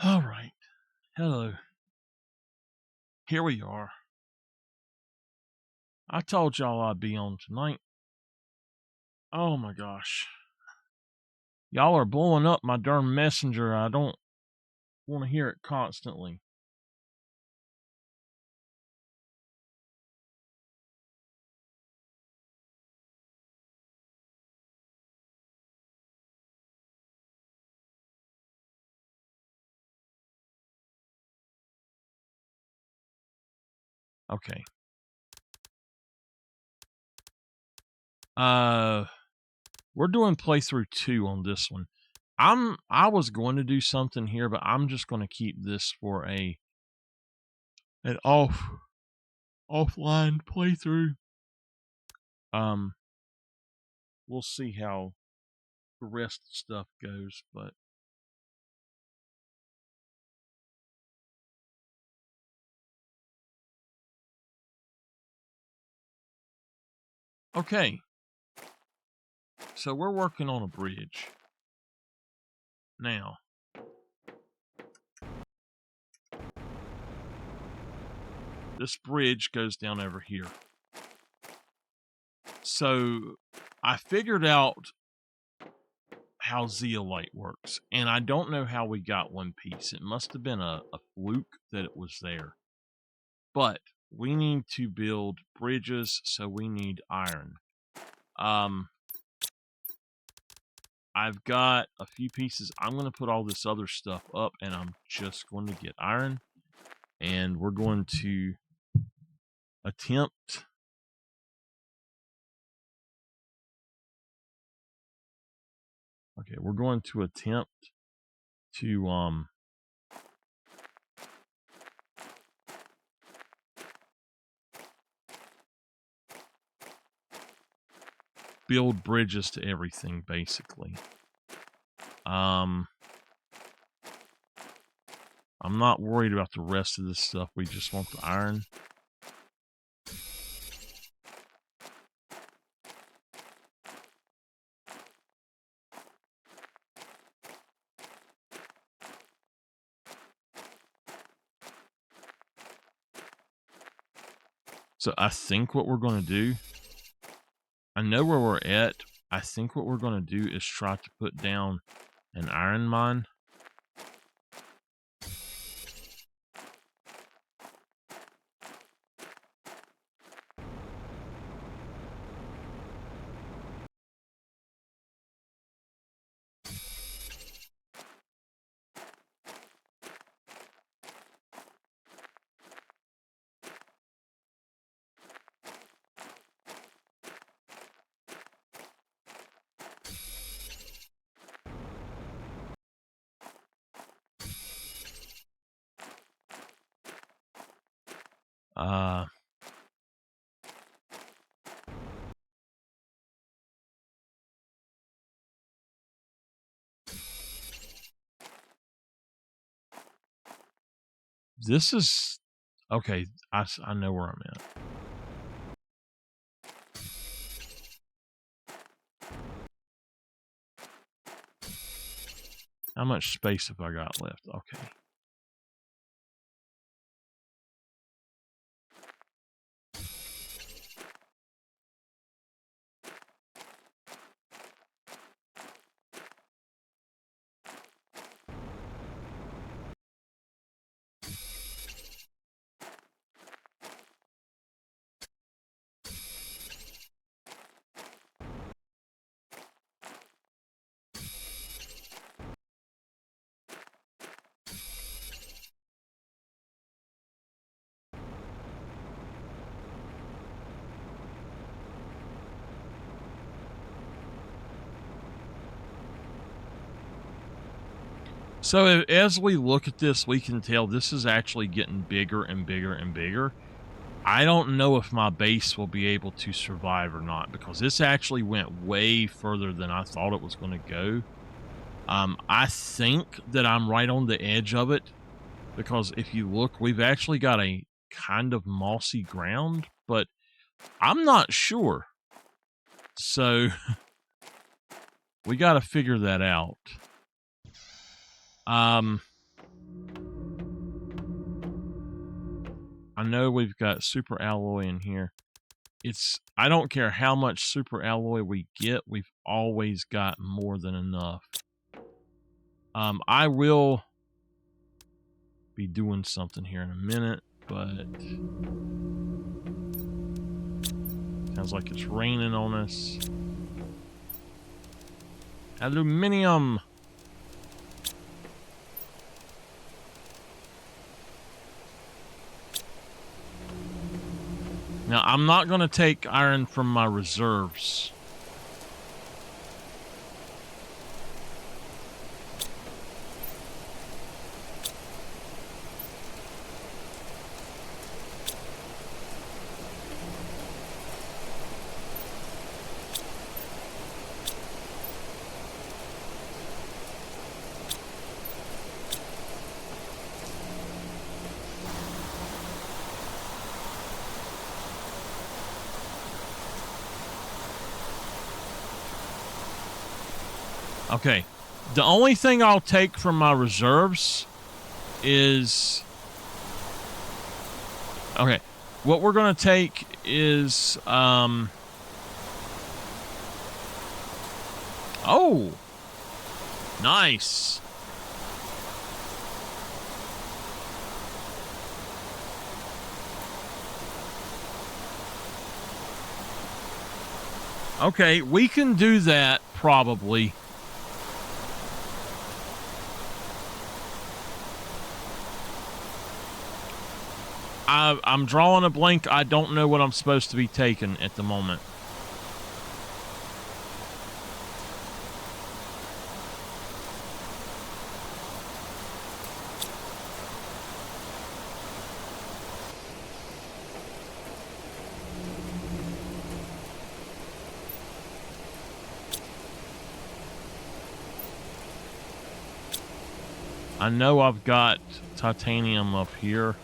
All right. Hello. Here we are. I told y'all I'd be on tonight. Oh my gosh. Y'all are blowing up my darn messenger. I don't want to hear it constantly. Okay. We're doing playthrough 2 on this one. I was going to do something here, but I'm just going to keep this for an offline playthrough. We'll see how the rest of the stuff goes, but okay. So we're working on a bridge. Now, this bridge goes down over here. So I figured out how zeolite works, and I don't know how we got one piece. It must have been a fluke that it was there. But we need to build bridges, so we need iron. I've got a few pieces. I'm going to put all this other stuff up, and I'm just going to get iron. And we're going to attempt... Okay, we're going to attempt to build bridges to everything, basically. I'm not worried about the rest of this stuff. We just want the iron. So I think what we're going to do, I know where we're at. I think what we're going to do is try to put down an iron mine. This is... Okay, I know where I'm at. How much space have I got left? Okay. So as we look at this, we can tell this is actually getting bigger and bigger and bigger. I don't know if my base will be able to survive or not, because this actually went way further than I thought it was going to go. I think that I'm right on the edge of it, because if you look, we've actually got a kind of mossy ground, but I'm not sure. So we got to figure that out. I know we've got super alloy in here. I don't care how much super alloy we get, we've always got more than enough. I will be doing something here in a minute, but sounds like it's raining on us. Aluminium! Now, I'm not going to take iron from my reserves. Okay, the only thing I'll take from my reserves is... Okay, what we're going to take is... Oh! Nice! Okay, we can do that, probably. I'm drawing a blank. I don't know what I'm supposed to be taking at the moment. I know I've got titanium up here.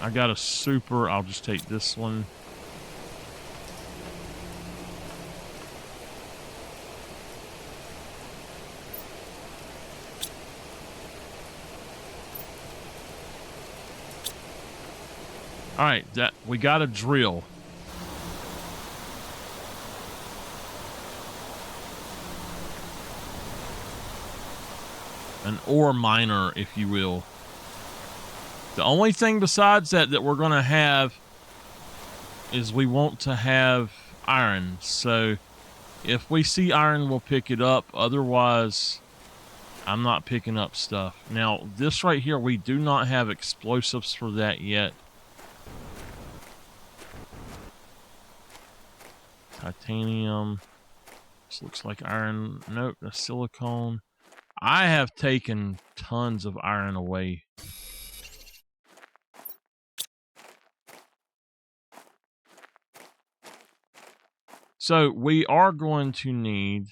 I got a super. I'll just take this one. All right, we got a drill. An ore miner, if you will. The only thing besides that we're going to have is we want to have iron. So if we see iron, we'll pick it up. Otherwise, I'm not picking up stuff. Now, this right here, we do not have explosives for that yet. Titanium. This looks like iron. Nope, that's silicone. I have taken tons of iron away. So we are going to need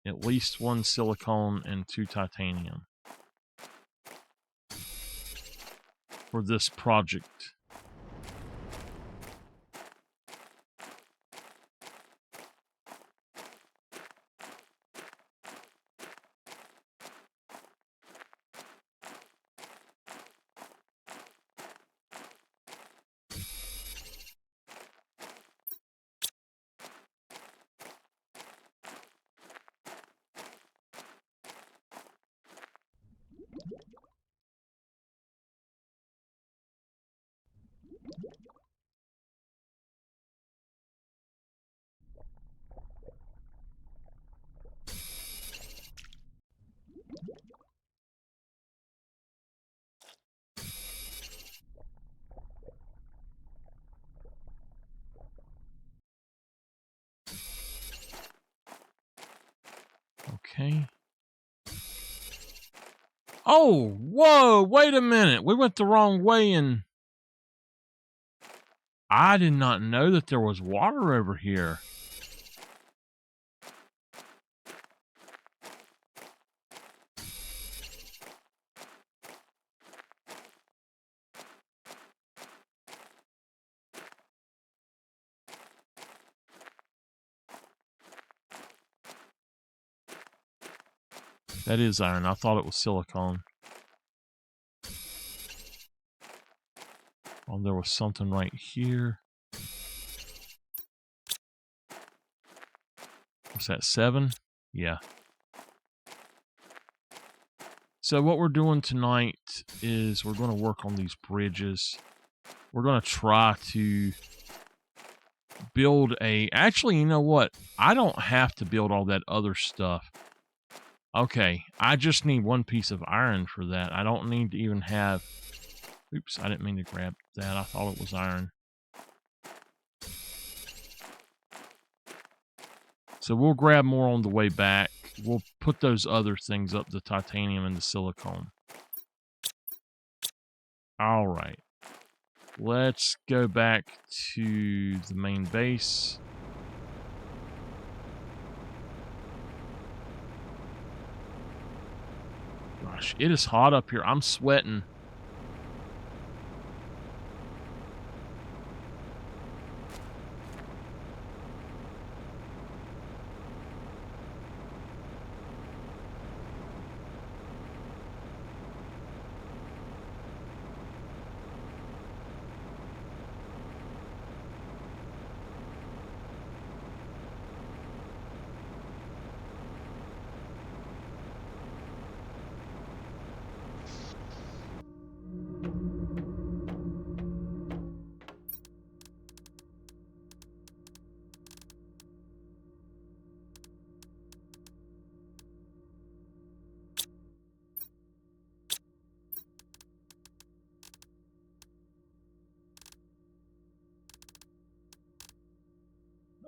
at least 1 silicone and 2 titanium for this project. Okay. Oh, whoa, wait a minute. We went the wrong way and I did not know that there was water over here. That is iron. I thought it was silicone. Oh, there was something right here. What's that, 7? Yeah. So what we're doing tonight is we're going to work on these bridges. We're going to try to build a... Actually, you know what? I don't have to build all that other stuff. Okay, I just need 1 piece of iron for that. I don't need to even have... Oops, I didn't mean to grab that. I thought it was iron. So we'll grab more on the way back. We'll put those other things up, the titanium and the silicone. All right. Let's go back to the main base. Gosh, it is hot up here. I'm sweating.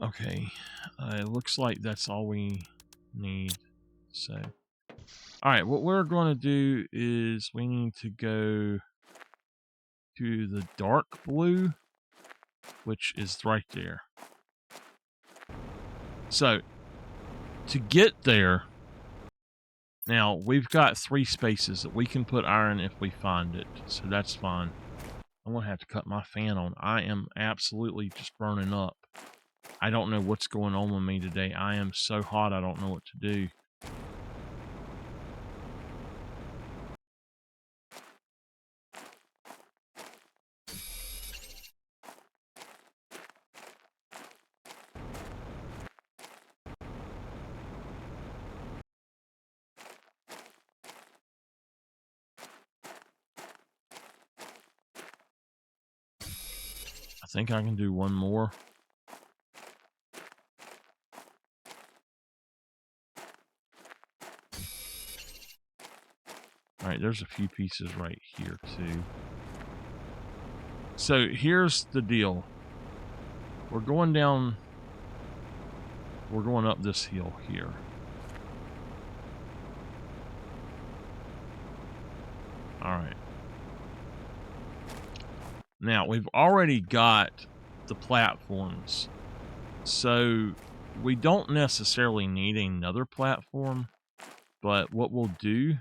Okay, it looks like that's all we need. So, all right, what we're going to do is we need to go to the dark blue, which is right there. So, to get there, now we've got 3 spaces that we can put iron if we find it, so that's fine. I'm going to have to cut my fan on. I am absolutely just burning up. I don't know what's going on with me today. I am so hot, I don't know what to do. I think I can do 1 more. All right, there's a few pieces right here, too. So, here's the deal. We're going down... We're going up this hill here. All right. Now, we've already got the platforms. So, we don't necessarily need another platform. But what we'll do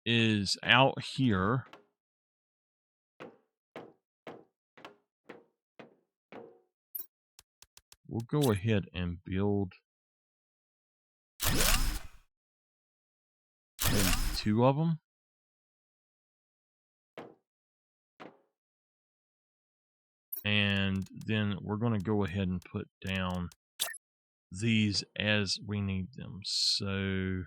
is out here... We'll go ahead and build maybe 2 of them. And then we're going to go ahead and put down these as we need them. So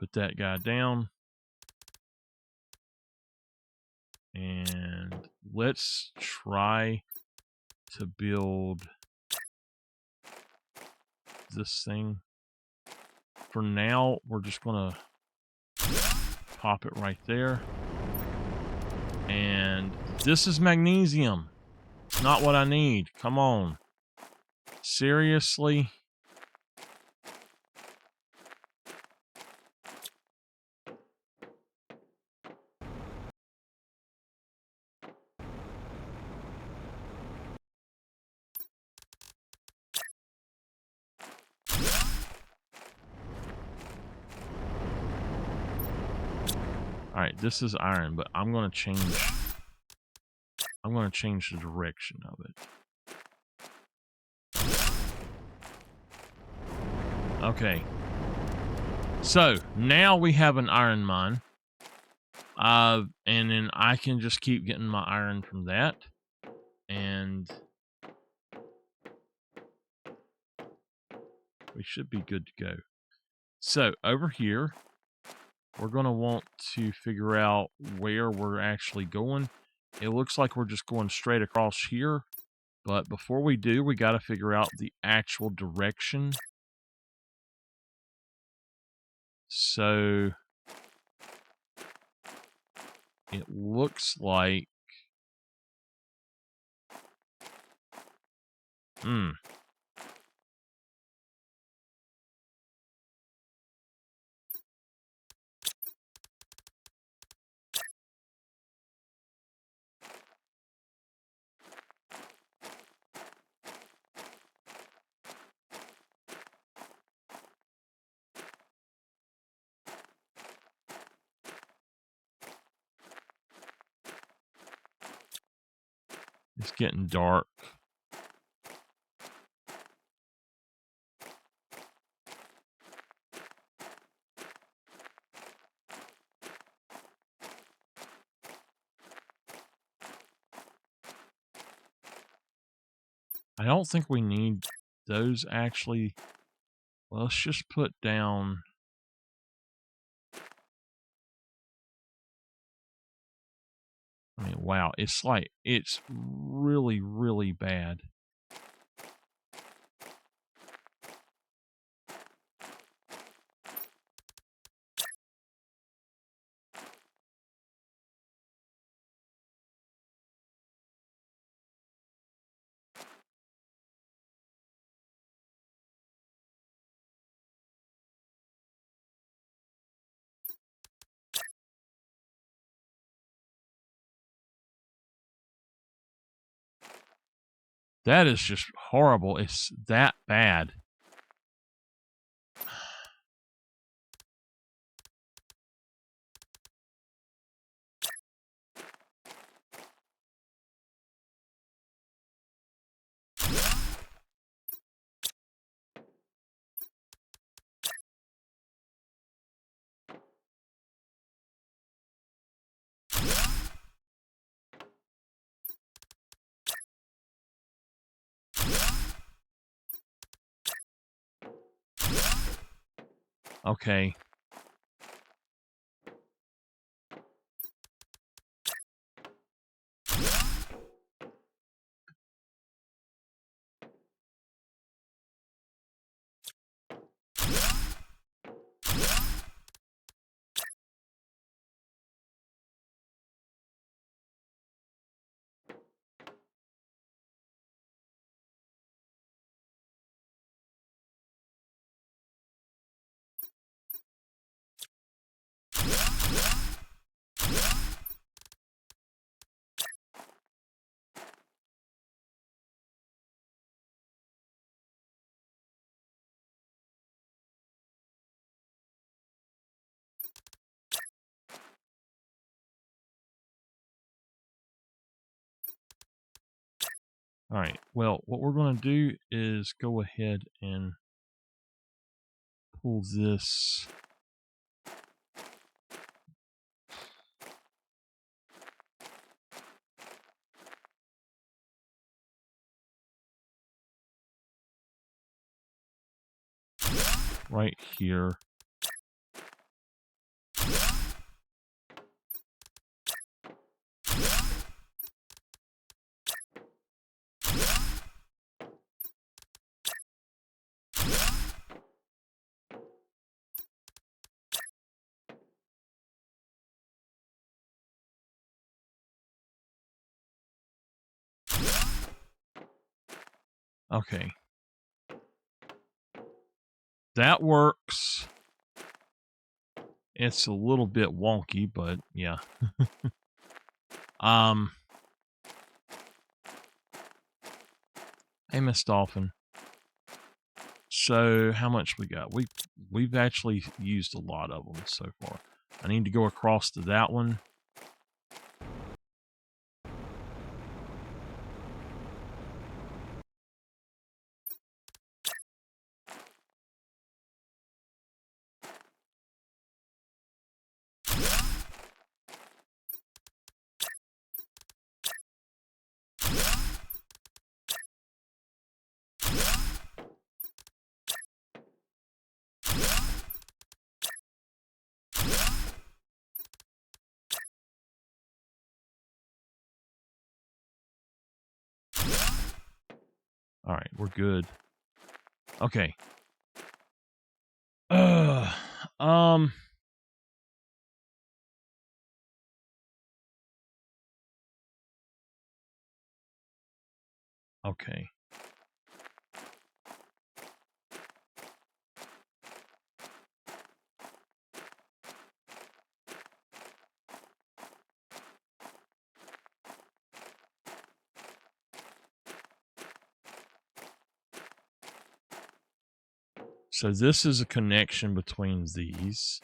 put that guy down. And let's try to build this thing. For now, we're just going to pop it right there. And this is magnesium. It's not what I need. Come on. Seriously? All right, this is iron, but I'm going to change the direction of it. Okay. So, now we have an iron mine. And then I can just keep getting my iron from that. And we should be good to go. So, over here, we're going to want to figure out where we're actually going. It looks like we're just going straight across here. But before we do, we got to figure out the actual direction. So, it looks like... It's getting dark. I don't think we need those actually. Well, let's just put down... I mean, wow, it's like, it's really, really bad. That is just horrible. It's that bad. Okay. All right. Well, what we're going to do is go ahead and pull this. Right here. Okay. That works. It's a little bit wonky, but yeah. Hey, Miss Dolphin. So how much we got? We've actually used a lot of them so far. I need to go across to that one. All right, we're good. Okay. Okay. So this is a connection between these.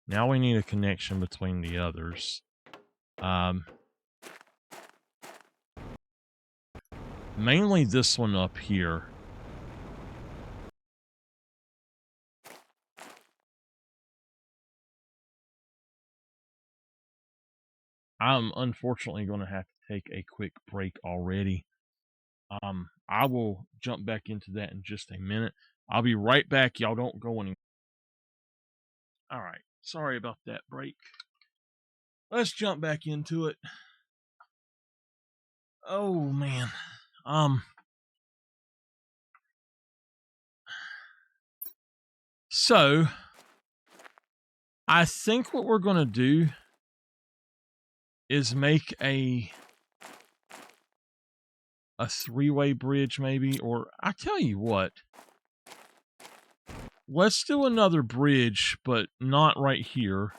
Now we need a connection between the others. Mainly this one up here. I'm unfortunately going to have to take a quick break already. I will jump back into that in just a minute. I'll be right back. Y'all don't go anywhere. All right. Sorry about that break. Let's jump back into it. Oh man. So I think what we're going to do is make a three-way bridge maybe, or I tell you what, let's do another bridge, but not right here.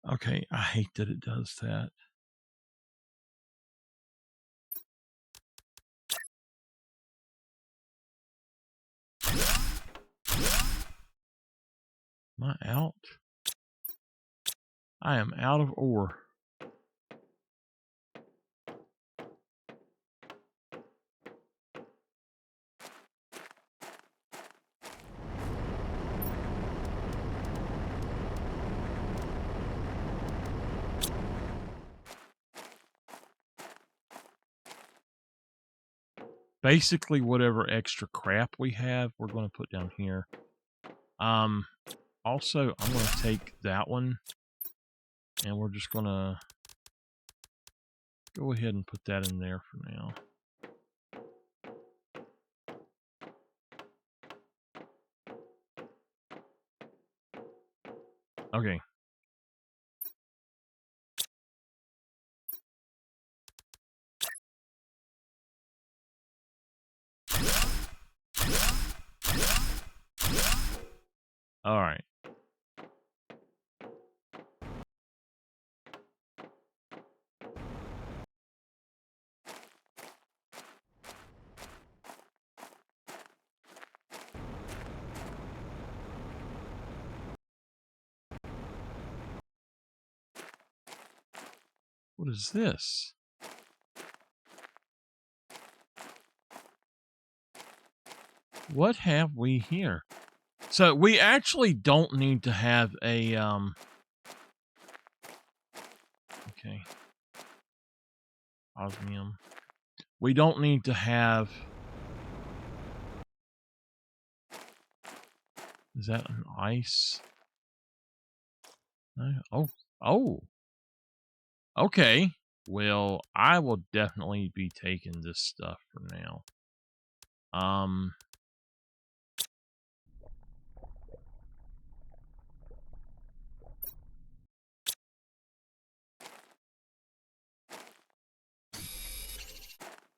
Okay, I hate that it does that. Am I out? I am out of ore. Basically, whatever extra crap we have, we're going to put down here. Also, I'm going to take that one, and we're just going to go ahead and put that in there for now. Okay. All right. What is this? What have we here? So we actually don't need to have a okay. Osmium. We don't need to have. Is that an ice? No. Oh. Okay. Well, I will definitely be taking this stuff for now.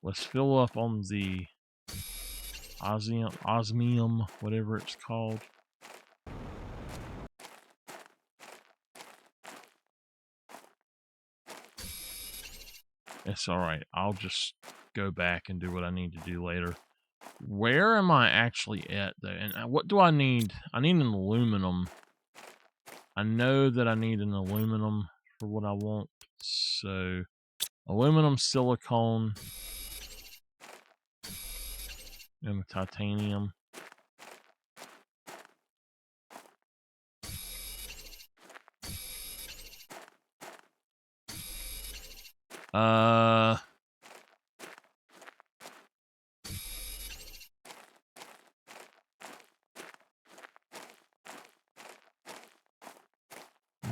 Let's fill up on the osmium, whatever it's called. It's all right. I'll just go back and do what I need to do later. Where am I actually at, though? And what do I need? I need an aluminum. I know that I need an aluminum for what I want. So, aluminum, silicone. And the titanium.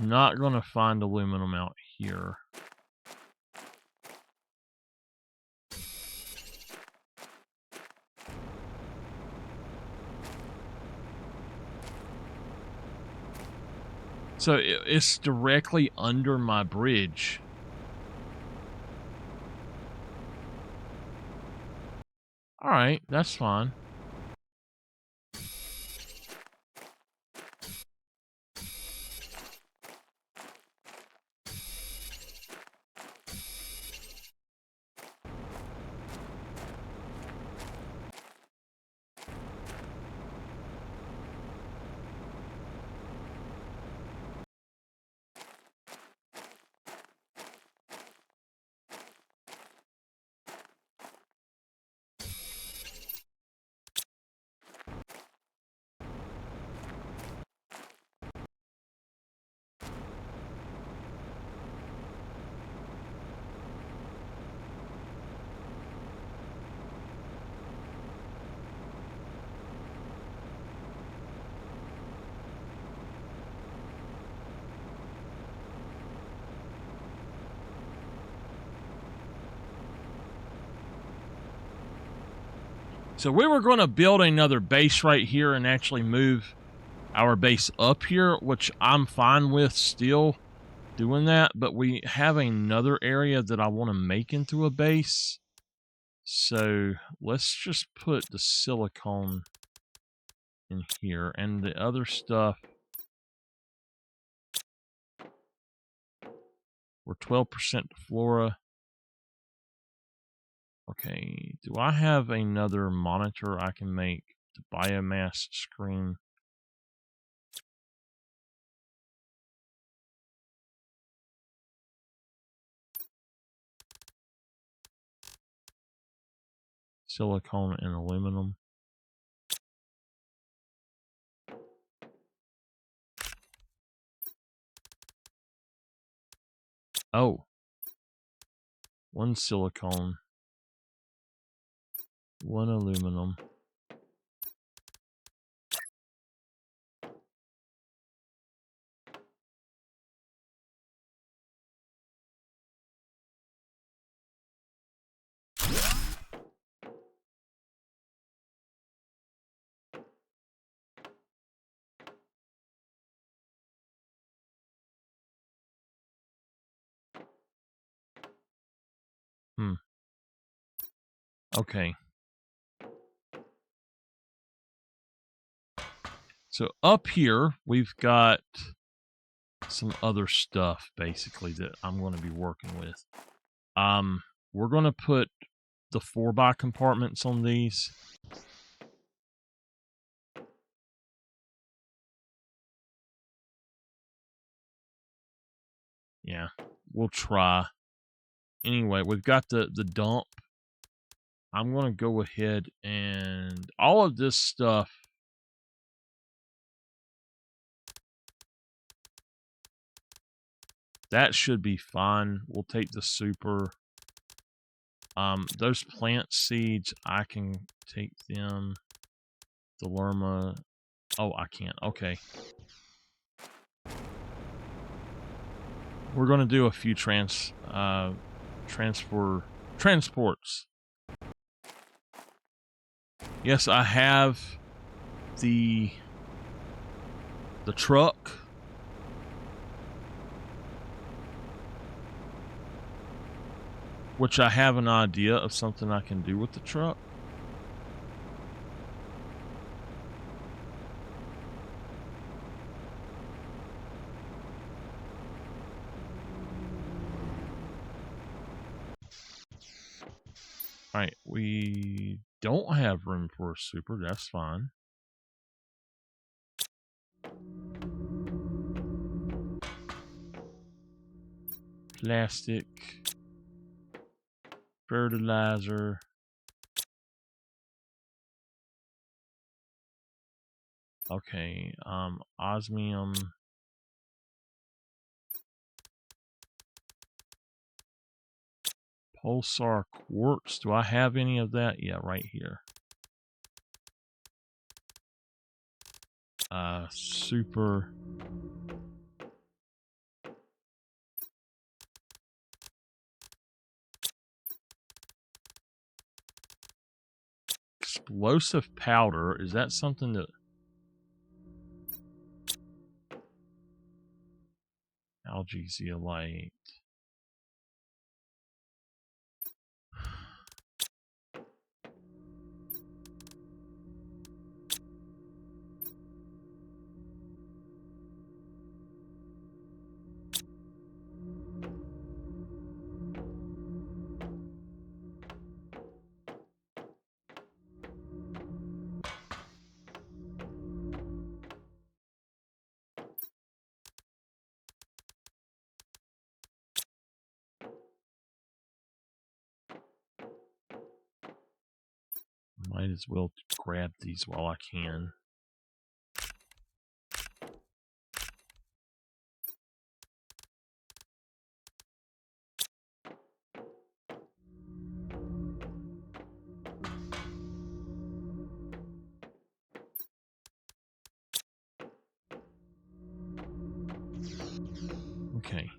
Not gonna find aluminum out here. So it's directly under my bridge. All right, that's fine. So we were going to build another base right here and actually move our base up here, which I'm fine with still doing that. But we have another area that I want to make into a base. So let's just put the silicone in here and the other stuff. We're 12% flora. Okay, do I have another monitor I can make? The biomass screen. Silicone and aluminum. Oh. One silicone. One aluminum. Okay. So up here, we've got some other stuff, basically, that I'm going to be working with. We're going to put the 4x compartments on these. Yeah, we'll try. Anyway, we've got the dump. I'm going to go ahead and all of this stuff. That should be fine. We'll take the super. Those plant seeds, I can take them. The lerma. Oh, I can't. Okay. We're going to do a few transports. Yes, I have the truck. Which I have an idea of something I can do with the truck. Alright, we don't have room for a super, that's fine. Plastic. Fertilizer. Okay, osmium. Pulsar quartz. Do I have any of that? Yeah, right here. Super. Explosive powder. Is that something that... Algae zeolite. Might as well grab these while I can. Okay.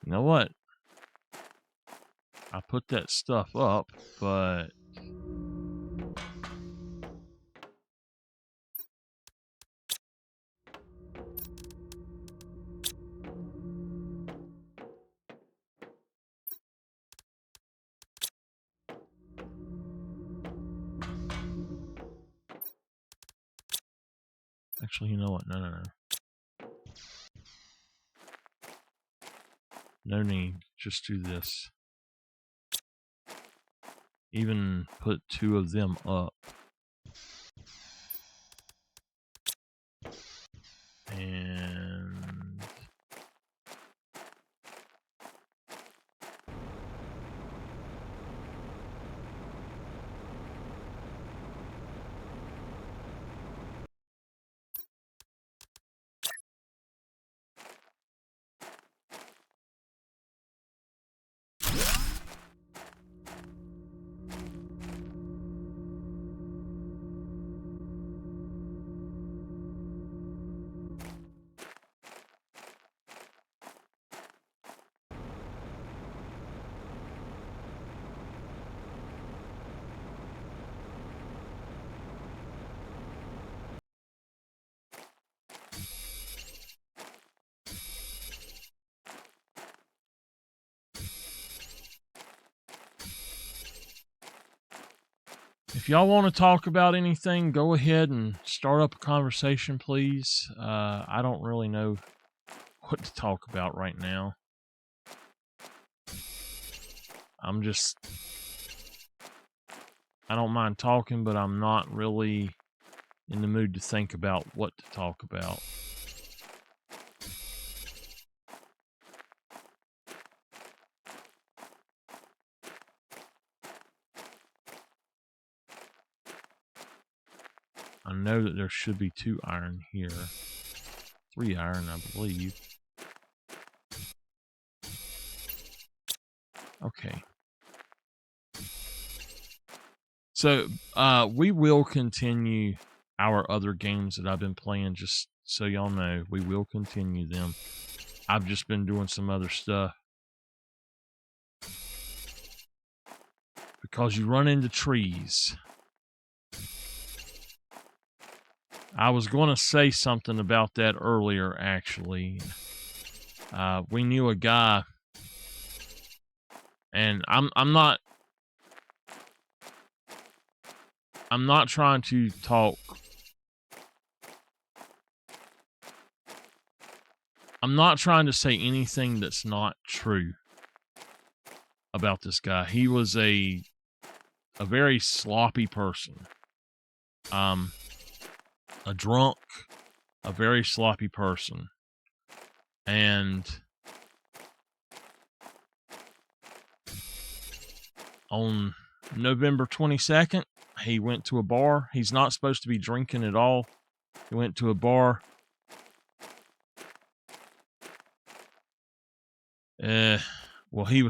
You know what? I put that stuff up, but... Actually, you know what? No. No need. Just do this. Even put 2 of them up. And... If y'all want to talk about anything, go ahead and start up a conversation, please. I don't really know what to talk about right now. I don't mind talking, but I'm not really in the mood to think about what to talk about. I know that there should be 2 iron here. 3 iron, I believe. Okay. So, we will continue our other games that I've been playing, just so y'all know. We will continue them. I've just been doing some other stuff. Because you run into trees. I was going to say something about that earlier, actually. We knew a guy, and I'm not trying to talk. I'm not trying to say anything that's not true about this guy. He was a a very sloppy person. A drunk, a very sloppy person. And on November 22nd, he went to a bar. He's not supposed to be drinking at all. He went to a bar. Well, he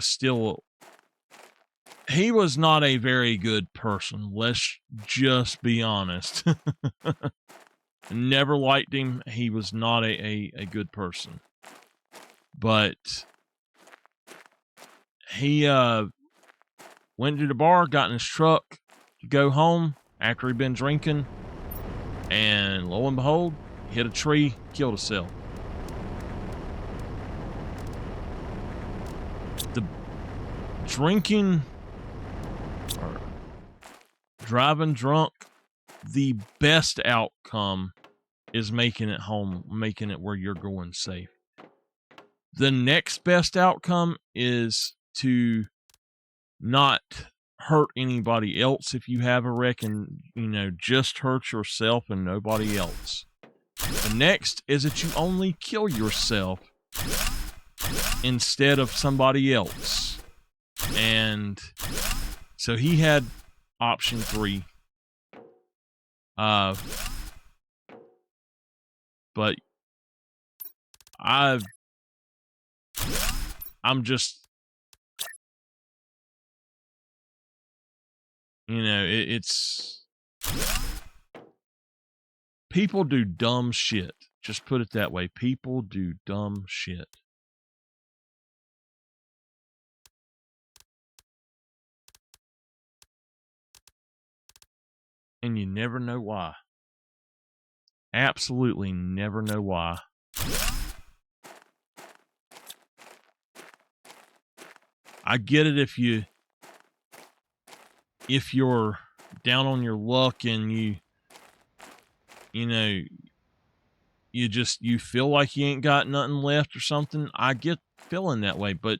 was not a very good person. Let's just be honest. Never liked him. He was not a good person. But he went to the bar, got in his truck to go home after he'd been drinking, and lo and behold, hit a tree, killed himself. The drinking or driving drunk, the best outcome is making it home, making it where you're going safe. The next best outcome is to not hurt anybody else if you have a wreck, and, just hurt yourself and nobody else. The next is that you only kill yourself instead of somebody else. And so he had option 3. But I'm just, it's people do dumb shit. Just put it that way. People do dumb shit. And you never know why. Absolutely never know why. I get it if you're down on your luck and you feel like you ain't got nothing left or something. I get feeling that way, but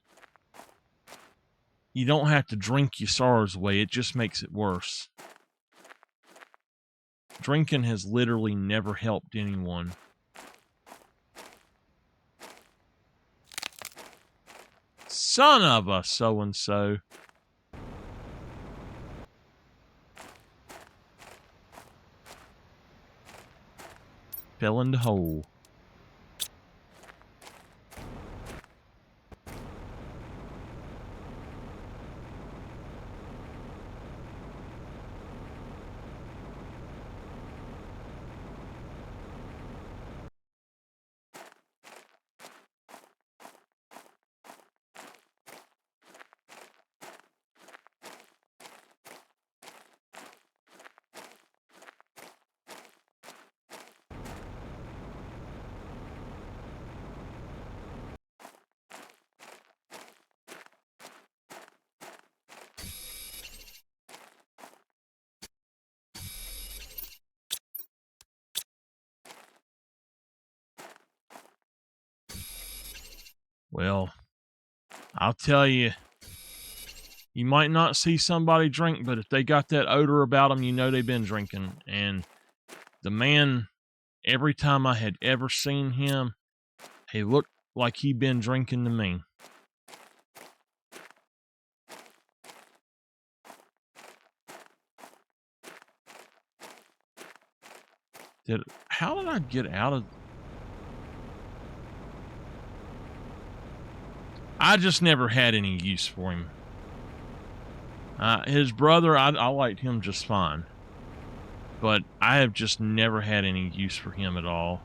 you don't have to drink your sorrows away. It just makes it worse. Drinking has literally never helped anyone. Son of a so-and-so. Fell in the hole. Well, I'll tell you, you might not see somebody drink, but if they got that odor about them, you know they've been drinking. And the man, every time I had ever seen him, he looked like he'd been drinking to me. How did I get out of... I just never had any use for him. His brother, I liked him just fine. But I have just never had any use for him at all.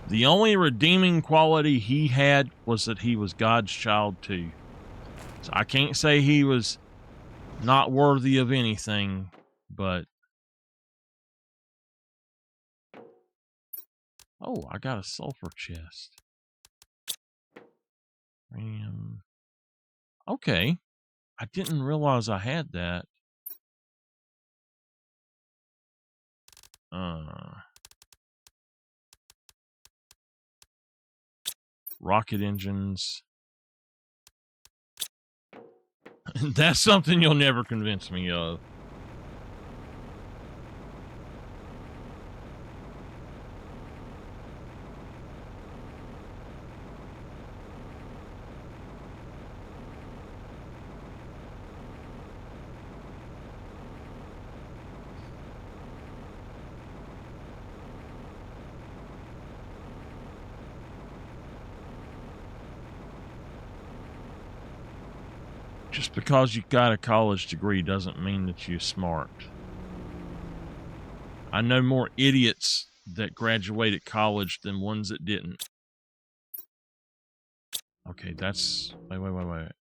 The only redeeming quality he had was that he was God's child too. So I can't say he was not worthy of anything, but Oh, I got a sulfur chest. Okay. I didn't realize I had that. Rocket engines. That's something you'll never convince me of. Just because you got a college degree doesn't mean that you're smart. I know more idiots that graduated college than ones that didn't. Okay, that's... Wait.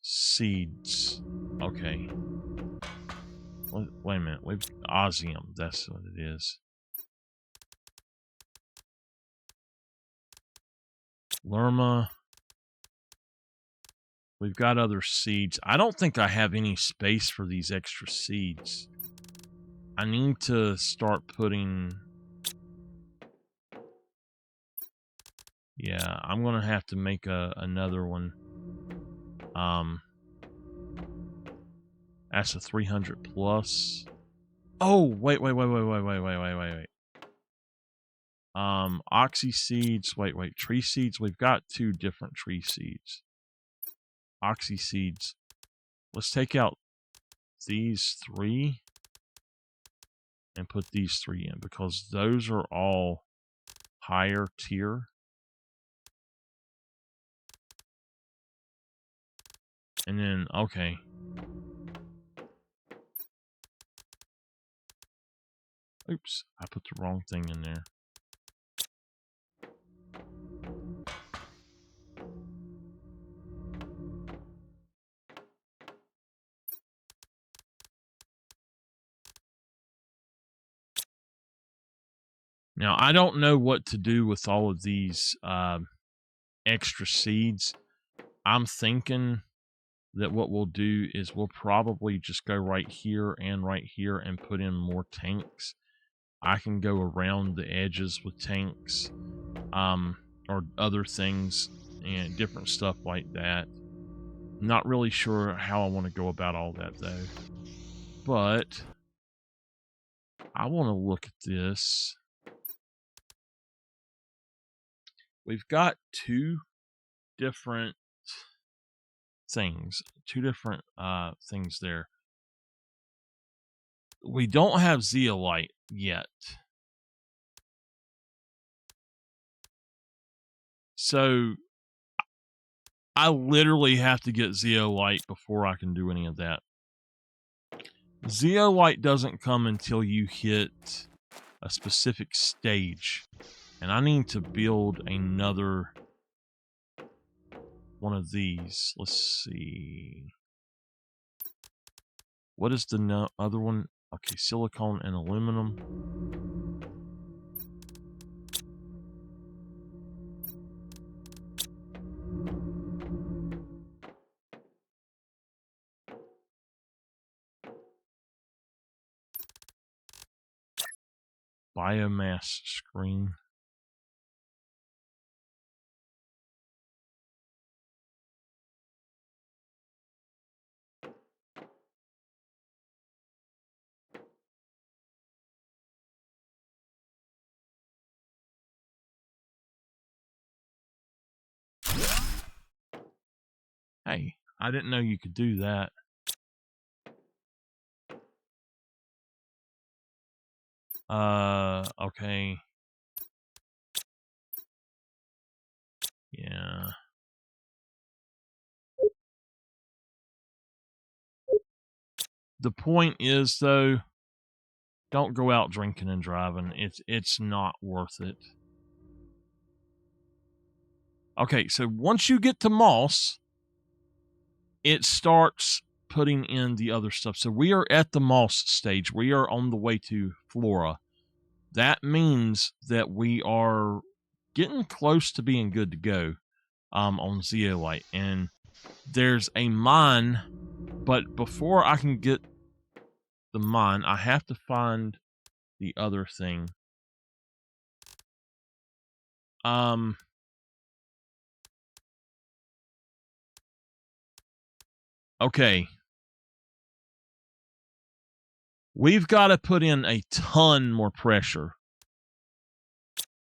Seeds. Okay. Wait a minute. Osmium. That's what it is. Lerma. We've got other seeds. I don't think I have any space for these extra seeds. I need to start putting... Yeah, I'm going to have to make another one. That's a 300 plus. Oh, wait. Oxy seeds. Wait. Tree seeds. We've got 2 different tree seeds. Oxy seeds. Let's take out these 3 and put these 3 in because those are all higher tier. And then, okay. Oops, I put the wrong thing in there. Now, I don't know what to do with all of these extra seeds. I'm thinking that what we'll do is we'll probably just go right here and put in more tanks. I can go around the edges with tanks or other things and different stuff like that. Not really sure how I want to go about all that though. But I want to look at this. We've got 2 different things. 2 different things there. We don't have zeolite yet. So I literally have to get zeolite before I can do any of that. Zeolite doesn't come until you hit a specific stage. And I need to build another one of these. Let's see. What is the other one? Okay, silicone and aluminum. Biomass screen. Hey, I didn't know you could do that. Okay. Yeah. The point is, though, don't go out drinking and driving. It's not worth it. Okay, so once you get to moss, it starts putting in the other stuff. So we are at the moss stage. We are on the way to flora. That means that we are getting close to being good to go on zeolite. And there's a mine, but before I can get the mine, I have to find the other thing. Okay. We've got to put in a ton more pressure.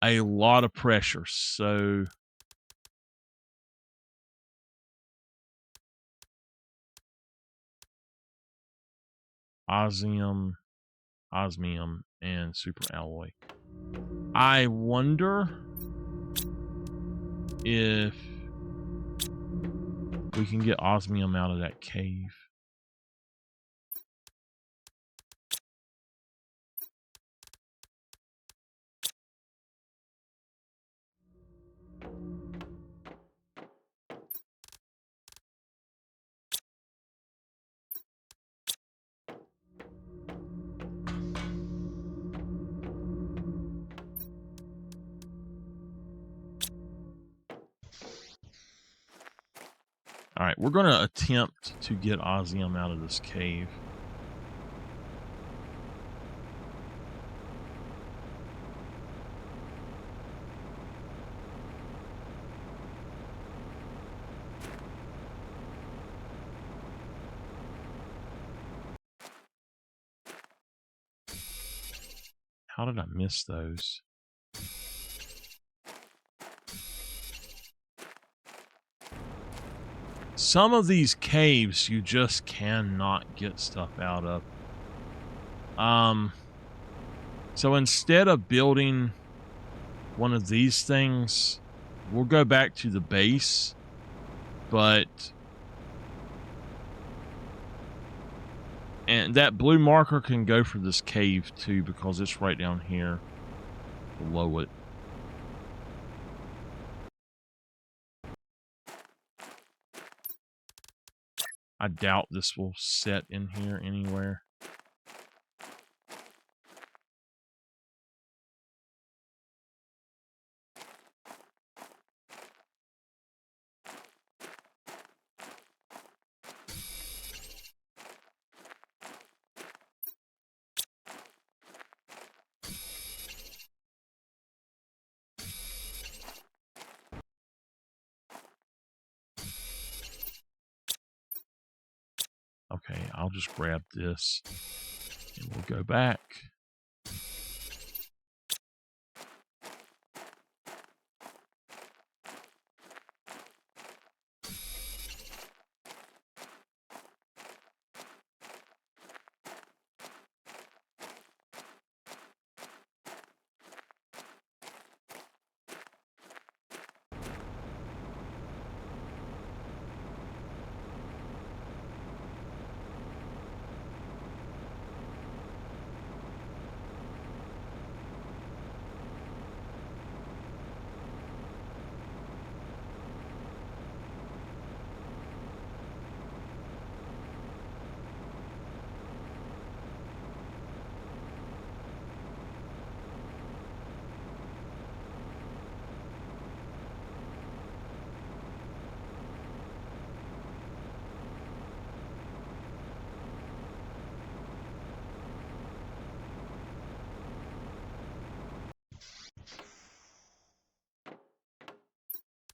A lot of pressure. So osmium, and super alloy. I wonder if we can get osmium out of that cave. All right, we're going to attempt to get osmium out of this cave. How did I miss those? Some of these caves you just cannot get stuff out of. So instead of building one of these things, we'll go back to the base, but and that blue marker can go for this cave too, because it's right down here below it. I doubt this will set in here anywhere. Okay, I'll just grab this and we'll go back.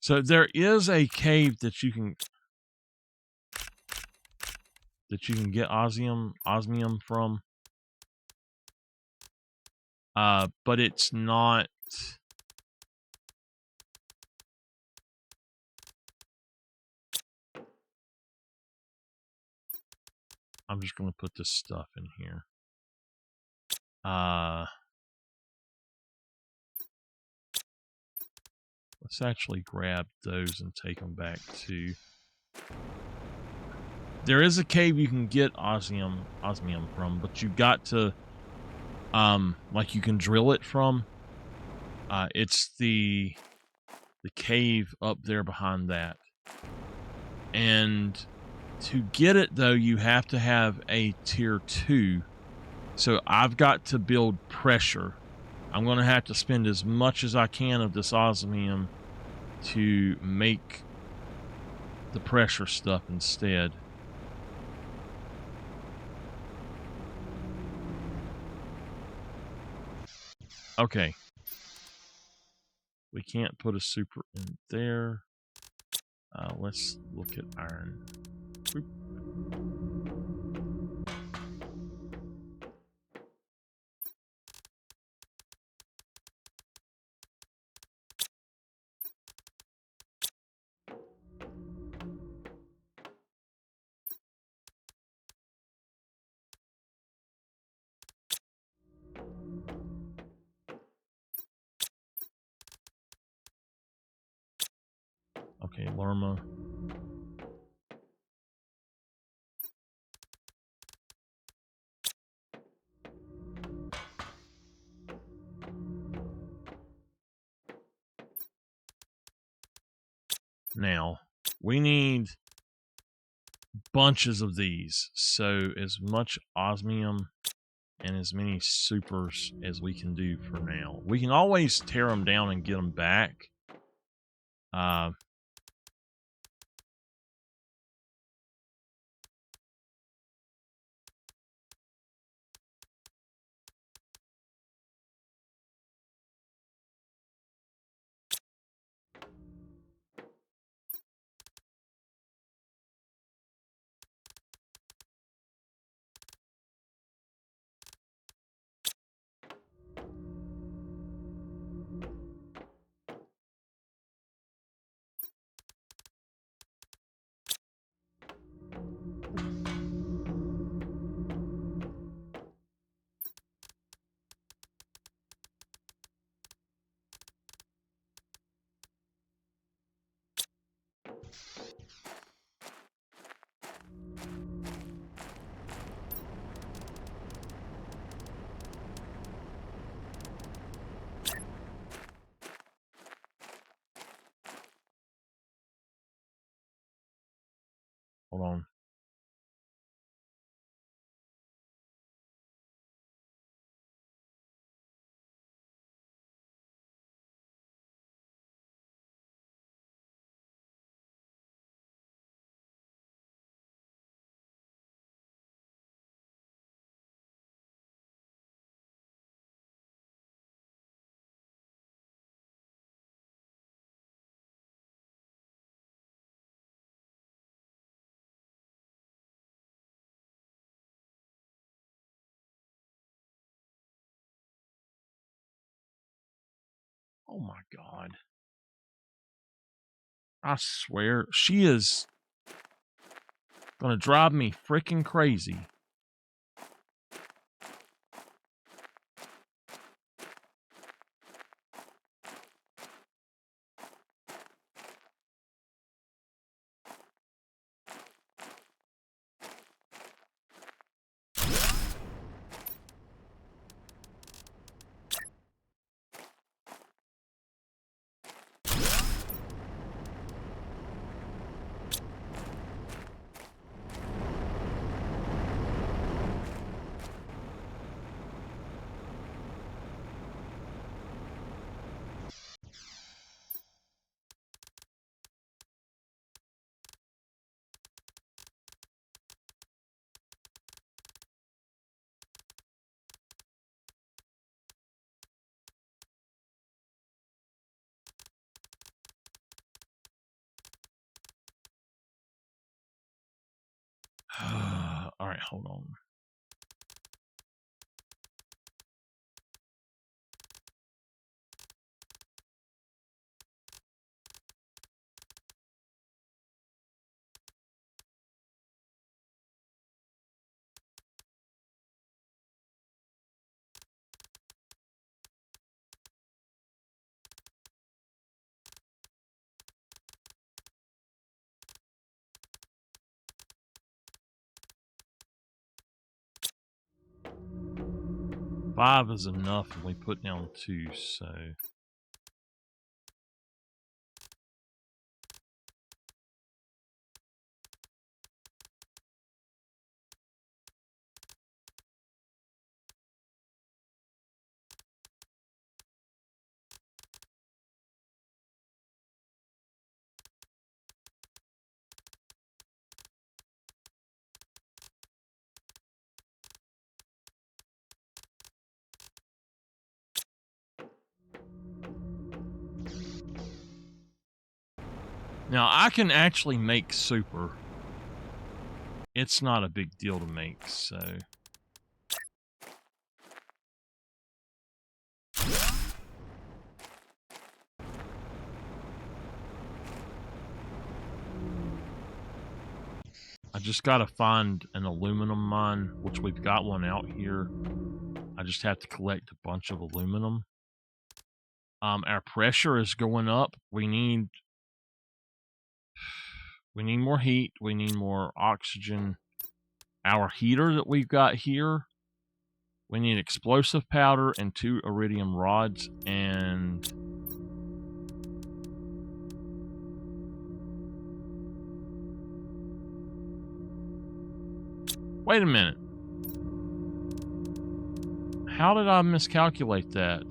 So there is a cave that you can get osmium from. But it's not. I'm just going to put this stuff in here. Let's actually grab those and take them back to. There is a cave you can get osmium from, but you've got to, like you can drill it from. It's the cave up there behind that, and To get it, though, you have to have a tier 2. So I've got to build pressure. I'm going to have to spend as much as I can of this osmium to make the pressure stuff instead. Okay. We can't put a super in there. Let's look at iron. Boop. Okay, Lerma. Now, we need bunches of these. So as much osmium and as many supers as we can do for now. We can always tear them down and get them back. Hold on. Oh my God. I swear, she is gonna drive me freaking crazy. All right, hold on. Five is enough if we put down 2, so Now, I can actually make super. It's not a big deal to make, so... I just gotta find an aluminum mine, which we've got one out here. I just have to collect a bunch of aluminum. Our pressure is going up. We need more heat. We need more oxygen. Our heater that we've got here, we need explosive powder and 2 iridium rods and... Wait a minute. How did I miscalculate that?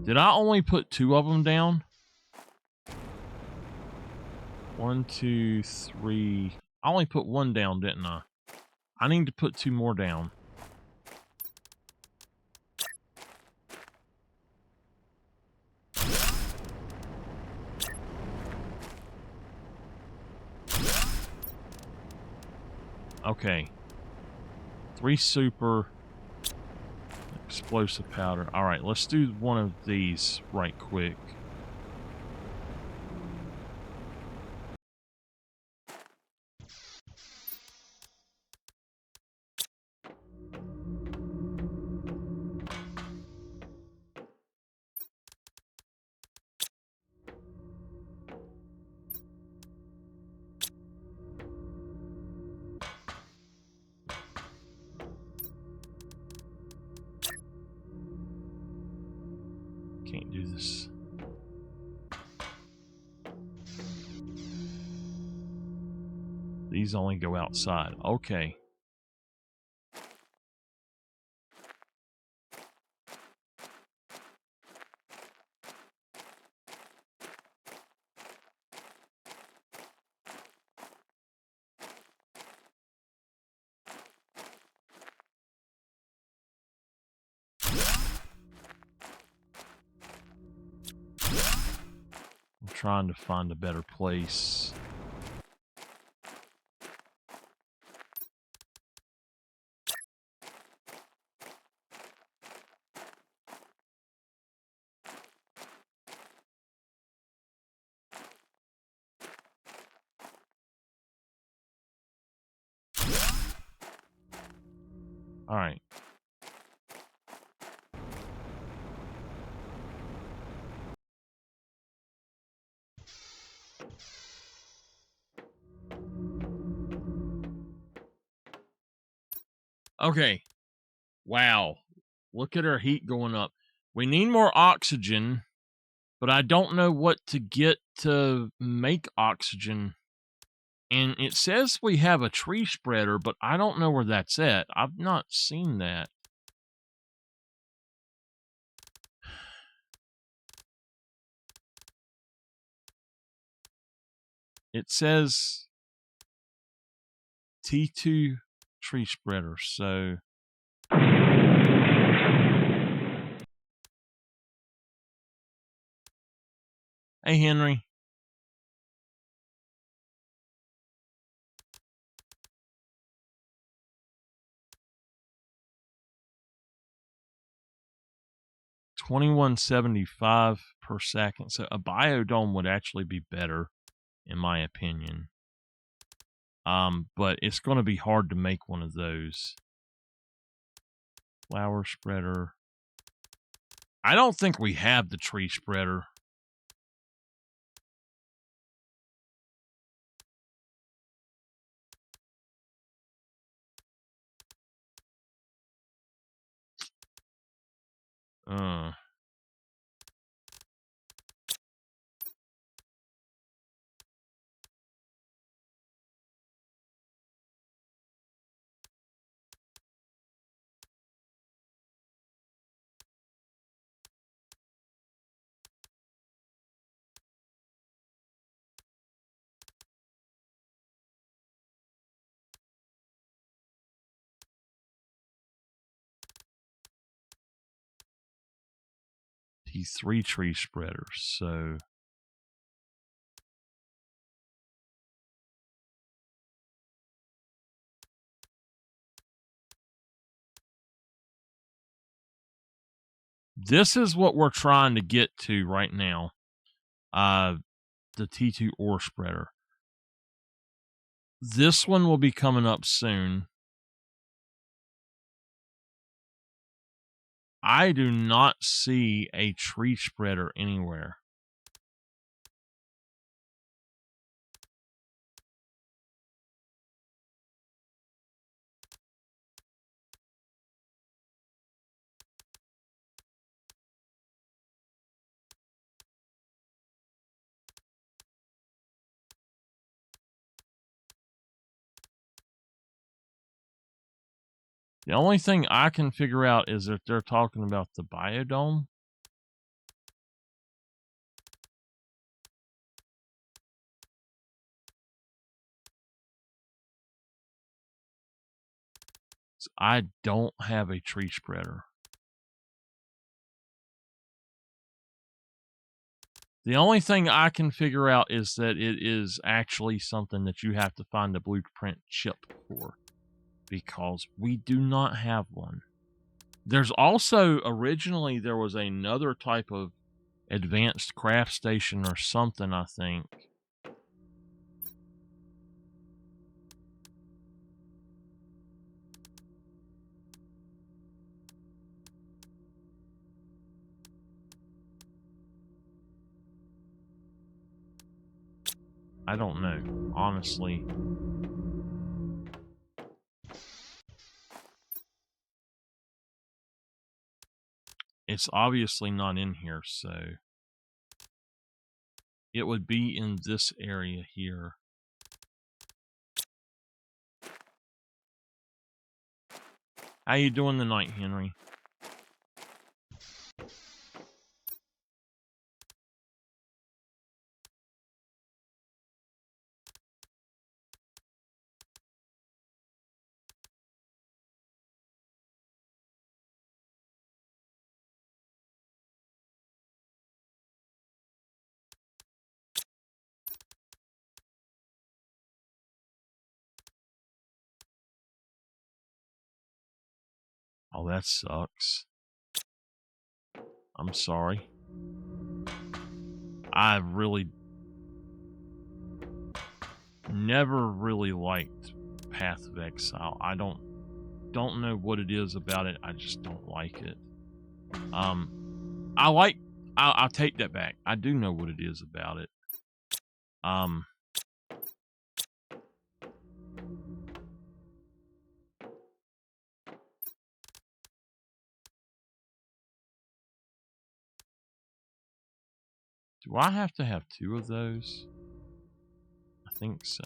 Did I only put 2 of them down? 1, 2, 3. I only put 1 down, didn't I? I need to put 2 more down. Okay. 3 super. Explosive powder. Alright, let's do one of these right quick. Can't do this. These only go outside. Okay. I'm trying to find a better place. Alright. Okay. Wow. Look at our heat going up. We need more oxygen, but I don't know what to get to make oxygen. And it says we have a tree spreader, but I don't know where that's at. I've not seen that. It says T2 tree spreader, so... Hey, Henry. $21.75 per second. So a biodome would actually be better, in my opinion. But it's going to be hard to make one of those. Flower spreader. I don't think we have the tree spreader. Uh... T3 tree spreaders. So this is what we're trying to get to right now. The T2 ore spreader. This one will be coming up soon. I do not see a tree spreader anywhere. The only thing I can figure out is that they're talking about the biodome. So I don't have a tree spreader. The only thing I can figure out is that it is actually something that you have to find a blueprint chip for, because we do not have one. There's also, originally, there was another type of advanced craft station or something, I think. I don't know, honestly. It's obviously not in here, so it would be in this area here. How you doing tonight, Henry? Oh, that sucks. I'm sorry. I really never really liked Path of Exile. I don't know what it is about it. I just don't like it. I'll take that back. I do know what it is about it. Do I have to have 2 of those? I think so.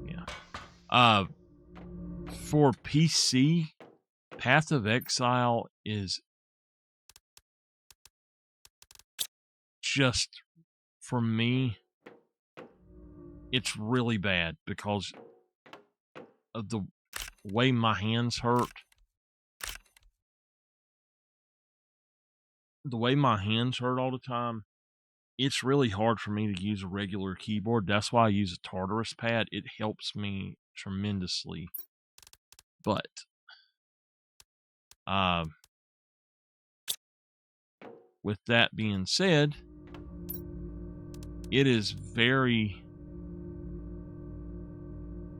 Yeah. For PC, Path of Exile is just, for me, it's really bad because of the way my hands hurt. The way my hands hurt all the time, it's really hard for me to use a regular keyboard. That's why I use a Tartarus pad. It helps me tremendously. But with that being said, it is very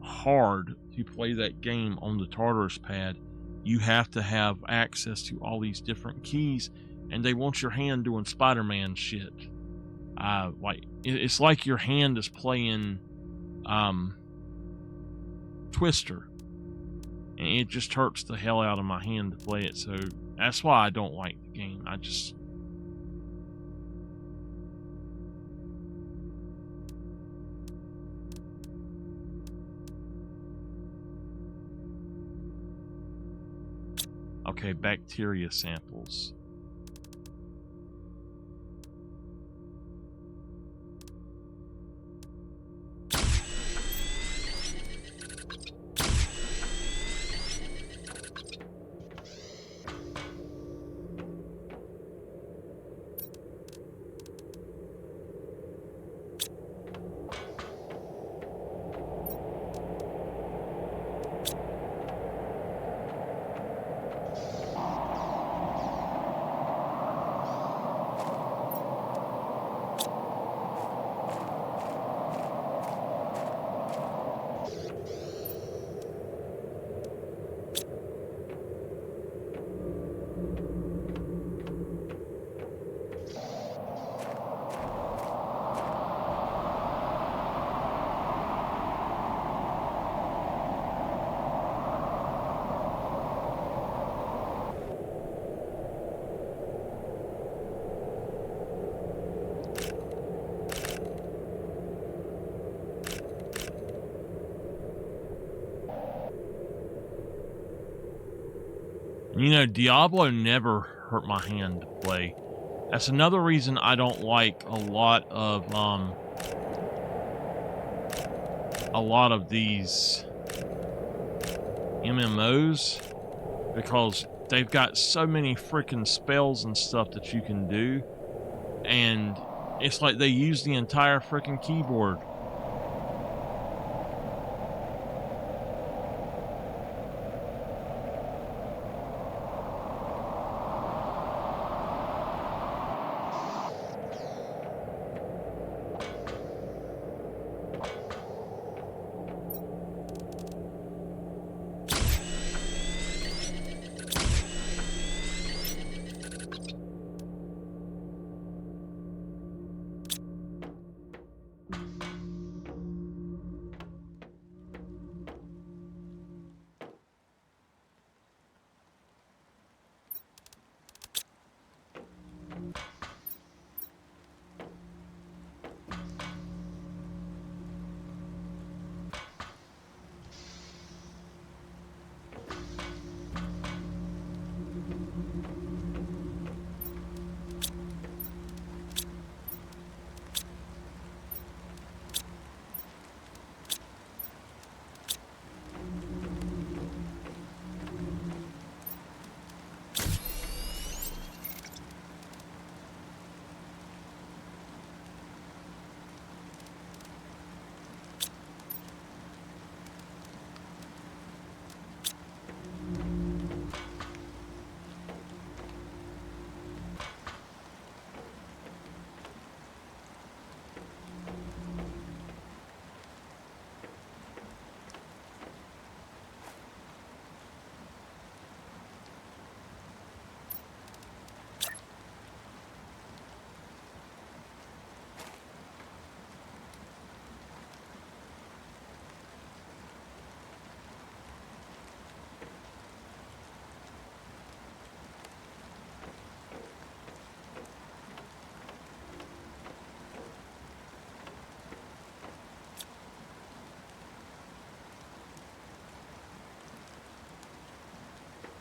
hard to play that game on the Tartarus pad. You have to have access to all these different keys, and they want your hand doing Spider-Man shit. Like, it's like your hand is playing Twister, and it just hurts the hell out of my hand to play it. So that's why I don't like the game. I just okay, bacteria samples. You know, Diablo never hurt my hand to play. That's another reason I don't like a lot of these MMOs, because they've got so many freaking spells and stuff that you can do, and it's like they use the entire freaking keyboard.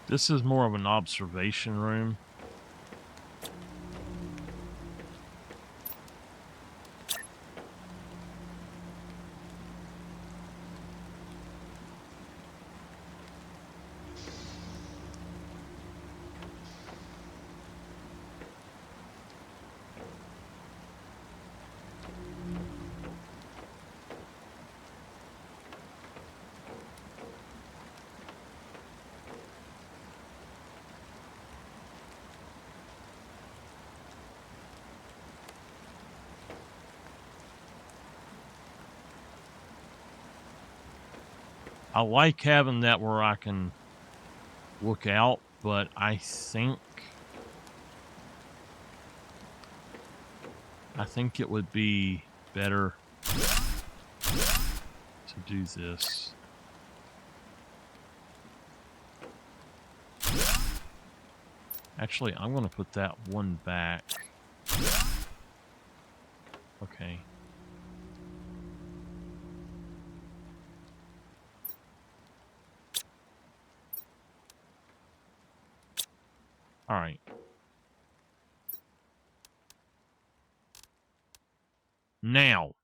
This is more of an observation room. I like having that where I can look out, but I think it would be better to do this. Actually, I'm going to put that one back. Okay. All right. Now.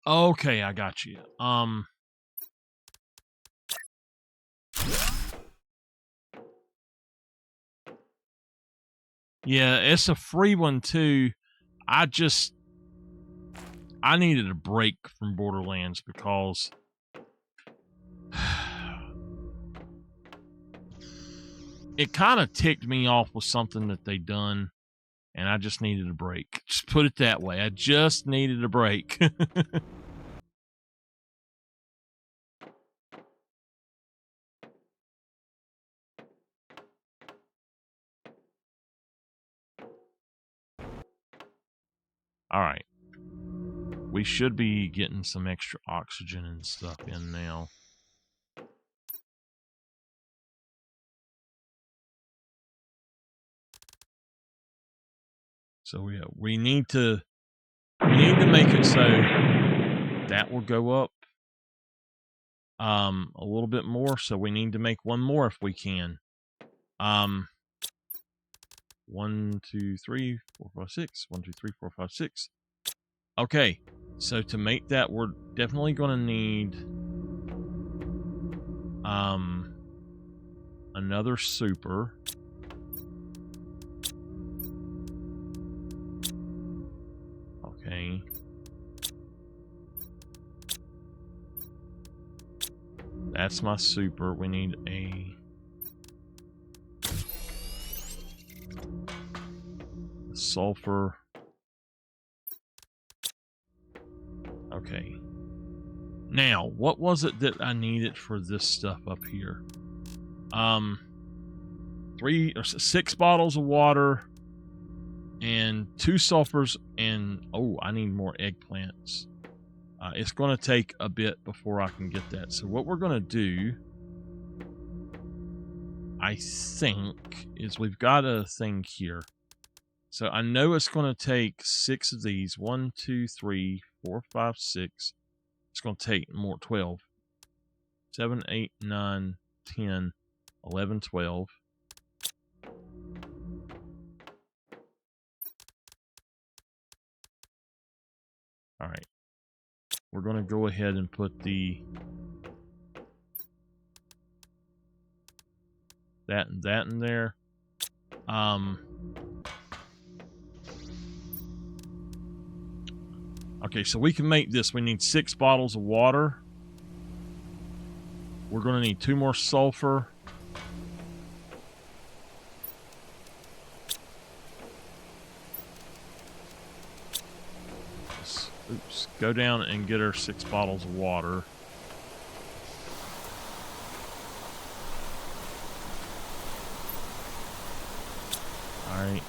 Okay, I got you. Yeah, it's a free one too. I needed a break from Borderlands because it kind of ticked me off with something that they done, and I just needed a break. Just put it that way. I just needed a break. All right. We should be getting some extra oxygen and stuff in now. So we need to make it so that will go up. a little bit more, so we need to make one more if we can. 1, 2, 3, 4, 5, 6. 1, 2, 3, 4, 5, 6. Okay, so to make that, we're definitely going to need another super. Okay. That's my super. We need a sulfur. Okay. Now, what was it that I needed for this stuff up here? 3 or 6 bottles of water and 2 sulfurs, and oh, I need more eggplants. It's going to take a bit before I can get that. So what we're going to do, I think, is we've got a thing here. So I know it's going to take 6 of these. 1, 2, 3, 4, 5, 6. It's going to take more. 12. 7, 8, 9, 10, 11, 12. All right. We're going to go ahead and put that and that in there. Okay, so we can make this. We need 6 bottles of water. We're going to need 2 more sulfur. Oops. Go down and get her 6 bottles of water. All right.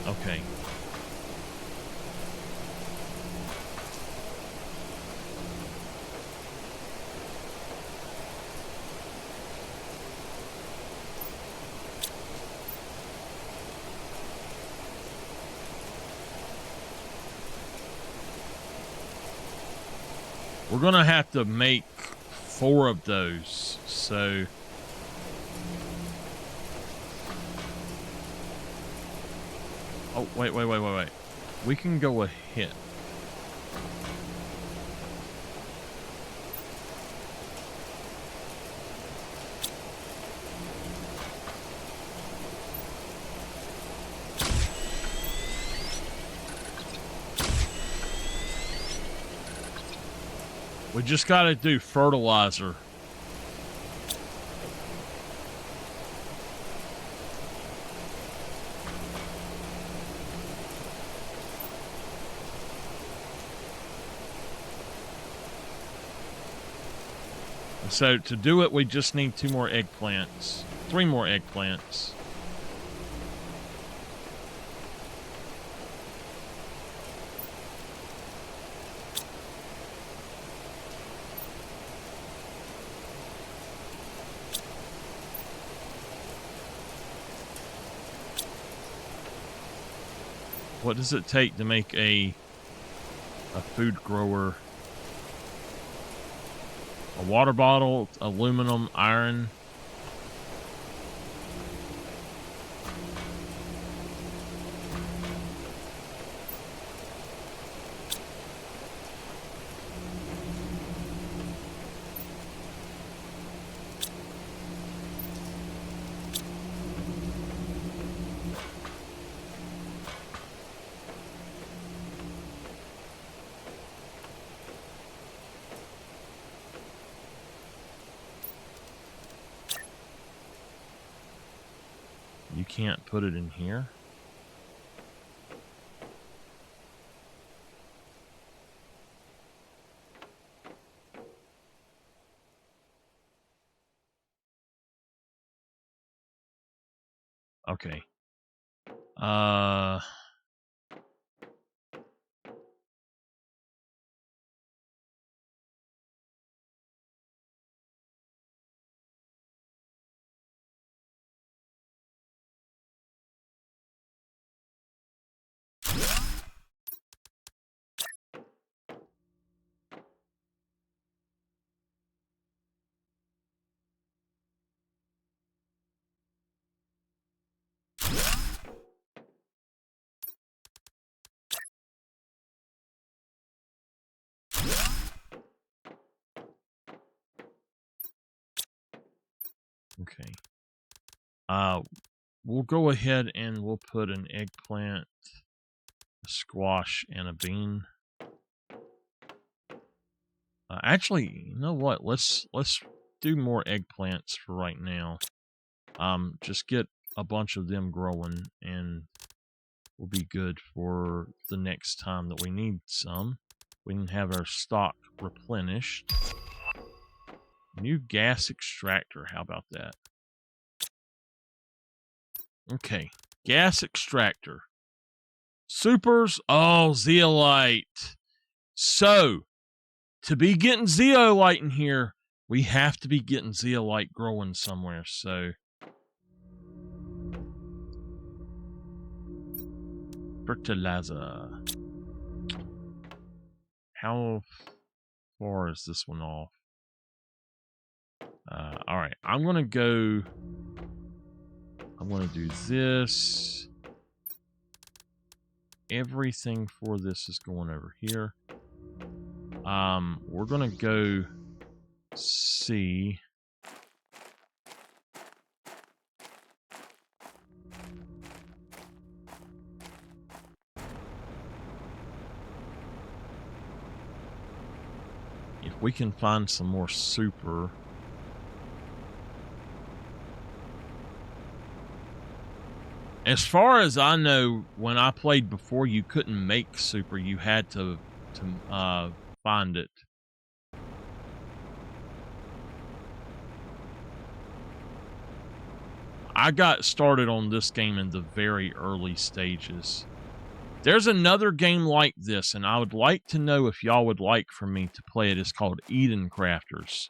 Okay. We're going to have to make 4 of those. So oh, wait. We can go ahead. We just got to do fertilizer. So to do it, we just need 2 more eggplants. 3 more eggplants. What does it take to make a food grower? A water bottle, aluminum, iron. You can't put it in here? Okay. Okay. We'll go ahead and we'll put an eggplant, a squash, and a bean. Actually, you know what? Let's do more eggplants for right now. Just get a bunch of them growing, and we'll be good for the next time that we need some. We can have our stock replenished. New gas extractor. How about that? Okay, gas extractor. Supers. Oh, zeolite. So, to be getting zeolite in here, we have to be getting zeolite growing somewhere. So, fertilizer. How far is this one off? All right, I'm gonna do this. Everything for this is going over here. We're gonna go see. If we can find some more super. As far as I know, when I played before, you couldn't make super. You had to find it. I got started on this game in the very early stages. There's another game like this, and I would like to know if y'all would like for me to play it. It's called Eden Crafters.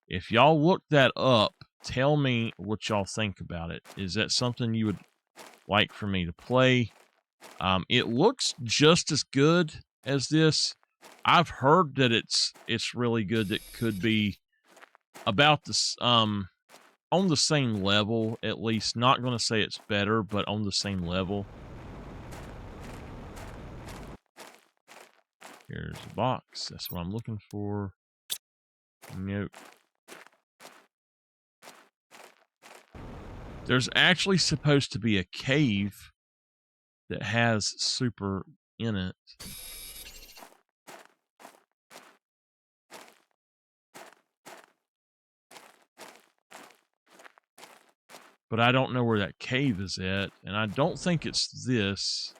If y'all look that up, tell me what y'all think about it. Is that something you would like for me to play? It looks just as good as this. I've heard that it's really good. It could be about this on the same level, at least. Not going to say it's better, but on the same level. Here's a box. That's what I'm looking for. Nope. There's actually supposed to be a cave that has super in it. But I don't know where that cave is at, and I don't think it's this.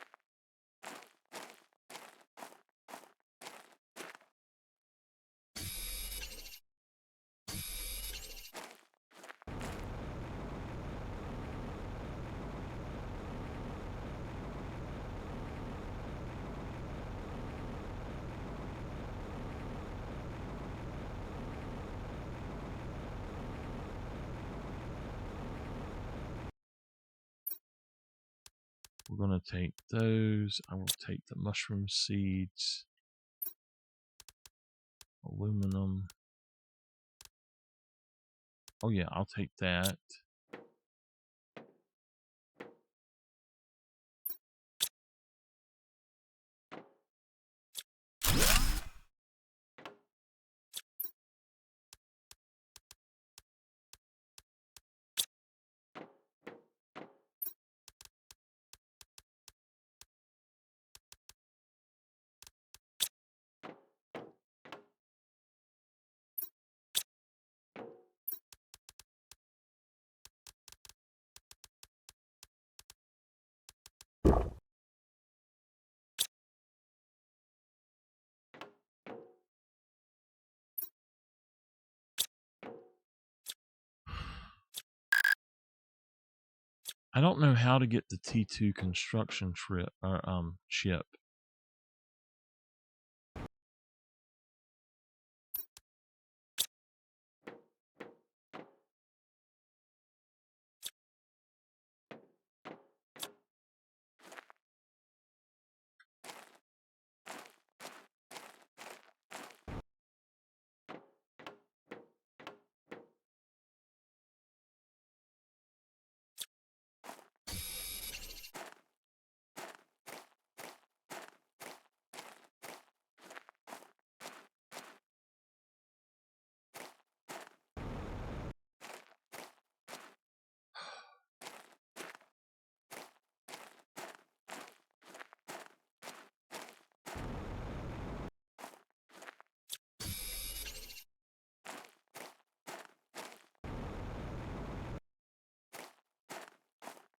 We're going to take those. I will take the mushroom seeds. Aluminum. Oh yeah, I'll take that. I don't know how to get the T2 construction ship.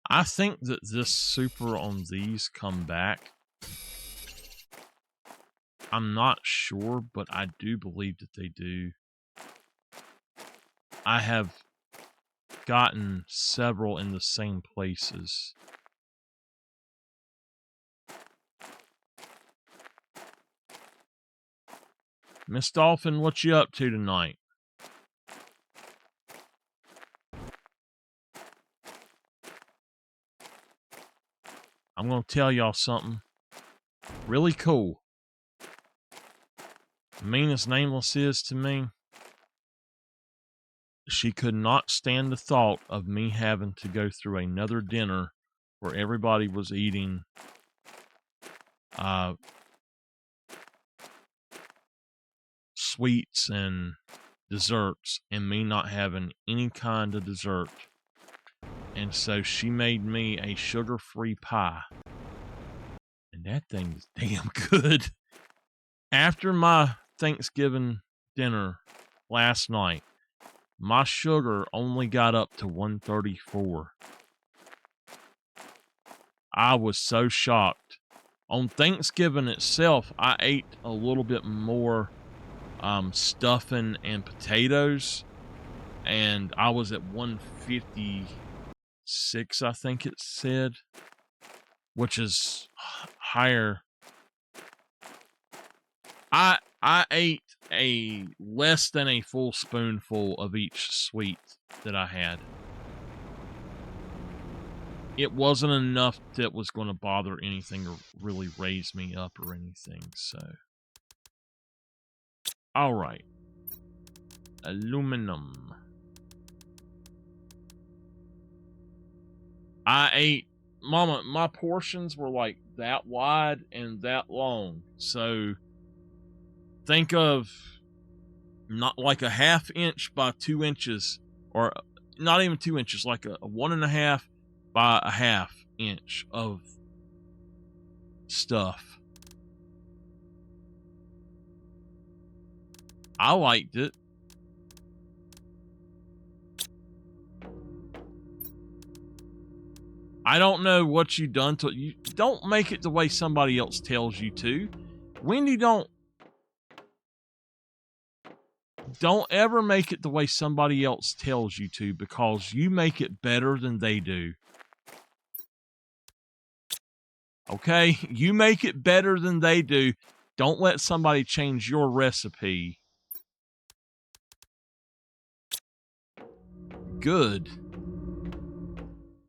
I think that this super on these come back. I'm not sure, but I do believe that they do. I have gotten several in the same places. Miss Dolphin, what you up to tonight? I'm going to tell y'all something really cool. Mean as Nameless is to me, she could not stand the thought of me having to go through another dinner where everybody was eating sweets and desserts and me not having any kind of dessert. And so she made me a sugar-free pie. And that thing is damn good. After my Thanksgiving dinner last night, my sugar only got up to 134. I was so shocked. On Thanksgiving itself, I ate a little bit more stuffing and potatoes, and I was at 156, I think it said, which is higher. I ate a less than a full spoonful of each sweet that I had. It wasn't enough that was going to bother anything or really raise me up or anything, so. Alright. Aluminum. I ate, Mama, my portions were like that wide and that long, so think of not like a 1/2 inch by 2 inches, or not even 2 inches, like a 1.5 by a 1/2 inch of stuff. I liked it. I don't know what you done to you. Don't make it the way somebody else tells you to. Wendy, don't ever make it the way somebody else tells you to, because you make it better than they do. Okay? You make it better than they do. Don't let somebody change your recipe. Good.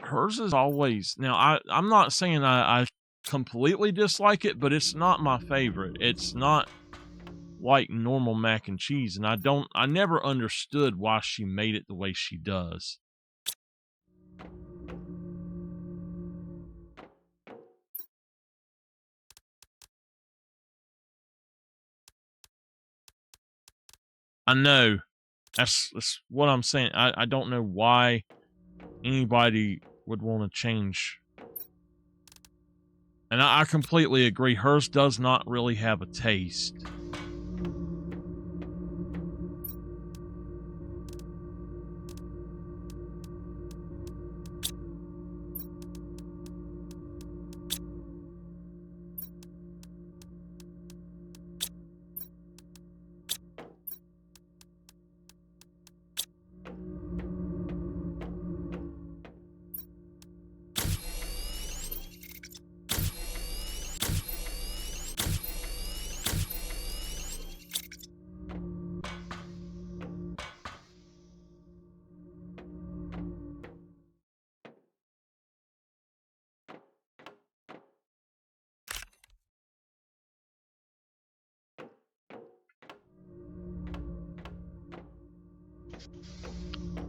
Hers is always... Now, I'm not saying I completely dislike it, but it's not my favorite. It's not like normal mac and cheese, and I never understood why she made it the way she does. I know. That's what I'm saying. I don't know why anybody would want to change. And I completely agree. Hers does not really have a taste.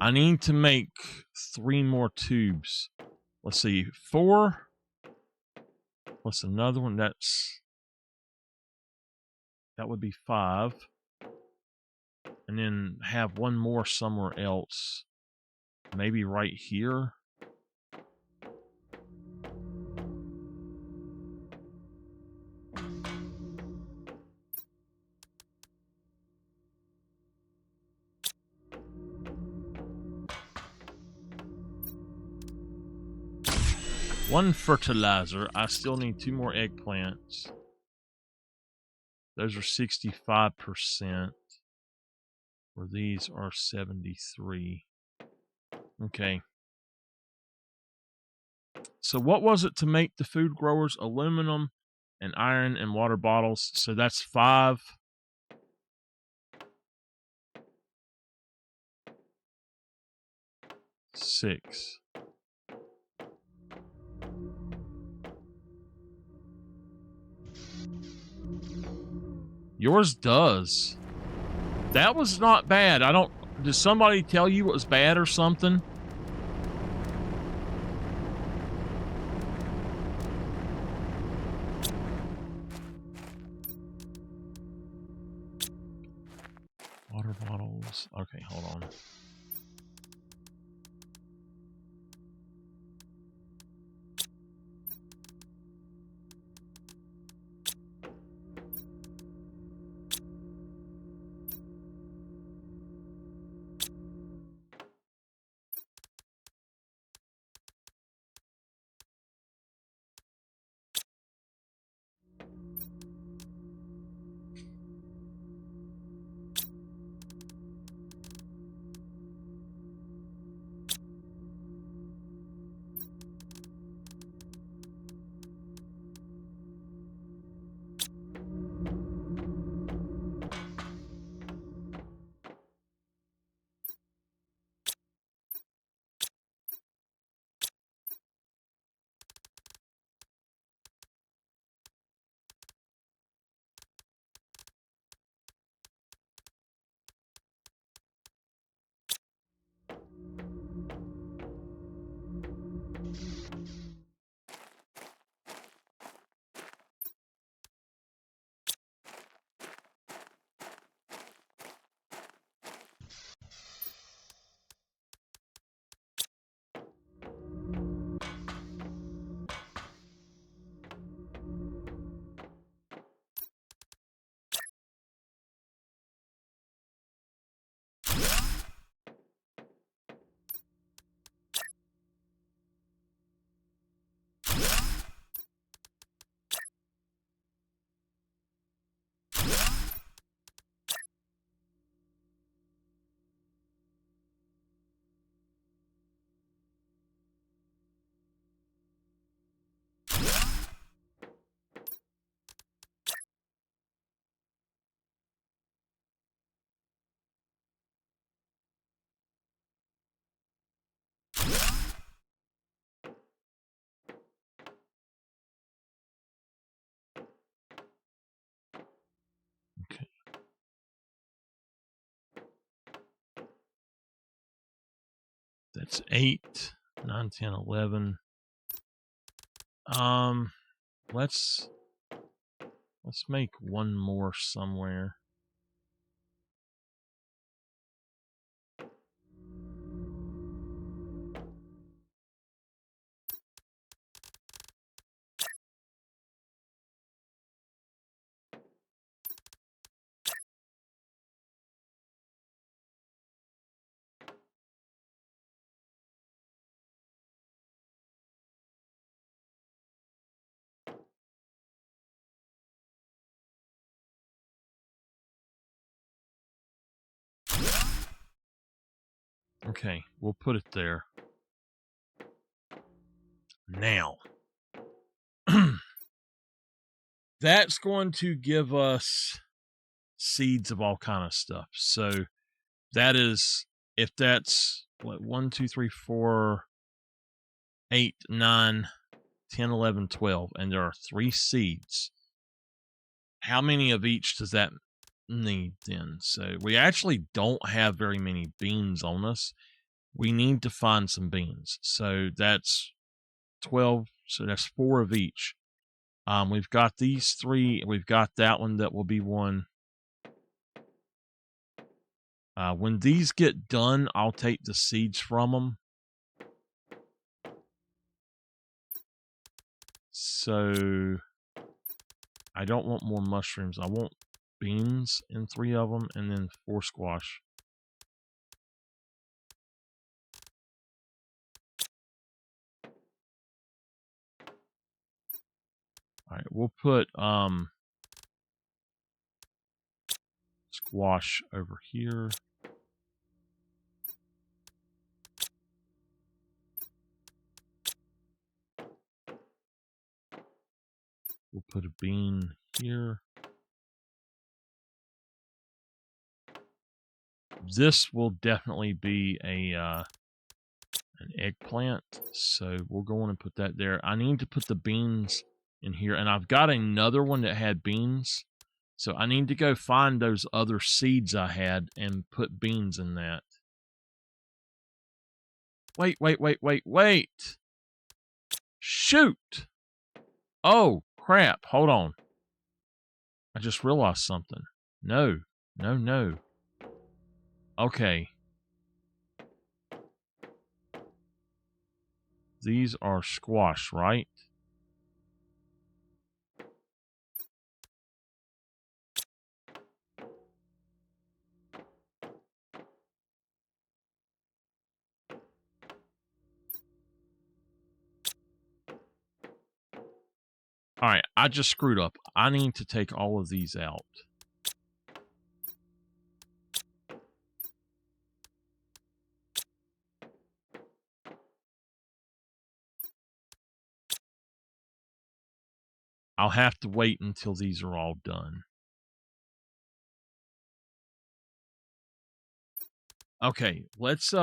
I need to make 3 more tubes. Let's see, 4 plus another one. That would be 5. And then have 1 more somewhere else. Maybe right here. 1 fertilizer. I still need 2 more eggplants. Those are 65%. Where these are 73. Okay. So what was it to make the food growers? Aluminum and iron and water bottles. So that's 5. 6. Yours does. That was not bad. I don't... Did somebody tell you it was bad or something? Water bottles. Okay, hold on. Okay. That's 8, 9, 10, 11. Let's make one more somewhere. Okay, we'll put it there. Now, that's going to give us seeds of all kind of stuff. So that is, if that's what, 1, 2, 3, 4, 8, 9, 10, 11, 12, and there are 3 seeds. How many of each does that need then? So we actually don't have very many beans on us. We need to find some beans. So that's 12. So that's 4 of each. We've got these 3. We've got that one that will be 1. When these get done, I'll take the seeds from them. So I don't want more mushrooms. I want beans in 3 of them, and then 4 squash. All right, we'll put squash over here. We'll put a bean here. This will definitely be a an eggplant, so we'll go on and put that there. I need to put the beans in here, and I've got another one that had beans, so I need to go find those other seeds I had and put beans in that. Wait. Shoot! Oh, crap. Hold on. I just realized something. No. Okay. These are squash, right? Alright, I just screwed up. I need to take all of these out. I'll have to wait until these are all done. Okay, let's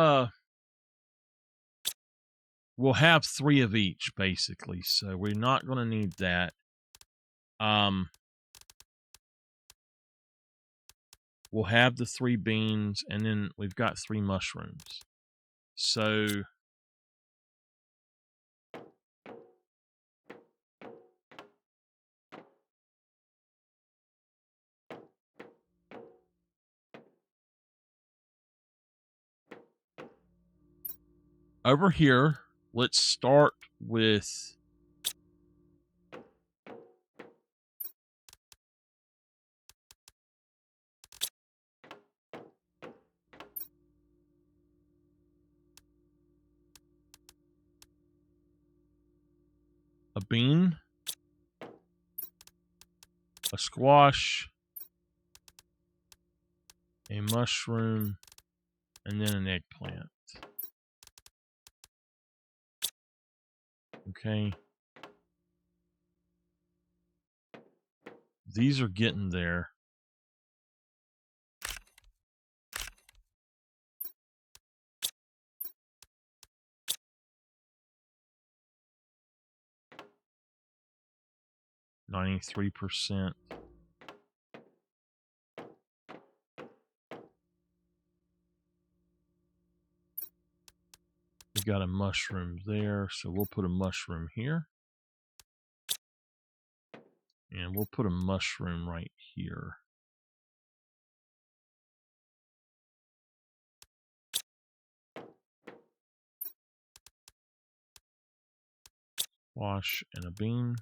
we'll have 3 of each basically, so we're not going to need that. We'll have the 3 beans, and then we've got 3 mushrooms. So over here, let's start with a bean, a squash, a mushroom, and then an eggplant. Okay. These are getting there. %93%. We got a mushroom there, so we'll put a mushroom here. And we'll put a mushroom right here. Squash and a bean.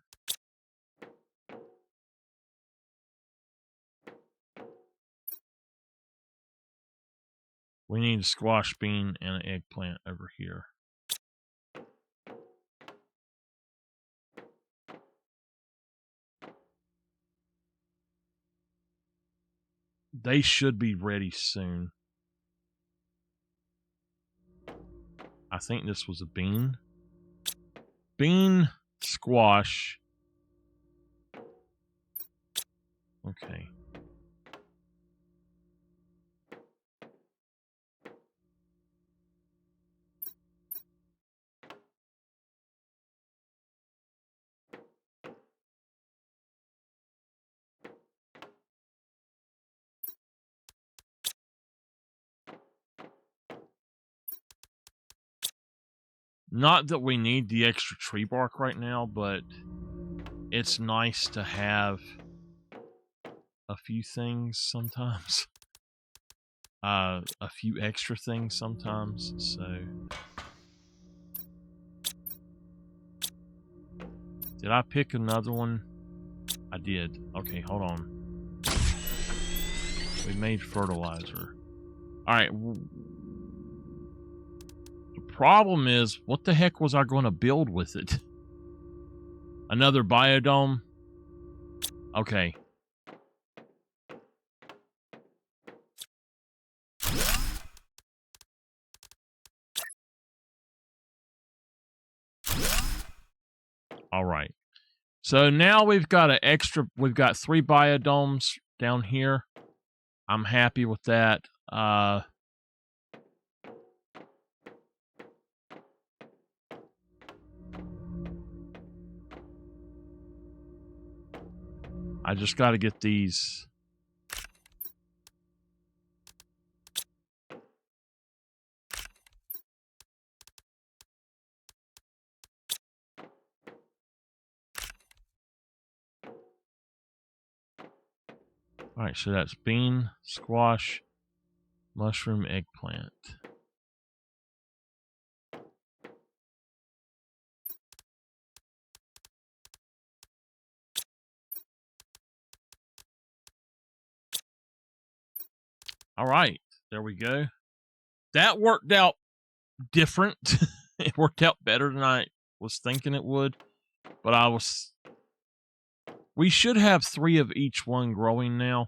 We need a squash, bean, and an eggplant over here. They should be ready soon. I think this was a bean. Bean, squash. Okay. Not that we need the extra tree bark right now, but it's nice to have a few things sometimes. A few extra things sometimes, so... Did I pick another one? I did. Okay, hold on. We made fertilizer. Alright. The problem is, what the heck was I going to build with it? Another biodome? Okay. All right. So now we've got we've got 3 biodomes down here. I'm happy with that. I just got to get these. All right, so that's bean, squash, mushroom, eggplant. All right, there we go. That worked out different. It worked out better than I was thinking it would. But we should have 3 of each one growing now.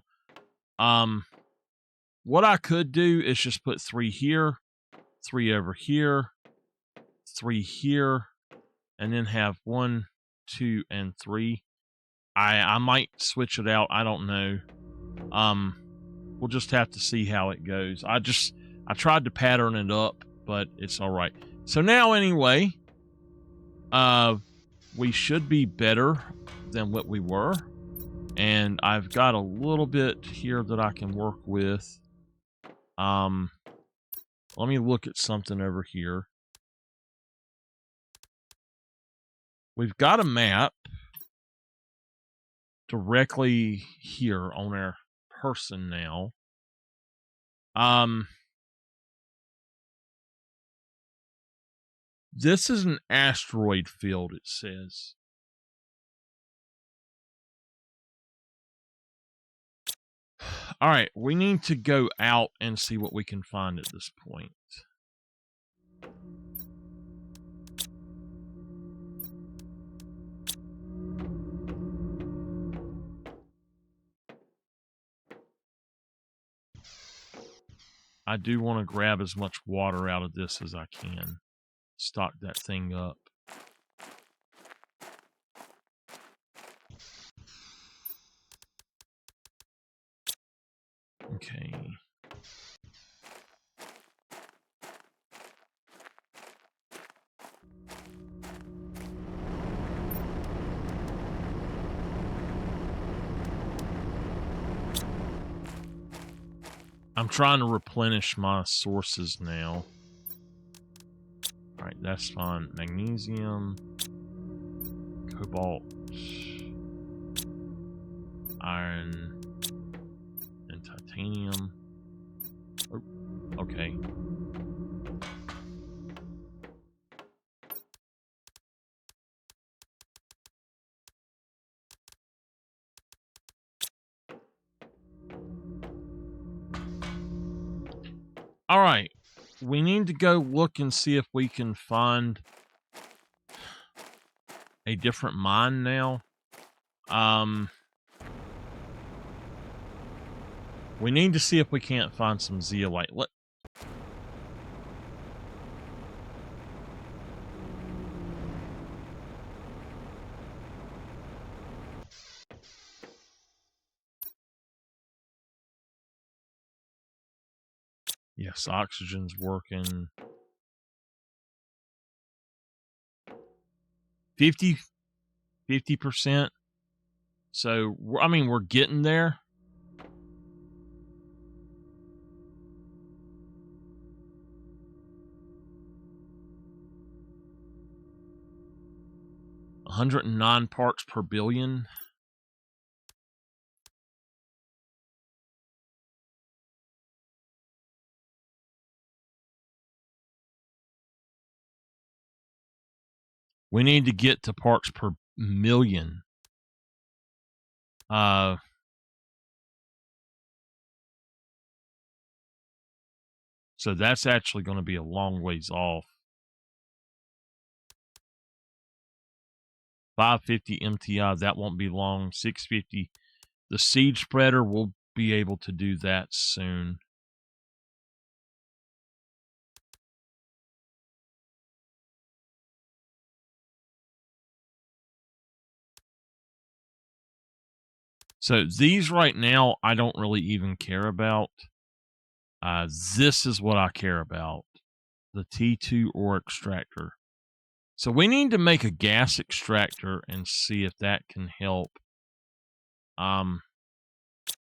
What I could do is just put 3 here, 3 over here, 3 here, and then have 1, 2, and 3. I might switch it out. I don't know. We'll just have to see how it goes. I tried to pattern it up, but it's all right. So now anyway, we should be better than what we were. And I've got a little bit here that I can work with. Let me look at something over here. We've got a map directly here on our person now. This is an asteroid field, it says. All right, we need to go out and see what we can find at this point. I do want to grab as much water out of this as I can. Stock that thing up. Okay. I'm trying to replenish my sources now. Alright, that's fine. Magnesium, cobalt, iron, and titanium. Oh, okay. All right, we need to go look and see if we can find a different mine now. We need to see if we can't find some zeolite. Yes, oxygen's working. 50%. So, I mean, we're getting there. $109 parts per billion. We need to get to parts per million. So that's actually going to be a long ways off. 550 MTI, that won't be long. 650. The seed spreader, will be able to do that soon. So these right now, I don't really even care about. This is what I care about. The T2 ore extractor. So we need to make a gas extractor and see if that can help.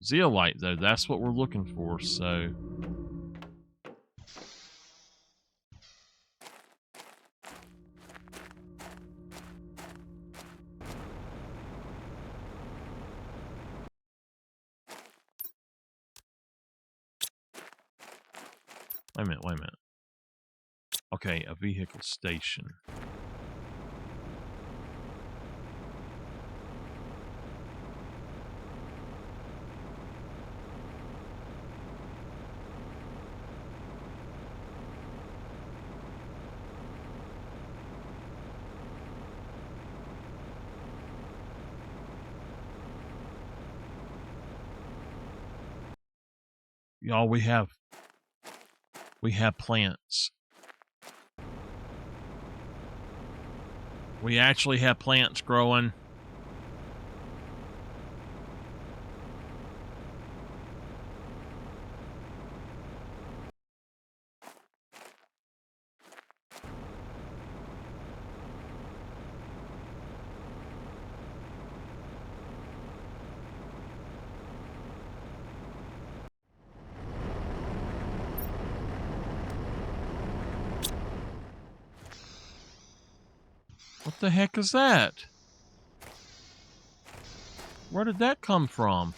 Zeolite, though, that's what we're looking for, so... Wait a minute. Okay, a vehicle station. Y'all, we have plants. We actually have plants growing. What the heck is that? Where did that come from?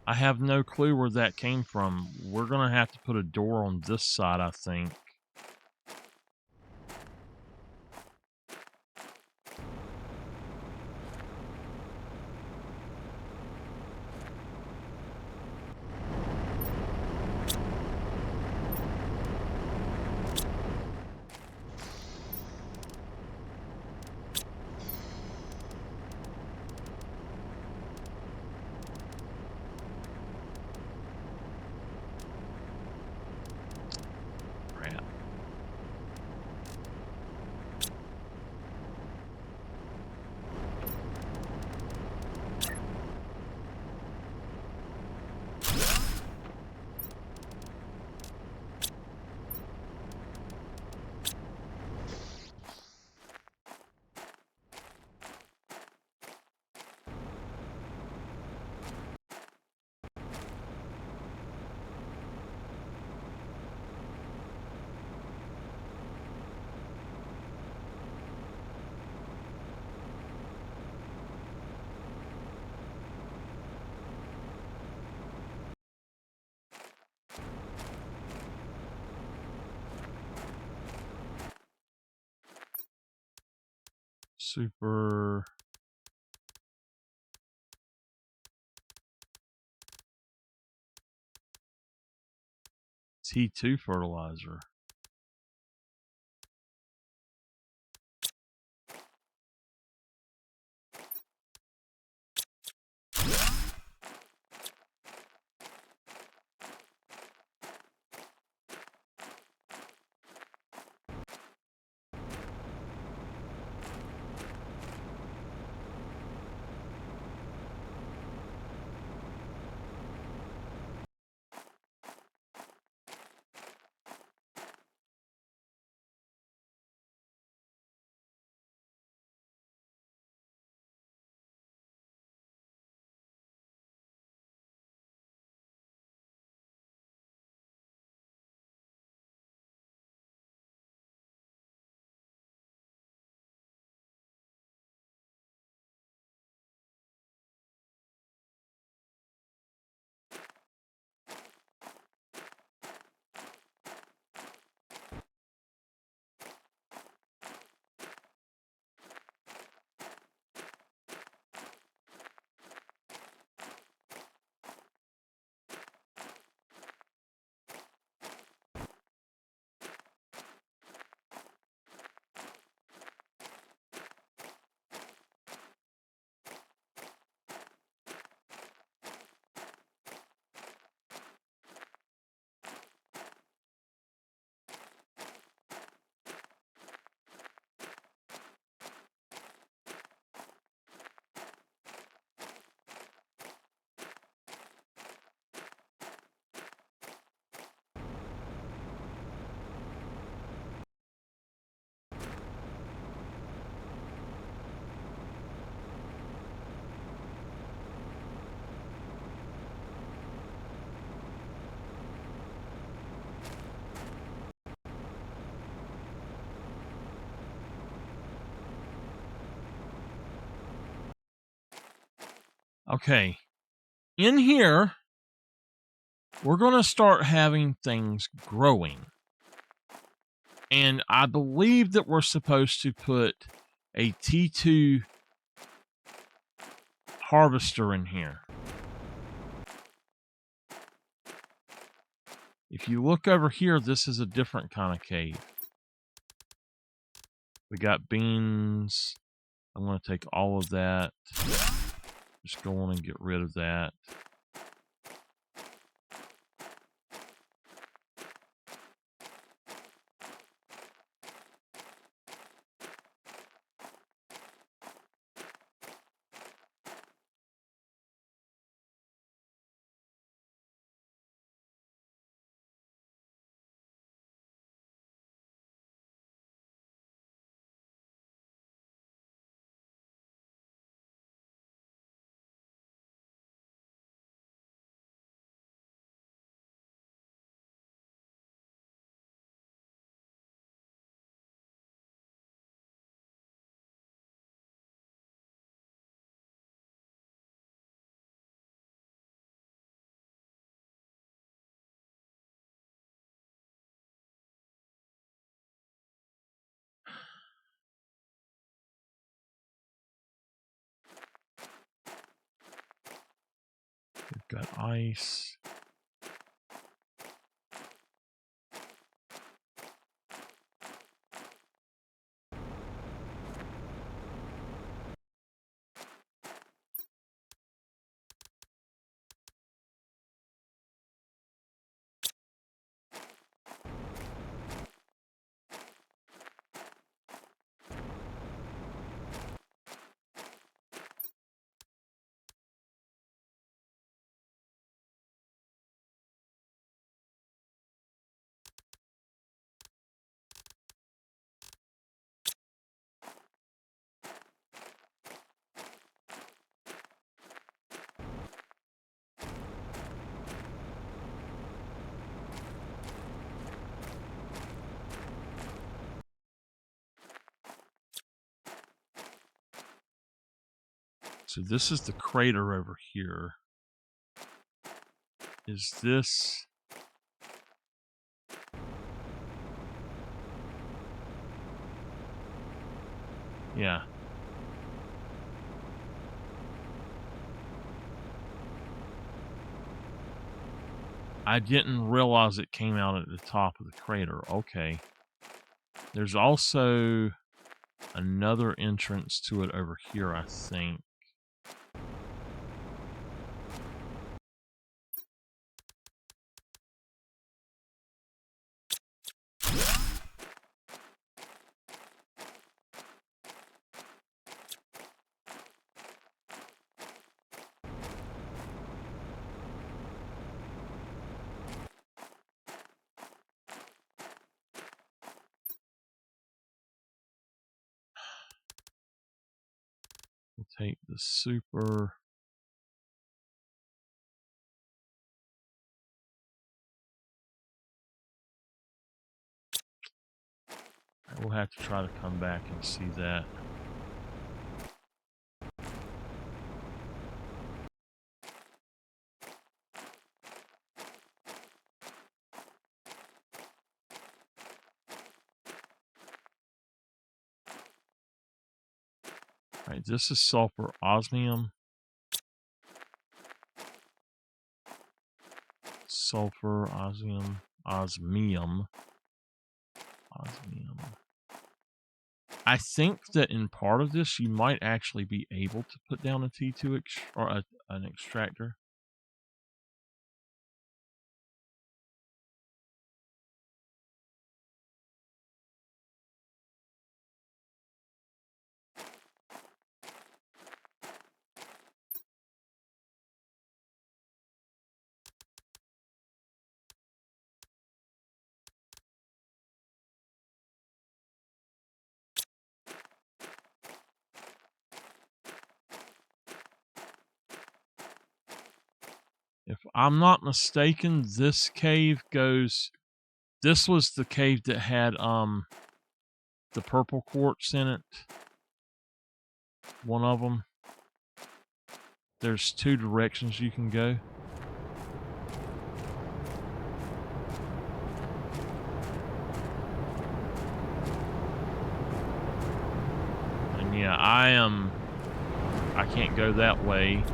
I have no clue where that came from. We're gonna have to put a door on this side, I think. Super... T2 fertilizer. Okay. In here, we're going to start having things growing. And I believe that we're supposed to put a T2 harvester in here. If you look over here, this is a different kind of cave. We got beans. I'm going to take all of that. Just go on and get rid of that. We've got ice. So this is the crater over here. Is this... Yeah. I didn't realize it came out at the top of the crater. Okay. There's also another entrance to it over here, I think. We'll take the super... We'll have to try to come back and see that. All right, this is sulfur osmium. Sulfur, osmium. I think that in part of this, you might actually be able to put down a T2 or an extractor. If I'm not mistaken, this cave goes... This was the cave that had the purple quartz in it. One of them. There's two directions you can go. And yeah, I can't go that way.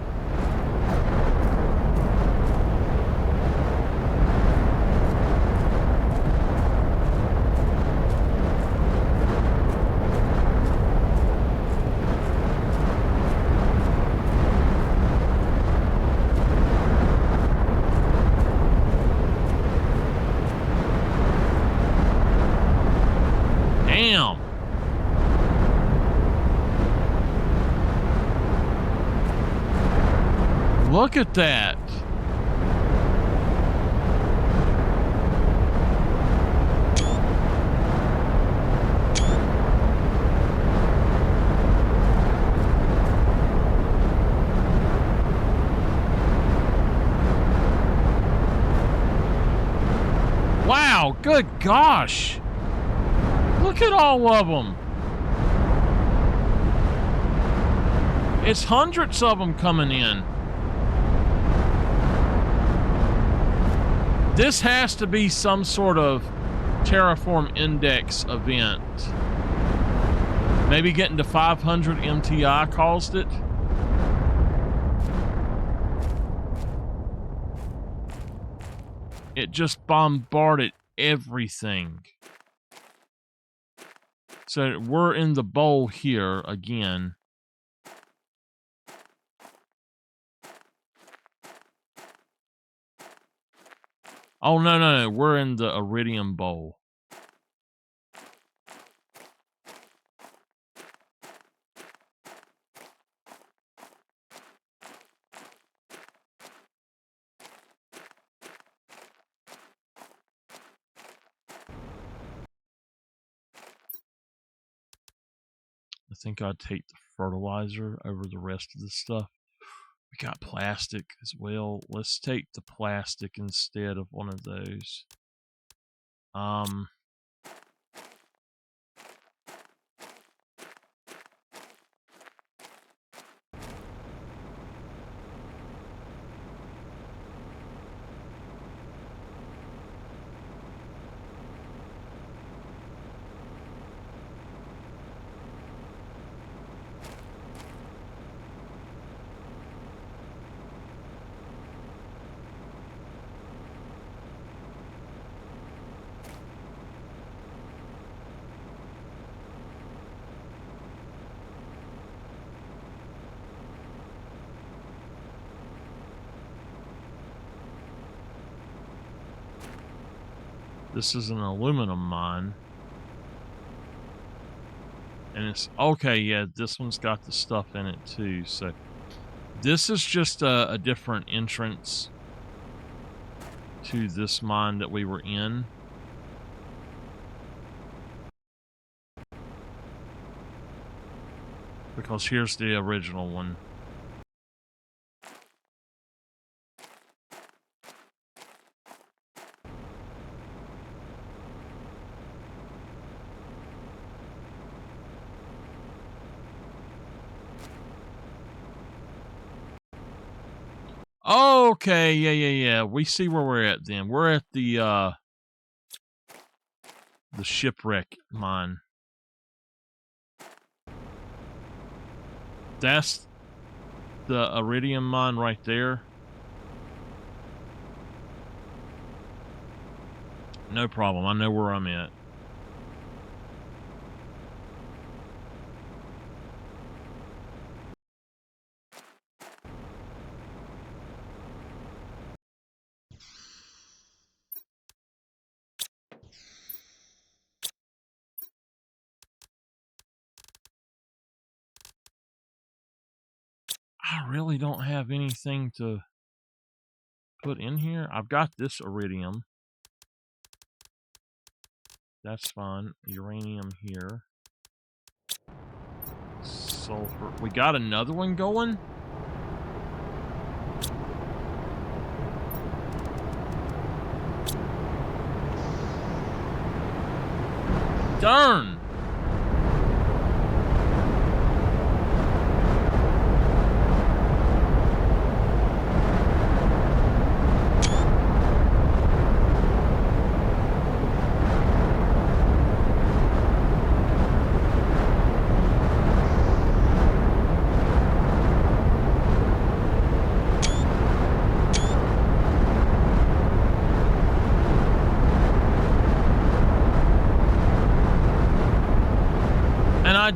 Damn. Look at that. Wow, good gosh. Look at all of them. It's hundreds of them coming in. This has to be some sort of Terraform Index event. Maybe getting to 500 MTI caused it. It just bombarded everything. So we're in the bowl here again. Oh, no. We're in the Iridium Bowl. I think I'd take the fertilizer over the rest of the stuff. We got plastic as well. Let's take the plastic instead of one of those. This is an aluminum mine. And it's okay, yeah, this one's got the stuff in it too. So this is just a different entrance to this mine that we were in. Because here's the original one. Okay, yeah. We see where we're at then. We're at the shipwreck mine. That's the iridium mine right there. No problem. I know where I'm at. I really don't have anything to put in here. I've got this iridium. That's fine. Uranium here. Sulfur. We got another one going? Darn!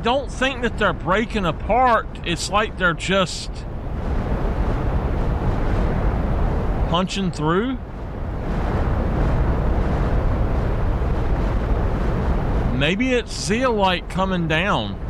don't think that they're breaking apart. It's like they're just punching through. Maybe it's zeolite coming down.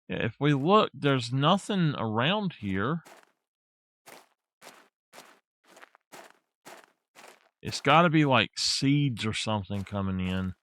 If we look, there's nothing around here. It's got to be like seeds or something coming in.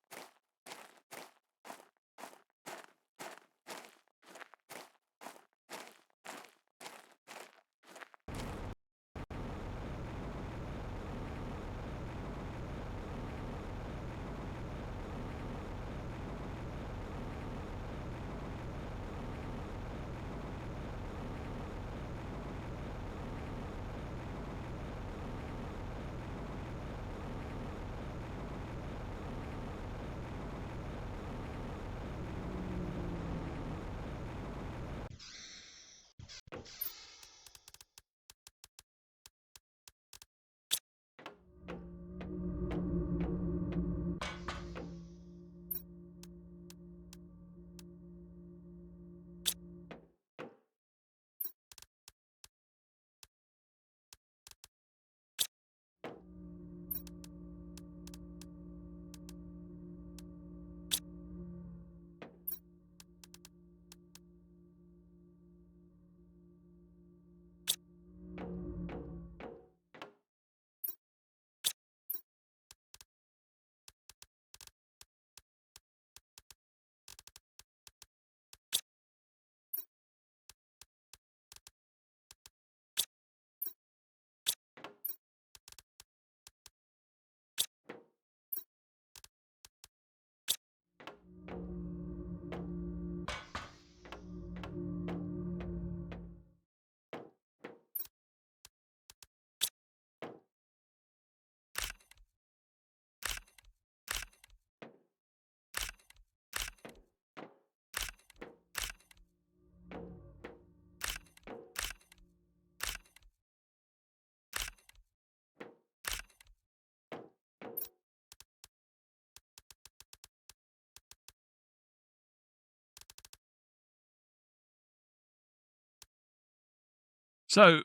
So,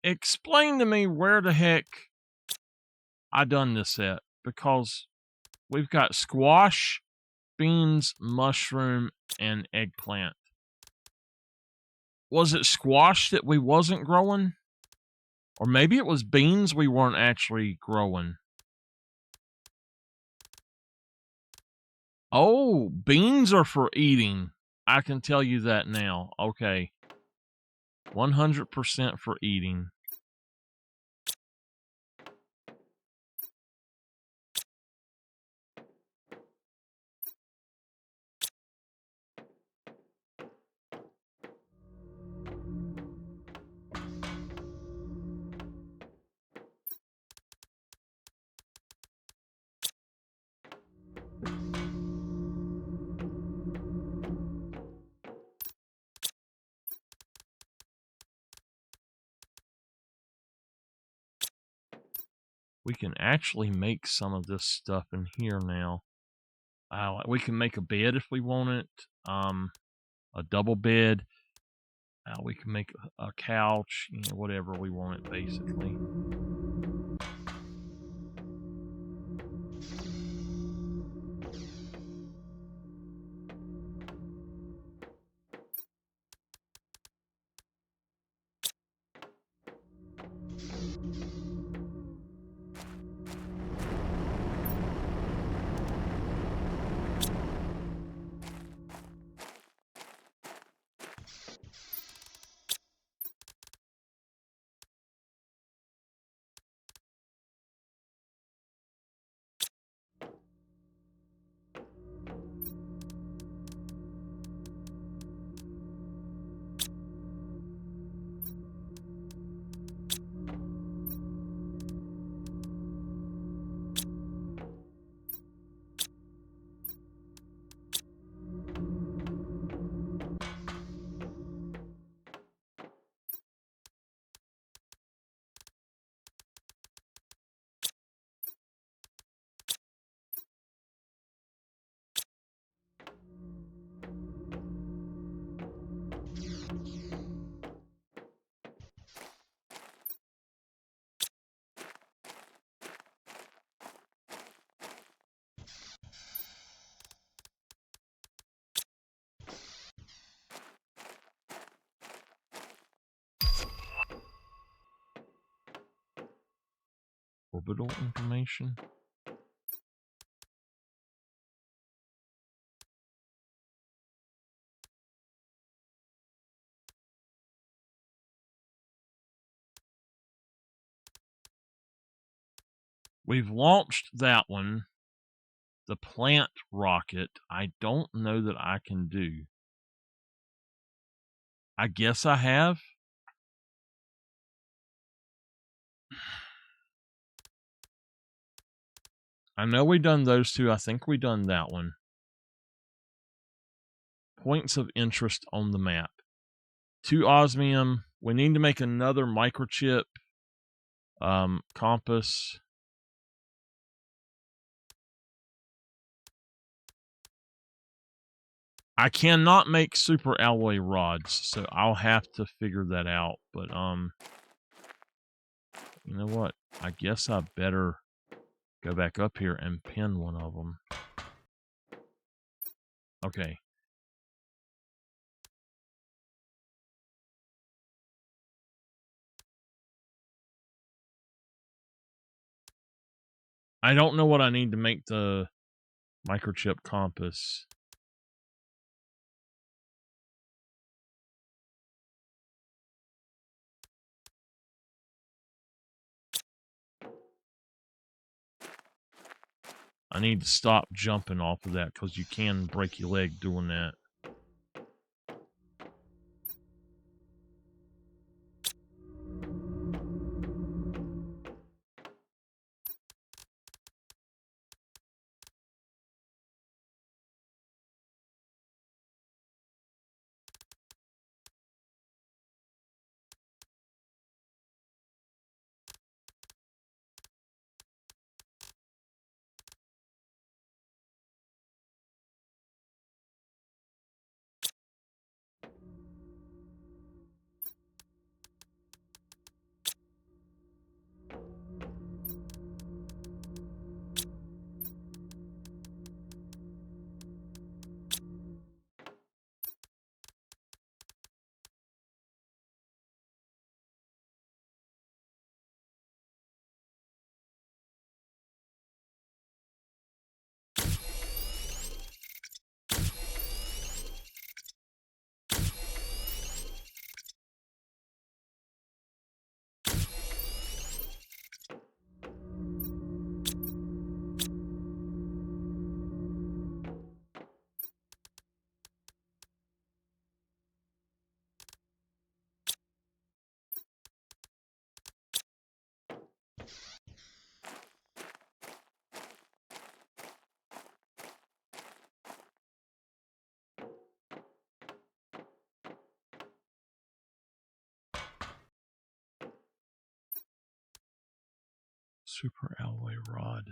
explain to me where the heck I done this at, because we've got squash, beans, mushroom, and eggplant. Was it squash that we wasn't growing? Or maybe it was beans we weren't actually growing. Oh, beans are for eating. I can tell you that now. Okay. 100% for eating. We can actually make some of this stuff in here now. We can make a bed if we want it. A double bed. We can make a couch, whatever we want it, basically. Orbital information. We've launched that one. The plant rocket, I don't know that I can do. I guess I have. I know we done those two. I think we done that one. Points of interest on the map. 2 osmium. We need to make another microchip. Compass. I cannot make super alloy rods, so I'll have to figure that out. But you know what? I guess I better go back up here and pin one of them. Okay. I don't know what I need to make the microchip compass. I need to stop jumping off of that because you can break your leg doing that. Super alloy rod.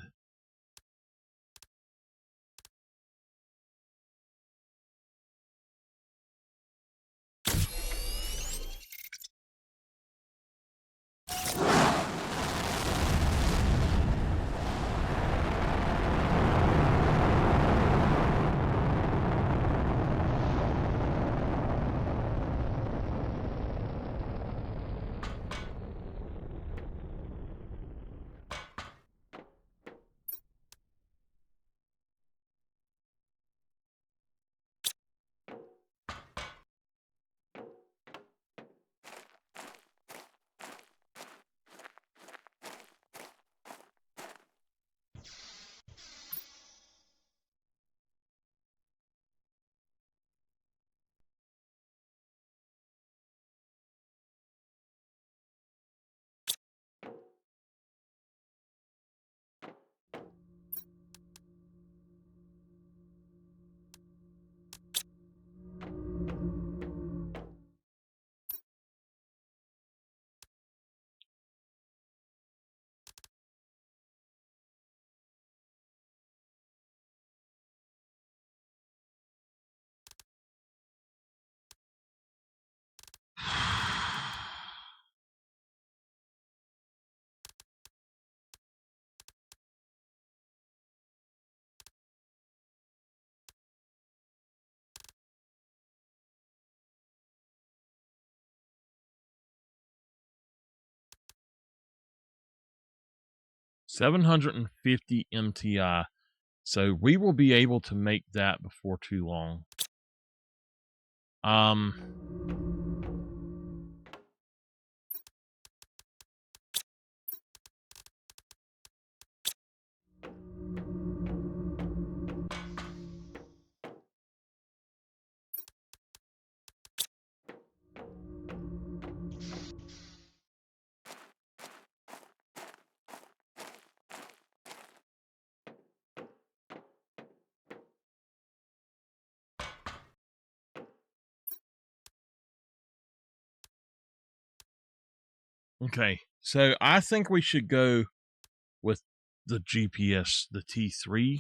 750 MTI. So we will be able to make that before too long. Okay, so I think we should go with the GPS, the T3,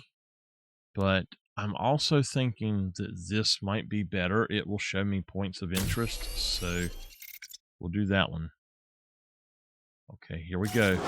but I'm also thinking that this might be better. It will show me points of interest, so we'll do that one. Okay, here we go.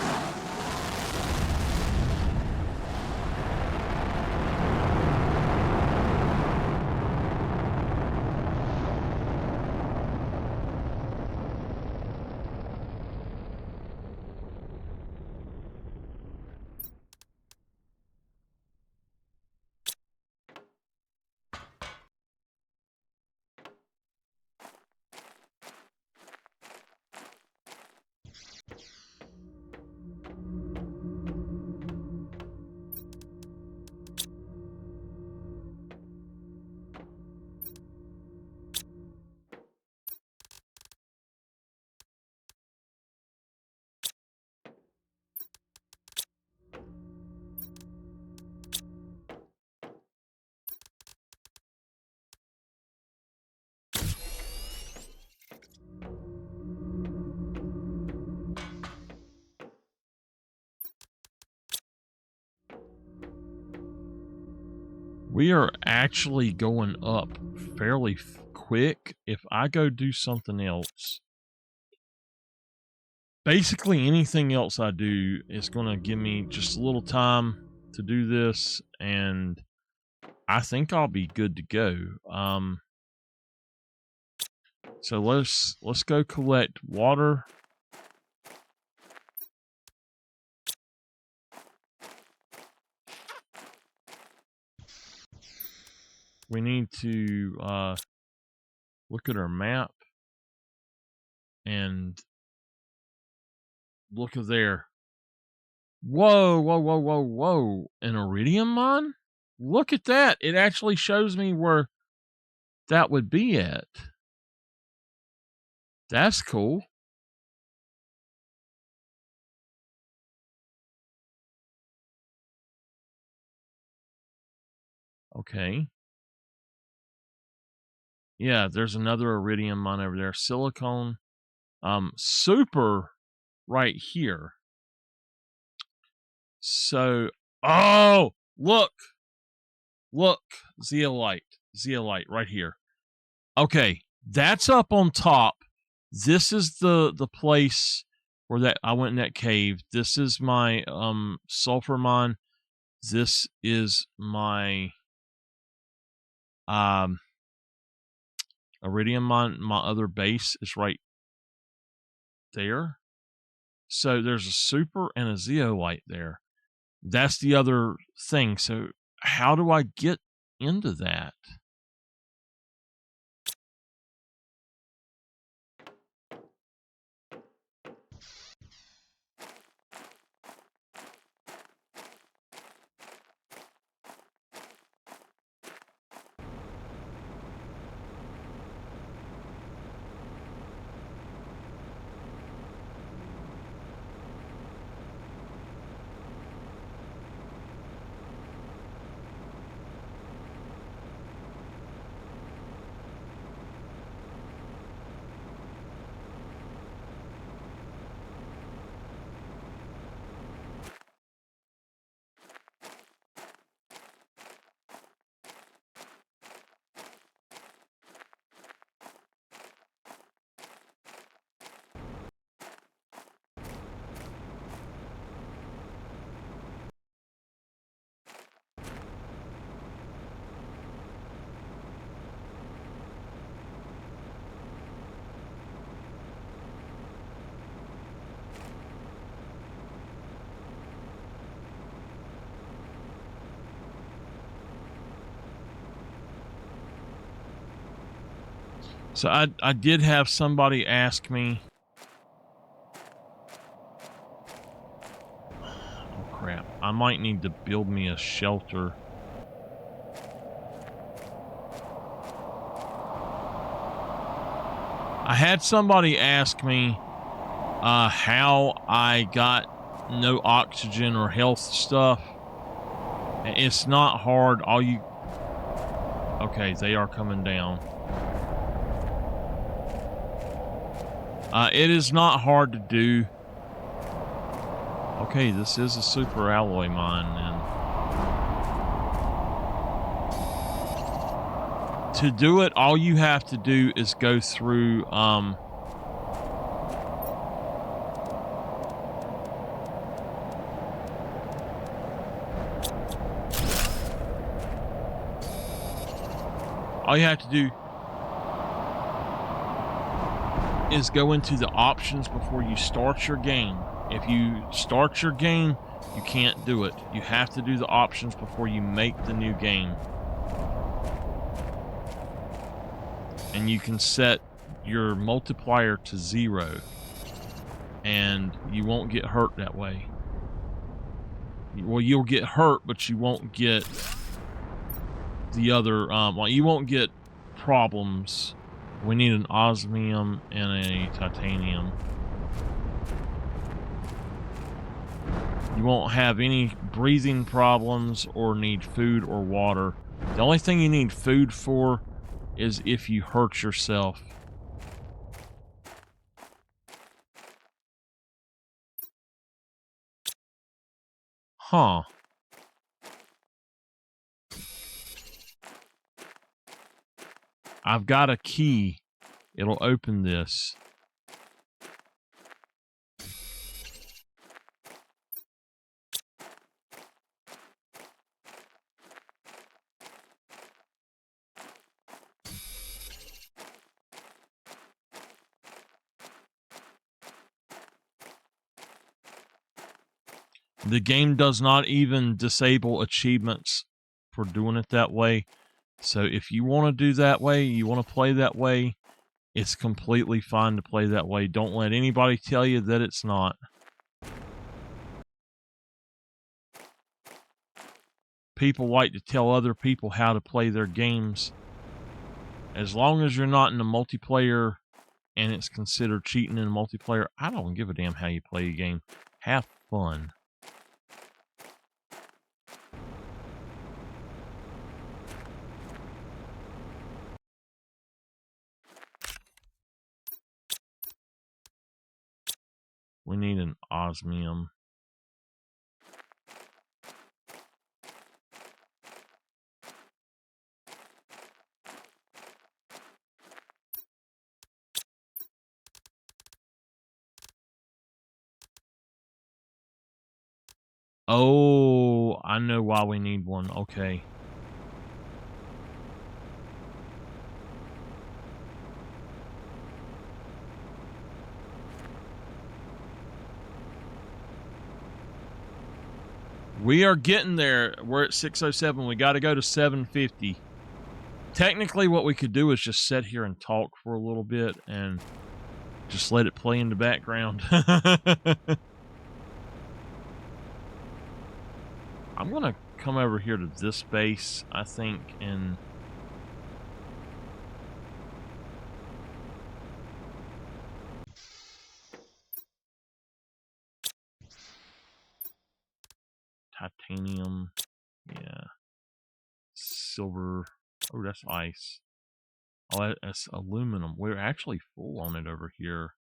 We are actually going up fairly quick. If I go do something else, basically anything else I do is going to give me just a little time to do this, and I think I'll be good to go. So let's go collect water. We need to look at our map and look at there. Whoa, whoa, whoa, whoa, whoa. An iridium mine? Look at that. It actually shows me where that would be at. That's cool. Okay. Yeah, there's another iridium mine over there. Silicone. Super right here. So, oh, look, zeolite right here. Okay, that's up on top. This is the place where that I went in that cave. This is my sulfur mine. This is my iridium mine. My other base is right there. So there's a super and a zeolite there. That's the other thing. So how do I get into that? So I did have somebody ask me. Oh crap! I might need to build me a shelter. I had somebody ask me how I got no oxygen or health stuff. It's not hard. Okay, they are coming down. It is not hard to do. Okay, this is a super alloy mine then. To do it, all you have to do is go through, all you have to do is go into the options before you start your game. If you start your game, you can't do it. You have to do the options before you make the new game. And you can set your multiplier to 0. And you won't get hurt that way. Well, you'll get hurt, but you won't get the other, well, you won't get problems. We need an osmium and a titanium. You won't have any breathing problems or need food or water. The only thing you need food for is if you hurt yourself. Huh. I've got a key. It'll open this. The game does not even disable achievements for doing it that way. So if you want to do that way, you want to play that way, it's completely fine to play that way. Don't let anybody tell you that it's not. People like to tell other people how to play their games. As long as you're not in the multiplayer and it's considered cheating in multiplayer, I don't give a damn how you play a game. Have fun. We need an osmium. Oh, I know why we need one. Okay. We are getting there. We're at 607. We got to go to 750. Technically, what we could do is just sit here and talk for a little bit and just let it play in the background. I'm going to come over here to this base, I think, and titanium. Yeah. Silver. Oh, that's ice. Oh, that's aluminum. We're actually full on it over here.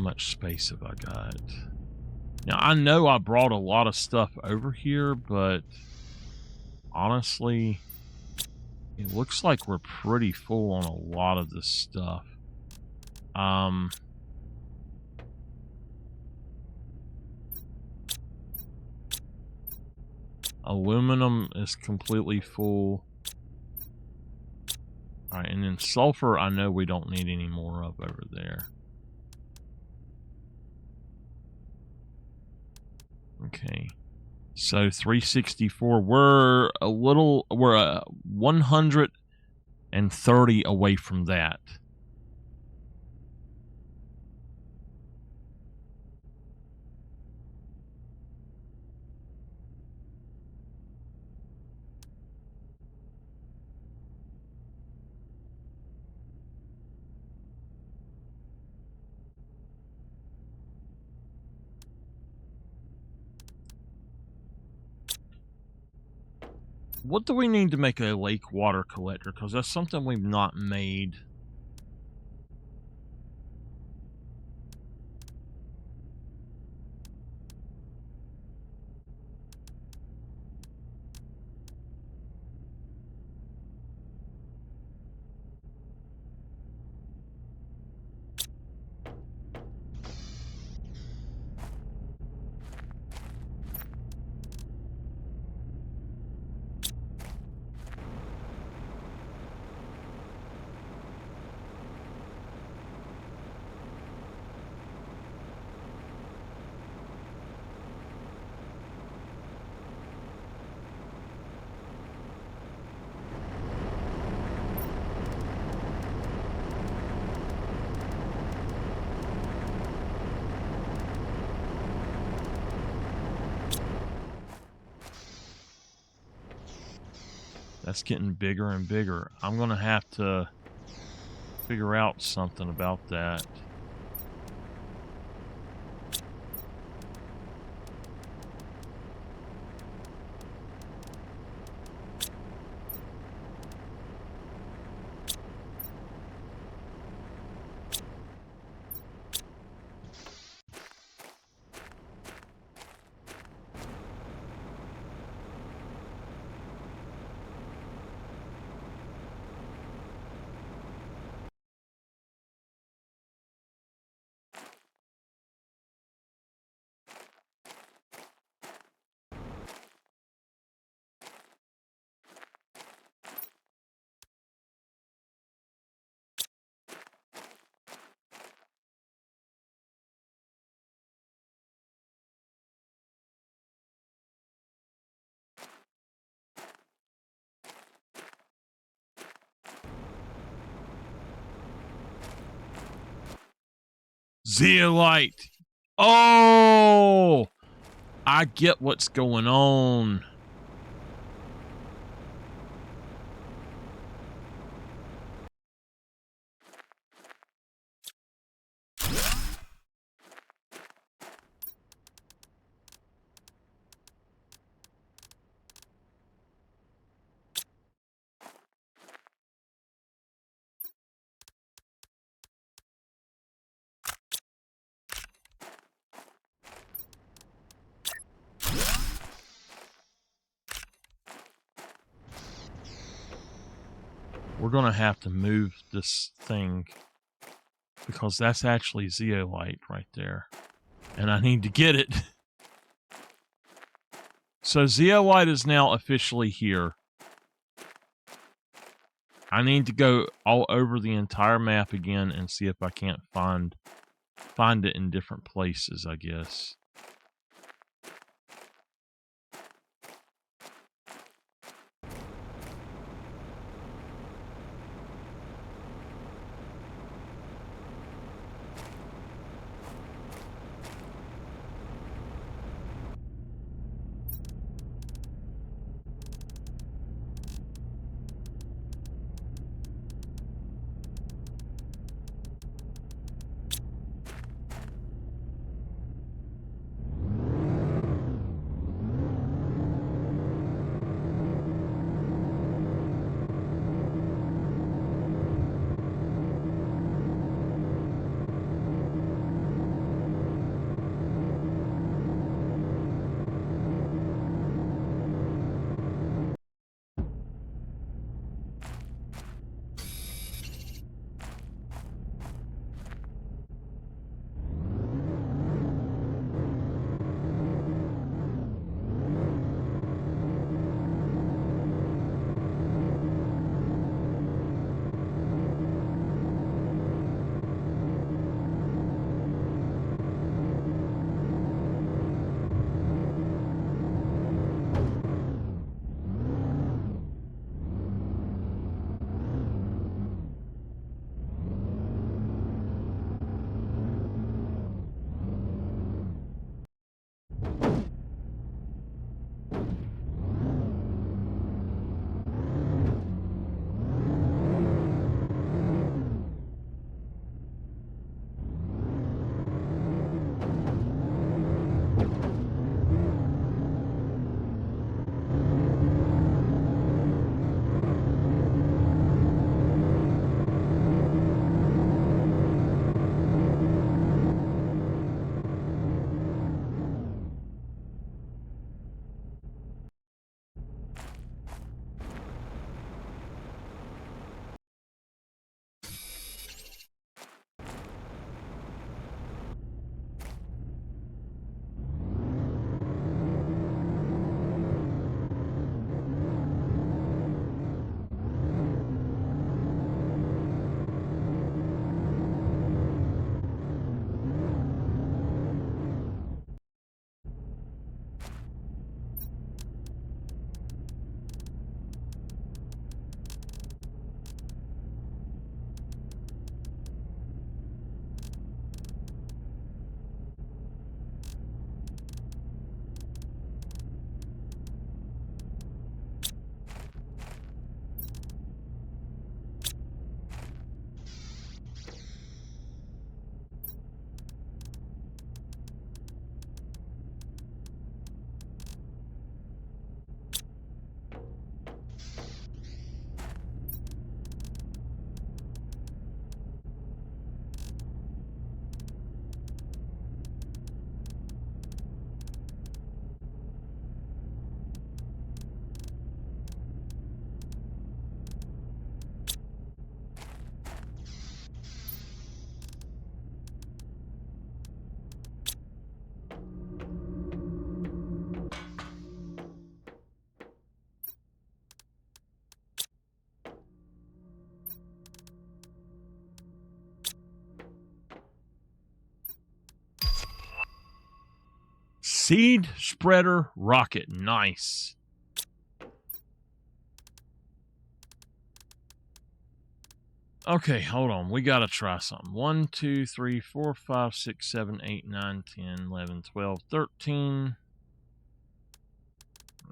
much space have I got? Now, I know I brought a lot of stuff over here, but honestly, it looks like we're pretty full on a lot of this stuff. Aluminum is completely full. All right, and then sulfur, I know we don't need any more of over there. Okay. So 364, we're 130 away from that. What do we need to make a lake water collector? Because that's something we've not made. That's getting bigger and bigger. I'm going to have to figure out something about that. Zeolite. Oh, I get what's going on. We're going to have to move this thing because that's actually zeolite right there. And I need to get it. So zeolite is now officially here. I need to go all over the entire map again and see if I can't find it in different places, I guess. Seed spreader rocket. Nice. Okay, hold on. We gotta try something. 1, 2, 3, 4, 5, 6, 7, 8, 9, 10, 11, 12, 13.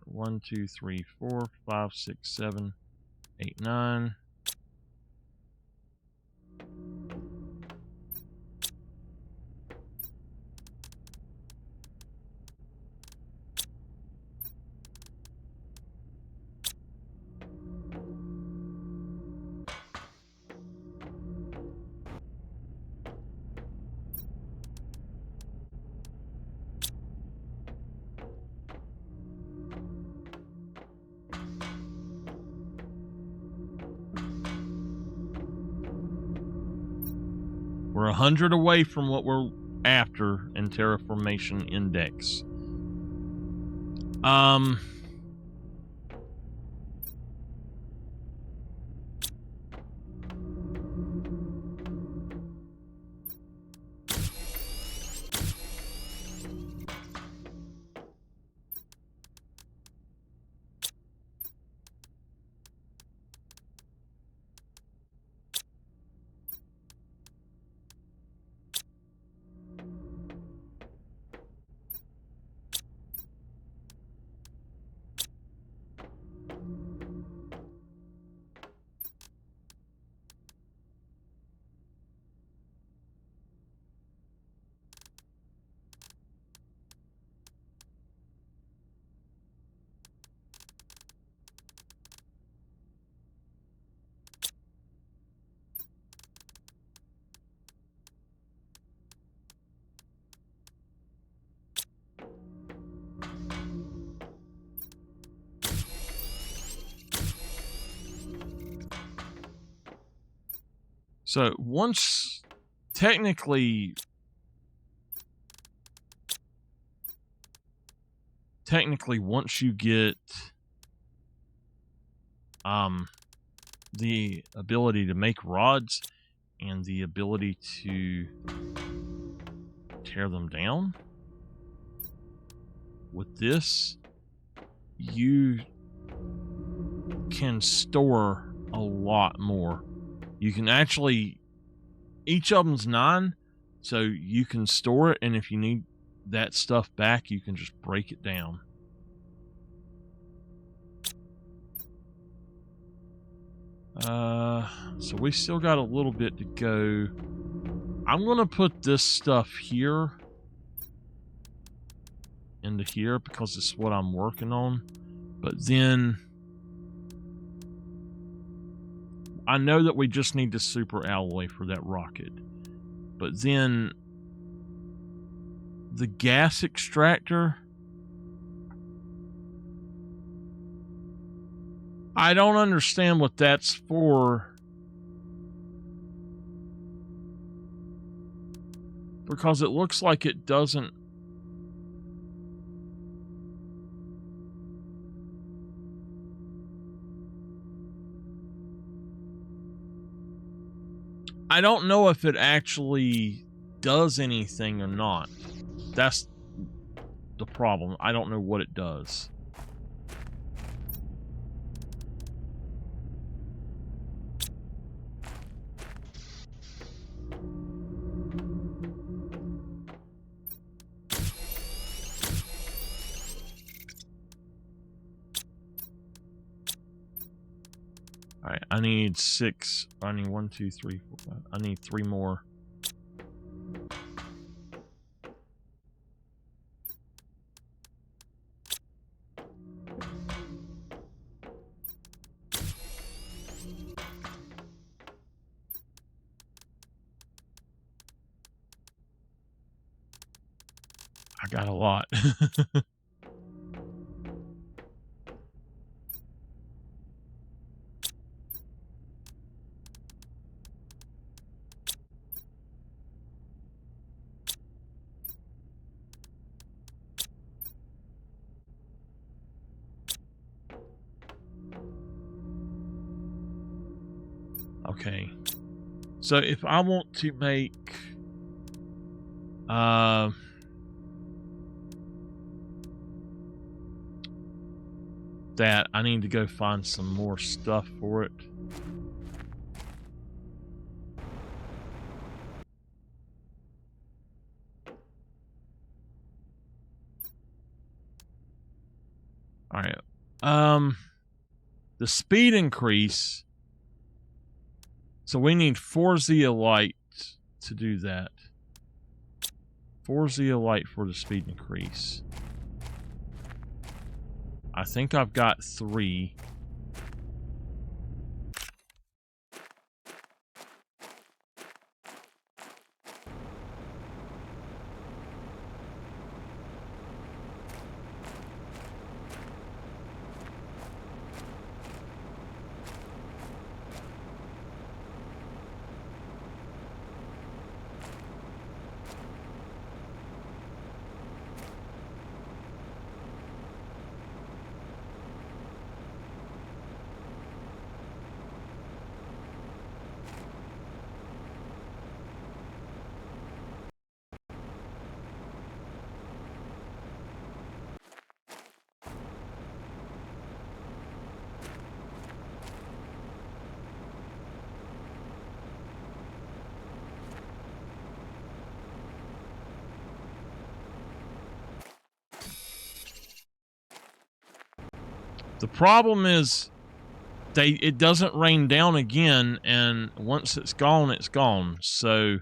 1, 2, 3, 4, 5, 6, 7, 8, 9. We're 100 away from what we're after in terraformation index. So once, technically once you get the ability to make rods and the ability to tear them down with this, you can store a lot more. You can actually, each of them's 9, so you can store it, and if you need that stuff back, you can just break it down. So we still got a little bit to go. I'm gonna put this stuff here into here because it's what I'm working on. But then I know that we just need the super alloy for that rocket. But then the gas extractor, I don't understand what that's for, because it looks like it doesn't. I don't know if it actually does anything or not. That's the problem. I don't know what it does. Alright, I need 6. I need 1, 2, 3, 4, 5. I need 3 more. I got a lot. Okay, so if I want to make that. I need to go find some more stuff for it. All right. The speed increase. So we need 4 zeolite to do that. 4 zeolite for the speed increase. I think I've got 3. The problem is it doesn't rain down again, and once it's gone, it's gone. So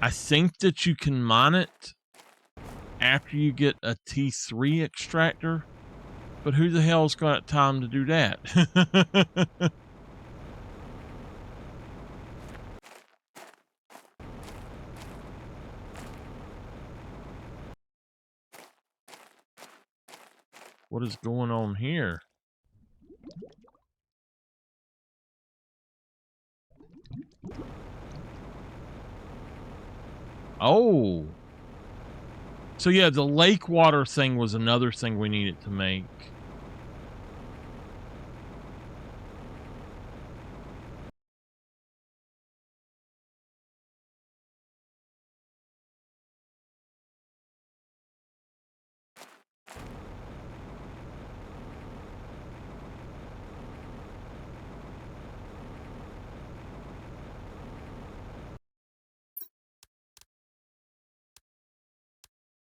I think that you can mine it after you get a T3 extractor, but who the hell's got time to do that? What is going on here? Oh. So yeah, the lake water thing was another thing we needed to make.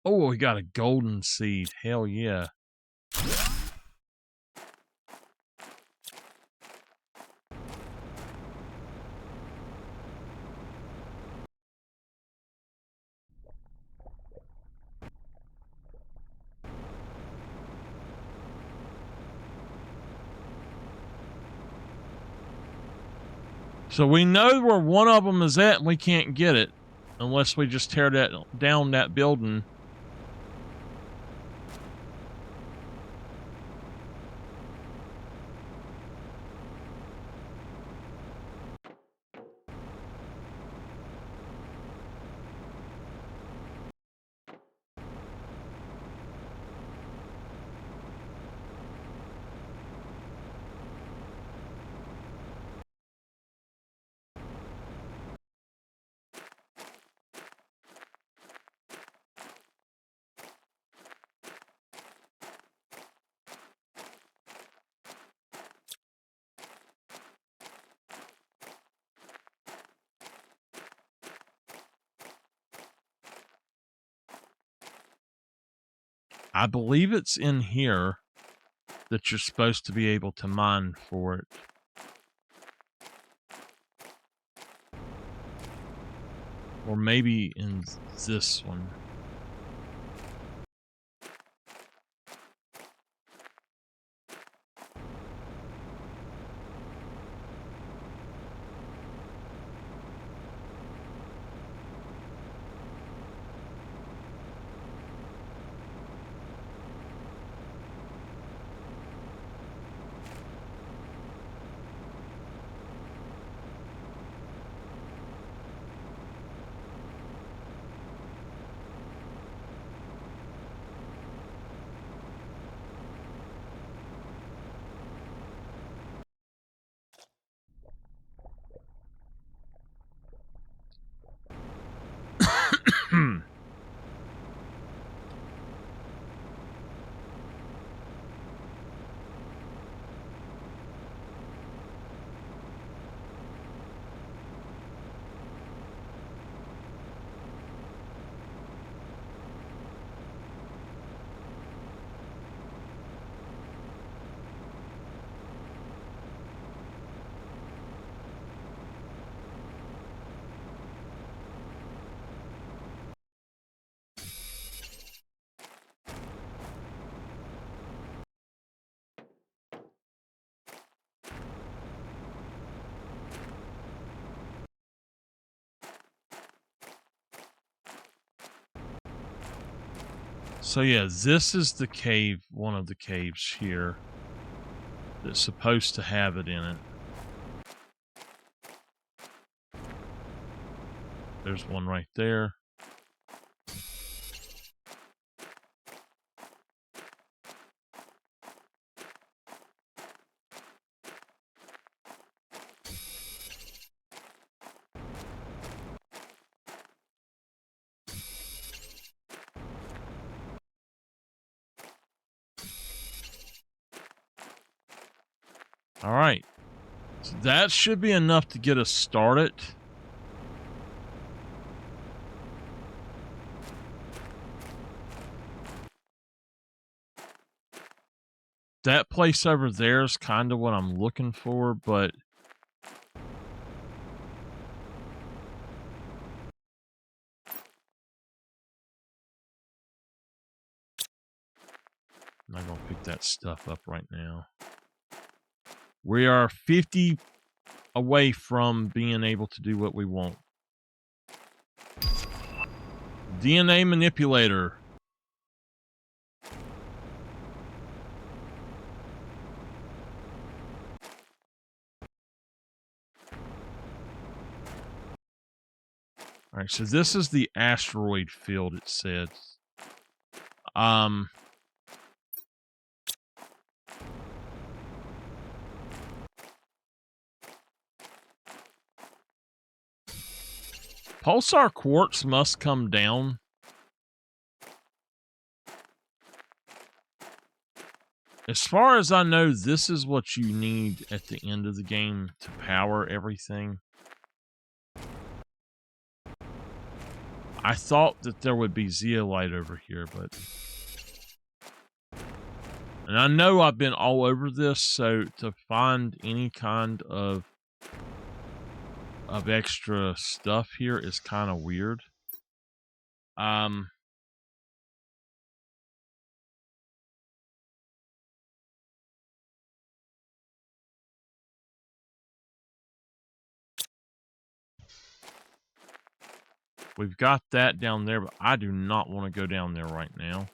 Oh, we got a golden seed. Hell yeah. So we know where one of them is at, and we can't get it unless we just tear down that building. I believe it's in here that you're supposed to be able to mine for it. Or maybe in this one. So yeah, this is the cave, one of the caves here that's supposed to have it in it. There's one right there. All right. So that should be enough to get us started. That place over there is kind of what I'm looking for, but I'm not going to pick that stuff up right now. We are 50 away from being able to do what we want. DNA manipulator. All right, so this is the asteroid field, it said. Pulsar quartz must come down. As far as I know, this is what you need at the end of the game to power everything. I thought that there would be zeolite over here, but... And I know I've been all over this, so to find any kind of extra stuff here is kind of weird. We've got that down there, but I do not want to go down there right now.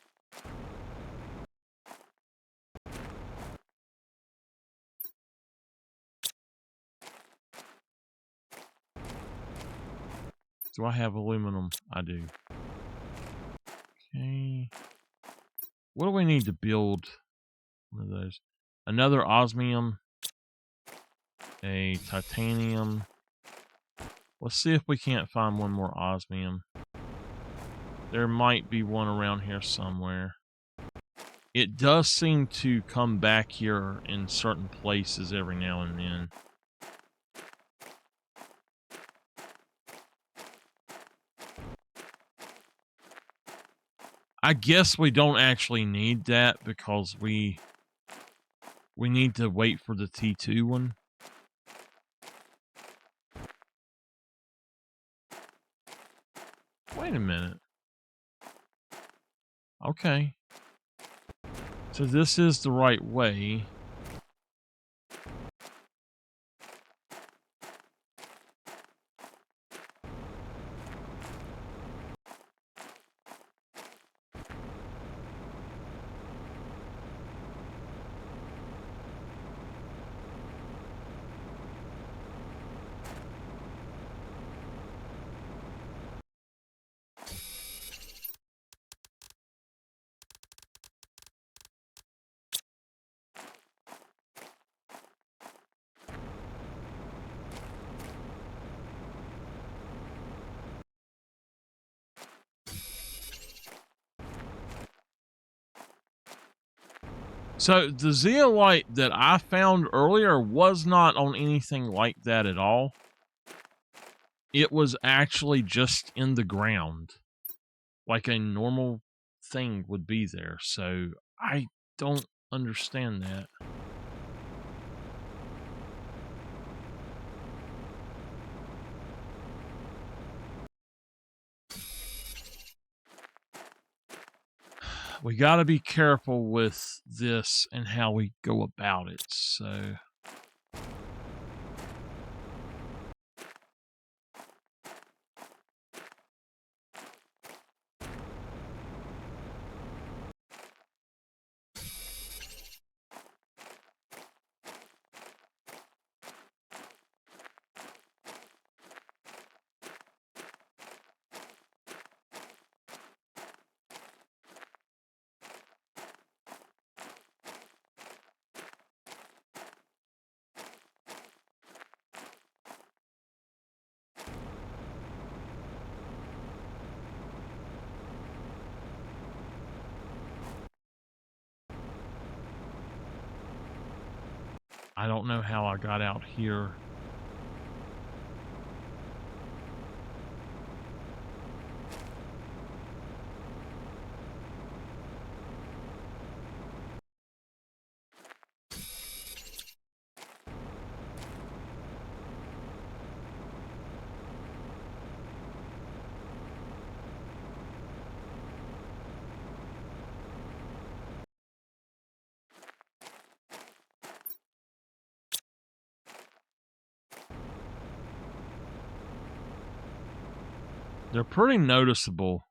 Do I have aluminum? I do. Okay. What do we need to build one of those? Another osmium. A titanium. Let's see if we can't find one more osmium. There might be one around here somewhere. It does seem to come back here in certain places every now and then. I guess we don't actually need that because we need to wait for the T2 one. Wait a minute. Okay. So this is the right way. So the zeolite that I found earlier was not on anything like that at all. It was actually just in the ground, like a normal thing would be there. So I don't understand that. We got to be careful with this and how we go about it. So I don't know how I got out here. They're pretty noticeable.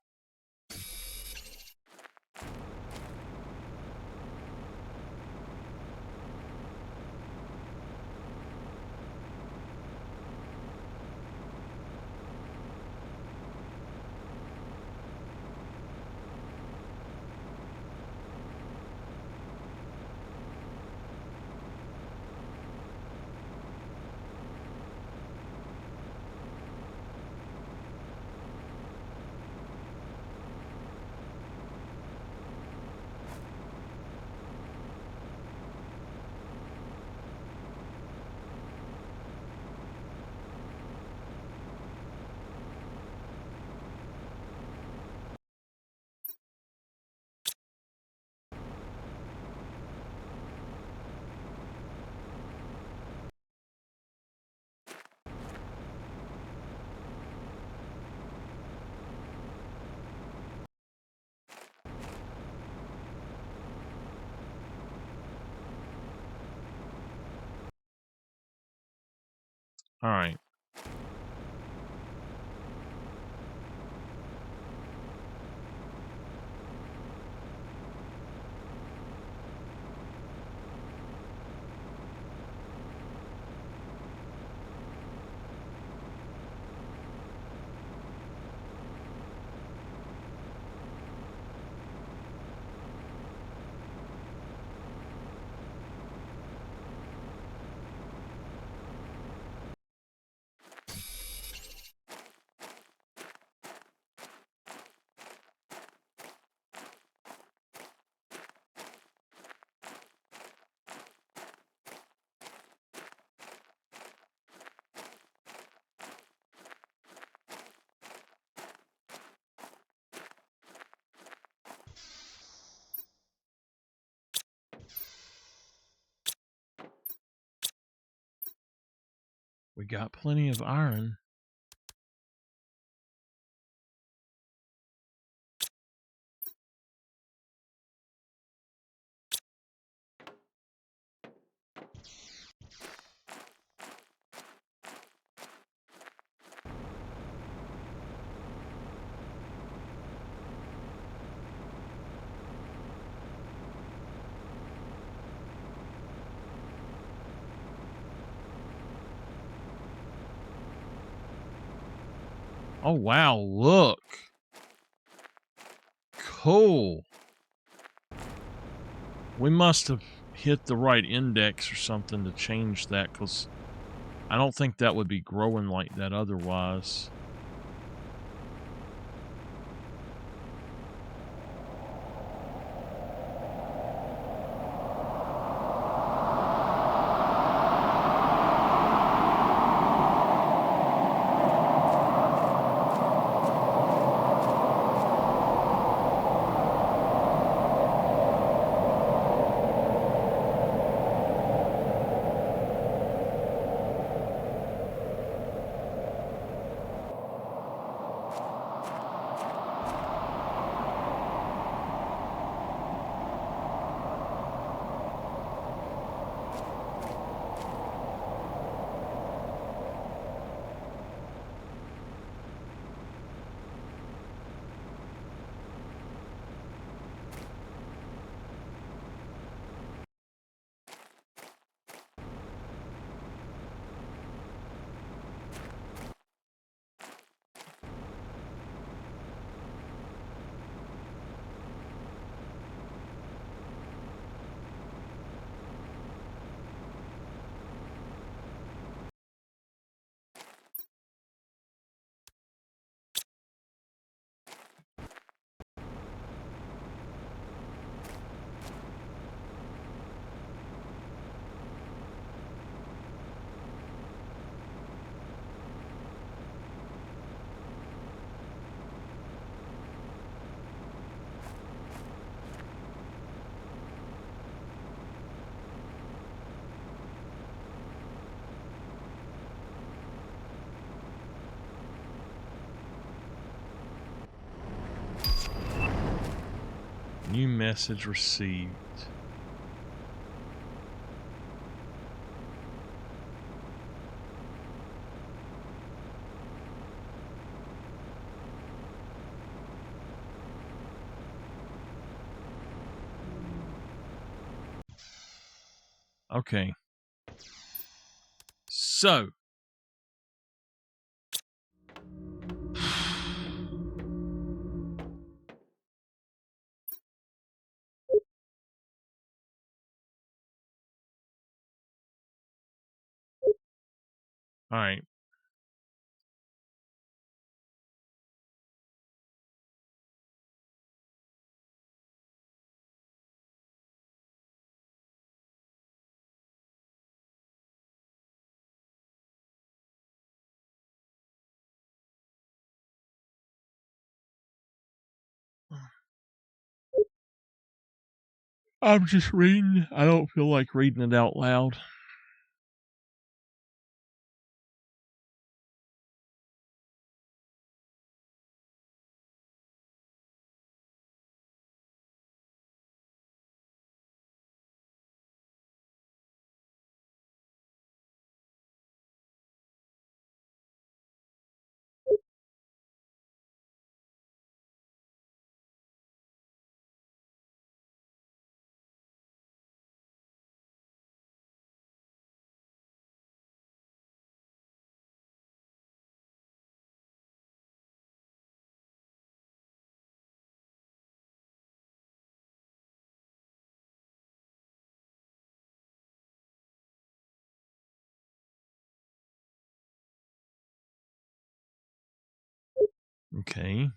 All right. We got plenty of iron. Oh, wow, look. Cool. We must have hit the right index or something to change that, because I don't think that would be growing like that otherwise. New message received. Okay. So. All right. I'm just reading. I don't feel like reading it out loud. Okay.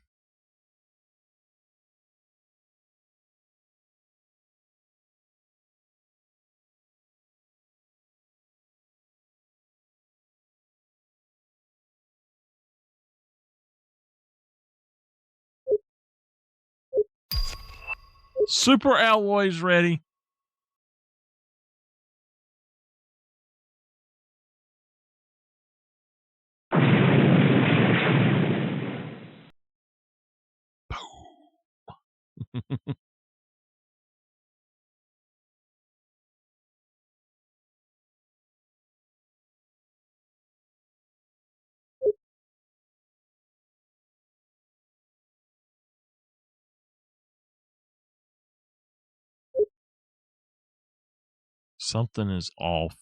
Super alloys ready. Something is off.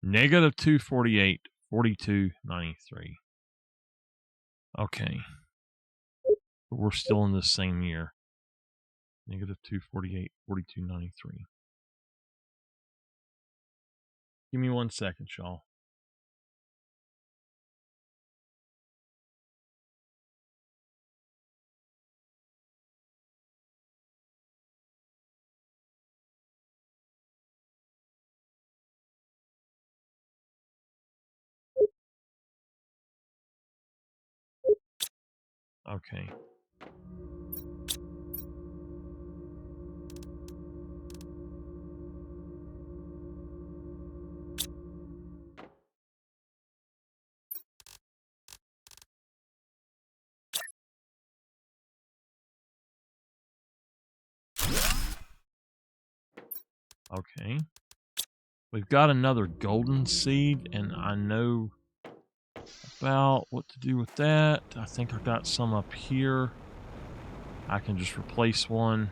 Negative 248, 4293. Okay. But we're still in the same year. Negative 248, 4293. Give me 1 second, y'all. Okay. Okay. We've got another golden seed, and I know about what to do with that. I think I got some up here. I can just replace one.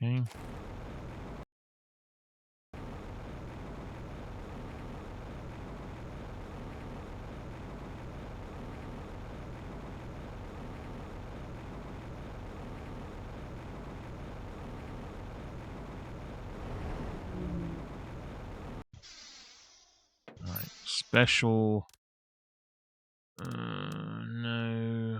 Okay. special. No.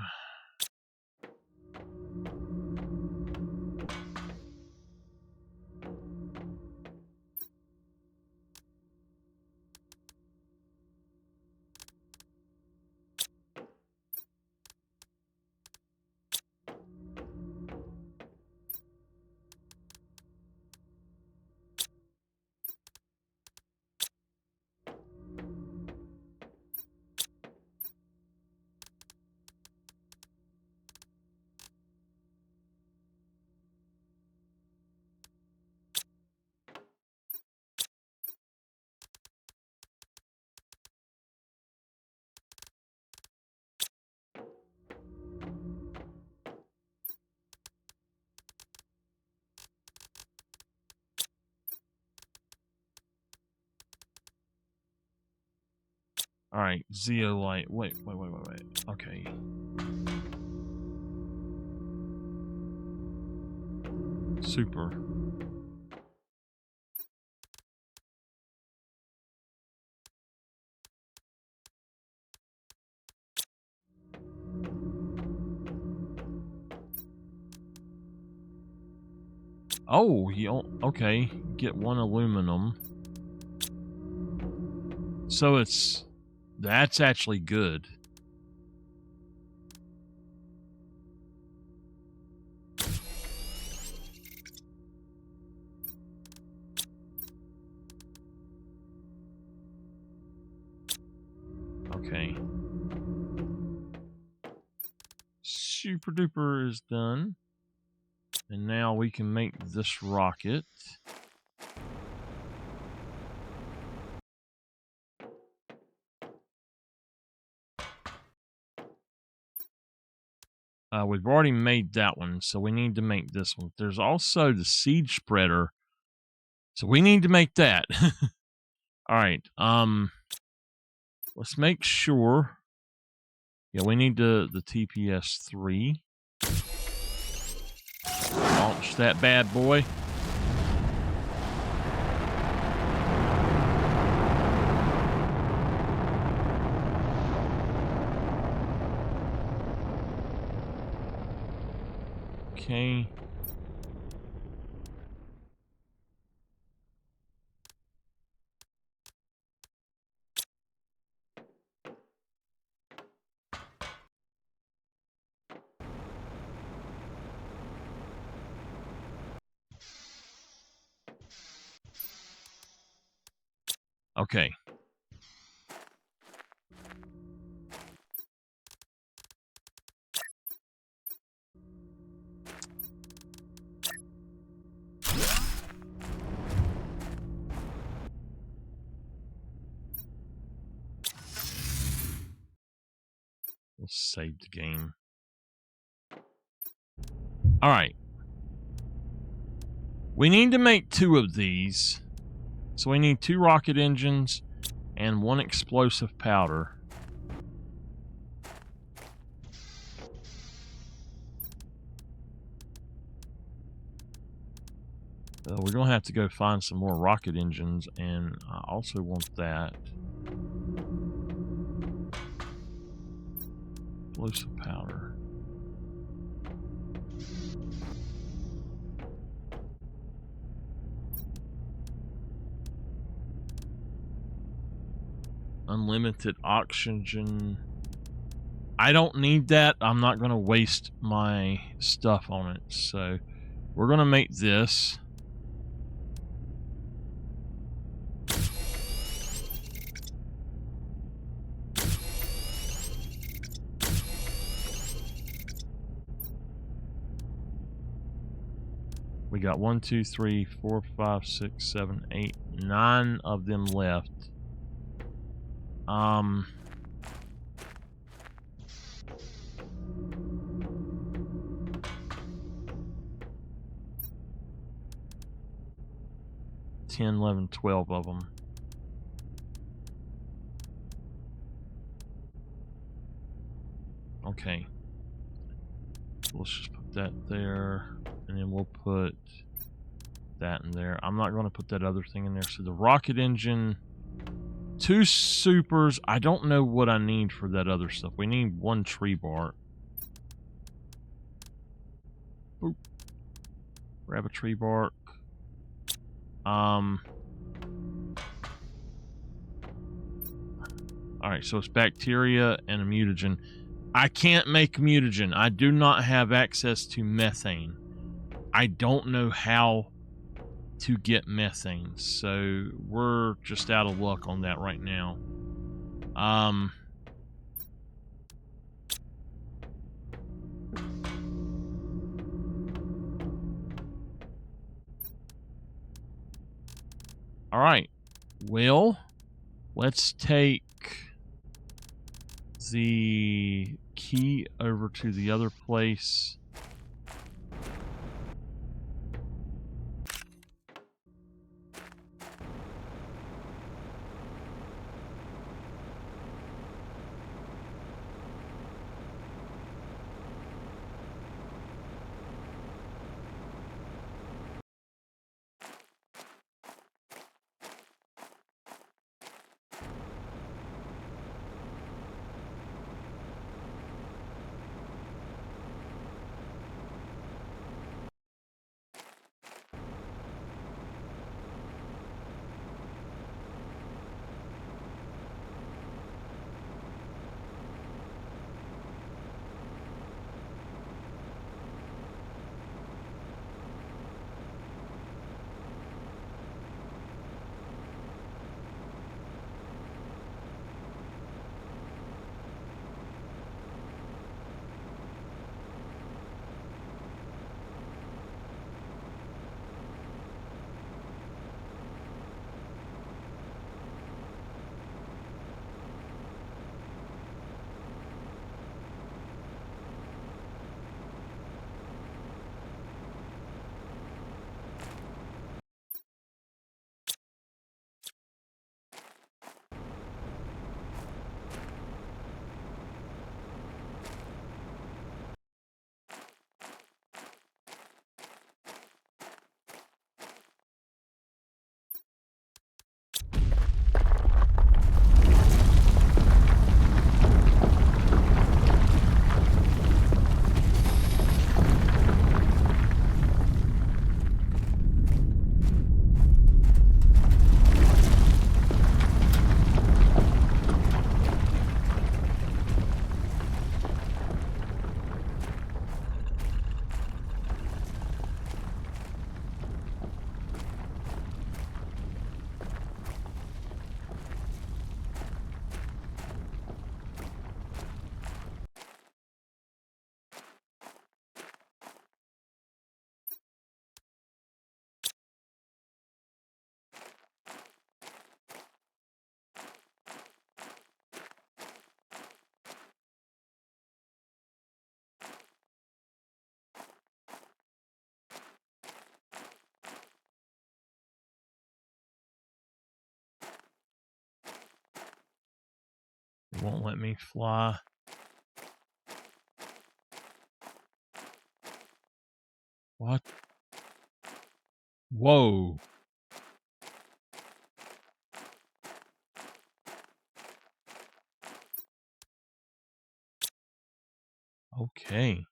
All right, zeolite. Wait. Okay. Super. Oh, okay. Get 1 aluminum. So that's actually good. Okay. Super duper is done. And now we can make this rocket. We've already made that one, so we need to make this one. There's also the seed spreader, so we need to make that. All right. Let's make sure. Yeah, we need the TPS 3. Launch that bad boy. Okay. Okay. We'll save the game. All right. We need to make 2 of these. So we need 2 rocket engines and 1 explosive powder. We're going to have to go find some more rocket engines, and I also want that. Explosive powder. Unlimited oxygen. I don't need that. I'm not going to waste my stuff on it. So we're going to make this. We got 1, 2, 3, 4, 5, 6, 7, 8, 9 of them left. 10, 11, 12 of them. Okay. Let's just put that there, and then we'll put that in there. I'm not going to put that other thing in there. So the rocket engine 2 supers. I don't know what I need for that other stuff. We need 1 tree bark. Boop. Grab a tree bark. Alright, so it's bacteria and a mutagen. I can't make mutagen. I do not have access to methane. I don't know how to get methane, so we're just out of luck on that right now. Alright. Well, let's take the key over to the other place. It won't let me fly. What? Whoa. Okay.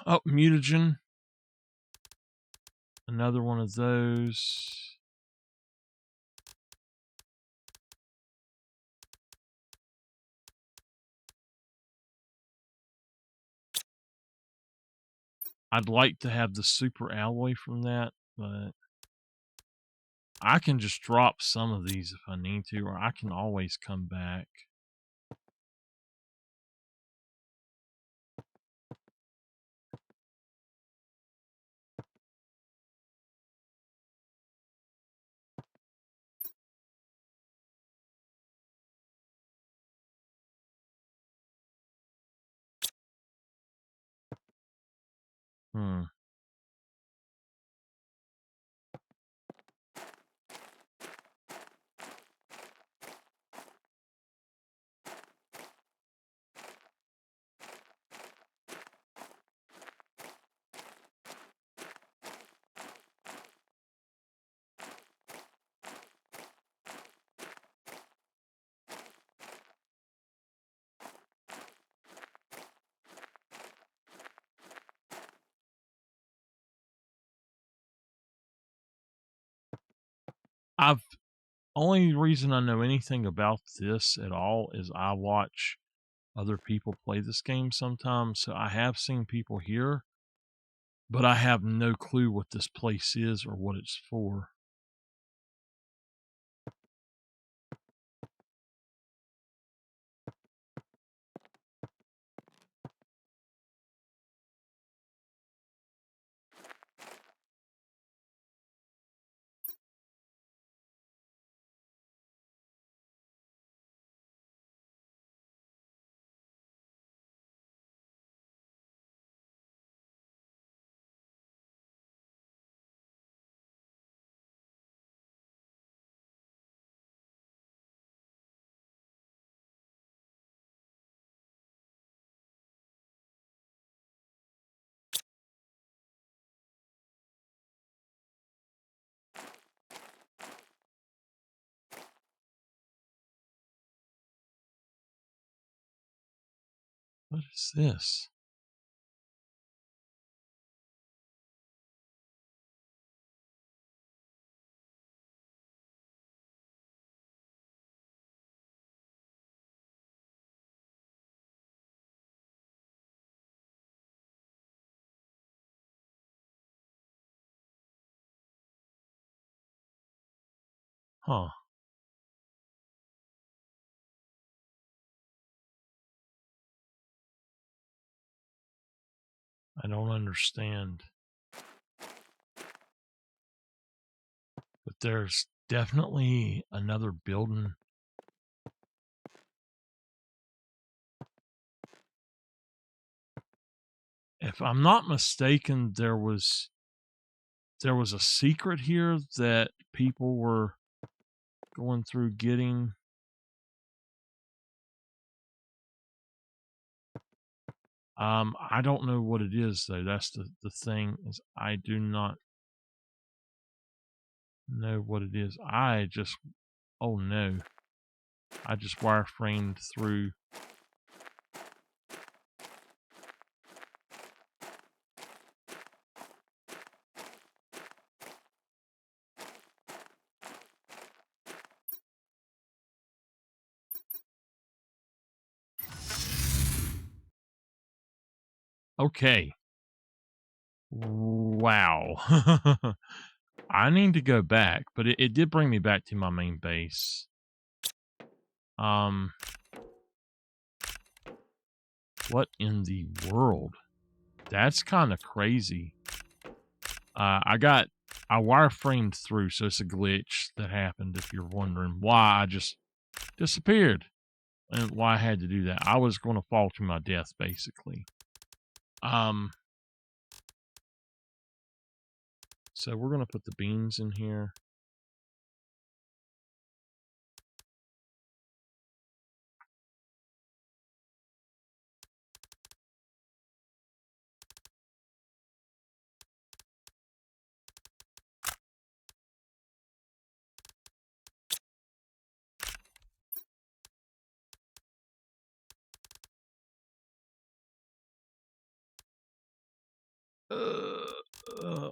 Oh, mutagen. Another one of those. I'd like to have the super alloy from that, but I can just drop some of these if I need to, or I can always come back. Hmm. I've only reason I know anything about this at all is I watch other people play this game sometimes. So I have seen people here, but I have no clue what this place is or what it's for. What is this? Huh. I don't understand. But there's definitely another building. If I'm not mistaken, there was a secret here that people were going through getting. I don't know what it is though. That's the thing is I do not know what it is. Oh no. I just wireframed through. Okay. Wow. I need to go back, but it did bring me back to my main base. What in the world? That's kind of crazy. I wireframed through, so it's a glitch that happened. If you're wondering why I just disappeared and why I had to do that, I was going to fall to my death basically. So we're going to put the beans in here.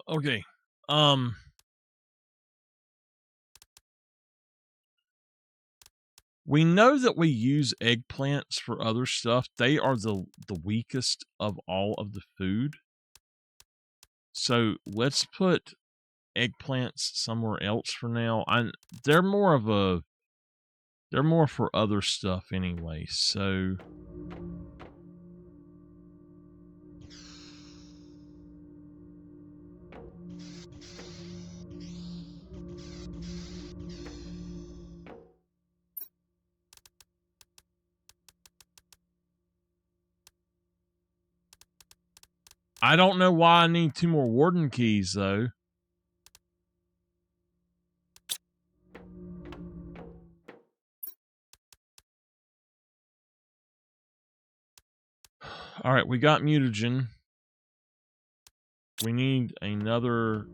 Okay. We know that we use eggplants for other stuff. They are the weakest of all of the food. So let's put eggplants somewhere else for now. They're more for other stuff anyway. So I don't know why I need 2 more warden keys, though. All right, we got mutagen. We need another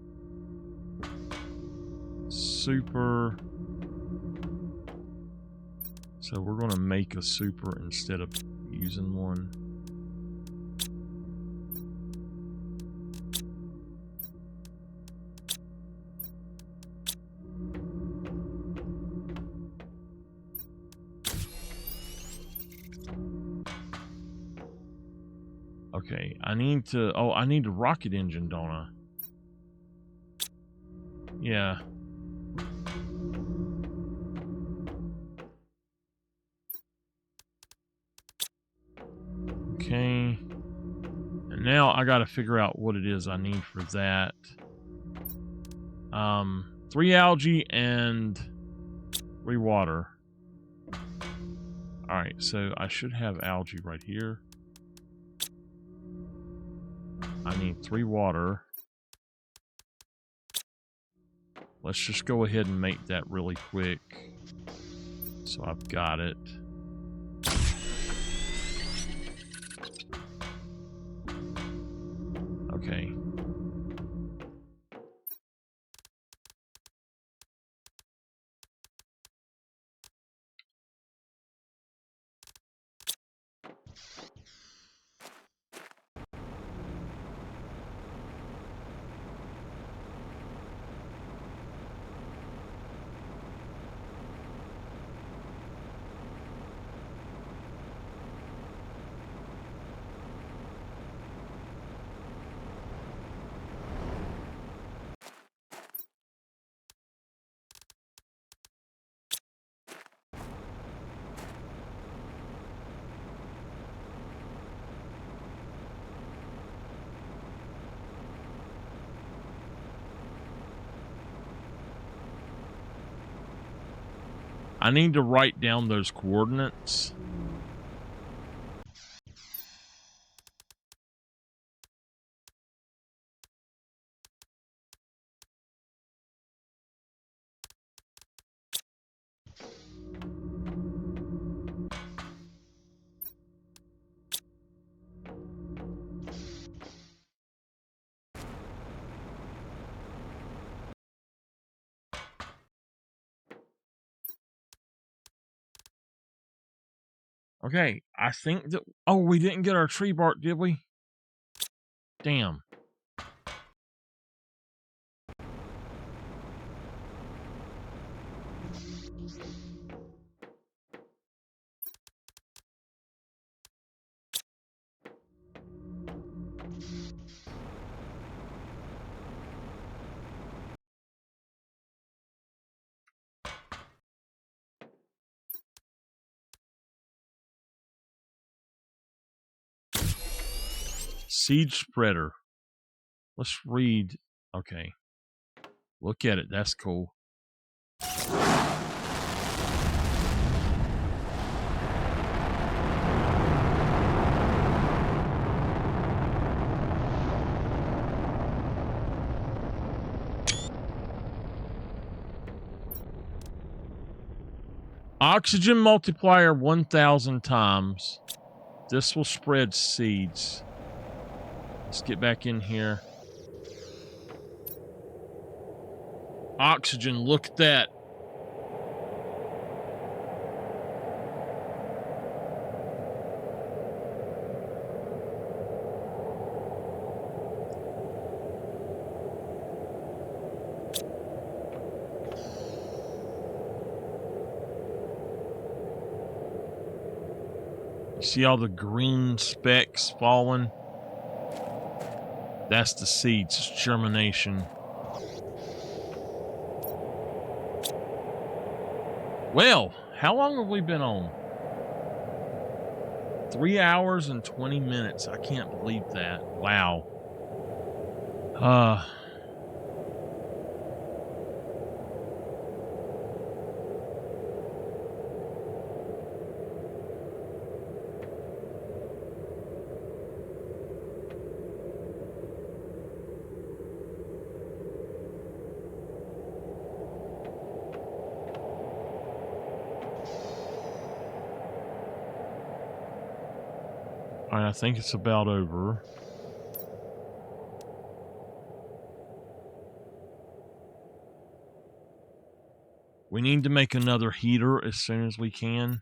super. So we're going to make a super instead of using one. Okay, I need to... Oh, I need a rocket engine, don't I? Yeah. Okay. And now I got to figure out what it is I need for that. 3 algae and 3 water. Alright, so I should have algae right here. I need 3 water. Let's just go ahead and make that really quick. So I've got it. Okay. I need to write down those coordinates. Okay, I think that... Oh, we didn't get our tree bark, did we? Damn. Seed spreader. Let's read. Okay. Look at it. That's cool. Oxygen multiplier 1,000 times. This will spread seeds. Let's get back in here. Oxygen, look at that. You see all the green specks falling? That's the seeds. It's germination. Well, how long have we been on? 3 hours and 20 minutes. I can't believe that. Wow. All right, I think it's about over. We need to make another heater as soon as we can.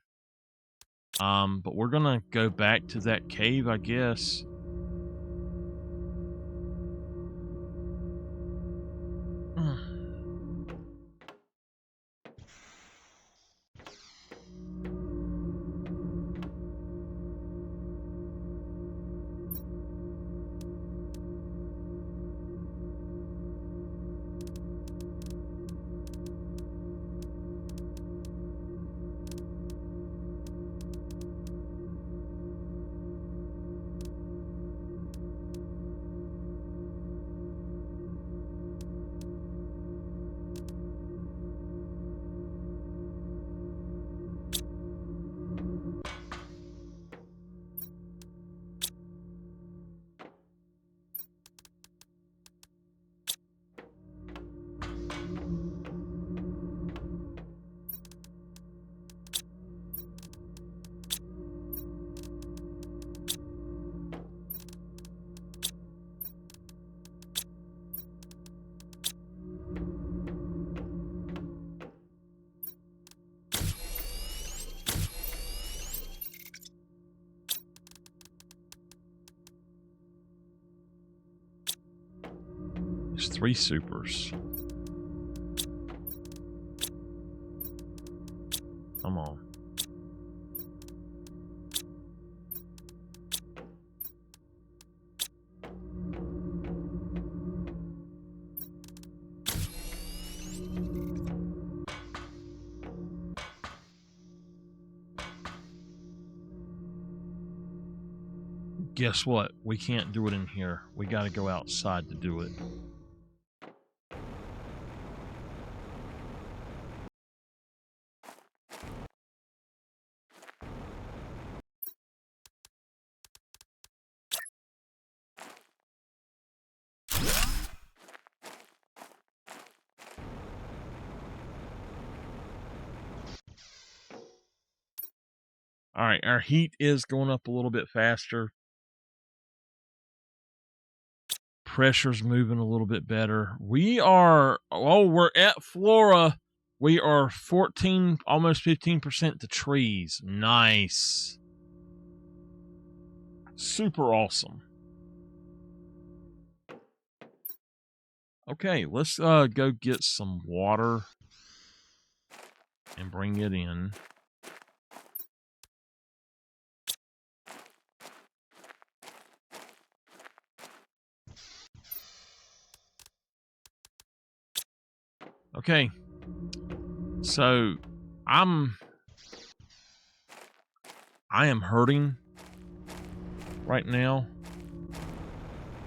But we're gonna go back to that cave, I guess. There's 3 supers. Come on. Guess what? We can't do it in here. We got to go outside to do it. All right, our heat is going up a little bit faster. Pressure's moving a little bit better. We are, we're at Flora. We are 14, almost 15% to trees. Nice. Super awesome. Okay, let's go get some water and bring it in. Okay, so I am hurting right now.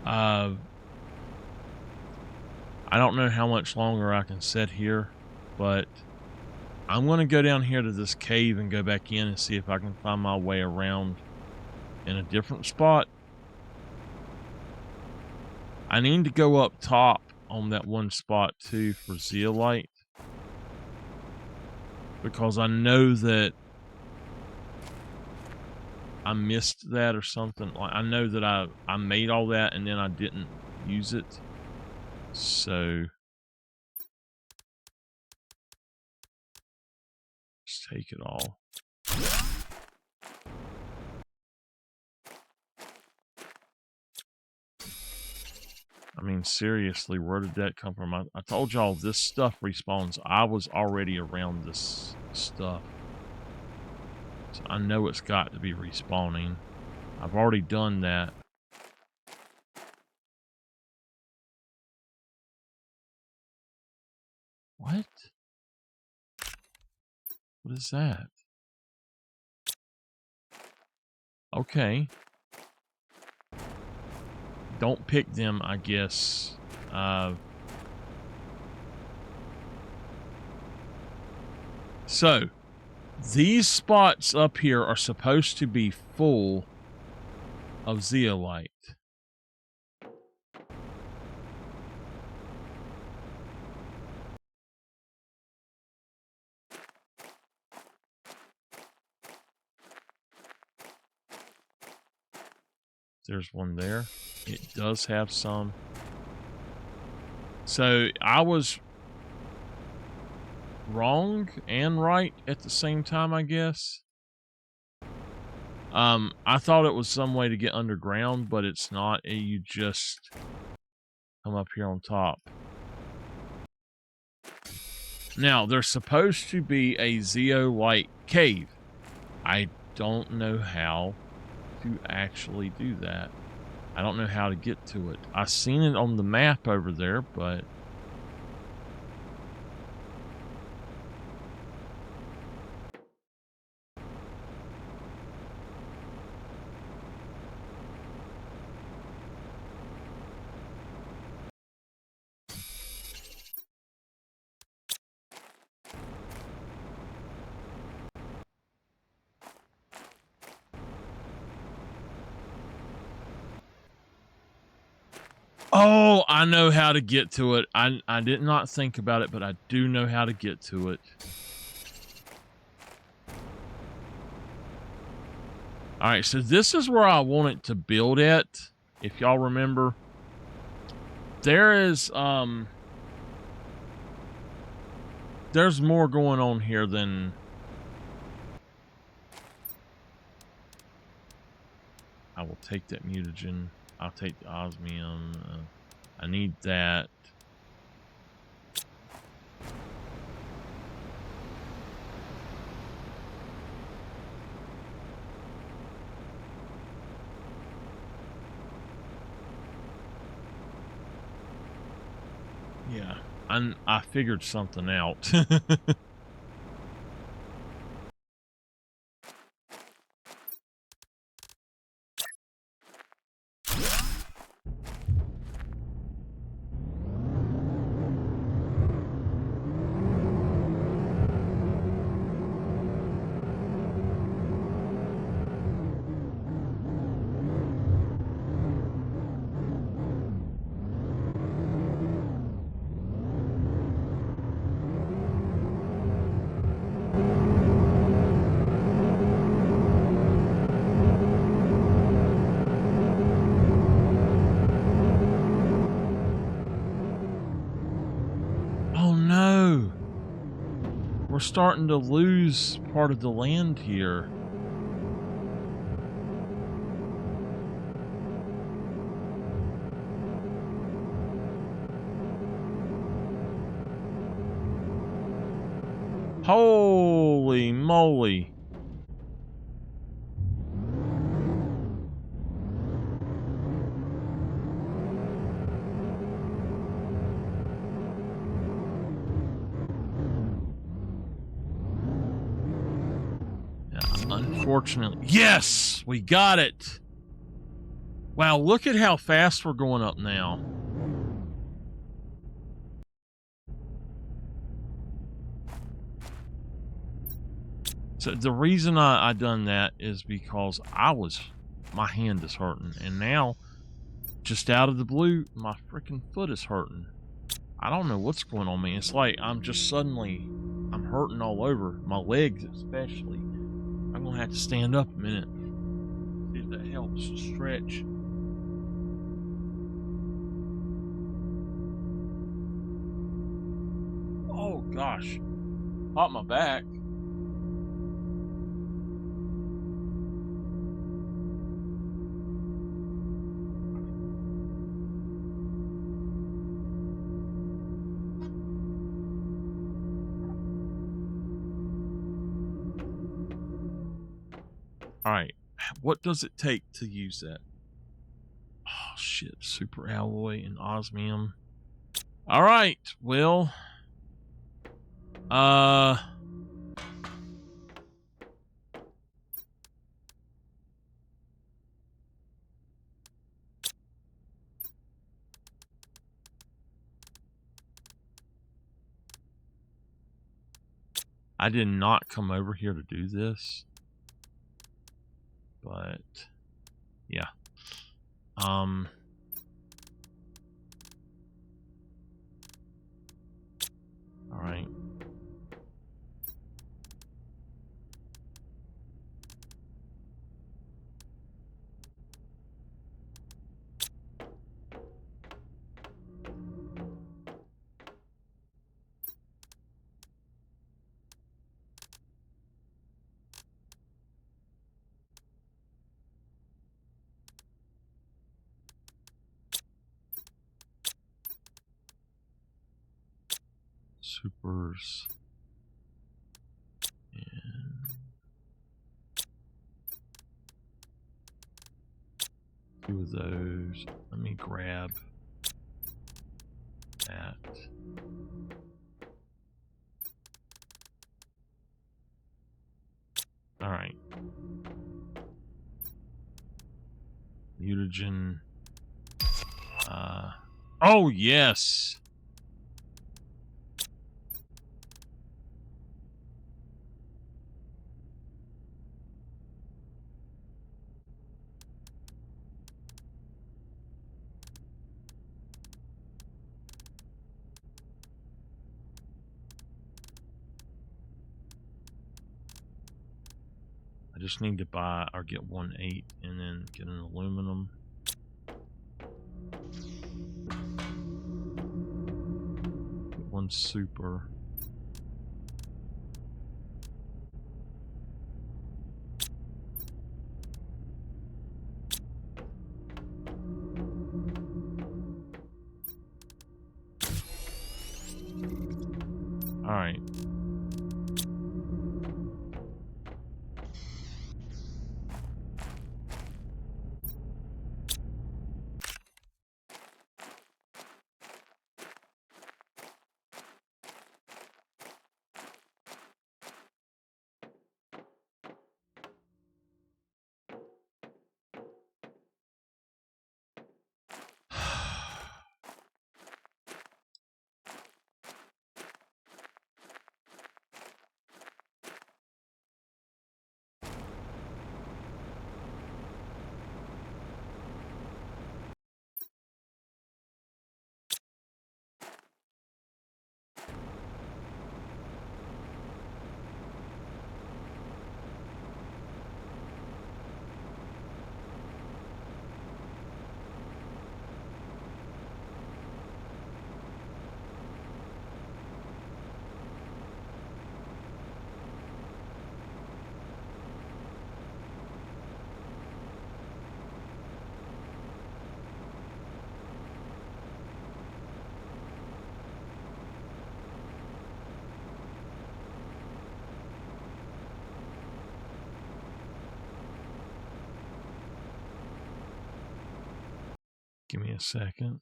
I don't know how much longer I can sit here, but I'm going to go down here to this cave and go back in and see if I can find my way around in a different spot. I need to go up top on that one spot too for zeolite, because I know that I missed that or something. Like, I know that I made all that and then I didn't use it. So let's take it all. I mean, seriously, where did that come from? I told y'all this stuff respawns. I was already around this stuff, so I know it's got to be respawning. I've already done that. What? What is that? Okay. Don't pick them, I guess. So, these spots up here are supposed to be full of zeolite. There's one there. It does have some. So I was wrong and right at the same time, I guess. I thought it was some way to get underground, but it's not. You just come up here on top. Now, there's supposed to be a zeolite cave. I don't know how to actually do that. I don't know how to get to it. I seen it on the map over there, but oh, I know how to get to it. I did not think about it, but I do know how to get to it. Alright, so this is where I want it to build at. If y'all remember, there is, there's more going on here than... I will take that mutagen. I'll take the osmium. I need that. Yeah, I figured something out. Oh no! We're starting to lose part of the land here. Holy moly. Unfortunately. Yes! We got it! Wow, look at how fast we're going up now. So the reason I done that is because my hand is hurting. And now, just out of the blue, my freaking foot is hurting. I don't know what's going on, man. It's like I'm hurting all over. My legs especially. I'm going to have to stand up a minute. See if that helps. Stretch. Oh, gosh. Pop my back. Alright. What does it take to use that? Oh, shit. Super alloy and osmium. Alright. Well... I did not come over here to do this. But... yeah. Alright. supers. And two of those. Let me grab that. All right. Mutagen. Oh, yes. I just need to buy or get 1/8 and then get an aluminum. Get one super. All right. Give me a second.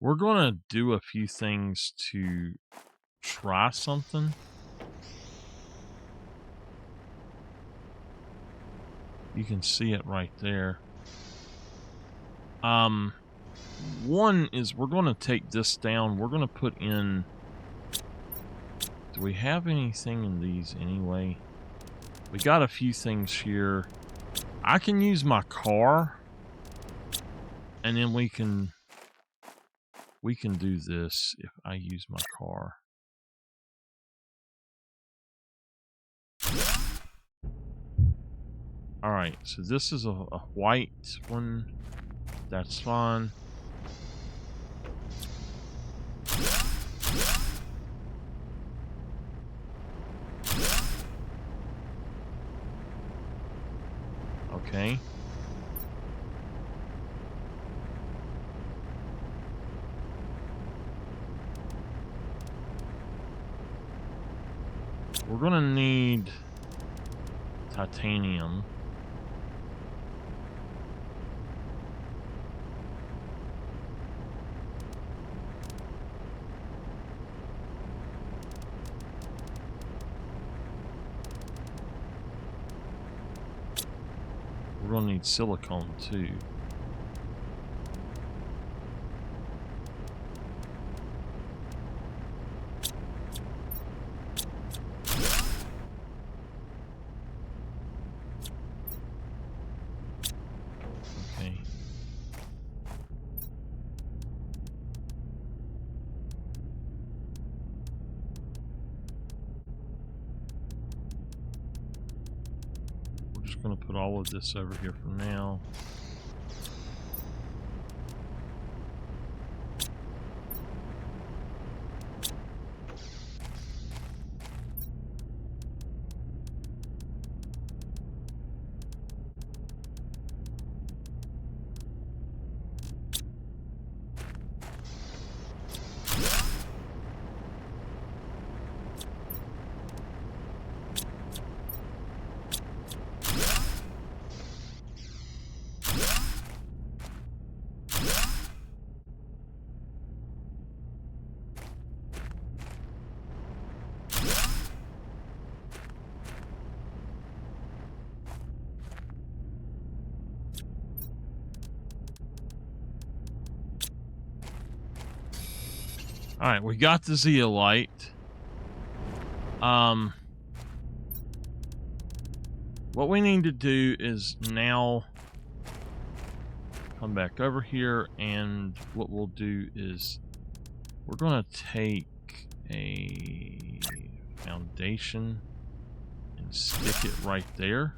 We're going to do a few things to try something. You can see it right there. One is we're going to take this down. We're going to put in... Do we have anything in these anyway? We got a few things here. I can use my car. And then we can do this if I use my car. Alright, so this is a white one. That's fine. Okay. We're gonna need titanium. We're gonna need silicone too. Okay. We're just gonna put all of this over here for now. All right, we got the zeolite. What we need to do is now come back over here, and what we'll do is we're going to take a foundation and stick it right there.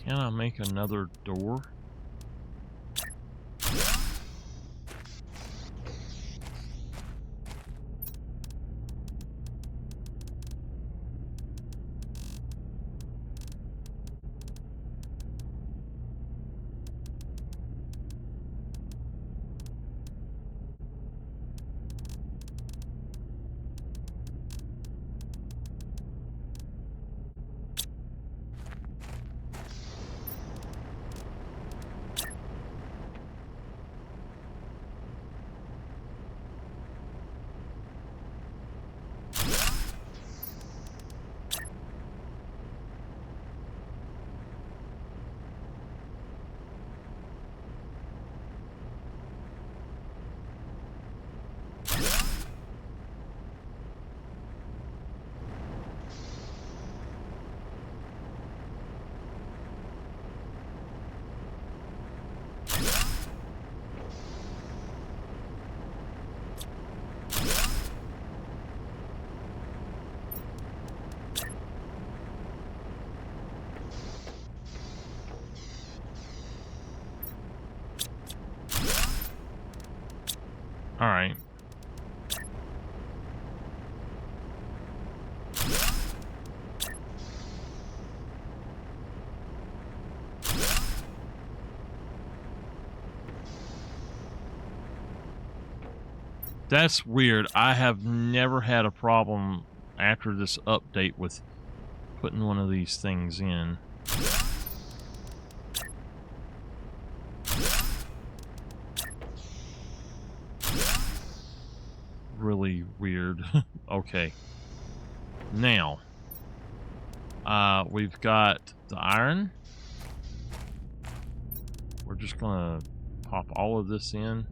Can I make another door? All right. That's weird. I have never had a problem after this update with putting one of these things in. Really weird. Okay. Now, we've got the iron. We're just gonna pop all of this in.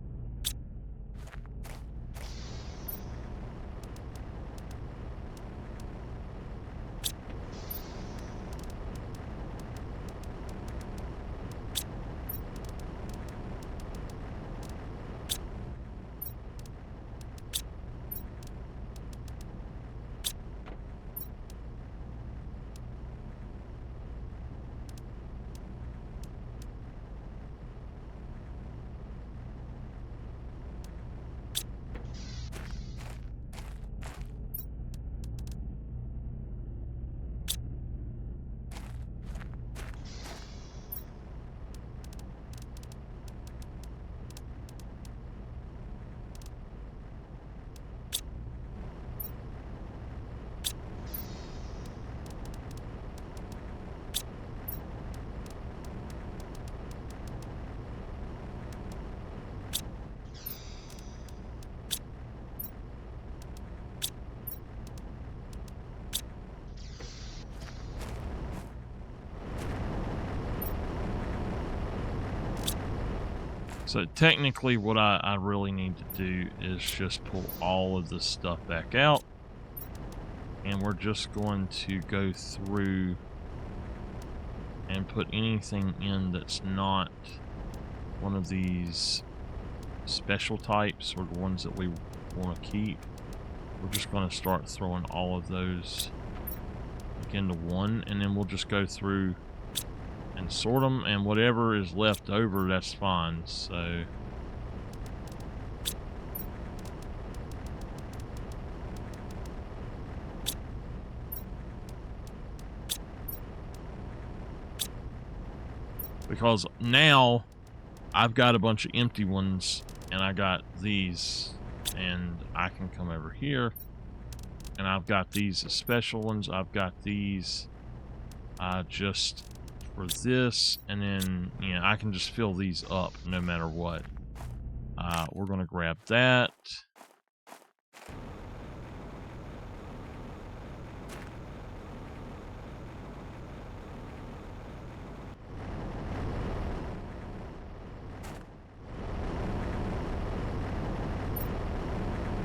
So technically what I really need to do is just pull all of this stuff back out. And we're just going to go through and put anything in that's not one of these special types or the ones that we want to keep. We're just going to start throwing all of those into one, and then we'll just go through and sort them, and whatever is left over, that's fine. So because now I've got a bunch of empty ones, and I got these, and I can come over here, and I've got these as special ones. I've got these just for this, and then, you know, I can just fill these up no matter what. We're going to grab that.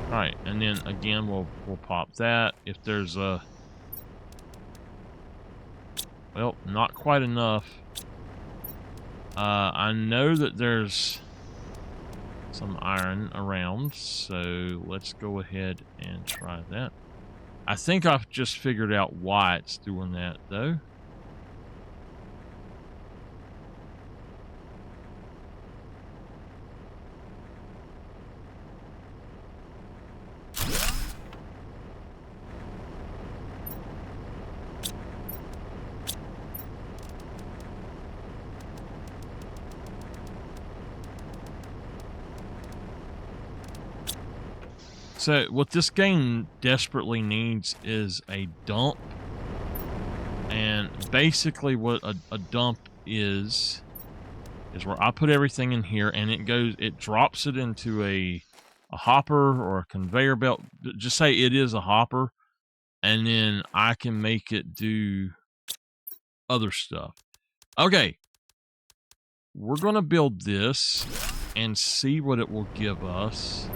Alright, and then again we'll pop that. If there's a, well, not quite enough. I know that there's some iron around, so let's go ahead and try that. I think I've just figured out why it's doing that though. So what this game desperately needs is a dump. And basically what a dump is where I put everything in here, and it drops it into a hopper or a conveyor belt. Just say it is a hopper, and then I can make it do other stuff. Okay. We're going to build this and see what it will give us.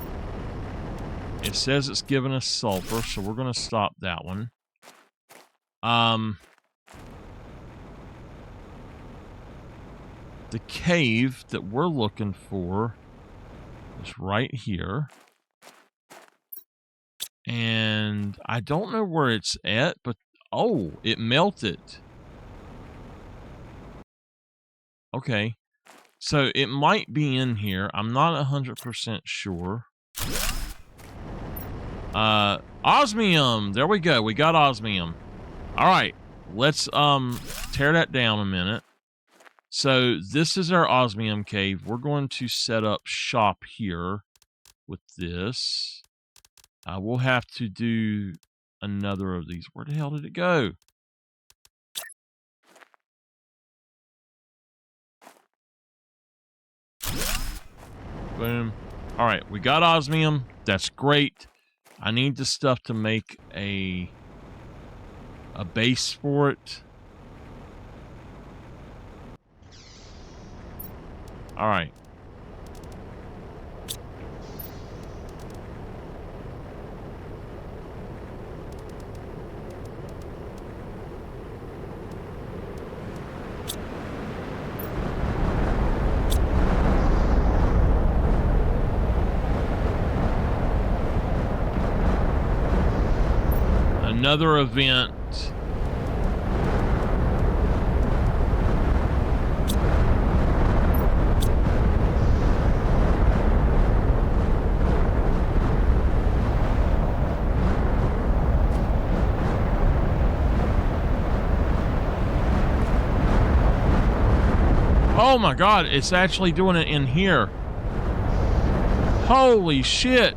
It says it's giving us sulfur, so we're going to stop that one. The cave that we're looking for is right here. And I don't know where it's at, but oh, it melted. Okay. So it might be in here. I'm not 100% sure. Osmium. There we go. We got osmium. All right. Let's tear that down a minute. So this is our osmium cave. We're going to set up shop here with this. We'll have to do another of these. Where the hell did it go? Boom. All right, we got osmium. That's great. I need the stuff to make a base for it. All right. Another event. Oh my God, it's actually doing it in here. Holy shit.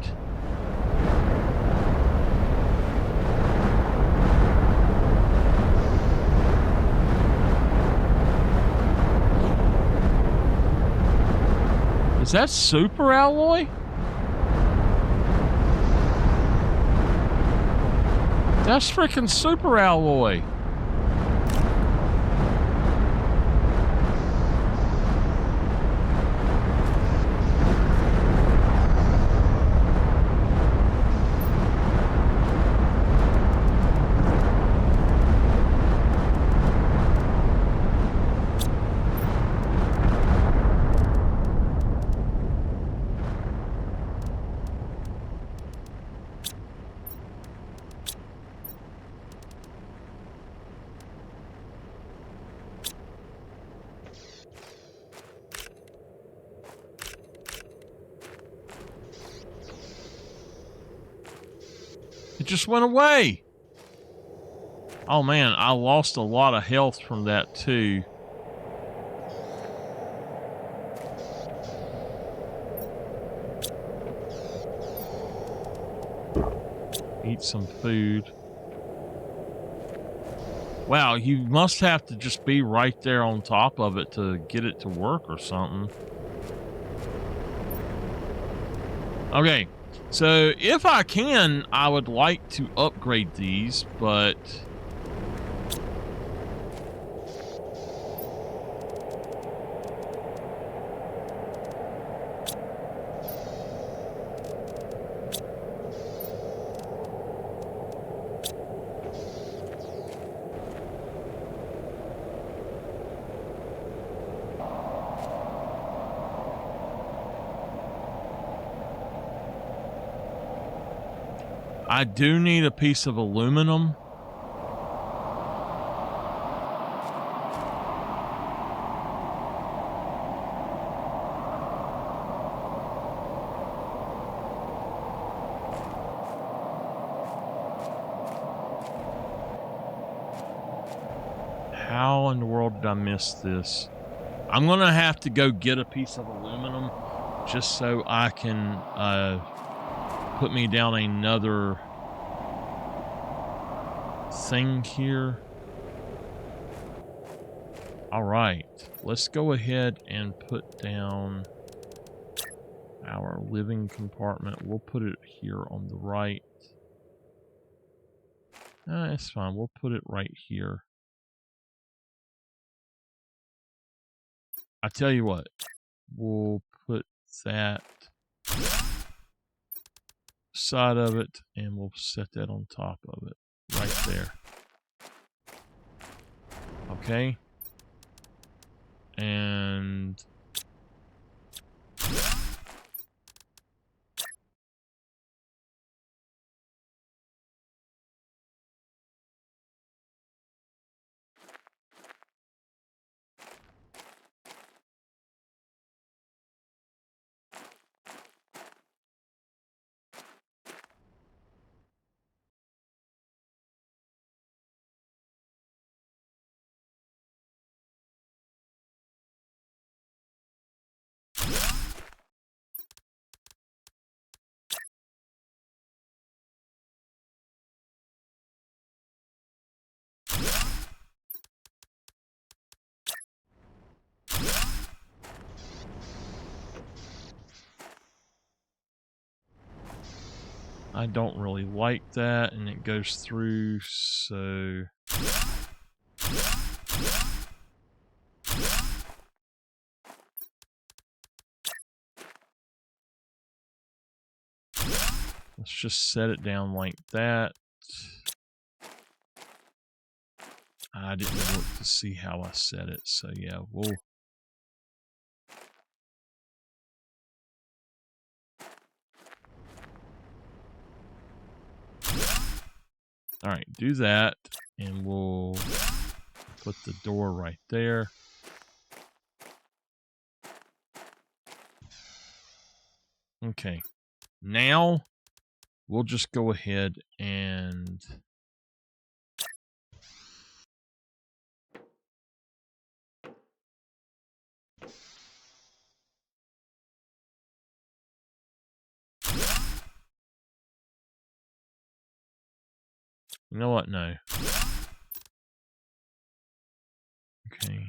Is that super alloy? That's freaking super alloy. It just went away. Oh man, I lost a lot of health from that too. Eat some food. Wow, you must have to just be right there on top of it to get it to work or something. Okay, so if I can, I would like to upgrade these, but I do need a piece of aluminum. How in the world did I miss this? I'm going to have to go get a piece of aluminum just so I can put me down another thing here. All right, let's go ahead and put down our living compartment. We'll put it here on the right. It's fine. We'll put it right here. I tell you what, we'll put that side of it and we'll set that on top of it right there. Okay. And I don't really like that, and it goes through, so let's just set it down like that. I didn't look to see how I set it, so yeah, we'll all right, do that, and we'll put the door right there. Okay, now we'll just go ahead and you know what? No. Okay.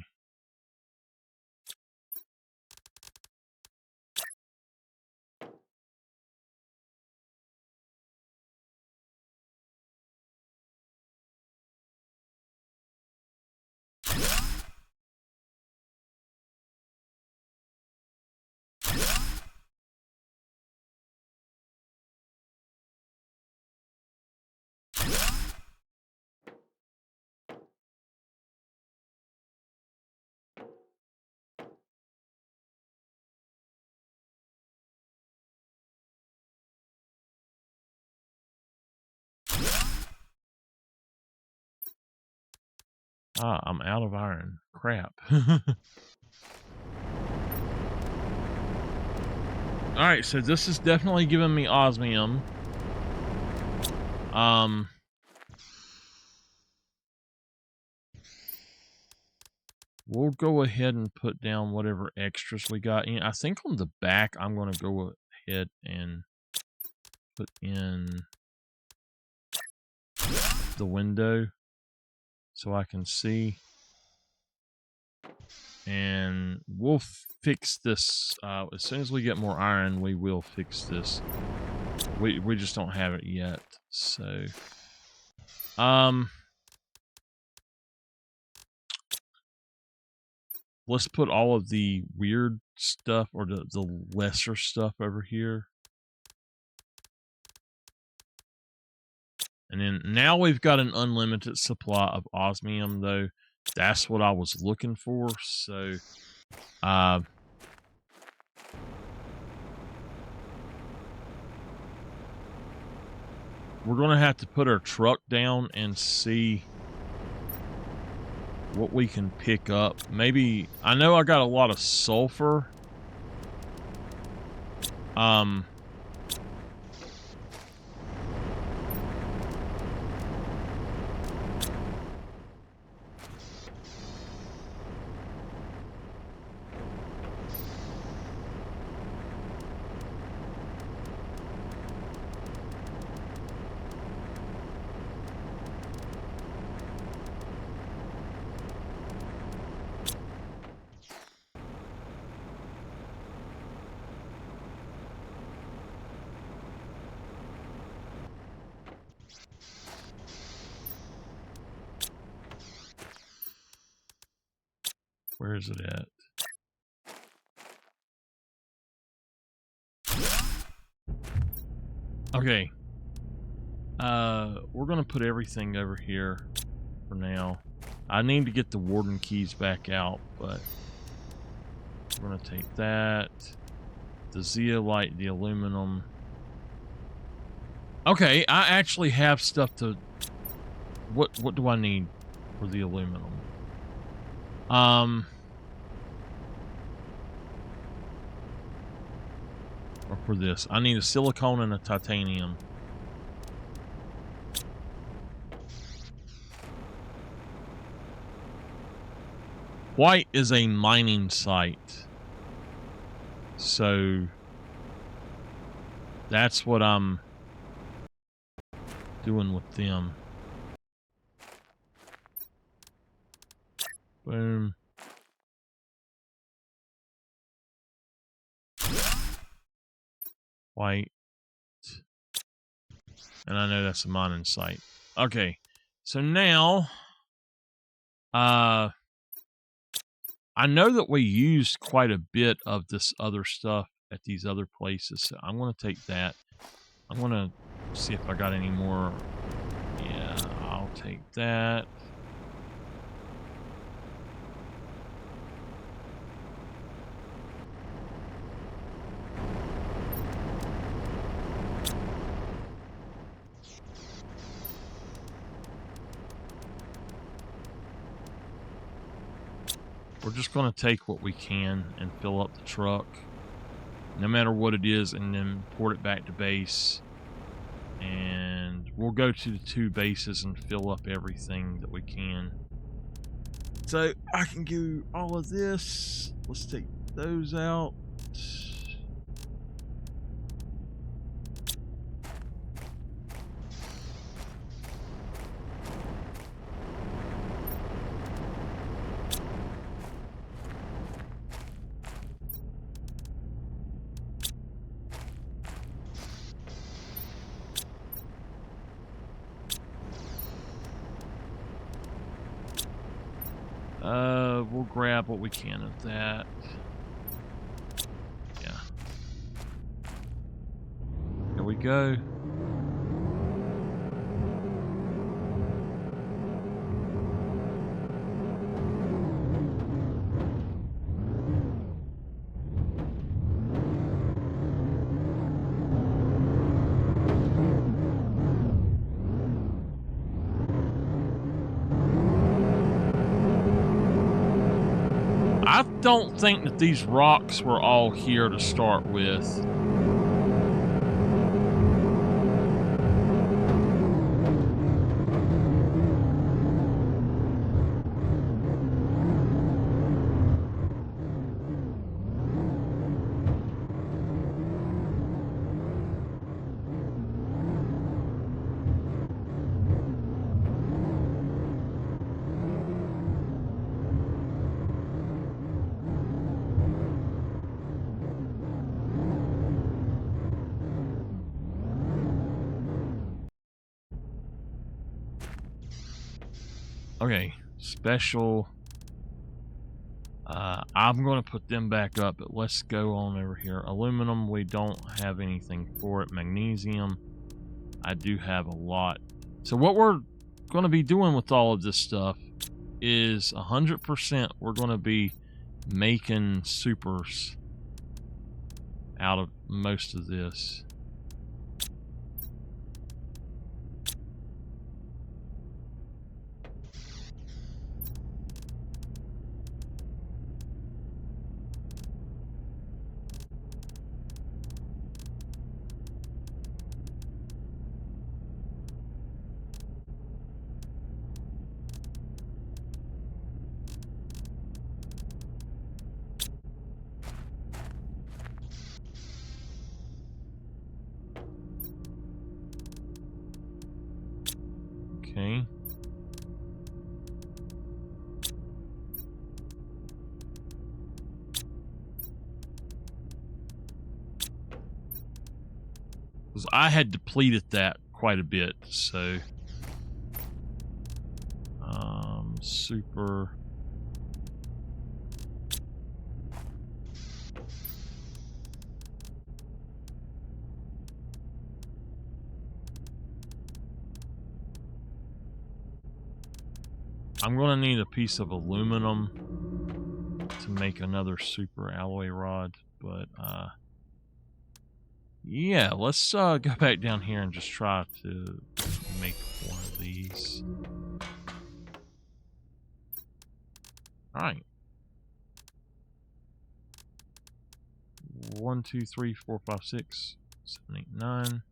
Ah, I'm out of iron. Crap. Alright, so this is definitely giving me osmium. We'll go ahead and put down whatever extras we got in. I think on the back, I'm going to go ahead and put in the window so I can see. And we'll fix this as soon as we get more iron. We will fix this. We just don't have it yet. So let's put all of the weird stuff or the lesser stuff over here. And then now we've got an unlimited supply of osmium, though. That's what I was looking for. So we're going to have to put our truck down and see what we can pick up. Maybe, I know I got a lot of sulfur. Where is it at? Okay. We're gonna put everything over here for now. I need to get the warden keys back out, but we're gonna take that, the zeolite, the aluminum. Okay, I actually have stuff to. What do I need for the aluminum? Or for this, I need a silicone and a titanium. White is a mining site, so that's what I'm doing with them. Boom. White. And I know that's a mining site. Okay. So now, I know that we used quite a bit of this other stuff at these other places. So I'm going to take that. I'm going to see if I got any more. Yeah, I'll take that. We're just going to take what we can and fill up the truck, no matter what it is, and then port it back to base. And we'll go to the 2 bases and fill up everything that we can. So I can do all of this. Let's take those out. We'll grab what we can of that. Yeah. Here we go. I don't think that these rocks were all here to start with. Okay, special. I'm going to put them back up, but let's go on over here. Aluminum, we don't have anything for it. Magnesium, I do have a lot. So what we're going to be doing with all of this stuff is 100% we're going to be making supers out of most of this. Okay. Because I had depleted that quite a bit, so super. I'm gonna need a piece of aluminum to make another super alloy rod, but yeah, let's go back down here and just try to make one of these. Alright. 1, 2, 3, 4, 5, 6, 7, 8, 9.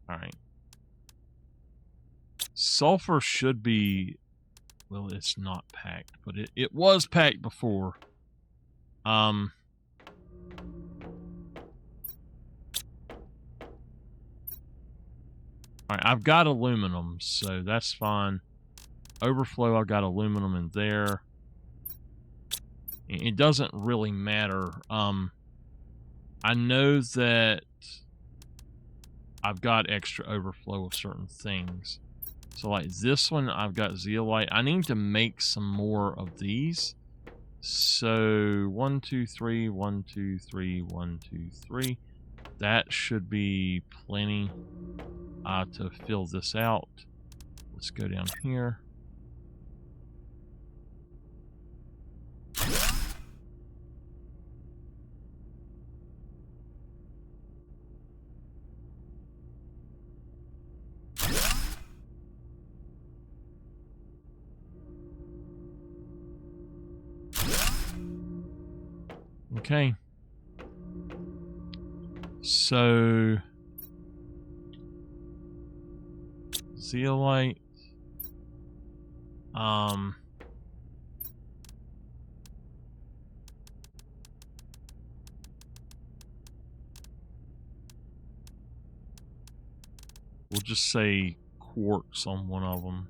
Alright. Sulfur should be, well, it's not packed, but it was packed before. Alright, I've got aluminum, so that's fine. Overflow, I've got aluminum in there. It doesn't really matter. I know that I've got extra overflow of certain things. So like this one, I've got zeolite. I need to make some more of these. So 1, 2, 3, 1, 2, 3, 1, 2, 3. That should be plenty to fill this out. Let's go down here. Okay. So zeolite. We'll just say quartz on one of them.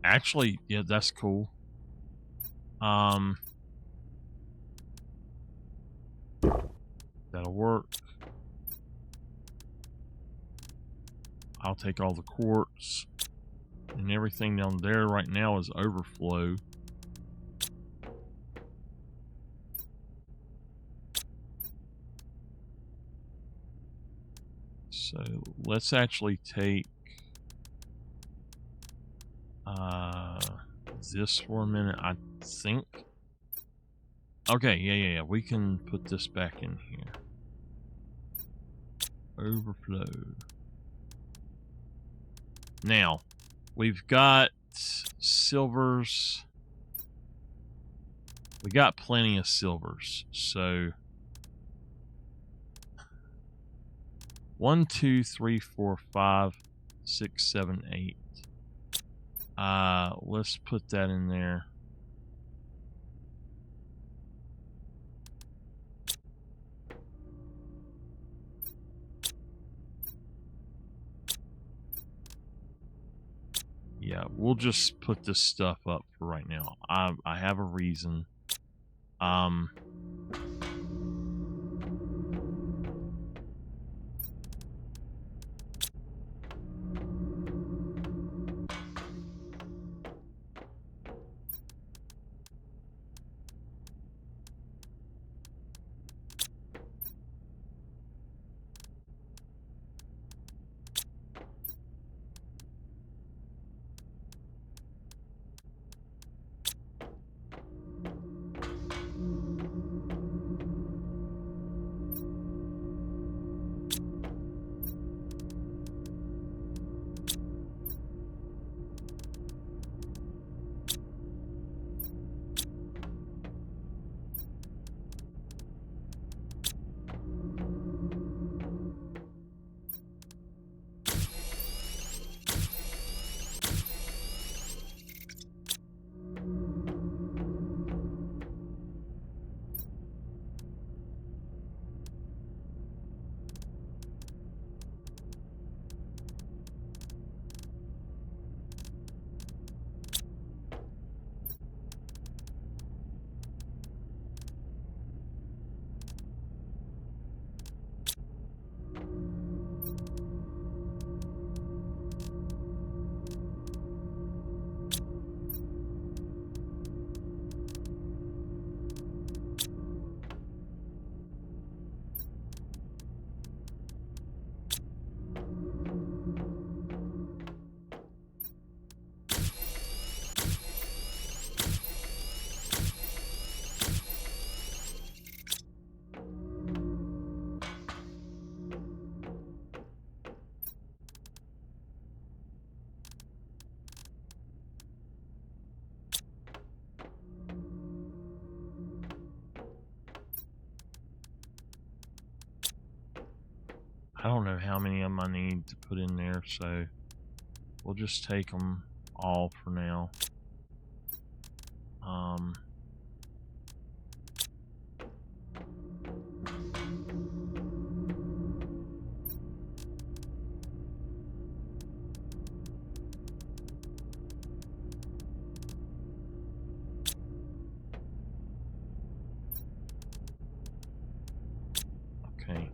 Actually, yeah, that's cool. That'll work. I'll take all the quartz, and everything down there right now is overflow. So let's actually take this for a minute, I think. Okay, yeah. We can put this back in here. Overflow. Now, we've got silvers. We got plenty of silvers, so 1, 2, 3, 4, 5, 6, 7, 8. Let's put that in there. Yeah, we'll just put this stuff up for right now. I have a reason. I don't know how many of them I need to put in there, so we'll just take them all for now. Okay.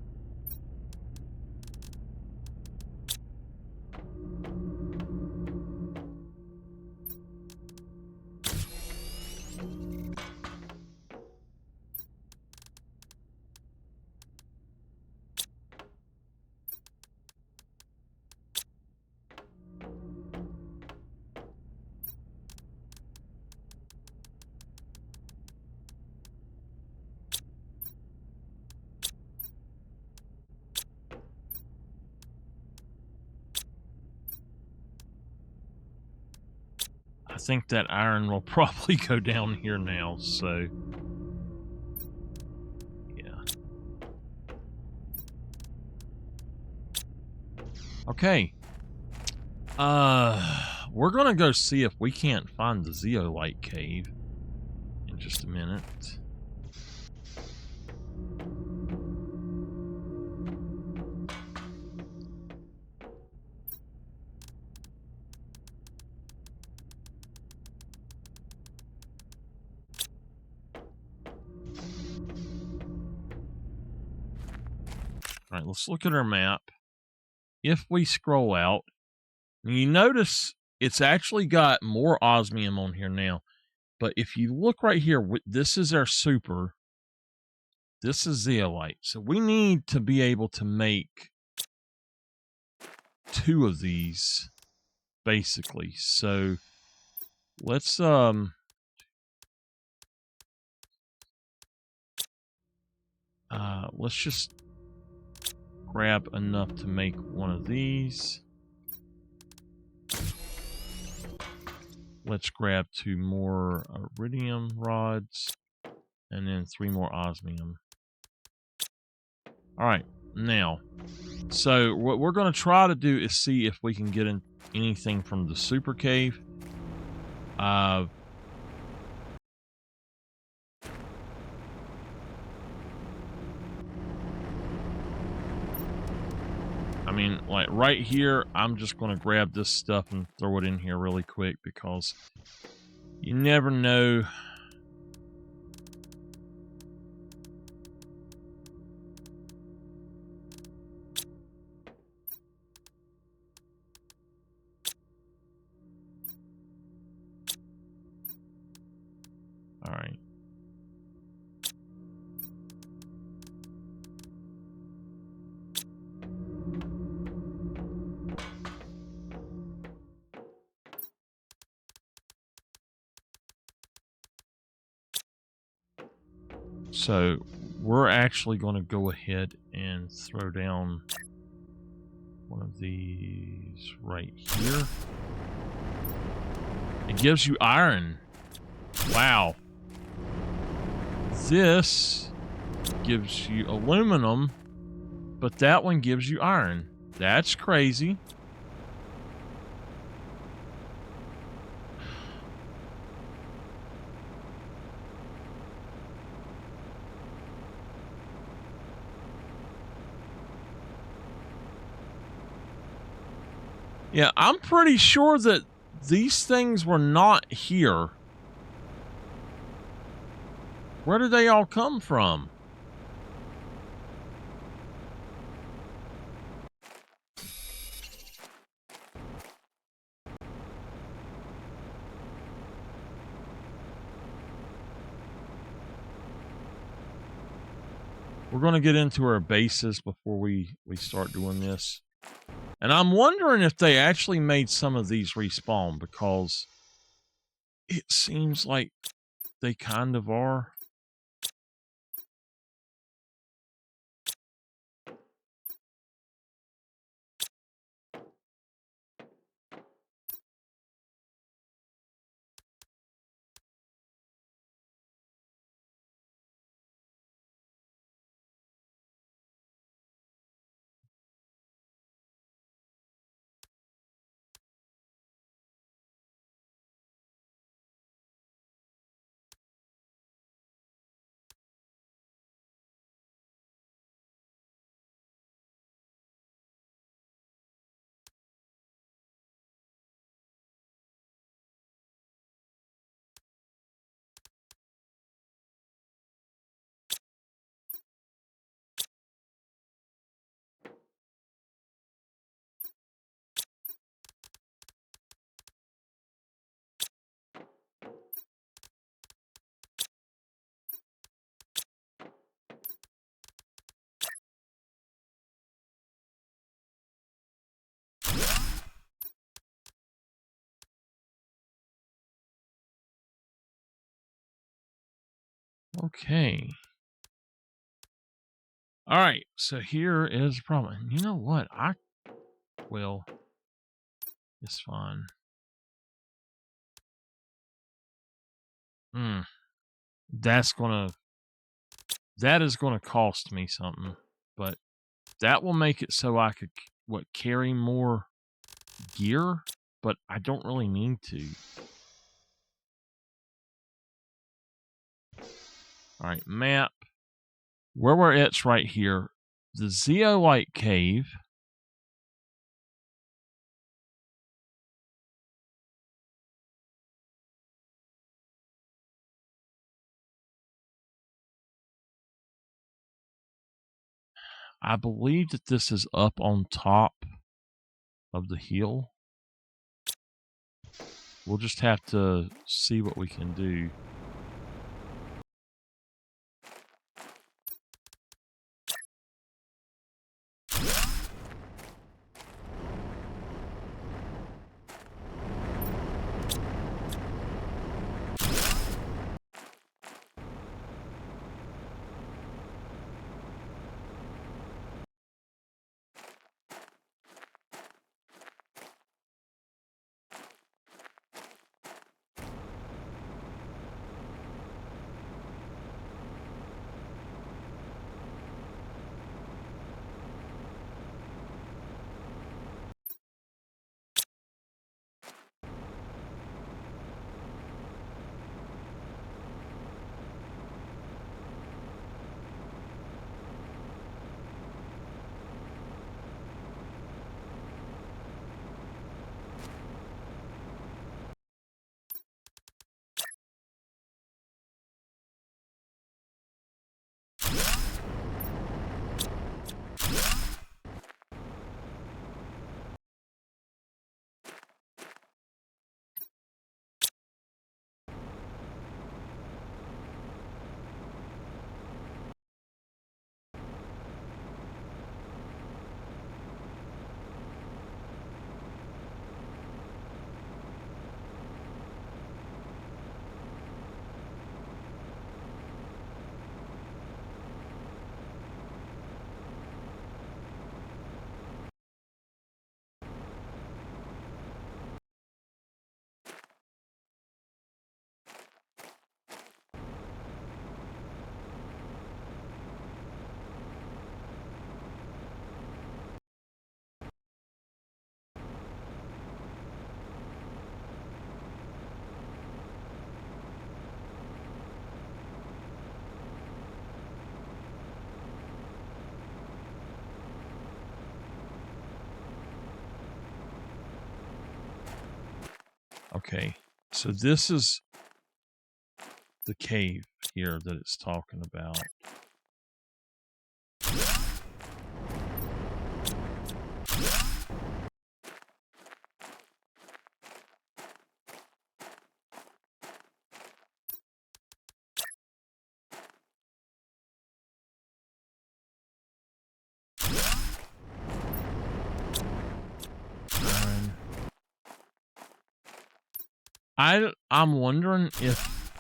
I think that iron will probably go down here now, so yeah. Okay. We're gonna go see if we can't find the zeolite cave in just a minute. All right, let's look at our map. If we scroll out, you notice it's actually got more osmium on here now. But if you look right here, this is our super. This is zeolite. So we need to be able to make 2 of these, basically. So let's just grab enough to make 1 of these. Let's grab 2 more iridium rods and then 3 more osmium. All right, now, so what we're going to try to do is see if we can get in anything from the super cave. I'm mean, like right here, I'm just going to grab this stuff and throw it in here really quick because you never know. All right. So we're actually going to go ahead and throw down one of these right here. It gives you iron. Wow. This gives you aluminum, but that one gives you iron. That's crazy. Yeah, I'm pretty sure that these things were not here. Where did they all come from? We're going to get into our bases before we start doing this. And I'm wondering if they actually made some of these respawn, because it seems like they kind of are. Okay. All right. So here is the problem. You know what? It's fine. Hmm. That is gonna cost me something, but that will make it so I could carry more gear, but I don't really need to. All right, map. Where we're at's right here. The zeolite cave. I believe that this is up on top of the hill. We'll just have to see what we can do. Okay, so this is the cave here that it's talking about. I'm wondering if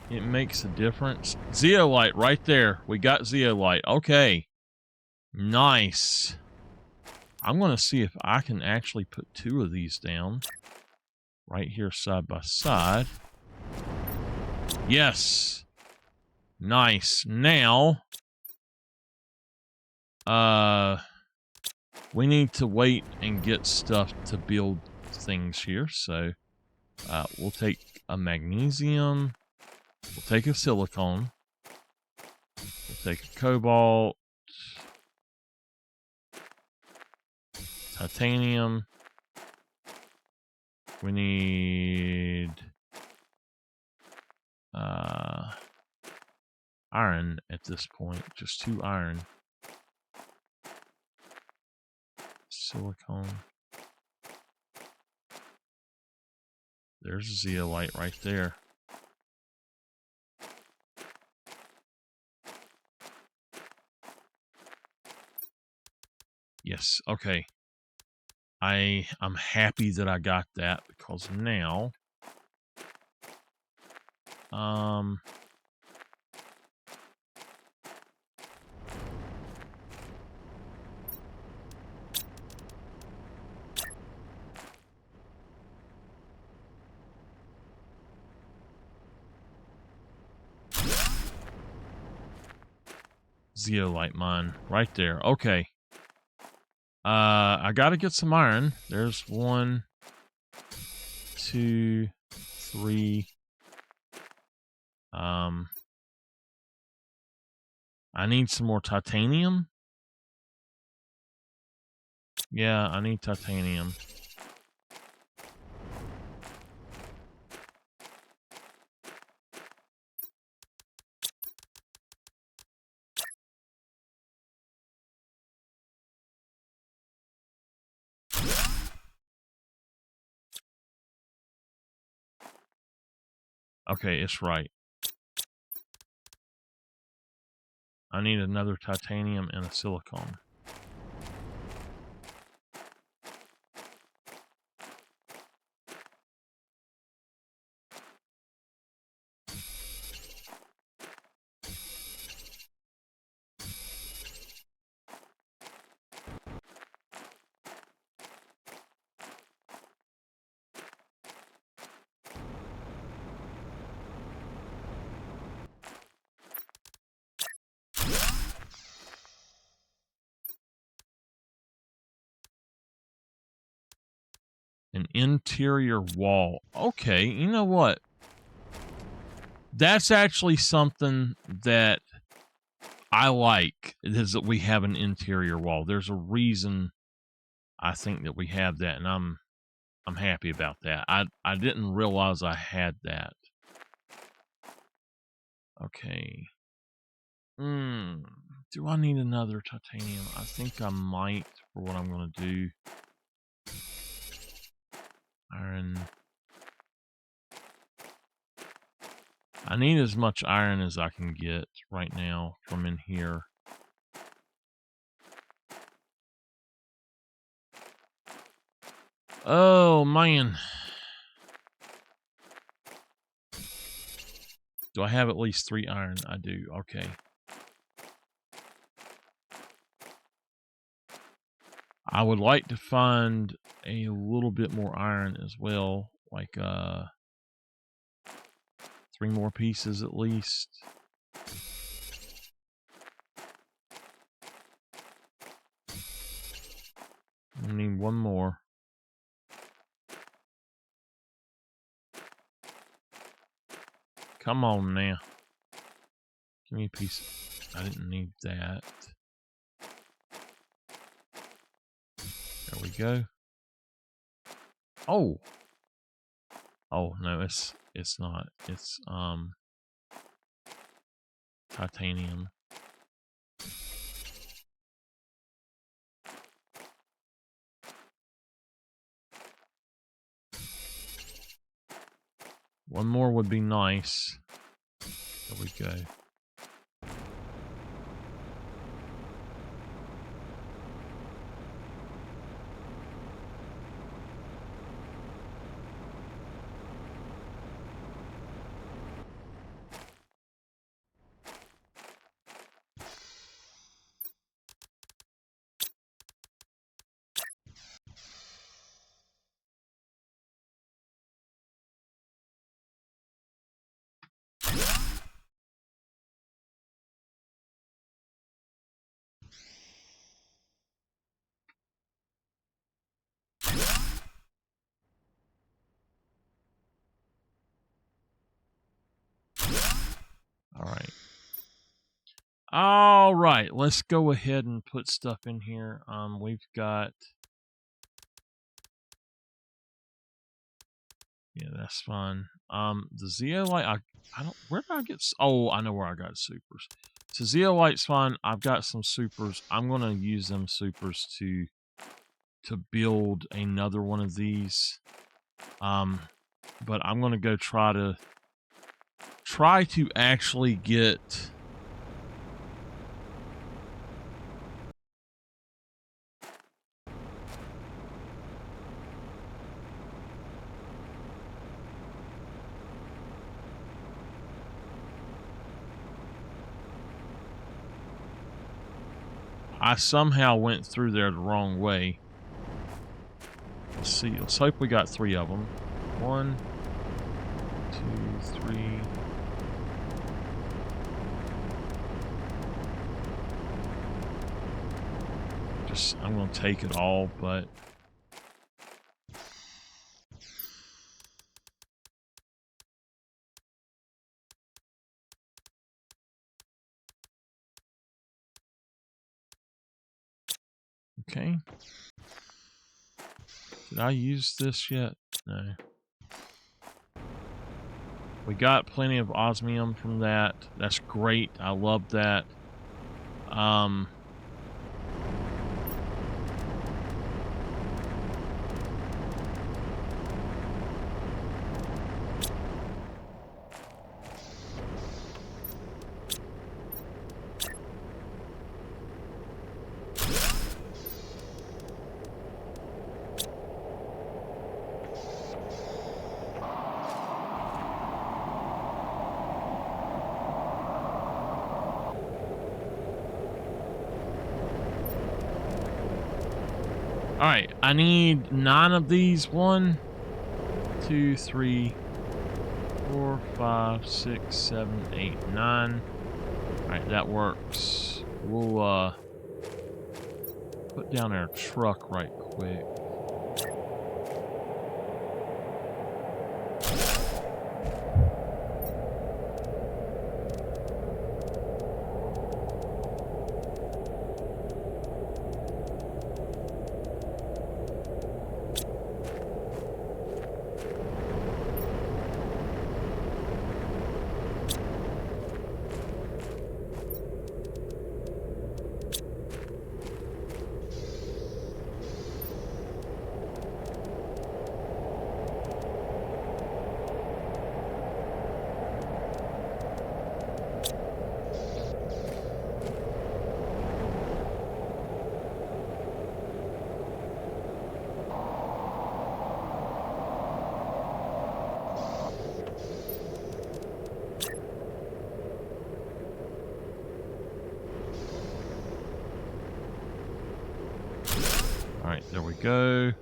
it makes a difference. Zeolite right there. We got zeolite. Okay. Nice. I'm going to see if I can actually put 2 of these down right here side by side. Yes. Nice. Now, we need to wait and get stuff to build things here. So, we'll take a magnesium. We'll take a silicone. We'll take a cobalt. Titanium. We need iron at this point. Just 2 iron. Silicone. There's a zeolite right there. Yes, okay. I'm happy that I got that because now zeolite mine right there. Okay. I gotta get some iron. There's 1, 2, 3. I need some more titanium. Yeah, I need titanium. Okay, it's right. I need another titanium and a silicone. An interior wall. Okay, you know what? That's actually something that I like, is that we have an interior wall. There's a reason I think that we have that, and I'm happy about that. I didn't realize I had that. Okay. Do I need another titanium? I think I might for what I'm going to do. Iron. I need as much iron as I can get right now from in here. Oh, man. Do I have at least 3 iron? I do. Okay. I would like to find a little bit more iron as well. Like, 3 more pieces at least. I need 1 more. Come on now. Give me a piece. I didn't need that. There we go. Oh. Oh no, it's not. It's titanium. One more would be nice. There we go. All right, let's go ahead and put stuff in here. We've got, yeah, that's fine. The zeolite, I don't, where did I get? Oh, I know where I got supers. So zeolite's fine. I've got some supers. I'm gonna use them supers to build another one of these. But I'm gonna go try to actually get. I somehow went through there the wrong way. Let's see. Let's hope we got 3 of them. 1, 2, 3. I'm going to take it all, but okay. Did I use this yet? No. We got plenty of osmium from that. That's great. I love that. Alright, I need 9 of these. 1, 2, 3, 4, 5, 6, 7, 8, 9. Alright, that works. We'll put down our truck right quick. Alright, there we go.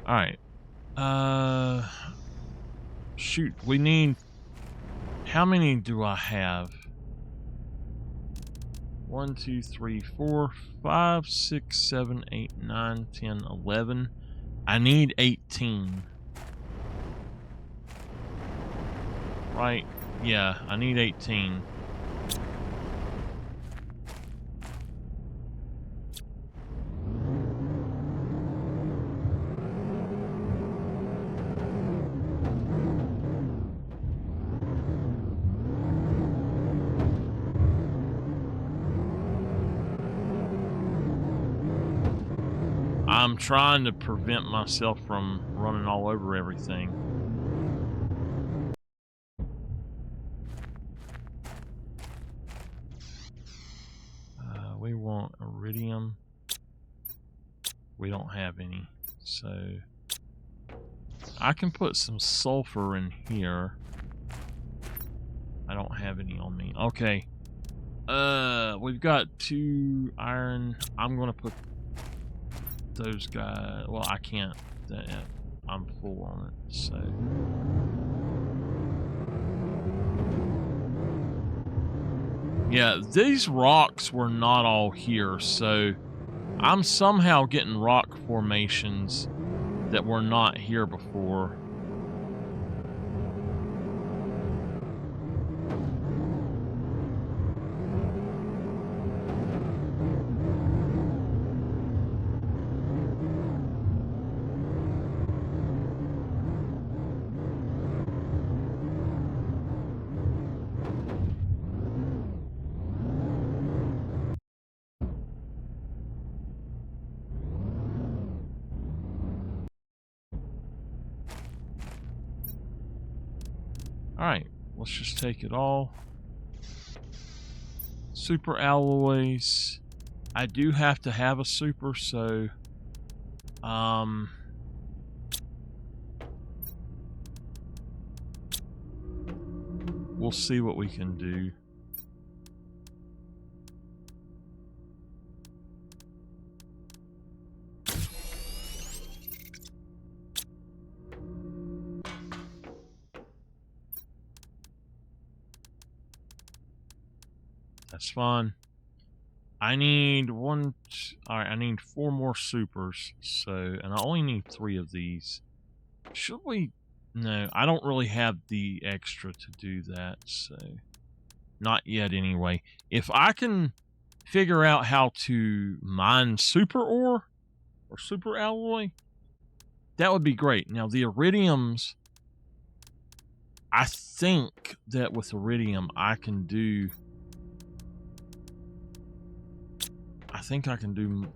Alright. Shoot, we need... How many do I have? 1, 2, 3, 4, 5, 6, 7, 8, 9, 10, 11. I need 18. right? Yeah, I need 18. I'm trying to prevent myself from running all over everything. We want iridium. We don't have any, so I can put some sulfur in here. I don't have any on me. Okay. We've got 2 iron. I'm gonna put those guys. Well, I can't. I'm full on it, so. Yeah, these rocks were not all here, so I'm somehow getting rock formations that were not here before. Alright, let's just take it all. Super alloys. I do have to have a super, so we'll see what we can do. That's fine. I need alright, I need 4 more supers, so, and I only need 3 of these. Should we? No, I don't really have the extra to do that, so not yet anyway. If I can figure out how to mine super ore or super alloy, that would be great. Now the iridiums, I think that with iridium I can do, I think I can do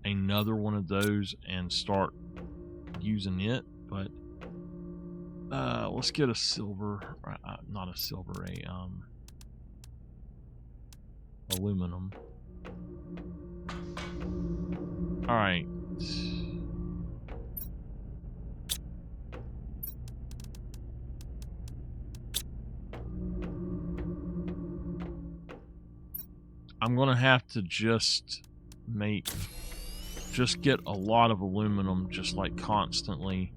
another one of those and start using it, but let's get a silver, not a silver, aluminum. All right. I'm gonna have to just get a lot of aluminum, just like constantly,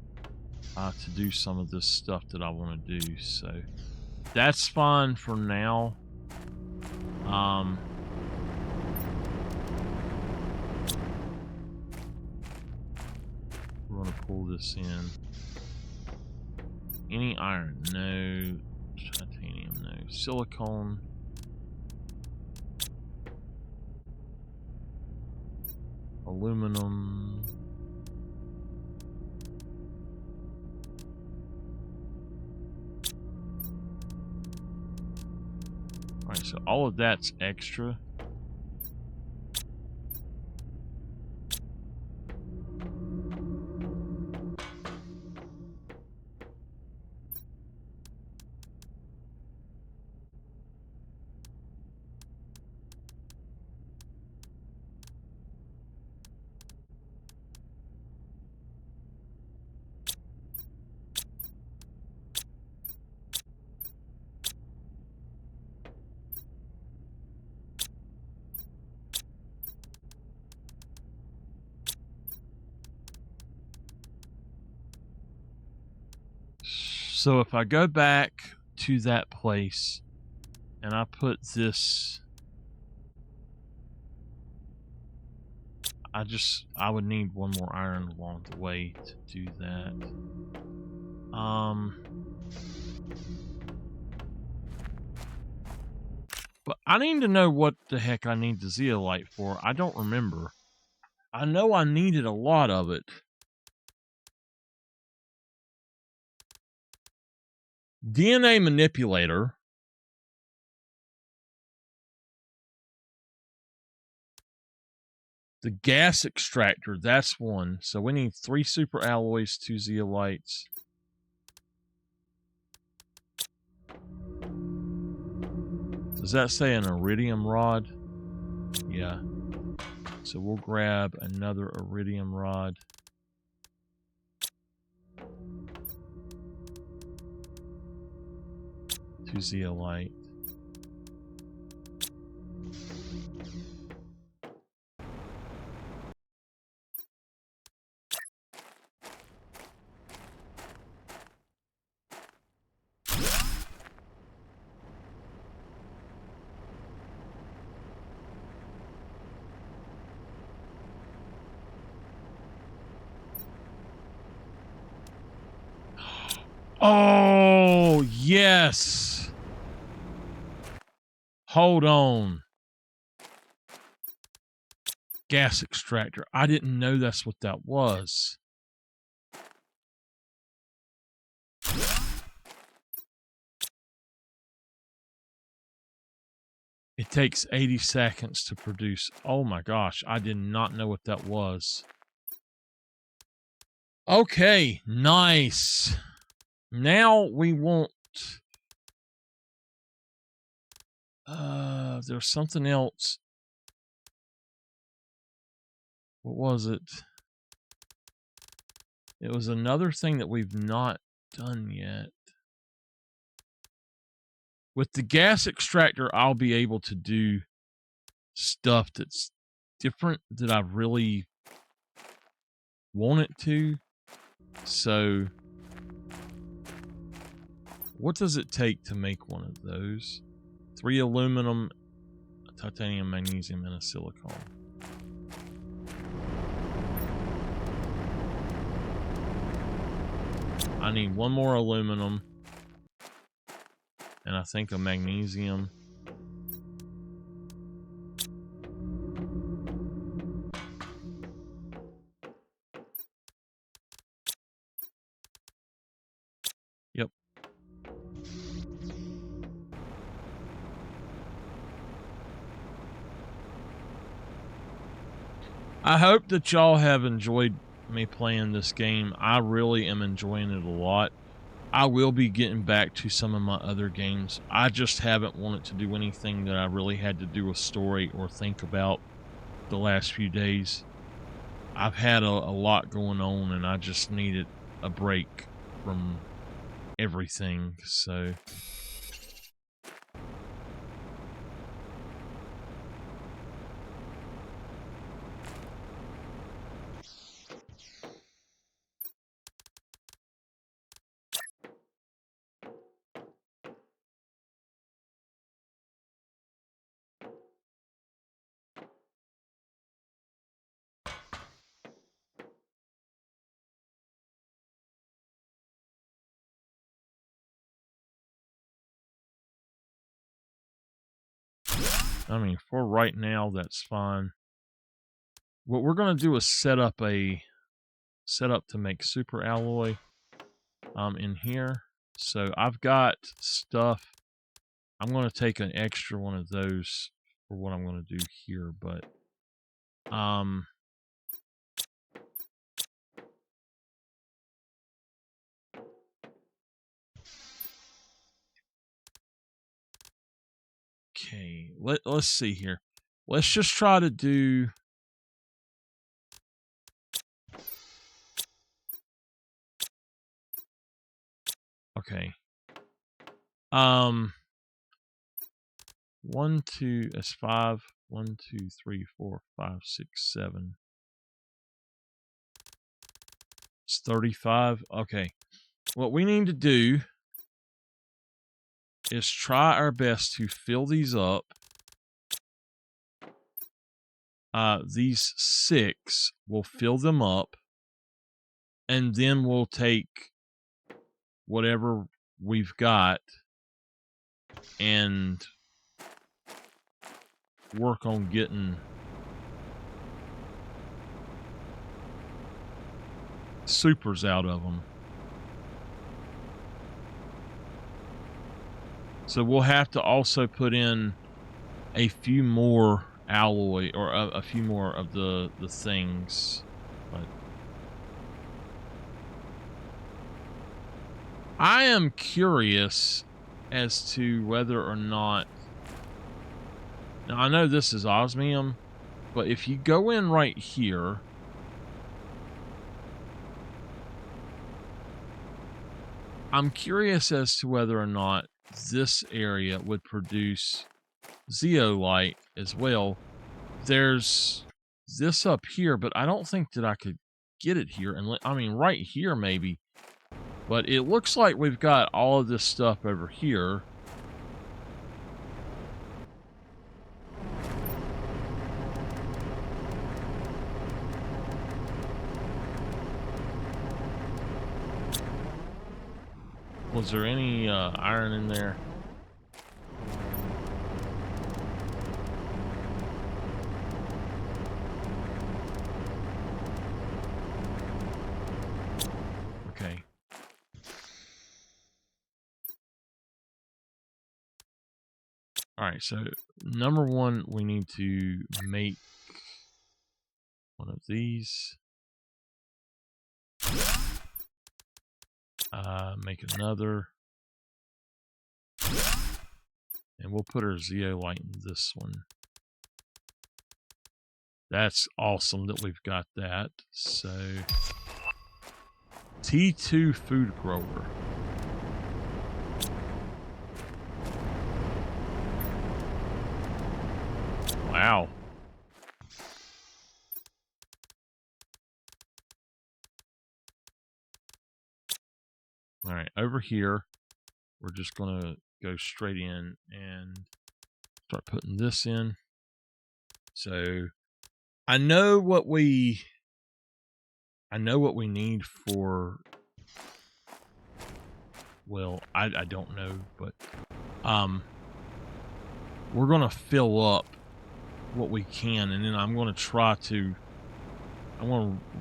to do some of this stuff that I want to do. So that's fine for now. We're gonna pull this in. Any iron? No. Titanium? No. Silicone? Aluminum? Alright, so all of that's extra. So if I go back to that place and I put this, I would need 1 more iron along the way to do that. But I need to know what the heck I need the zeolite for. I don't remember. I know I needed a lot of it. DNA manipulator. The gas extractor, that's one. So we need 3 super alloys, 2 zeolites. Does that say an iridium rod? Yeah. So we'll grab another iridium rod. Two zeolite. Oh, yes. Hold on. Gas extractor. I didn't know that's what that was. It takes 80 seconds to produce. Oh my gosh, I did not know what that was. Okay, nice. Now we want... there's something else. What was it? It was another thing that we've not done yet. With the gas extractor, I'll be able to do stuff that's different that I really want it to. So, what does it take to make one of those? 3 aluminum, titanium, magnesium, and a silicone. I need 1 more aluminum, and I think a magnesium. Yep. I hope that y'all have enjoyed me playing this game. I really am enjoying it a lot. I will be getting back to some of my other games. I just haven't wanted to do anything that I really had to do a story or think about the last few days. I've had a lot going on, and I just needed a break from everything, so... I mean, for right now, that's fine. What we're going to do is set up to make super alloy in here. So I've got stuff. I'm going to take an extra one of those for what I'm going to do here, but okay, let's see here. Let's just try to do... Okay. 1, 2, that's 5. 1, 2, 3, 4, 5, 6, 7. It's 35. Okay. What we need to do is try our best to fill these up. These 6, we'll fill them up, and then we'll take whatever we've got and work on getting supers out of them. So we'll have to also put in a few more alloy, or a few more of the things. But I am curious as to whether or not, now I know this is osmium, but if you go in right here, I'm curious as to whether or not this area would produce zeolite as well. There's this up here, but I don't think that I could get it here. And I mean, right here maybe. But it looks like we've got all of this stuff over here. Was there any iron in there? Okay. Alright, so number one, we need to make one of these. Make another. And we'll put our zeolite in this one. That's awesome that we've got that. So, T2 food grower. Wow. All right, over here, we're just going to go straight in and start putting this in. So I know what we need for, well, I don't know, but we're going to fill up what we can, and then I'm going to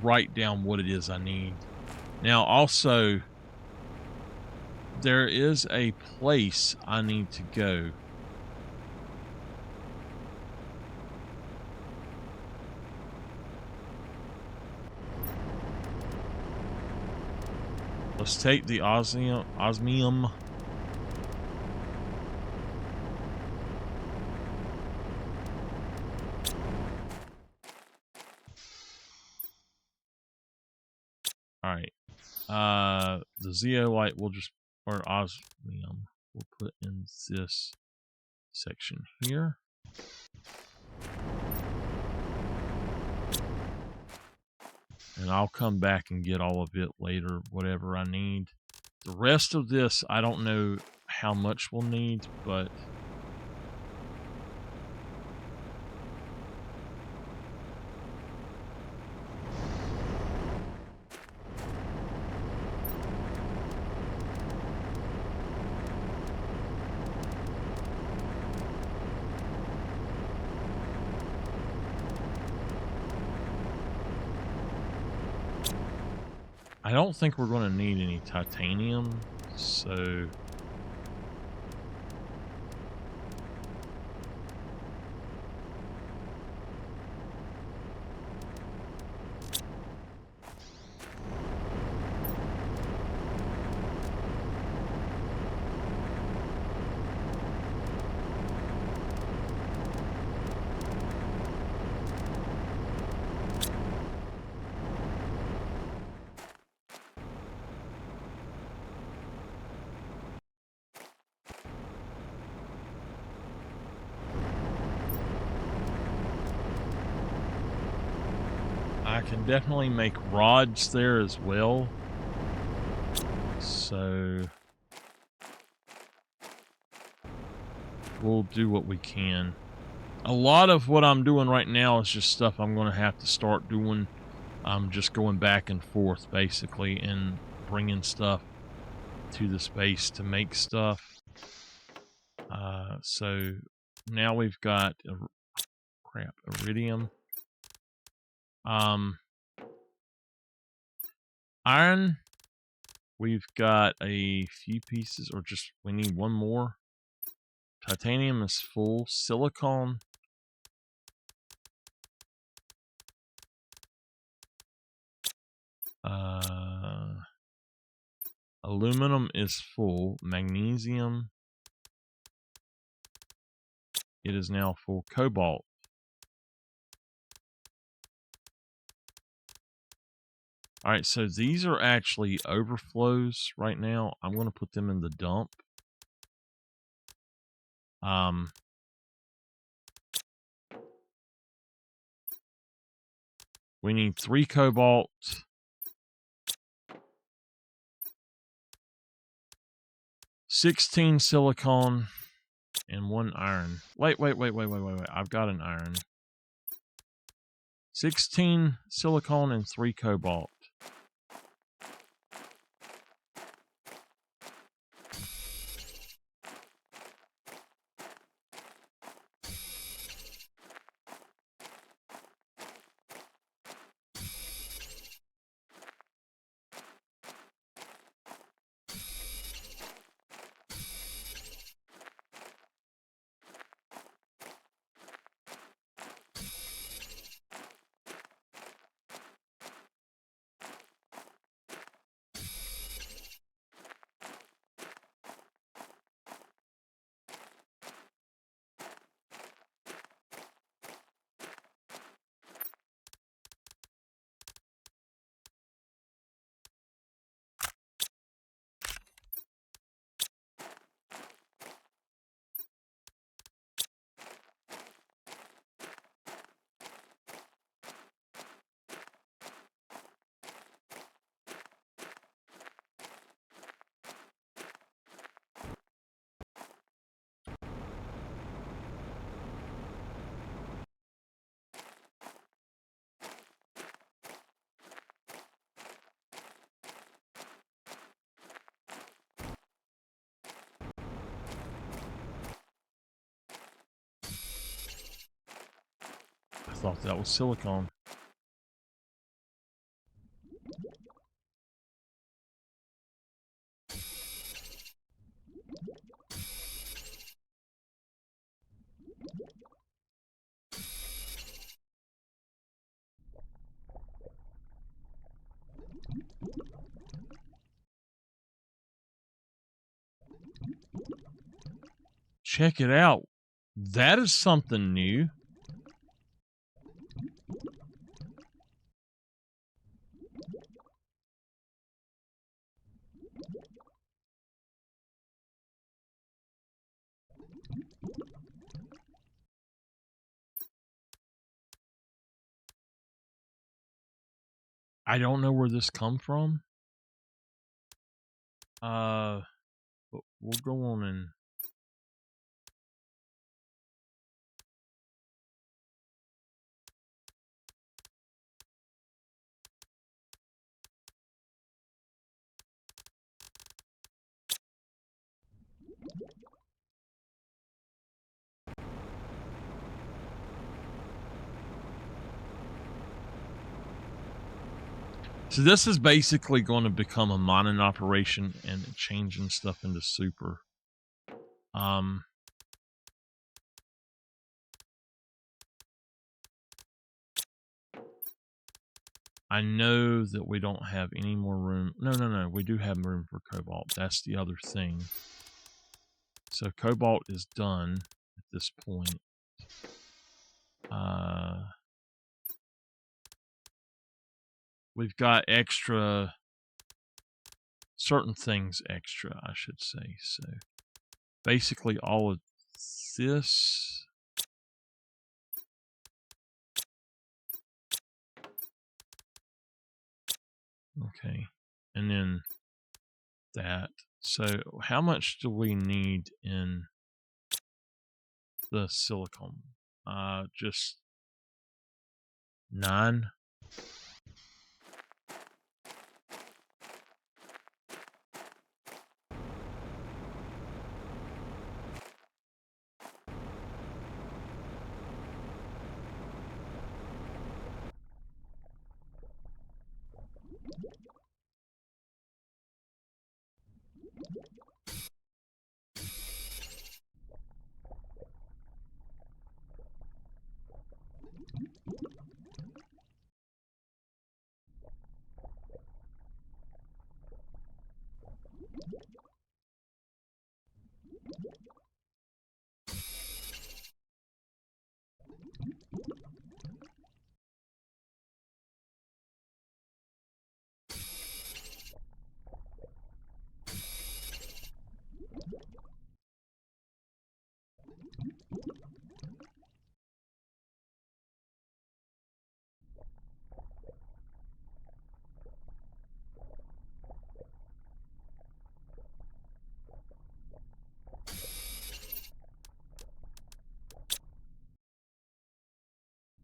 write down what it is I need. Now also, there is a place I need to go. Let's take the osmium. All right. The zeolite will just, or osmium, we'll put in this section here. And I'll come back and get all of it later, whatever I need. The rest of this, I don't know how much we'll need, but I don't think we're going to need any titanium, so I can definitely make rods there as well. So we'll do what we can. A lot of what I'm doing right now is just stuff I'm going to have to start doing. I'm just going back and forth basically and bringing stuff to the space to make stuff. So now we've got iridium. Iron. We've got a few pieces, or just we need one more. Titanium is full. Silicon. Aluminum is full. Magnesium. It is now full. Cobalt. All right, so these are actually overflows right now. I'm going to put them in the dump. We need 3 cobalt. 16 silicon and 1 iron. Wait. I've got an iron. 16 silicon and 3 cobalt. I thought that was silicon. Check it out. That is something new. I don't know where this come from. But we'll go on and so this is basically going to become a mining operation and changing stuff into super. I know that we don't have any more room. No. We do have room for cobalt. That's the other thing. So cobalt is done at this point. We've got extra, certain things extra, I should say. So basically all of this. Okay. And then that. So how much do we need in the silicon? Just 9.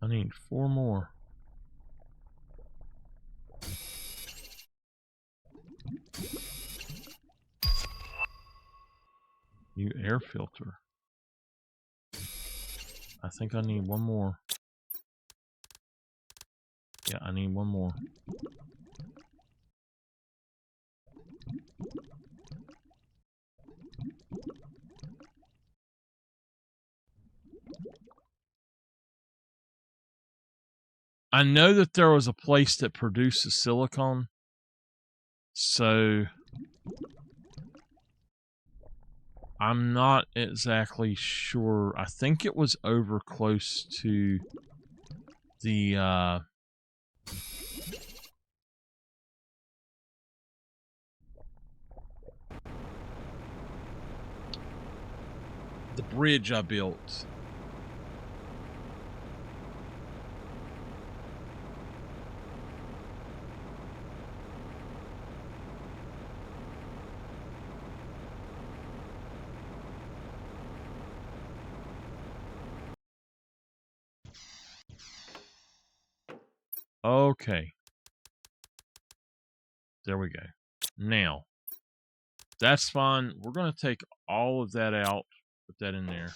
I need 4 more. New air filter. I think I need 1 more. Yeah, I need 1 more. I know that there was a place that produces silicone, so I'm not exactly sure. I think it was over close to the bridge I built. Okay. There we go. Now, that's fine. We're going to take all of that out, put that in there.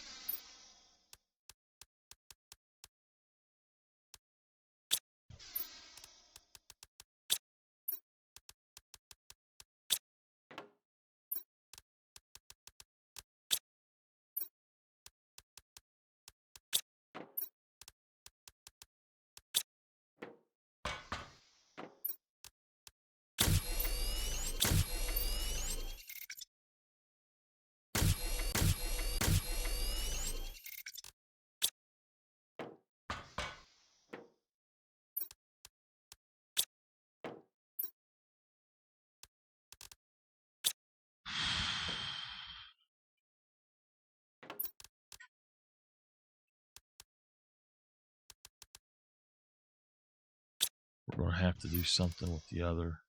We're going to have to do something with the other.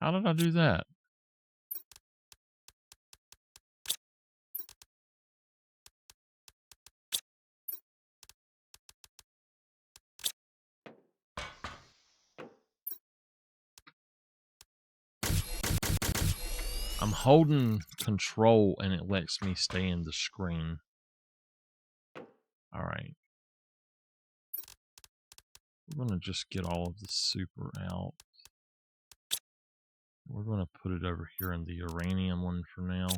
How did I do that? I'm holding control and it lets me stay in the screen. All right. We're going to just get all of the super out. We're going to put it over here in the uranium one for now.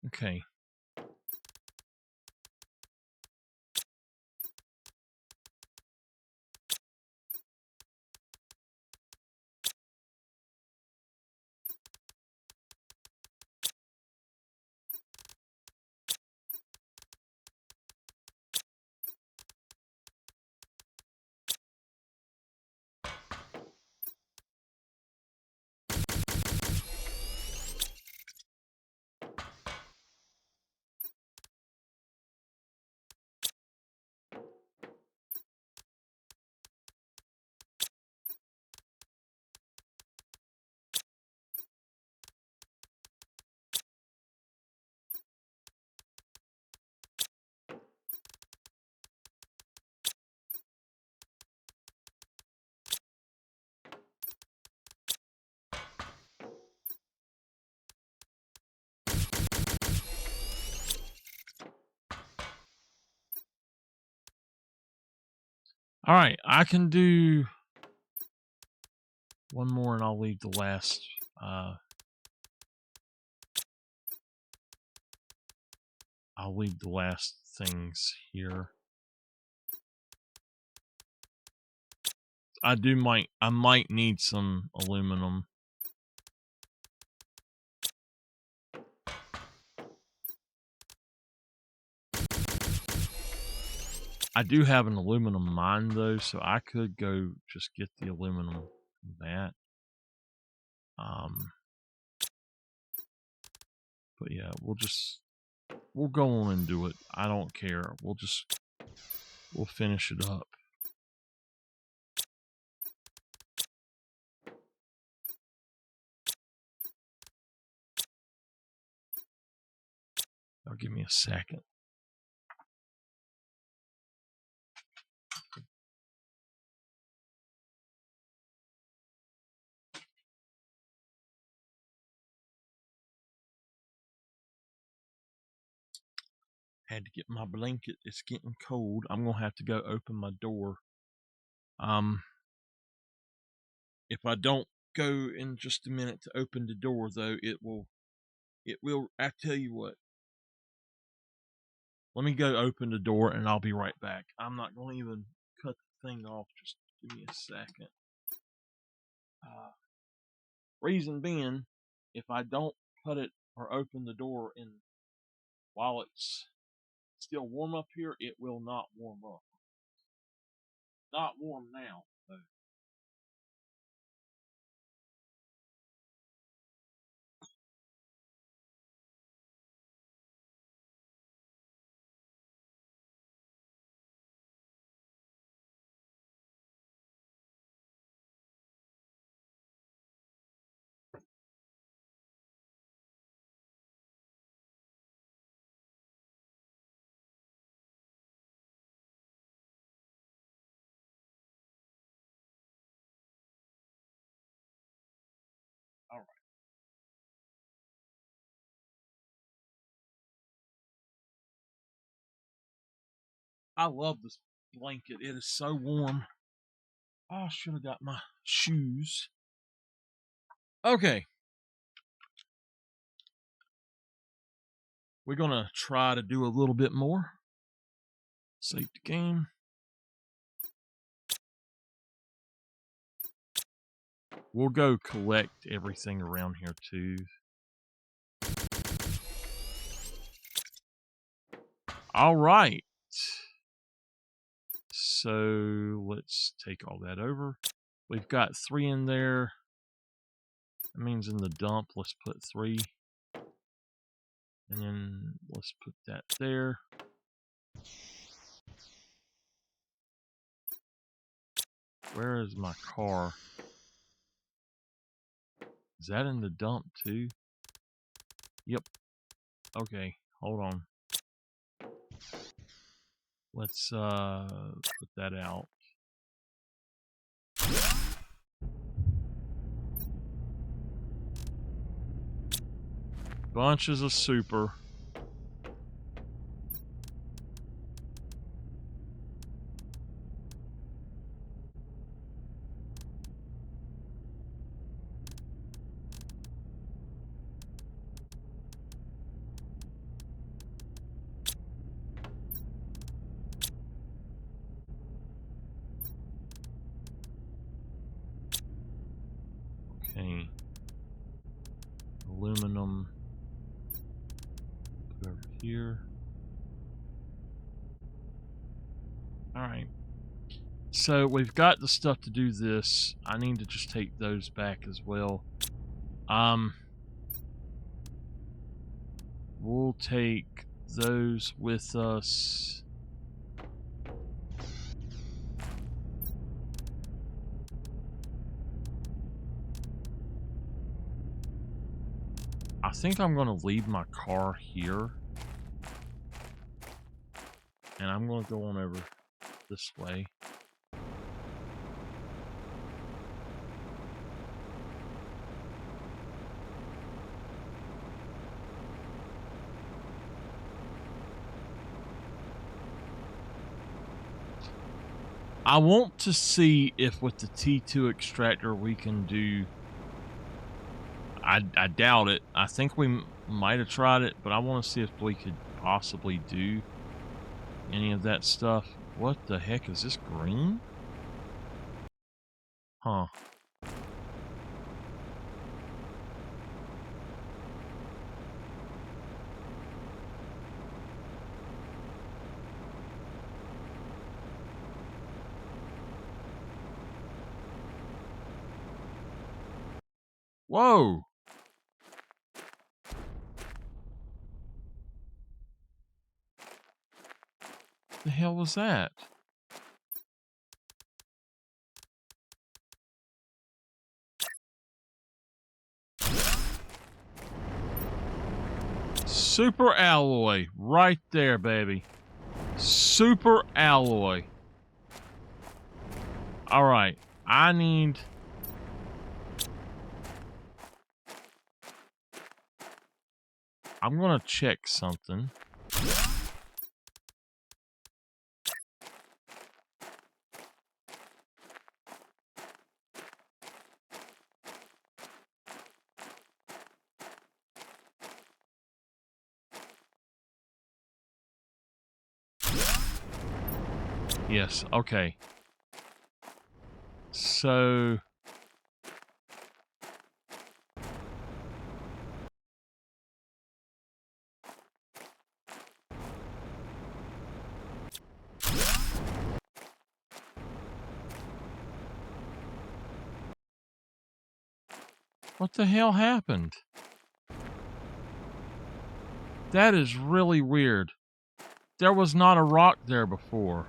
Okay. All right, I can do one more and I'll leave the last. I'll leave the last things here. I might need some aluminum. I do have an aluminum mine though, so I could go just get the aluminum from that. But yeah, we'll go on and do it. I don't care. We'll finish it up. Now give me a second. Had to get my blanket. It's getting cold. I'm gonna have to go open my door. If I don't go in just a minute to open the door though, it will, I tell you what. Let me go open the door and I'll be right back. I'm not gonna even cut the thing off. Just give me a second. Reason being, if I don't cut it or open the door in while it's still warm up here, it will not warm up. Not warm now, though. All right. I love this blanket. It is so warm. I should have got my shoes. Okay. We're going to try to do a little bit more. Save the game. We'll go collect everything around here too. All right. So let's take all that over. We've got 3 in there. That means in the dump, let's put 3. And then let's put that there. Where is my car? Is that in the dump too? Yep. Okay, hold on. Let's put that out. Bunches of super. Okay. Aluminum. Put over here. Alright. So we've got the stuff to do this. I need to just take those back as well. We'll take those with us. I think I'm going to leave my car here. And I'm going to go on over this way. I want to see if with the T2 extractor we can do... I doubt it. I think we might have tried it, but I want to see if we could possibly do any of that stuff. What the heck is this green? Huh. Whoa! The hell was that? Super alloy. Right there, baby. Super alloy. Alright. I need... I'm gonna check something. Yes, okay. So... what the hell happened? That is really weird. There was not a rock there before.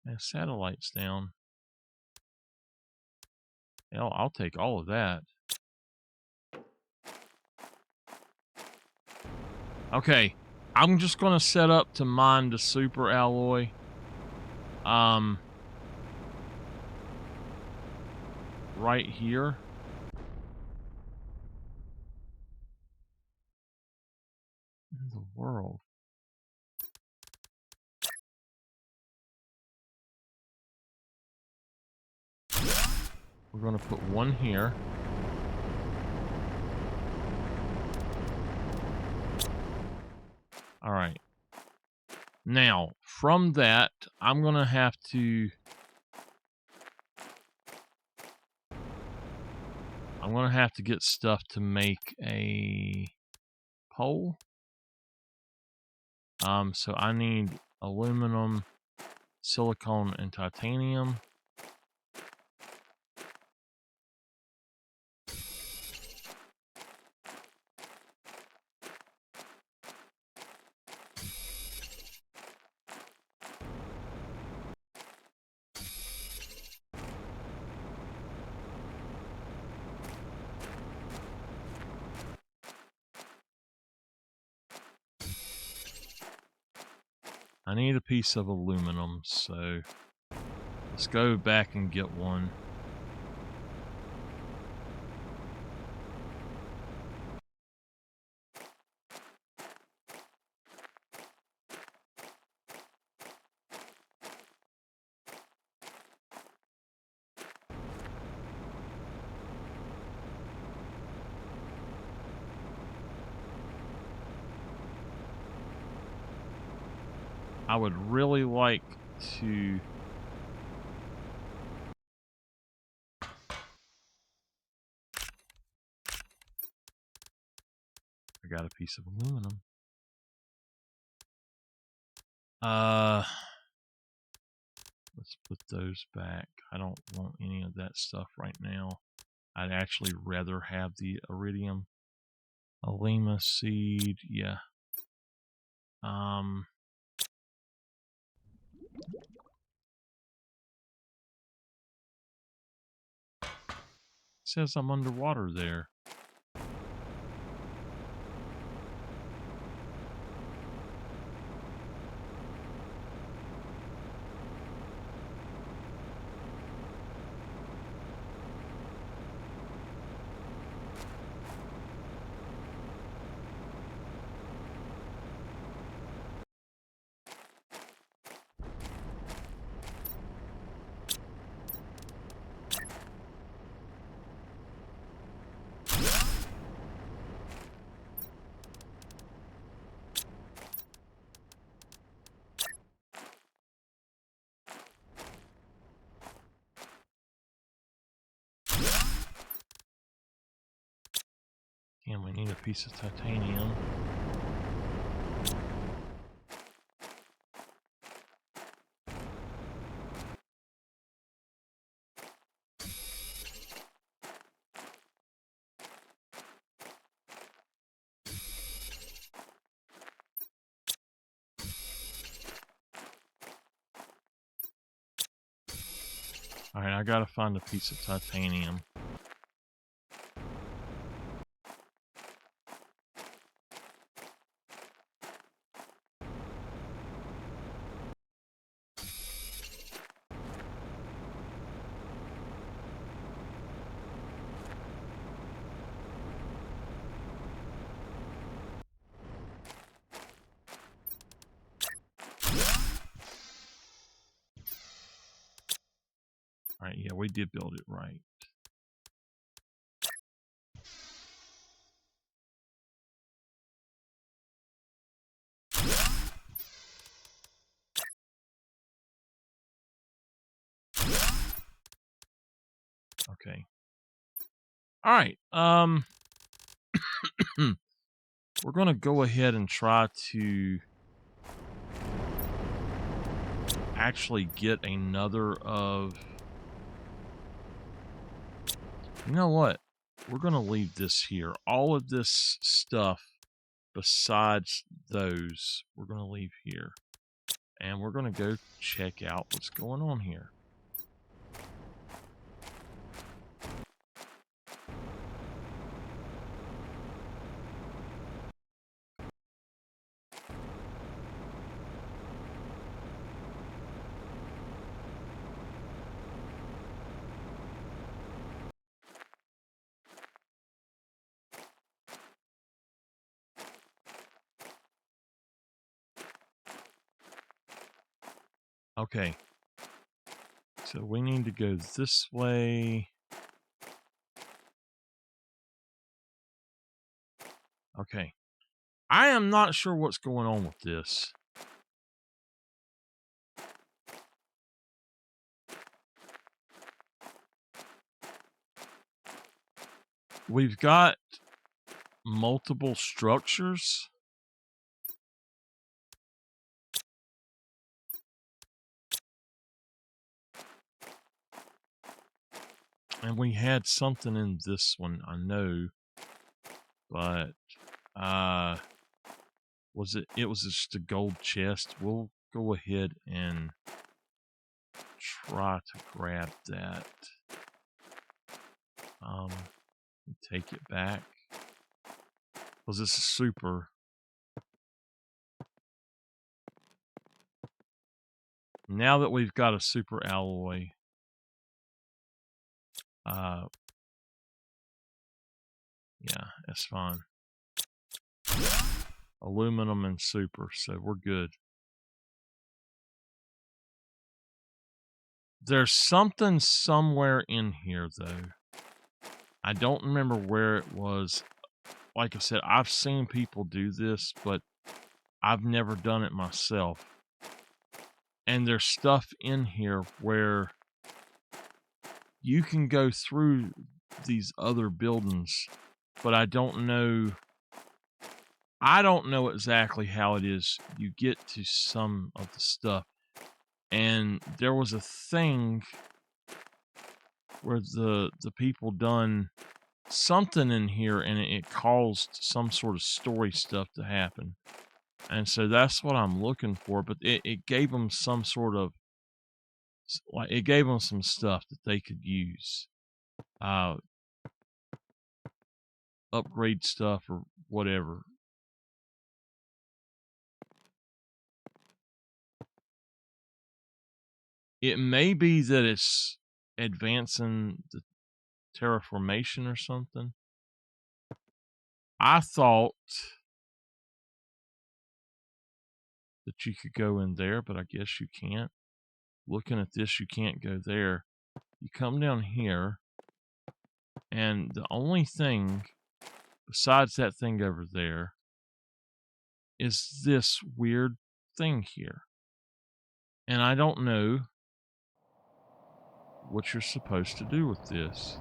And satellite's down. Hell, I'll take all of that. Okay, I'm just gonna set up to mine the super alloy. Right here. In the world. We're gonna put one here. All right. Now, from that, I'm gonna have to... get stuff to make a pole. So I need aluminum, silicone, and titanium. I need a piece of aluminum, so let's go back and get one. I would really like to... I got a piece of aluminum. Let's put those back. I don't want any of that stuff right now. I'd actually rather have the iridium. Alima seed, yeah. Says I'm underwater there. And we need a piece of titanium. Alright, I gotta find a piece of titanium. Alright, yeah, we did build it right. Okay. Alright, we're gonna go ahead and try to actually get another of... You know what? We're gonna leave this here. All of this stuff besides those, we're gonna leave here. And we're gonna go check out what's going on here. Okay. So we need to go this way. Okay. I am not sure what's going on with this. We've got multiple structures. And we had something in this one, I know. But, it was just a gold chest. We'll go ahead and try to grab that. Take it back. Because this is super. Now that we've got a super alloy, yeah, that's fine. Aluminum and super, so we're good. There's something somewhere in here, though. I don't remember where it was. Like I said, I've seen people do this, but I've never done it myself. And there's stuff in here where you can go through these other buildings, but I don't know exactly how it is you get to some of the stuff. And there was a thing where the people done something in here and it caused some sort of story stuff to happen. And so that's what I'm looking for, but it gave them some sort of, like, it gave them some stuff that they could use. Upgrade stuff or whatever. It may be that it's advancing the terraformation or something. I thought that you could go in there, but I guess you can't. Looking at this, you can't go there. You come down here, and the only thing besides that thing over there is this weird thing here. And I don't know what you're supposed to do with this.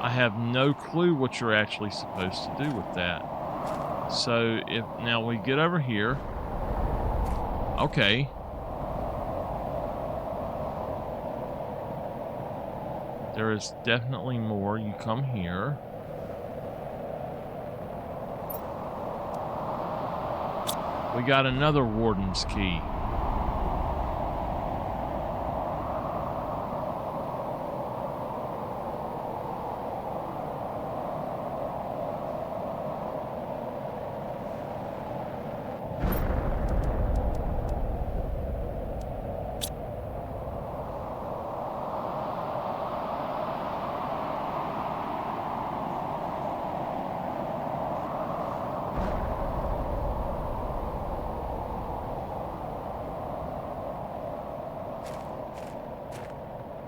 I have no clue what you're actually supposed to do with that. So if now we get over here. Okay. There is definitely more. You come here. We got another warden's key.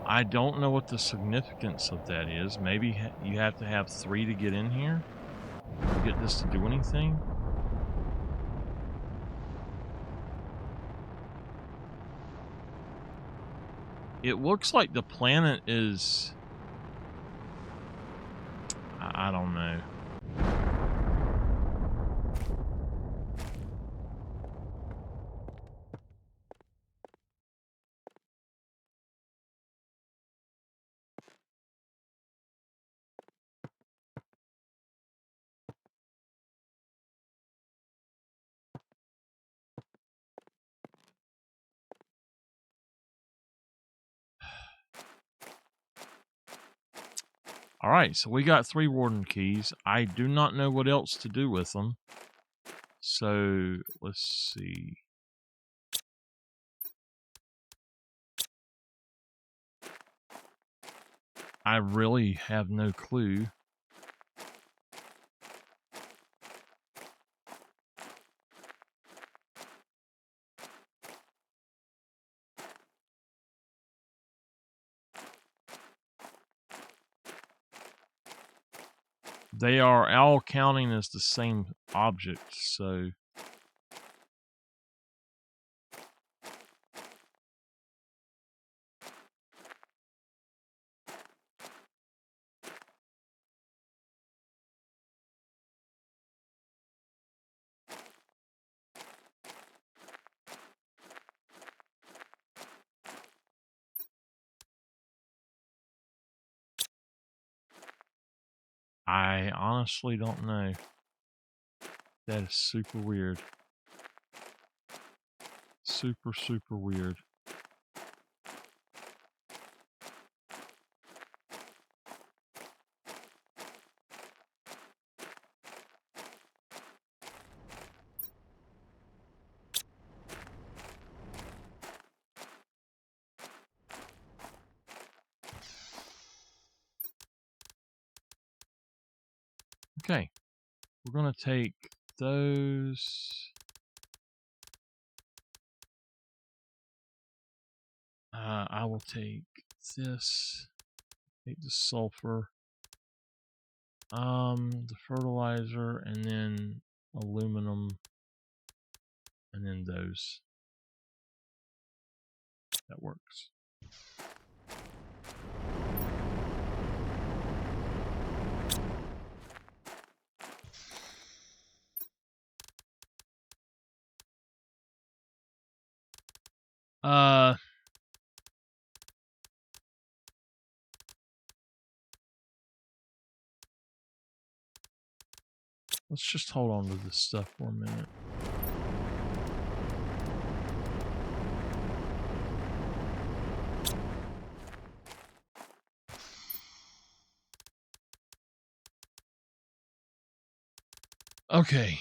I don't know what the significance of that is. Maybe you have to have 3 to get in here to get this to do anything. It looks like the planet is... I don't know. All right, so we got 3 warden keys. I do not know what else to do with them. So, let's see. I really have no clue. They are all counting as the same object, so... I honestly don't know. That is super weird. Super, super weird. Okay. We're going to take those. I will take this. Take the sulfur. The fertilizer, and then aluminum, and then those. That works. Let's just hold on to this stuff for a minute. Okay.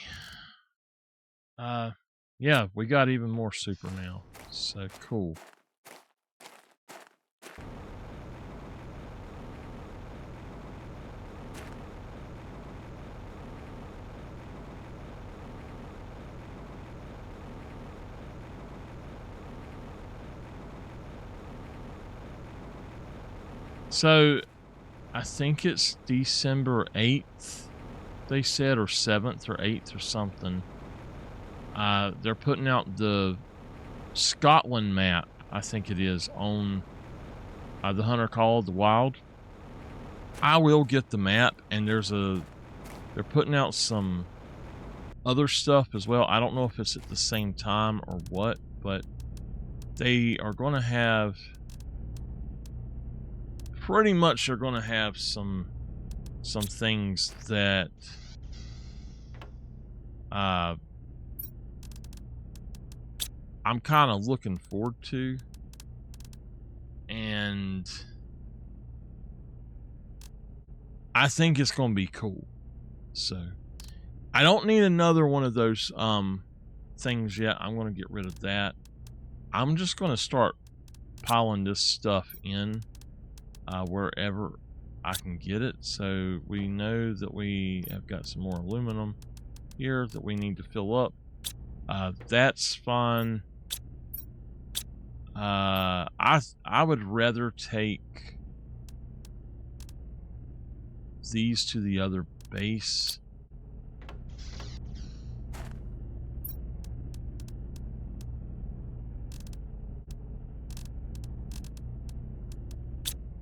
Yeah, we got even more super now. So cool. So, I think it's December 8th, they said, or 7th or 8th or something. They're putting out the Scotland map, I think it is, on the Hunter Call of the Wild. I will get the map, and they're putting out some other stuff as well. I don't know if it's at the same time or what, but they are going to have, pretty much they're going to have some things that I'm kind of looking forward to, and I think it's going to be cool. So I don't need another one of those things yet. I'm going to get rid of that. I'm just going to start piling this stuff in wherever I can get it. So we know that we have got some more aluminum here that we need to fill up. That's fine. I would rather take these to the other base.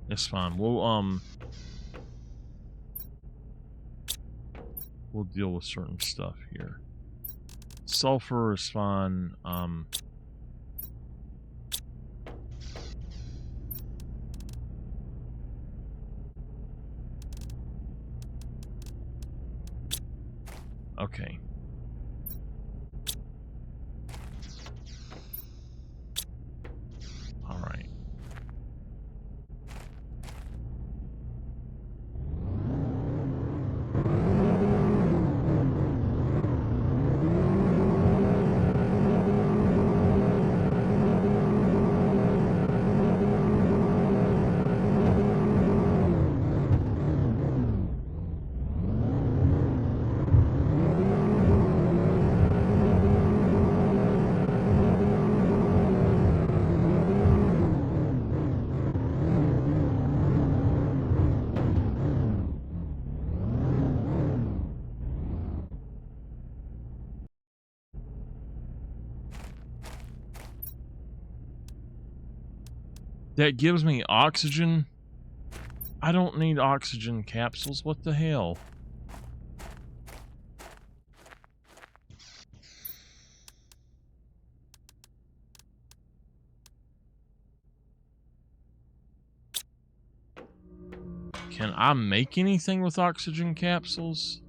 That's fine. We'll deal with certain stuff here. Sulfur is fine. Okay. All right. That gives me oxygen. I don't need oxygen capsules. What the hell? Can I make anything with oxygen capsules?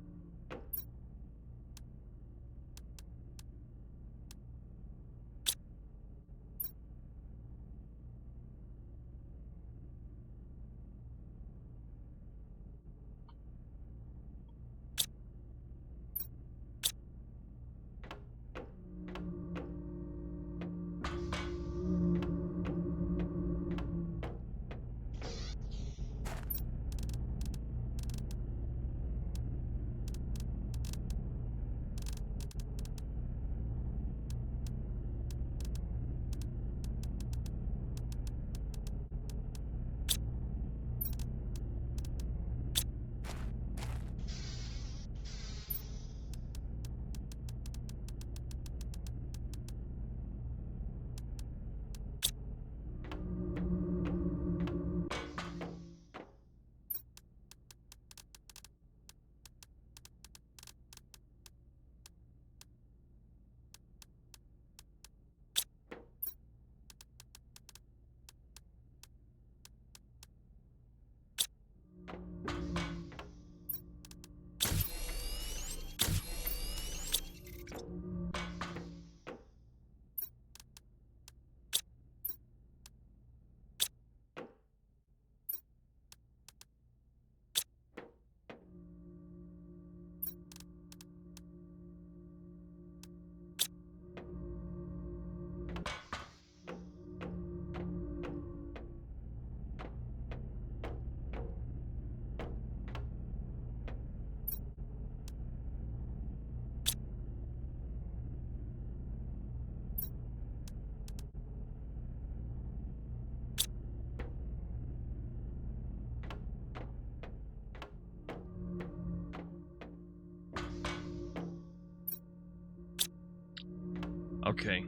Okay.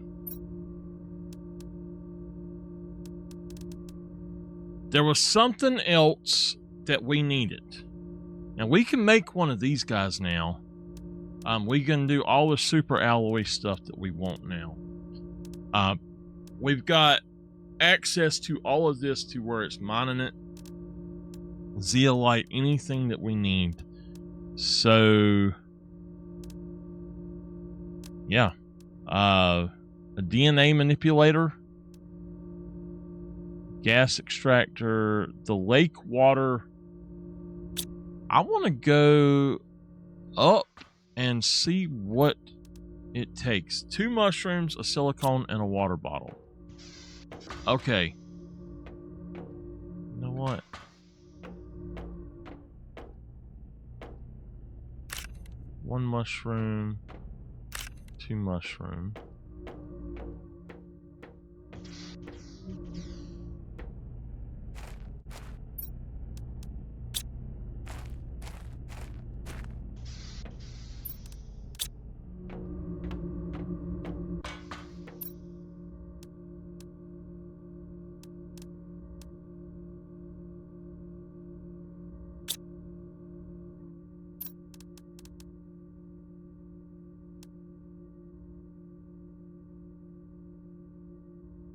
There was something else that we needed. Now we can make one of these guys now. We can do all the super alloy stuff that we want now. We've got access to all of this to where it's mining it. Zeolite, anything that we need. So yeah. A DNA manipulator, gas extractor, the lake water. I want to go up and see what it takes. 2 mushrooms, a silicone, and a water bottle. Okay. You know what? One mushroom, 2 mushroom.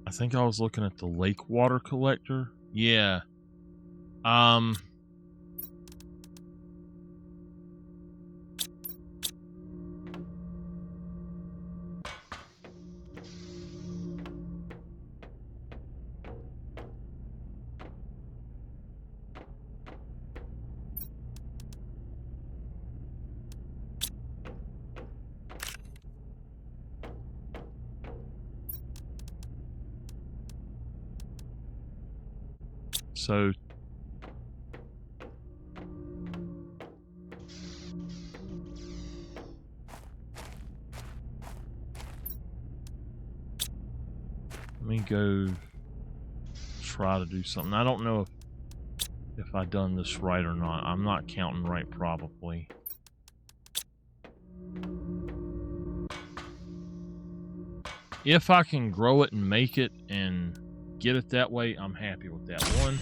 I think I was looking at the lake water collector. Yeah. So let me go try to do something. I don't know if I done this right or not. I'm not counting right, probably. If I can grow it and make it and get it that way, I'm happy with that. 1,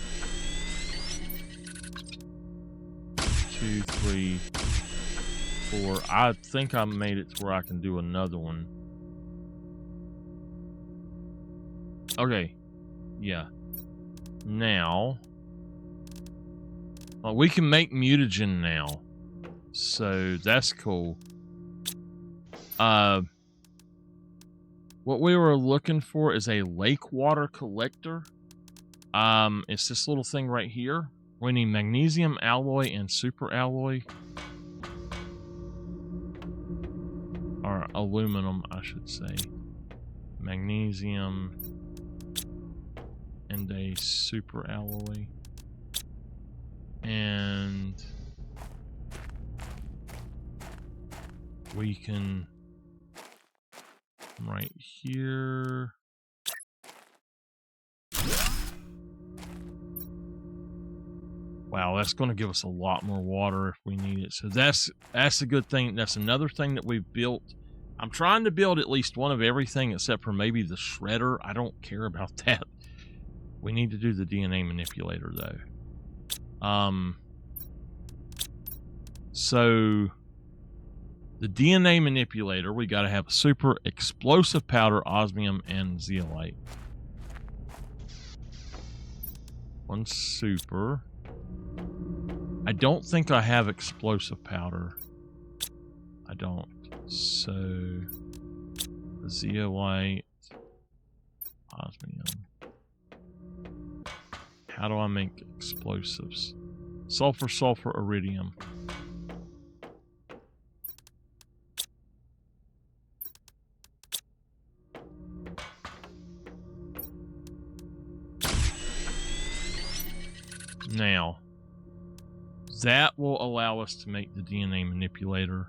2, 3, 4. I think I made it to where I can do another one. Okay. Yeah. Now, we can make mutagen now. So that's cool. What we were looking for is a lake water collector. It's this little thing right here. We need magnesium alloy and super alloy. Or aluminum, I should say. Magnesium and a super alloy. And we can right here. Wow, that's going to give us a lot more water if we need it. So that's a good thing. That's another thing that we've built. I'm trying to build at least one of everything except for maybe the shredder. I don't care about that. We need to do the DNA manipulator though. So the DNA manipulator, we got to have a super explosive powder, osmium, and zeolite. 1 super. I don't think I have explosive powder. I don't. So the zeolite, osmium. How do I make explosives? Sulfur, sulfur, iridium. Now, that will allow us to make the DNA manipulator.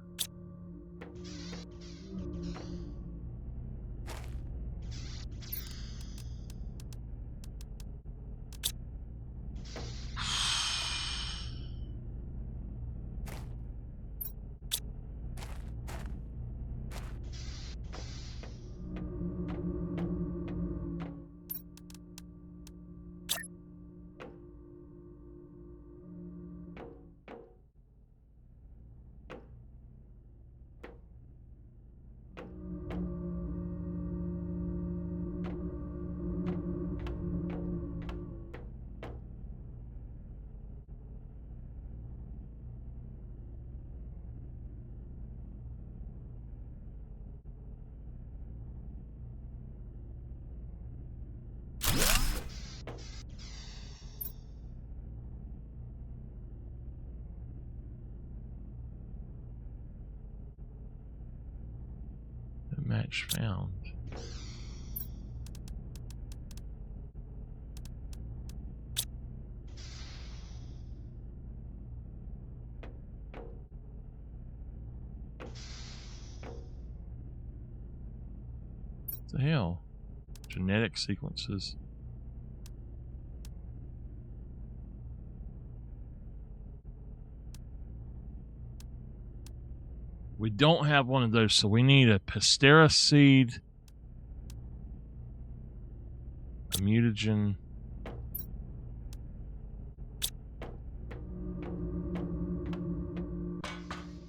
match found. What the hell? Genetic sequences. We don't have one of those, so we need a Pastera seed, a mutagen,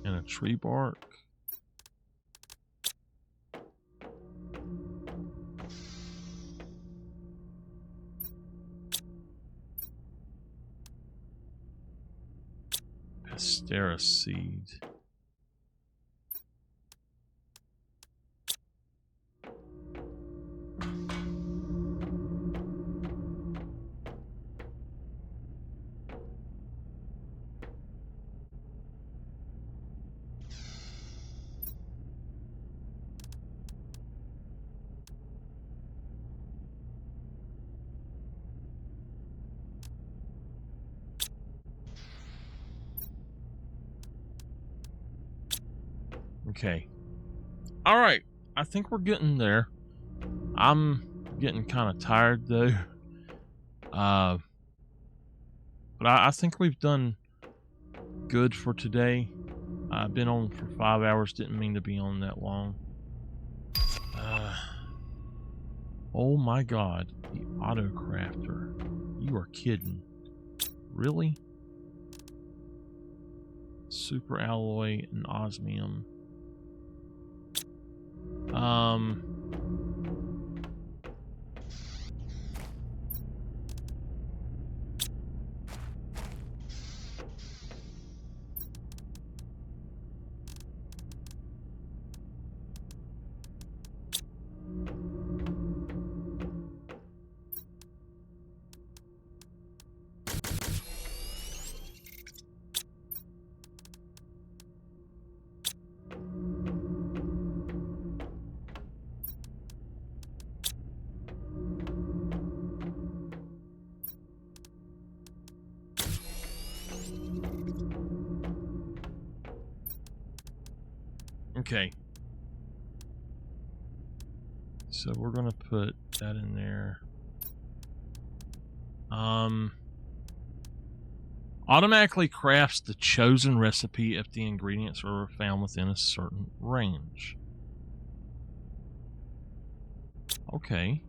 and a tree bark. Pastera seed. Okay. All right. I think we're getting there. I'm getting kind of tired though. But I think we've done good for today. I've been on for 5 hours. Didn't mean to be on that long. Oh my God. The auto crafter. You are kidding. Really? Super alloy and osmium. Okay. So we're gonna put that in there. Automatically crafts the chosen recipe if the ingredients are found within a certain range. Okay.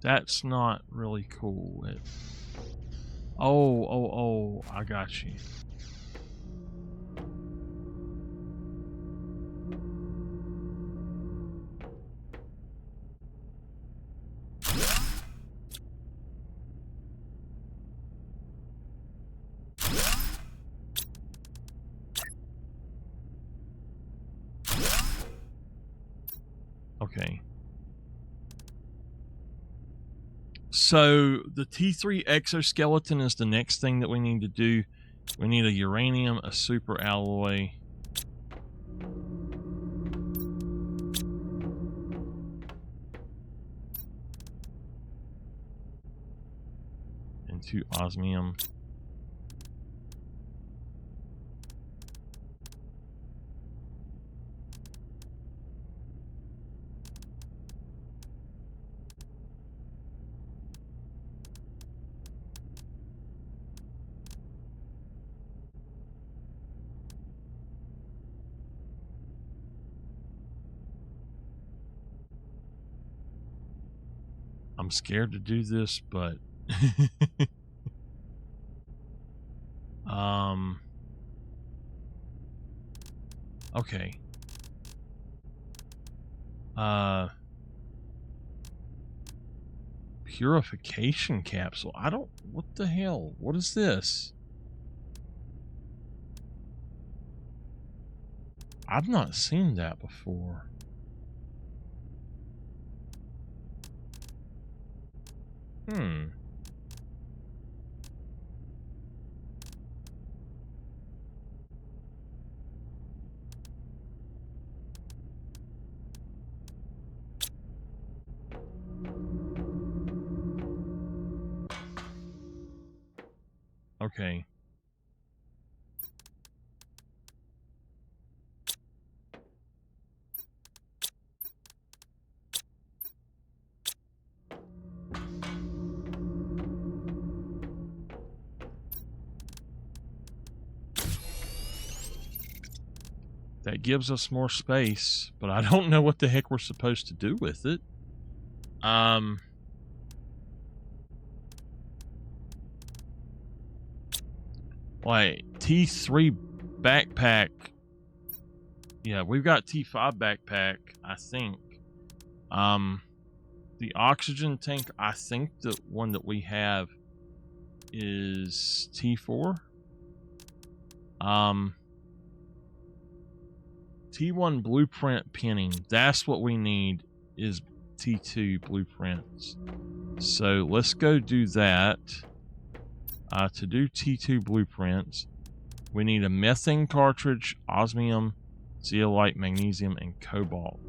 That's not really cool. Oh, I got you. Okay. So the T3 exoskeleton is the next thing that we need to do. We need a uranium, a super alloy, and 2 osmium. I'm scared to do this, but okay. Purification capsule. I don't... What the hell? What is this? I've not seen that before. Okay. That gives us more space, but I don't know what the heck we're supposed to do with it. Like, T3 backpack. Yeah, we've got T5 backpack, I think. The oxygen tank, I think the one that we have is T4. T1 blueprint pinning. That's what we need, is T2 blueprints. So let's go do that. To do T2 blueprints, we need a methane cartridge, osmium, zeolite, magnesium, and cobalt.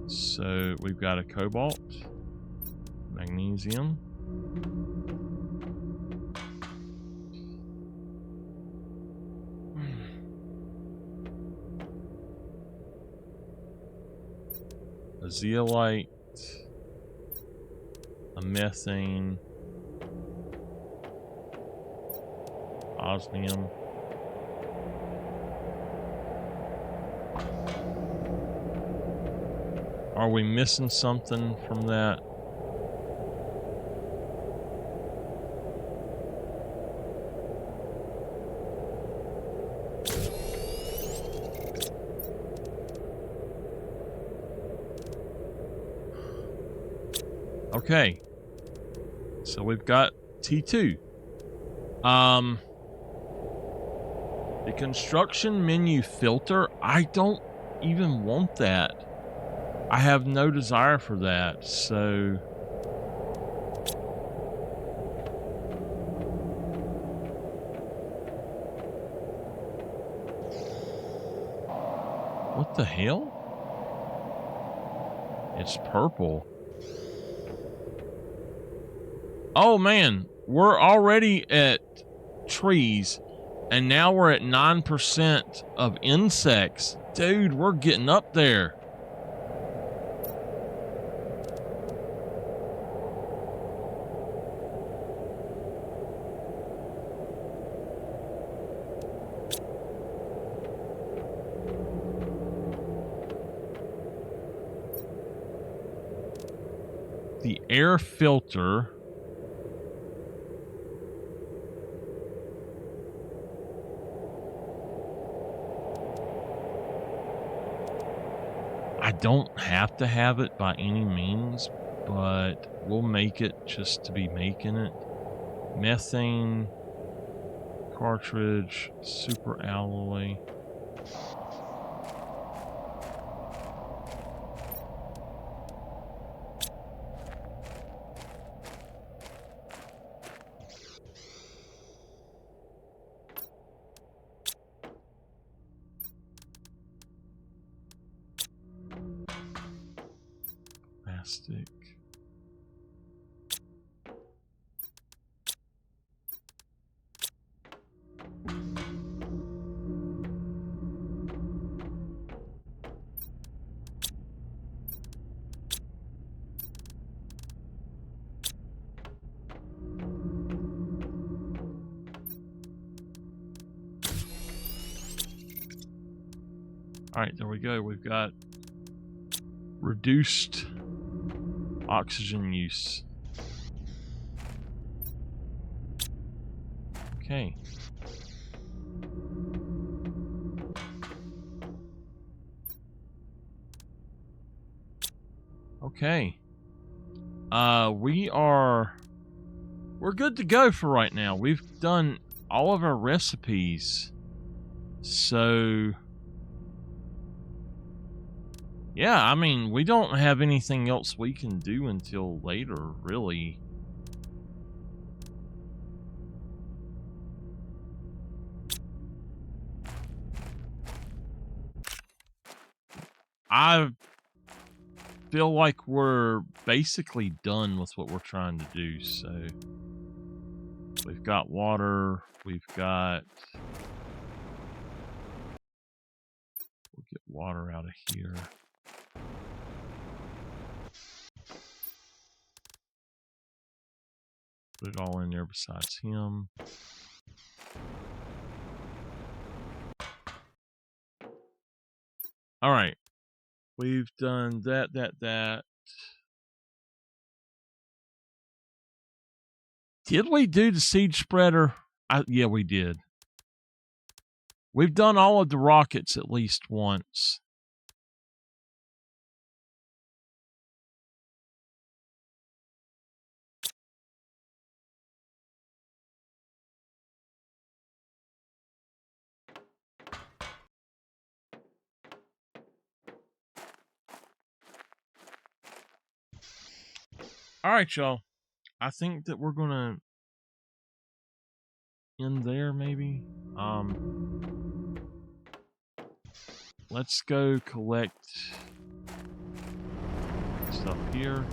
So we've got a cobalt, magnesium, a zeolite, a methane, osmium. Are we missing something from that? Okay. So we've got T2. The construction menu filter, I don't even want that. I have no desire for that, so... What the hell? It's purple. Oh man, we're already at trees, and now we're at 9% of insects. Dude, we're getting up there. The air filter. I don't have to have it by any means, but we'll make it just to be making it. Methane cartridge, super alloy. Plastic. All right, there we go. We've got reduced oxygen use. Okay. Okay. We're good to go for right now. We've done all of our recipes. So yeah, I mean, we don't have anything else we can do until later, really. I feel like we're basically done with what we're trying to do, so we've got water, we'll get water out of here. Put it all in there besides him. All right. We've done that. Did we do the seed spreader? Yeah, we did. We've done all of the rockets at least once. All right, y'all. I think that we're gonna end there, maybe. Let's go collect stuff here.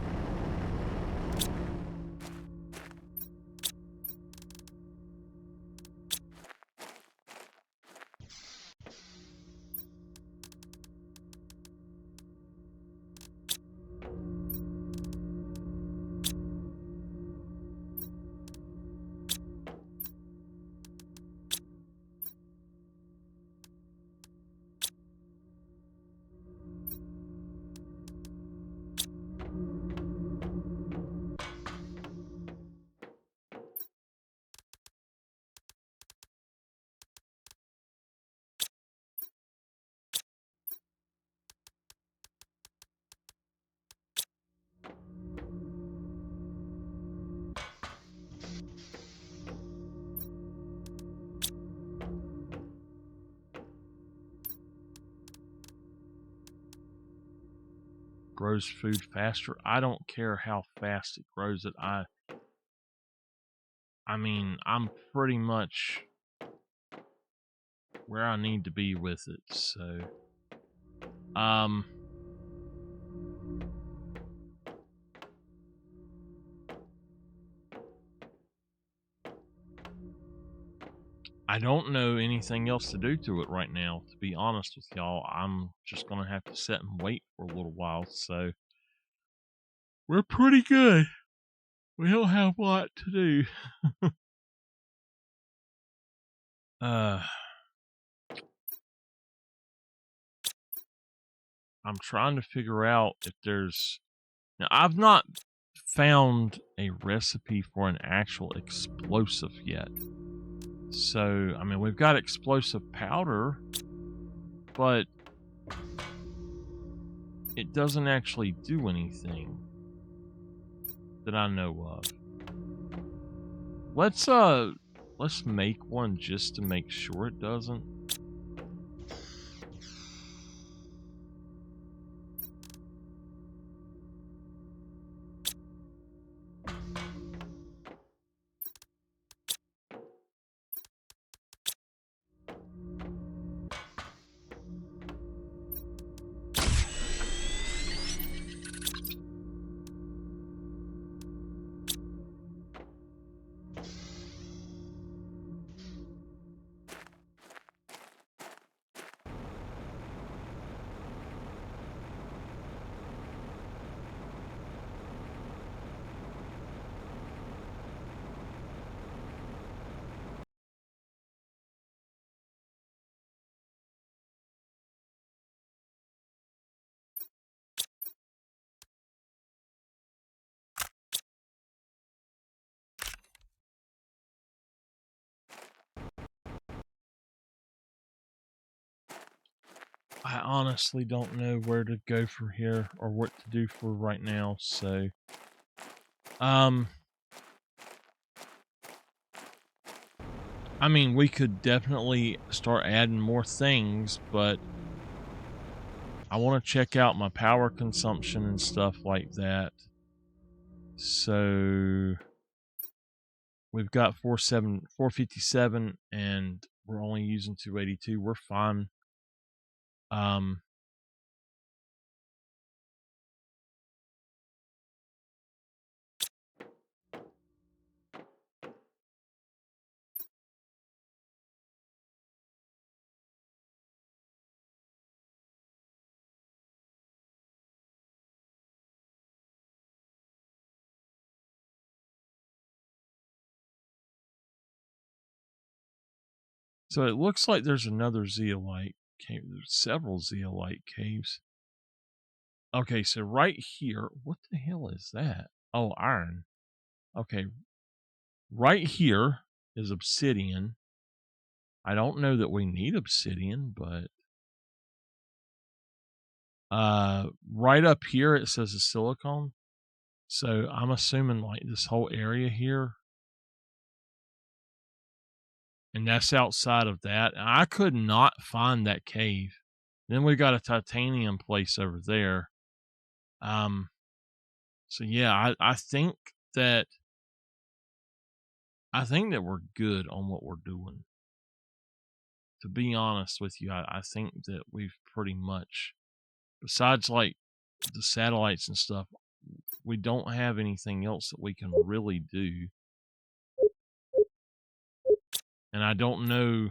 Grows food faster. I don't care how fast it grows it. I mean, I'm pretty much where I need to be with it. So, I don't know anything else to do to it right now, to be honest with y'all. I'm just going to have to sit and wait for a little while. So, we're pretty good. We don't have a lot to do. I'm trying to figure out if there's... Now, I've not found a recipe for an actual explosive yet. So, I mean, we've got explosive powder, but it doesn't actually do anything that I know of. Let's make one just to make sure it doesn't. I honestly don't know where to go from here or what to do for right now. So, I mean, we could definitely start adding more things, but I want to check out my power consumption and stuff like that. So we've got 457 and we're only using 282. We're fine. So it looks like there's another zeolite cave. There's several zeolite caves. Okay, so right here, what the hell is that? Oh, iron. Okay, right here is obsidian. I don't know that we need obsidian, but right up here it says a silicone. So I'm assuming like this whole area here, and that's outside of that. And I could not find that cave. Then we got a titanium place over there. So yeah, that I think that we're good on what we're doing. To be honest with you, I think that we've pretty much, besides like the satellites and stuff, we don't have anything else that we can really do. And I don't know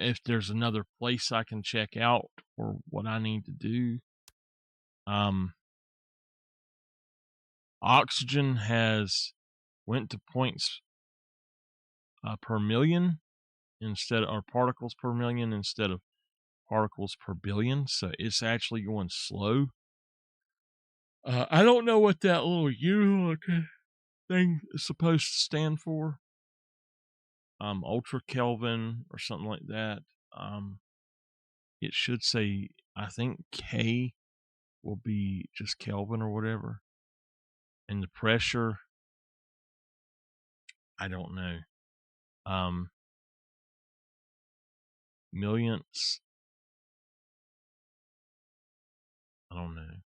if there's another place I can check out or what I need to do. Oxygen has went to points per million or particles per million instead of particles per billion. So it's actually going slow. I don't know what that little U thing is supposed to stand for. Ultra Kelvin or something like that. It should say, I think K will be just Kelvin or whatever. And the pressure, I don't know. Millionths, I don't know.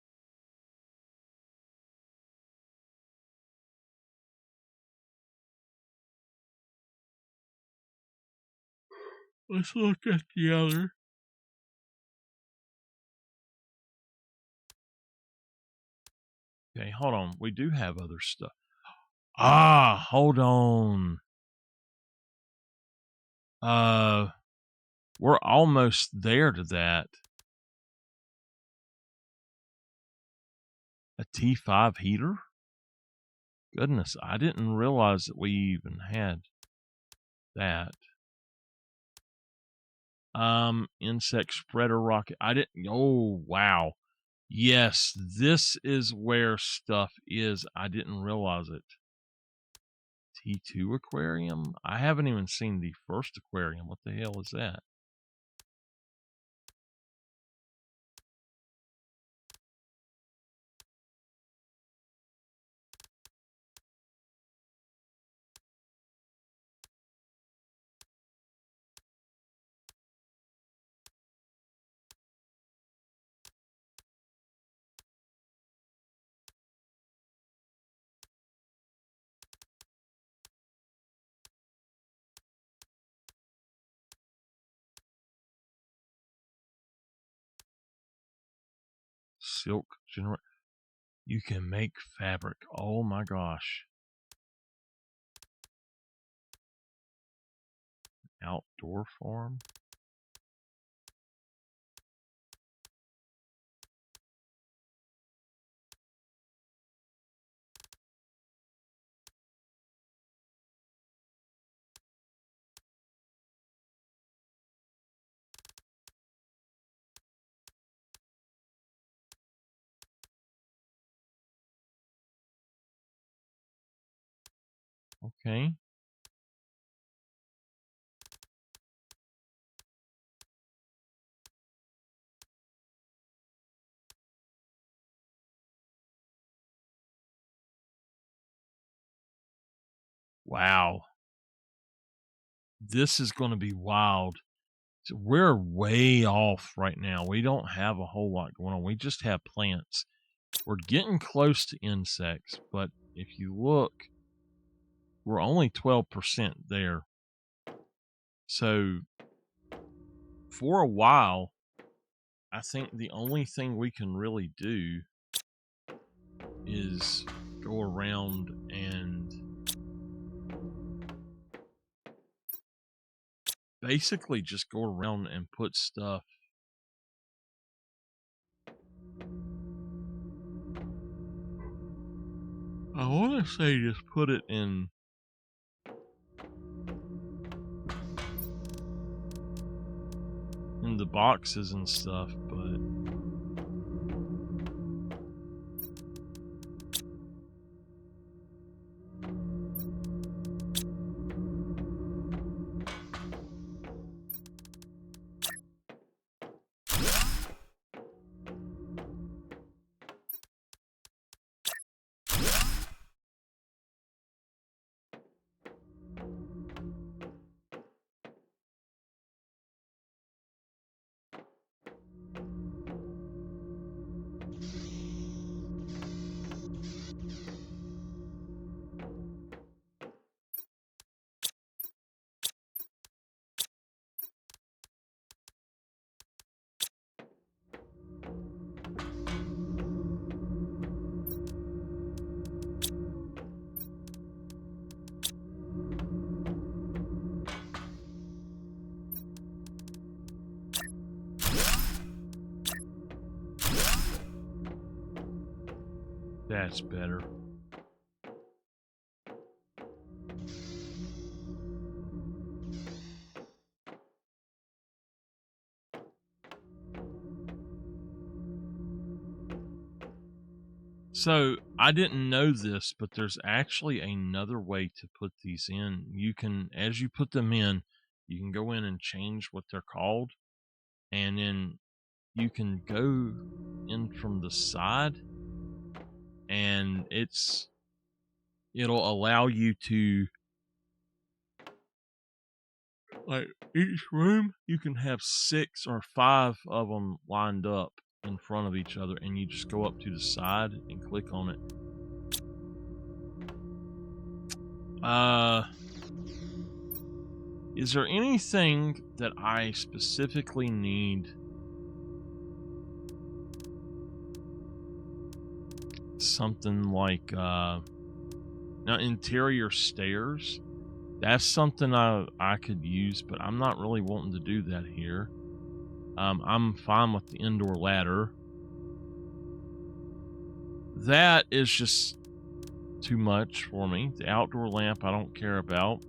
Let's look at the other. Okay, hold on. We do have other stuff. Hold on. We're almost there to that. A T5 heater? Goodness, I didn't realize that we even had that. Insect spreader rocket. I didn't. Oh, wow. Yes, this is where stuff is. I didn't realize it. T2 aquarium? I haven't even seen the first aquarium. What the hell is that? Silk generator. You can make fabric. Oh my gosh. Outdoor farm. Okay. Wow. This is going to be wild. So we're way off right now. We don't have a whole lot going on. We just have plants. We're getting close to insects, but if you look, we're only 12% there. So for a while, I think the only thing we can really do is go around and basically just go around and put stuff. I want to say just put it in the boxes and stuff, but that's better. So I didn't know this, but there's actually another way to put these in. You can, as you put them in, you can go in and change what they're called, and then you can go in from the side, and it'll allow you to, like, each room you can have 6 or 5 of them lined up in front of each other, and you just go up to the side and click on it. Is there anything that I specifically need? Something like now interior stairs. That's something I could use, but I'm not really wanting to do that here. I'm fine with the indoor ladder. That is just too much for me. The outdoor lamp I don't care about.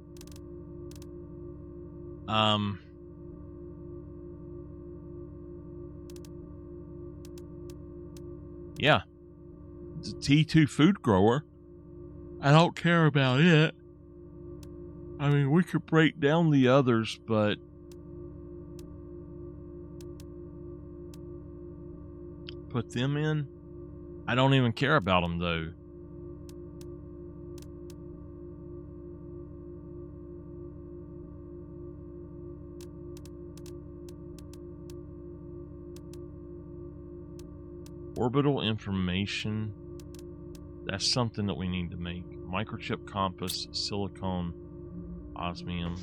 Yeah. The T2 food grower. I don't care about it. I mean, we could break down the others, but put them in. I don't even care about them, though. Orbital information. That's something that we need to make. Microchip compass, silicone, osmium.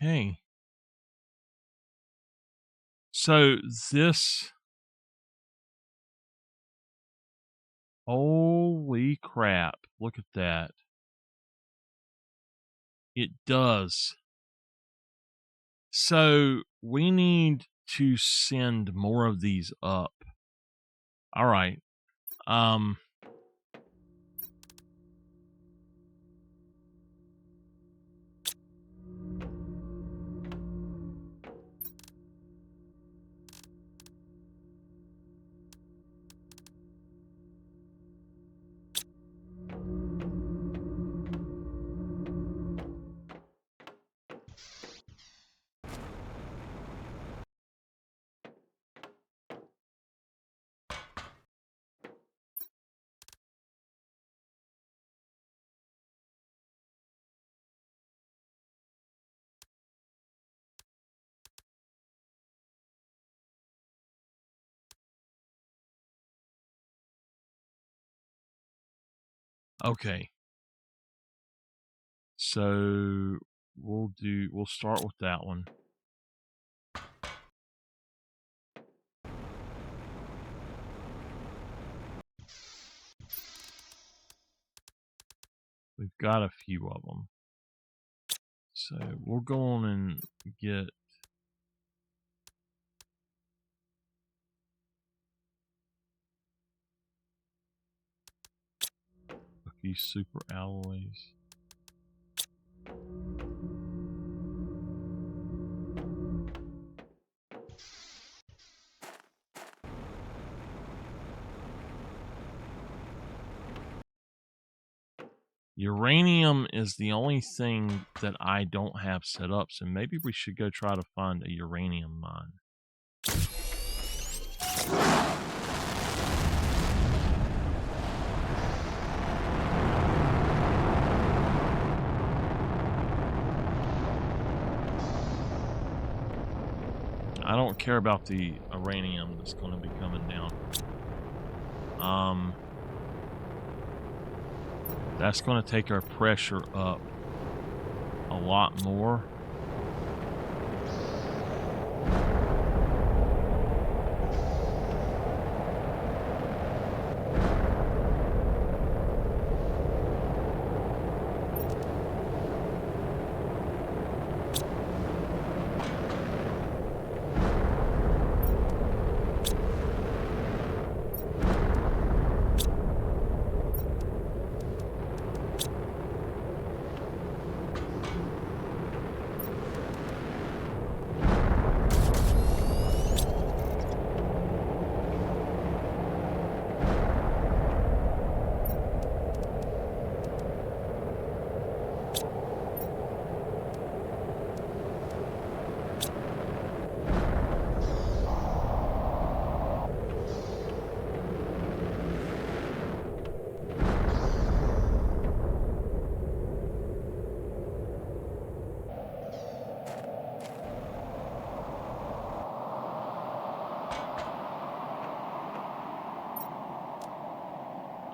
Okay. So this, holy crap, look at that. It does. So we need to send more of these up. All right. Okay. So we'll start with that one. We've got a few of them. So we'll go on and get a few super alloys. Uranium is the only thing that I don't have set up, so maybe we should go try to find a uranium mine. I don't care about the uranium that's going to be coming down. That's going to take our pressure up a lot more.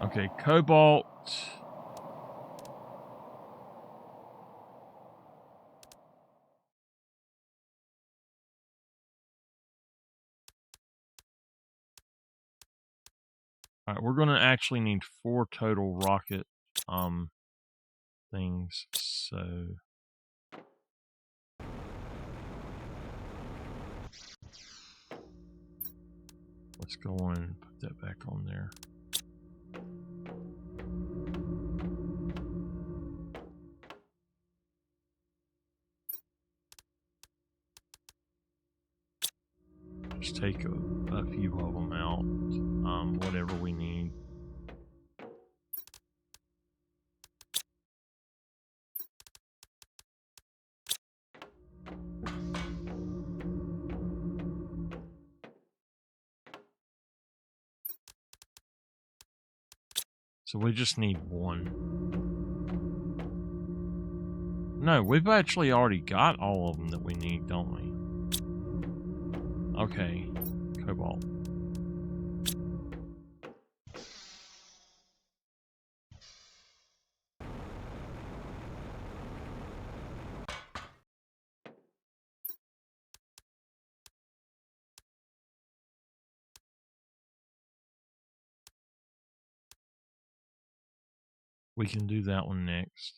Okay, cobalt. All right, we're going to actually need 4 total rocket things. So let's go on and put that back on there. Just take a few of them out, whatever we need. So we just need 1. No, we've actually already got all of them that we need, don't we? Okay, cobalt. We can do that one next.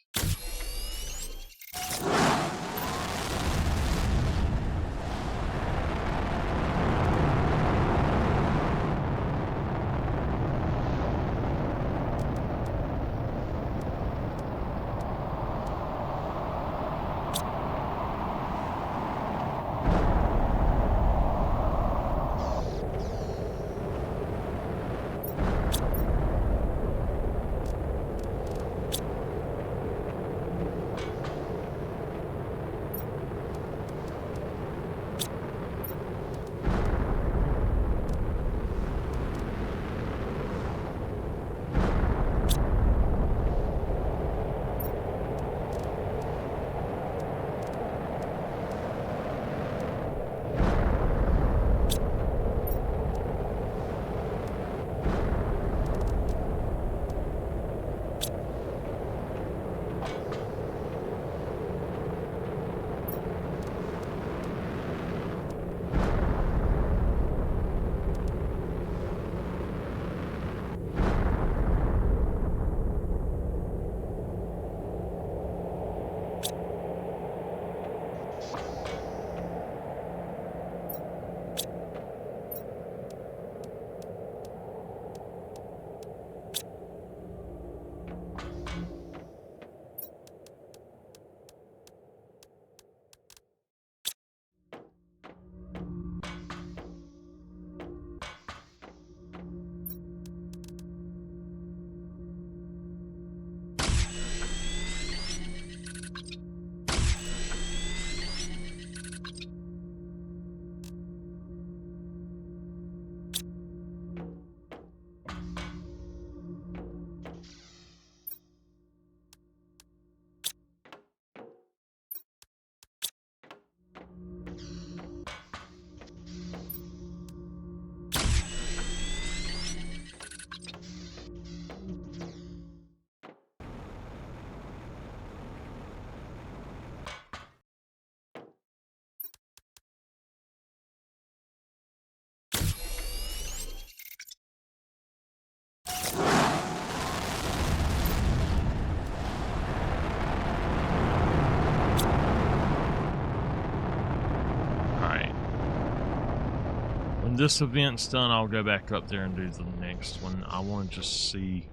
This event's done, I'll go back up there and do the next one. I want to just see.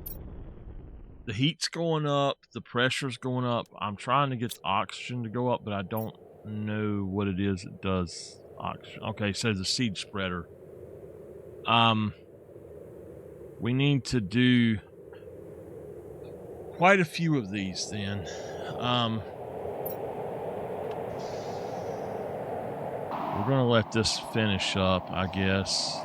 The heat's going up, the pressure's going up. I'm trying to get the oxygen to go up, but I don't know what it is that does oxygen. Okay, so the seed spreader. We need to do quite a few of these then. We're going to let this finish up, I guess.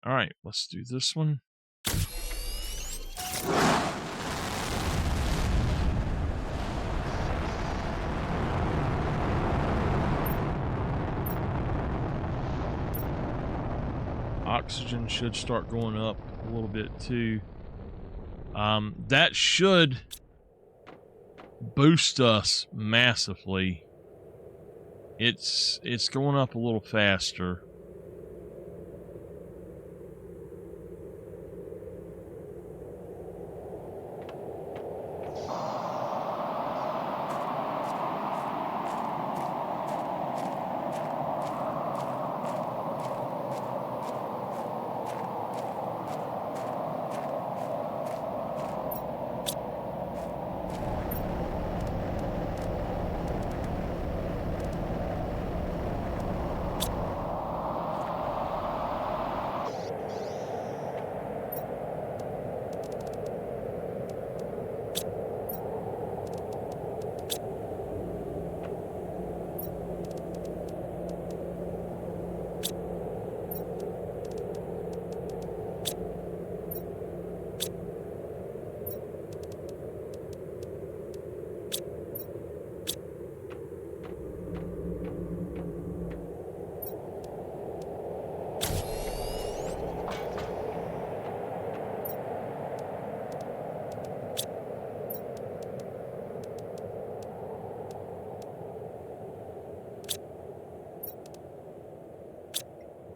All right, let's do this one. Oxygen should start going up a little bit too. That should boost us massively. It's going up a little faster.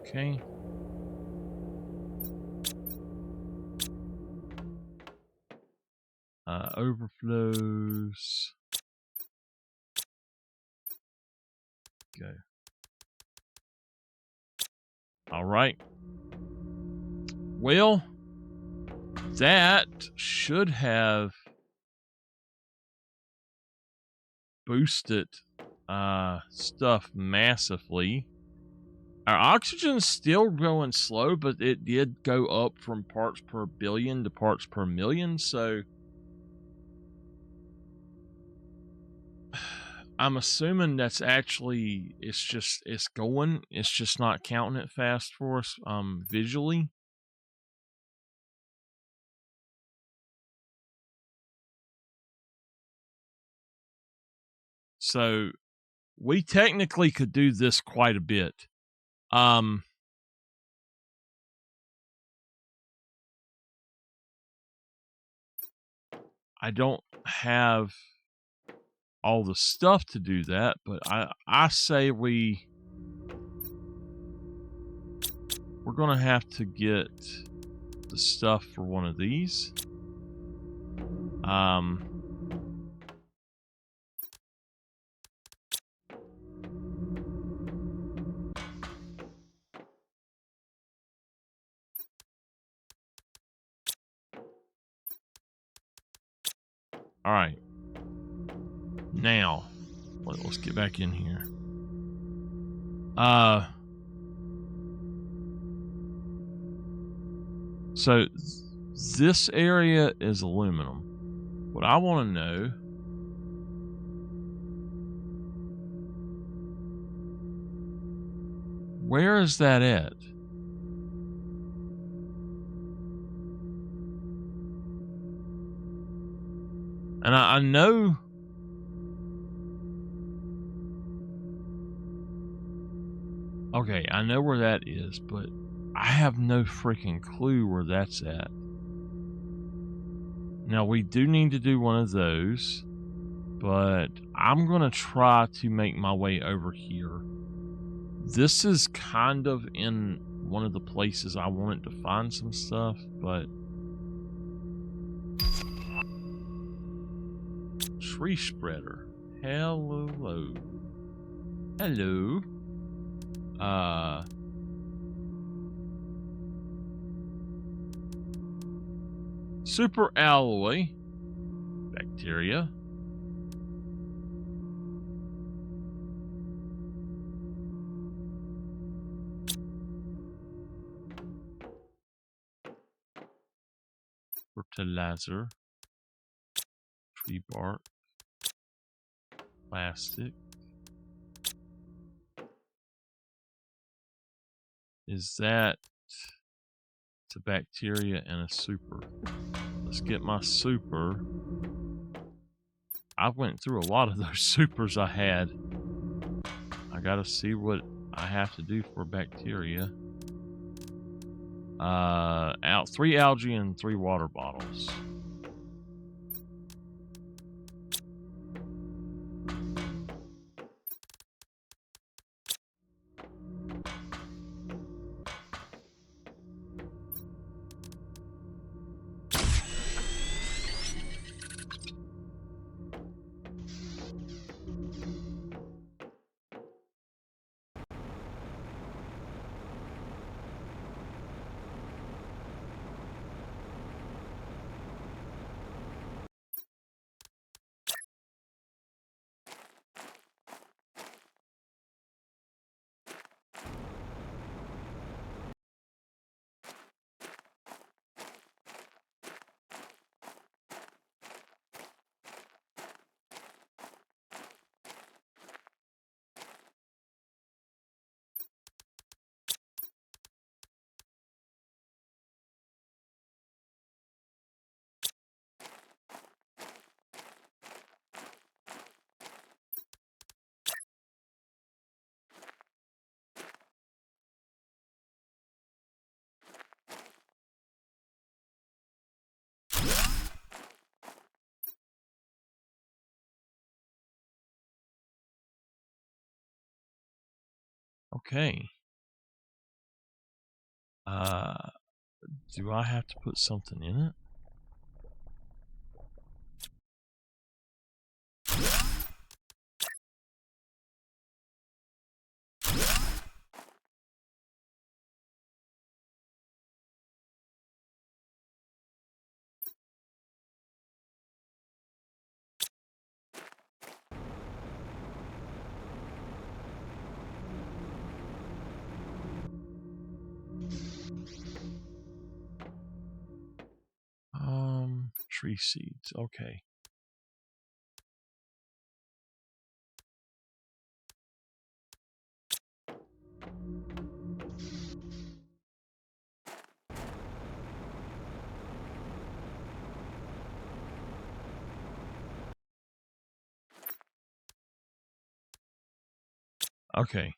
Okay. Overflows. Go. All right. Well, that should have boosted stuff massively. Our oxygen's still going slow, but it did go up from parts per billion to parts per million, so I'm assuming that's actually, it's going, it's just not counting it fast for us visually. So we technically could do this quite a bit. I don't have all the stuff to do that, but I say we're gonna have to get the stuff for one of these. All right. Now, let's get back in here. So this area is aluminum. What I want to know, where is that at? And I know okay, I know where that is, but I have no freaking clue where that's at. Now, we do need to do one of those, but I'm going to try to make my way over here. This is kind of in one of the places I wanted to find some stuff, but tree spreader. Hello. Hello. Super alloy bacteria. Fertilizer. Tree bark. Plastic. Is that to bacteria and a super. Let's get my super. I went through a lot of those supers I had. I gotta see what I have to do for bacteria. 3 algae and 3 water bottles. Okay. Do I have to put something in it? Tree seeds. Okay. Okay.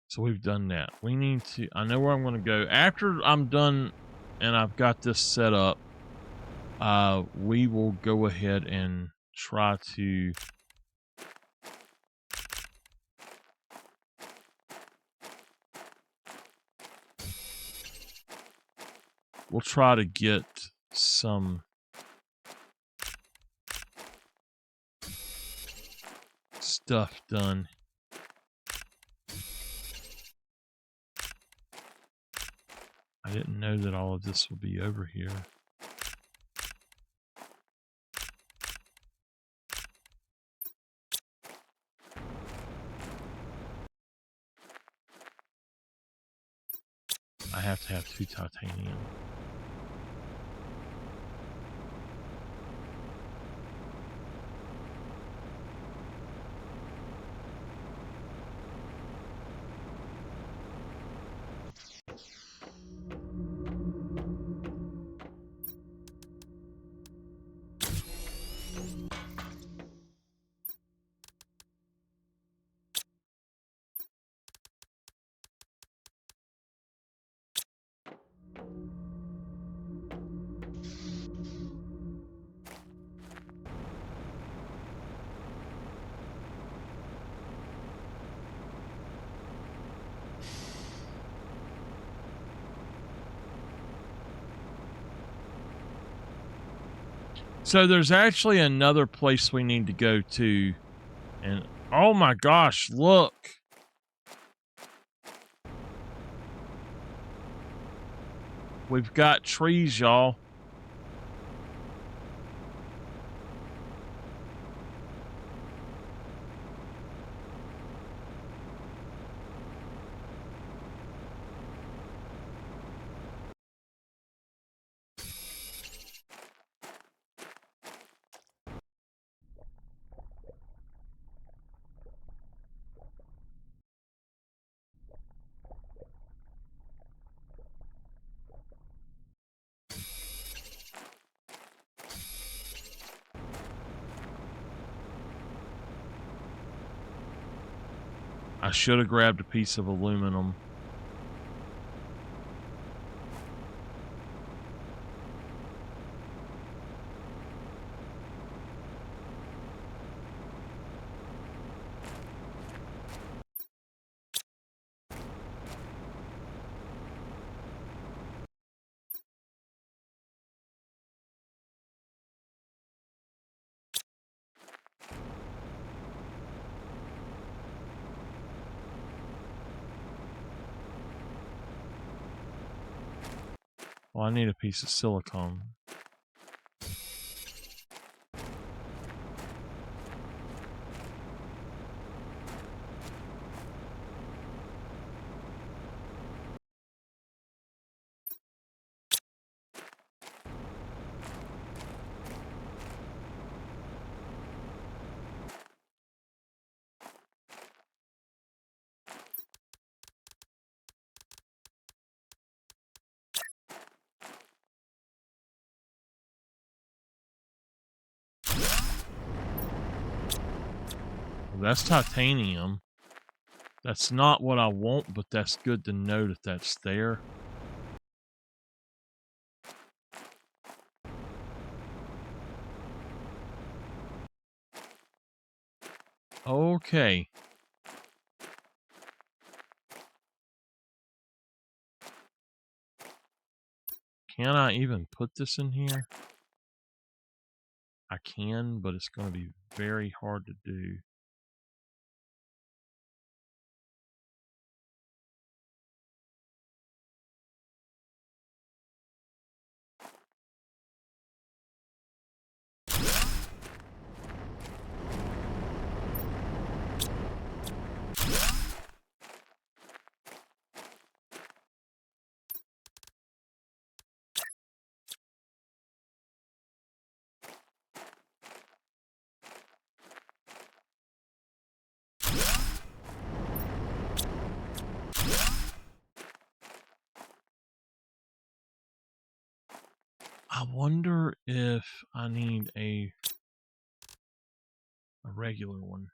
So we've done that. We need to, I know where I'm going to go. After I'm done and I've got this set up, we will go ahead and try to get some stuff done. I didn't know that all of this would be over here. I have to have 2 titanium. So there's actually another place we need to go to. And oh my gosh, look. We've got trees, y'all. I should have grabbed a piece of aluminum. Well, I need a piece of silicone. Well, that's titanium. That's not what I want, but that's good to know that that's there. Okay. Can I even put this in here? I can, but it's going to be very hard to do. I wonder if I need a regular one.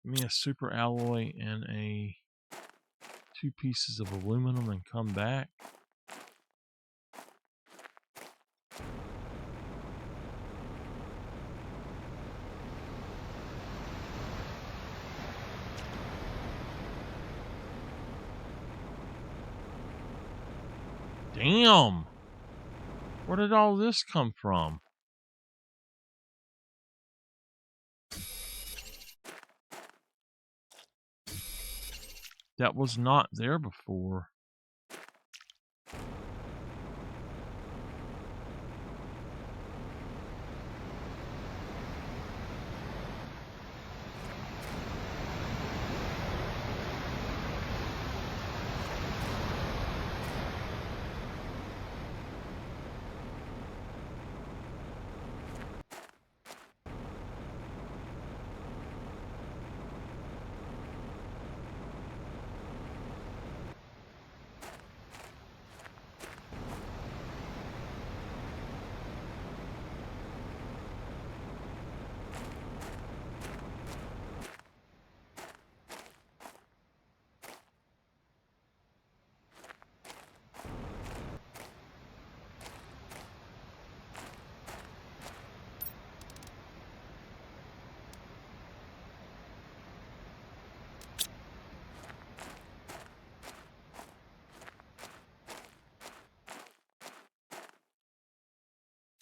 Give me a super alloy and a 2 pieces of aluminum and come back. Damn! Where did all this come from? That was not there before.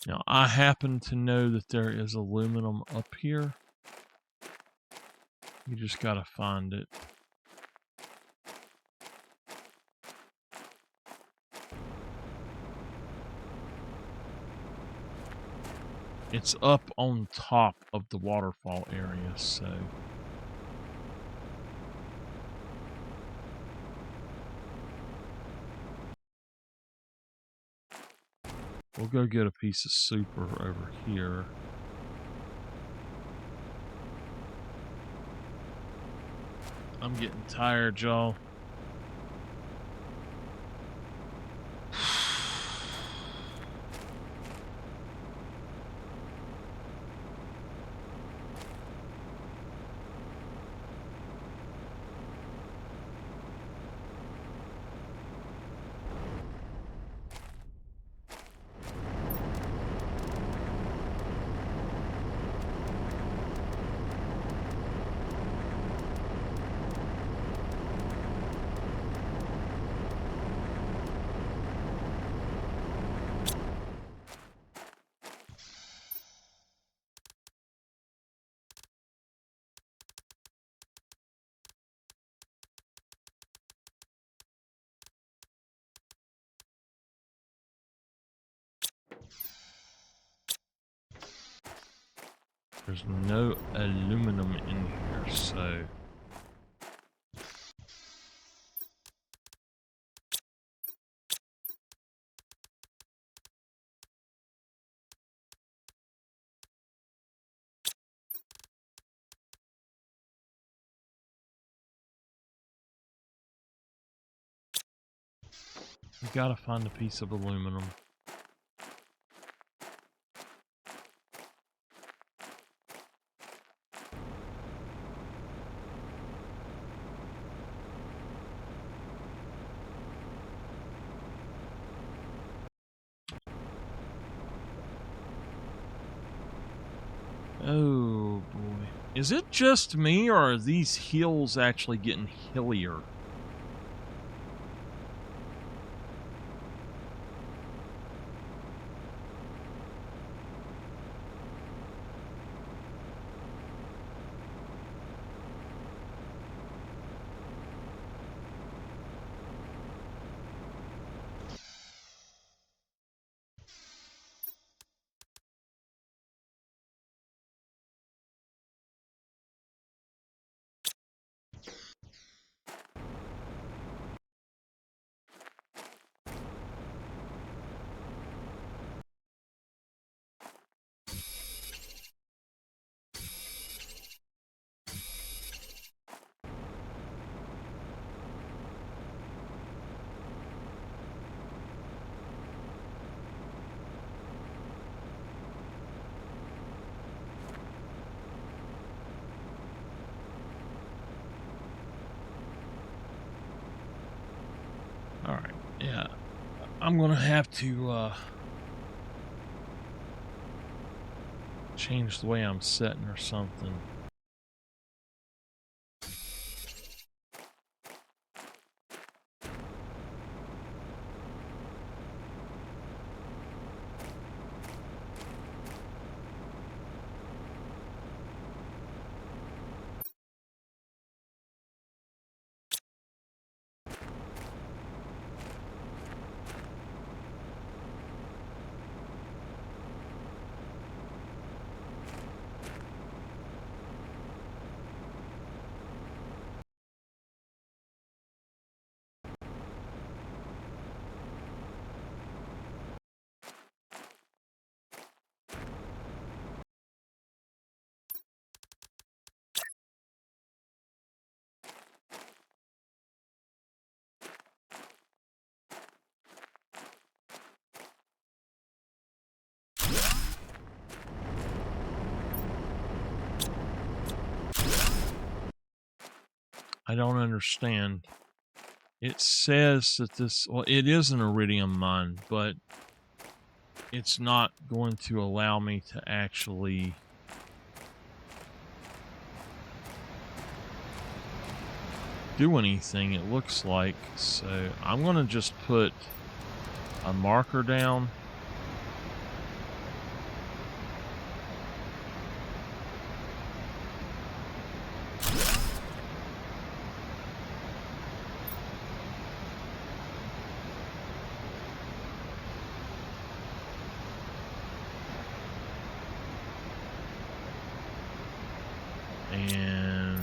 Now, I happen to know that there is aluminum up here. You just gotta find it. It's up on top of the waterfall area, so... We'll go get a piece of super over here. I'm getting tired, y'all. There's no aluminum in here, so... We gotta find a piece of aluminum. Oh boy. Is it just me, or are these hills actually getting hillier? Alright, yeah. I'm gonna have to, change the way I'm setting or something. I don't understand. It says that this, well, it is an iridium mine, but it's not going to allow me to actually do anything, it looks like. So I'm going to just put a marker down. And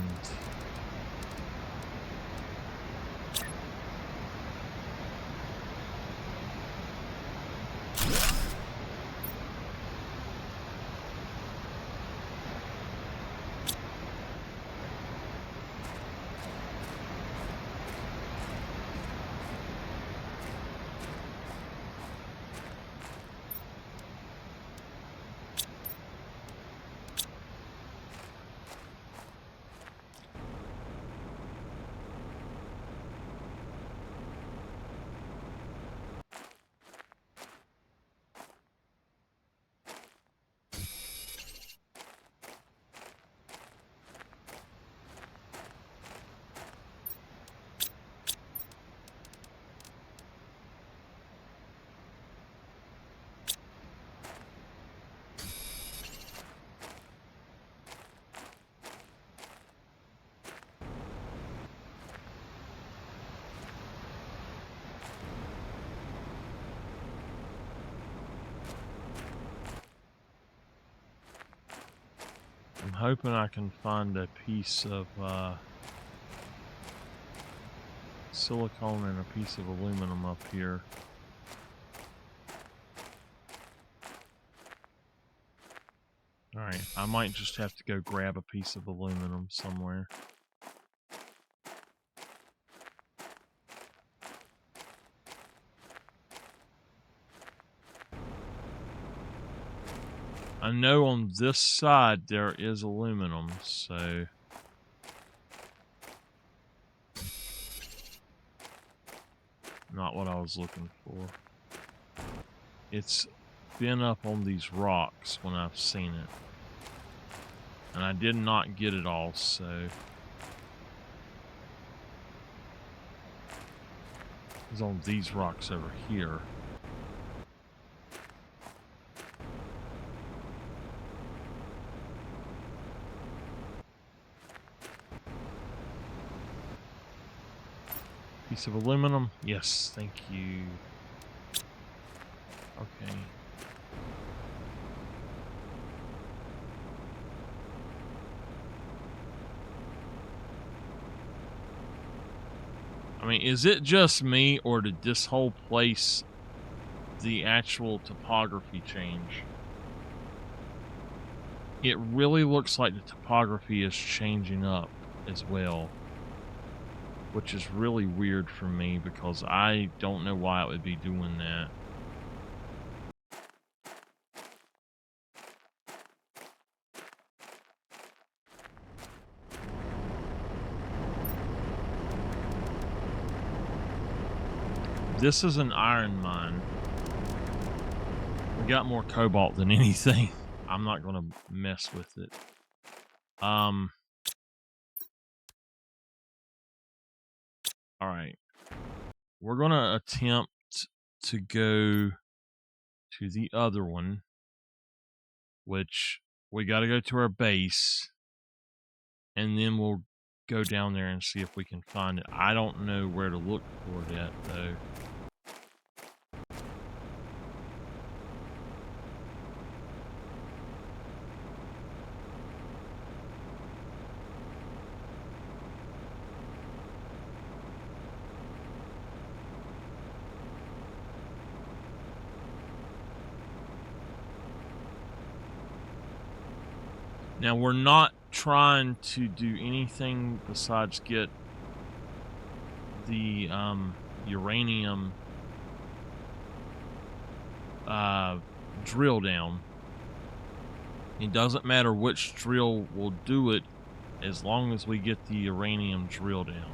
I'm hoping I can find a piece of silicone and a piece of aluminum up here. Alright, I might just have to go grab a piece of aluminum somewhere. I know on this side there is aluminum, so... Not what I was looking for. It's been up on these rocks when I've seen it. And I did not get it all, so... It's on these rocks over here. Piece of aluminum. Yes, thank you. Okay. I mean, is it just me, or did this whole place, the actual topography change? It really looks like the topography is changing up as well, which is really weird for me because I don't know why it would be doing that. This is an iron mine. We got more cobalt than anything. I'm not going to mess with it. All right. We're going to attempt to go to the other one, which we got to go to our base, and then we'll go down there and see if we can find it. I don't know where to look for it at, though. Now, we're not trying to do anything besides get the uranium drill down. It doesn't matter which drill will do it as long as we get the uranium drill down.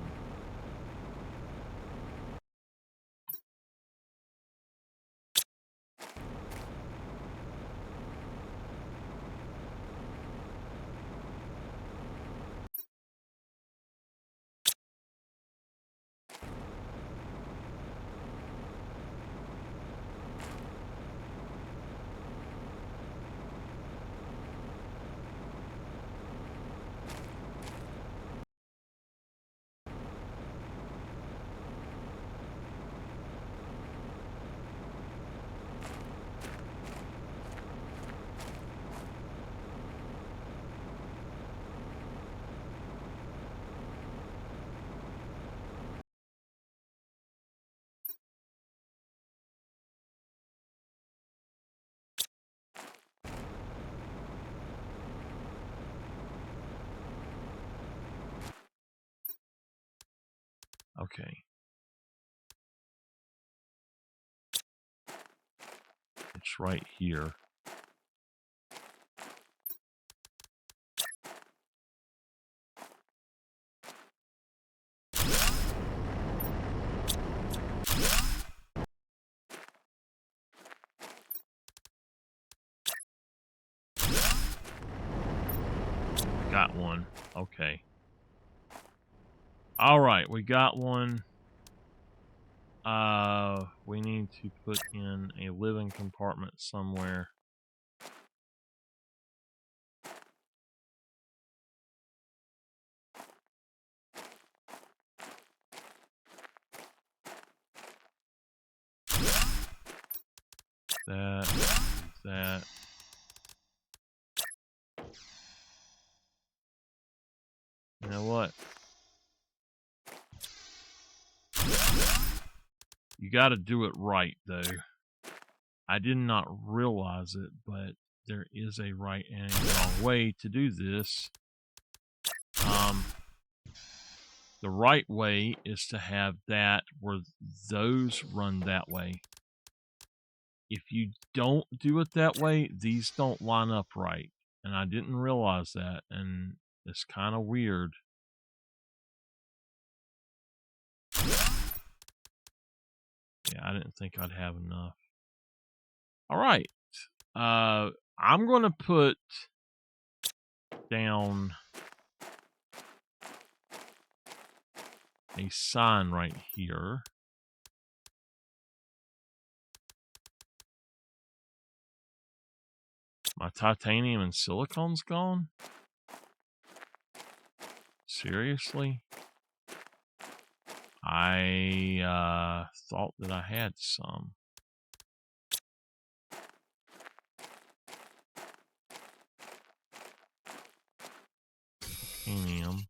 Okay. It's right here. Got one. Okay. All right, we got one. We need to put in a living compartment somewhere. That. know what? You got to do it right, though. I did not realize it, but there is a right and a wrong way to do this. The right way is to have that where those run that way. If you don't do it that way, these don't line up right. And I didn't realize that, and it's kind of weird. Yeah, I didn't think I'd have enough. All right. I'm going to put down a sign right here. My titanium and silicon's gone? Seriously? I thought that I had some. Titanium.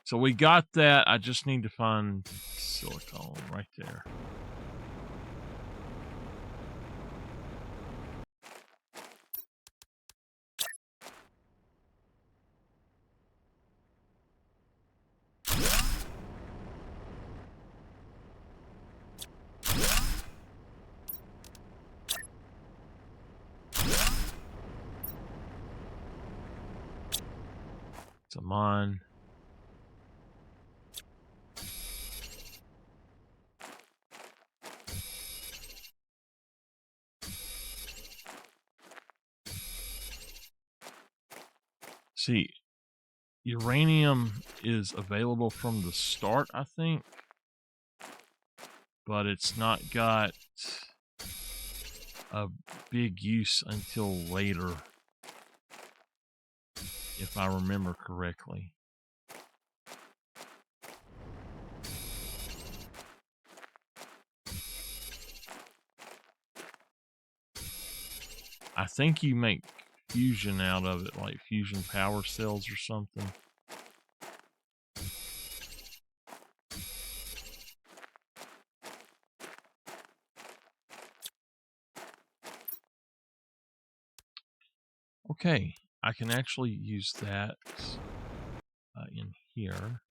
So we got that. I just need to find silicone right there. It's a mine. See, uranium is available from the start, I think, but it's not got a big use until later, if I remember correctly. I think you make fusion out of it, like fusion power cells or something. Okay, I can actually use that in here.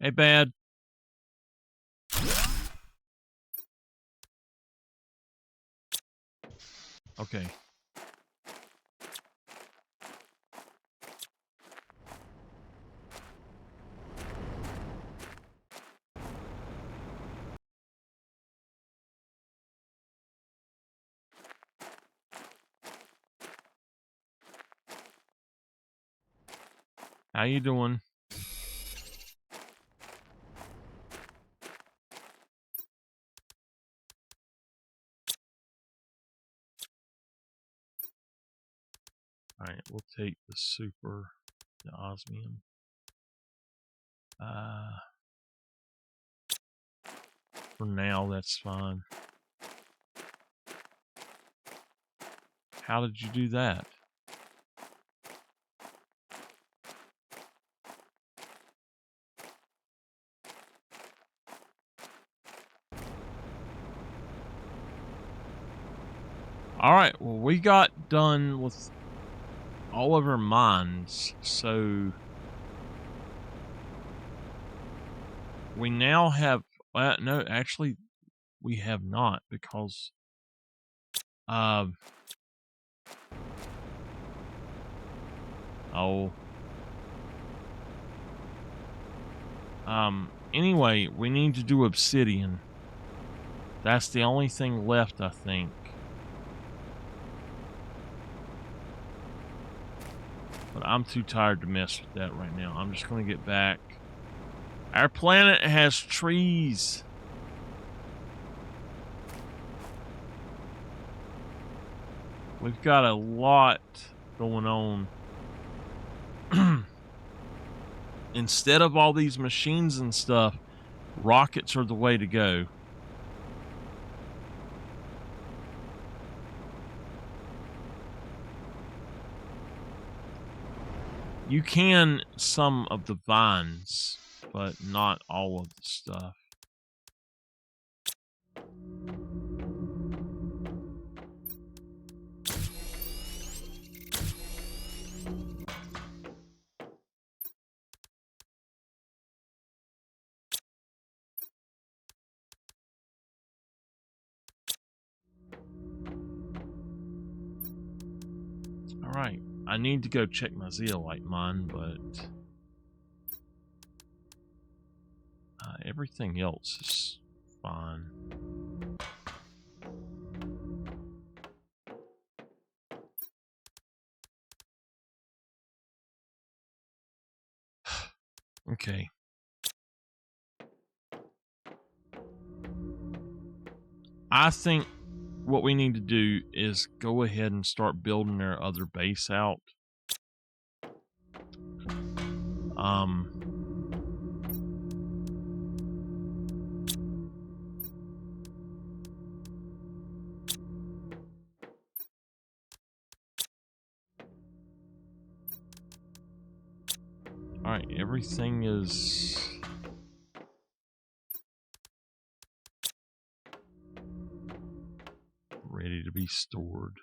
Hey, bad. Okay. How you doing? Alright, we'll take the super, the osmium. For now, that's fine. How did you do that? Alright, well, we got done with all of our mines, so we now have, no, actually, we have not, because, anyway, we need to do obsidian. That's the only thing left, I think. But I'm too tired to mess with that right now. I'm just going to get back. Our planet has trees. We've got a lot going on. Instead of all these machines and stuff, rockets are the way to go. You can some of the vines, but not all of the stuff. Alright, I need to go check my zeolite mine, but everything else is fine. Okay. I think what we need to do is go ahead and start building our other base out. Alright, everything is ready to be stored.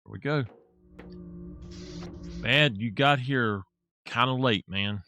There we go. Bad, you got here kind of late, man.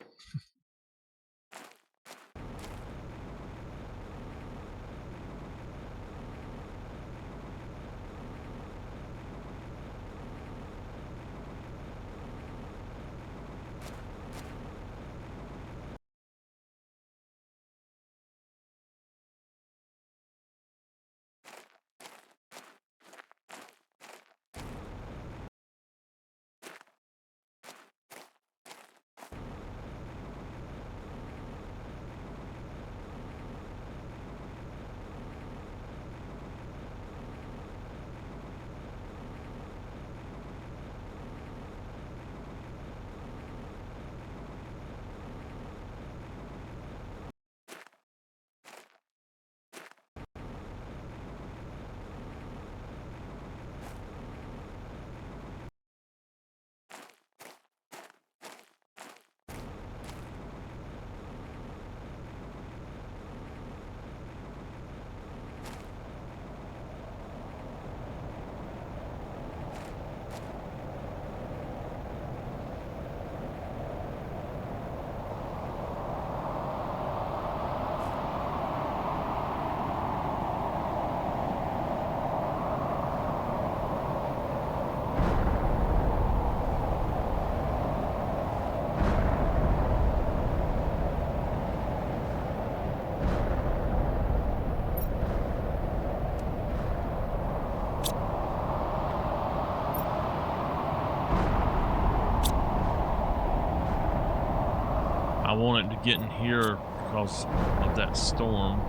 I wanted to get in here because of that storm.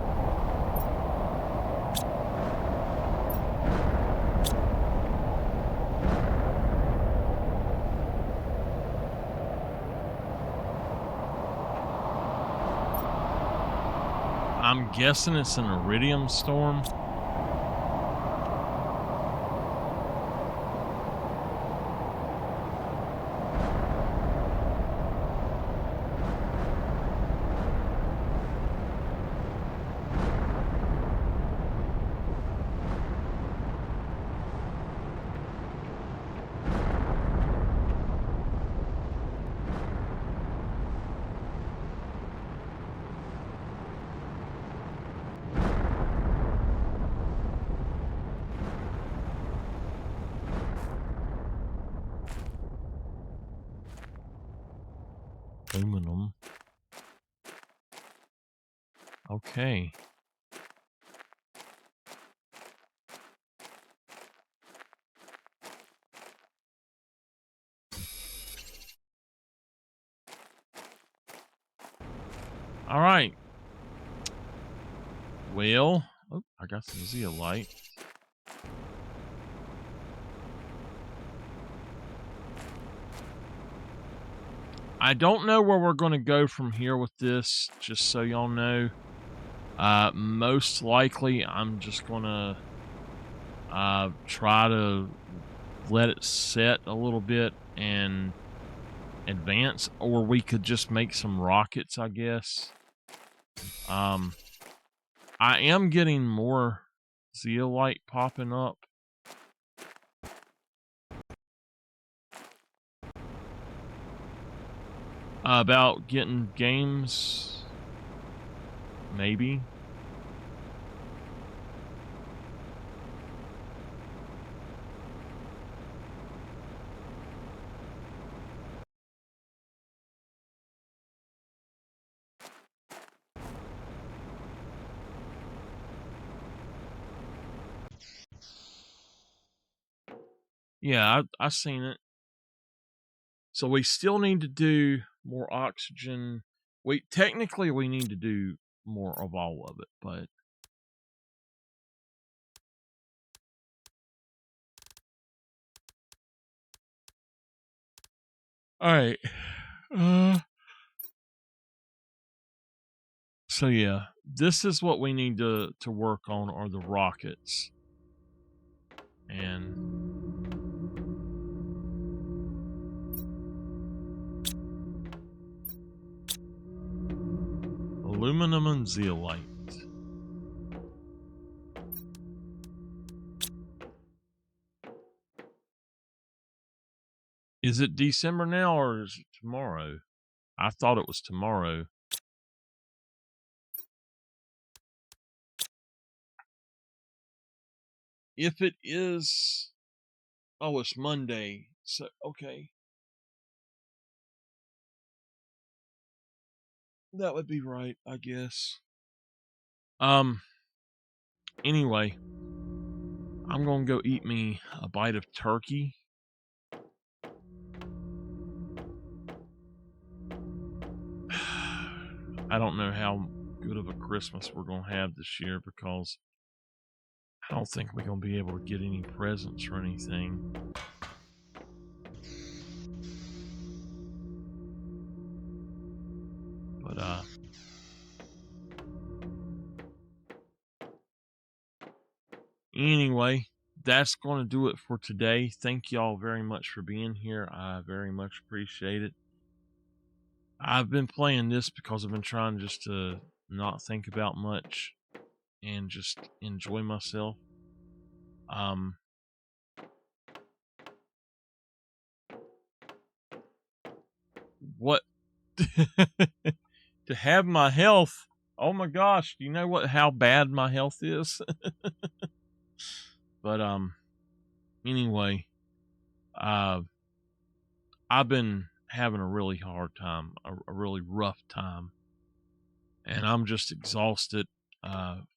I'm guessing it's an iridium storm. Aluminum. Okay. All right. Well, oh, I got some zeolite. I don't know where we're going to go from here with this, just so y'all know. Most likely, I'm just going to try to let it set a little bit and advance, or we could just make some rockets, I guess. I am getting more zeolite popping up. About getting games, maybe. Yeah, I seen it. So we still need to do more oxygen. We need to do more of all of it, but all right. So yeah, this is what we need to work on are the rockets. And aluminum and zeolite. Is it December now or is it tomorrow? I thought it was tomorrow. If it is, oh, it's Monday. So, okay. That would be right, I guess. Anyway, I'm gonna go eat me a bite of turkey. I don't know how good of a Christmas we're gonna have this year because I don't think we're gonna be able to get any presents or anything. But anyway, that's going to do it for today. Thank y'all very much for being here. I very much appreciate it. I've been playing this because I've been trying just to not think about much and just enjoy myself. What to have my health? Oh my gosh, do you know how bad my health is? But anyway, I've been having a really hard time, a really rough time, and I'm just exhausted,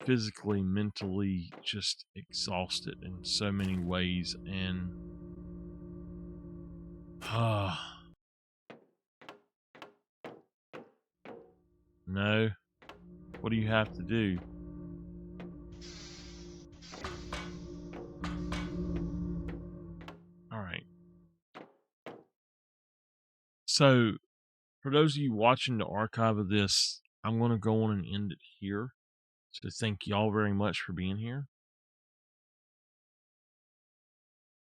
physically, mentally, just exhausted in so many ways, and no, what do you have to do? All right. So, for those of you watching the archive of this, I'm going to go on and end it here. So, thank y'all very much for being here.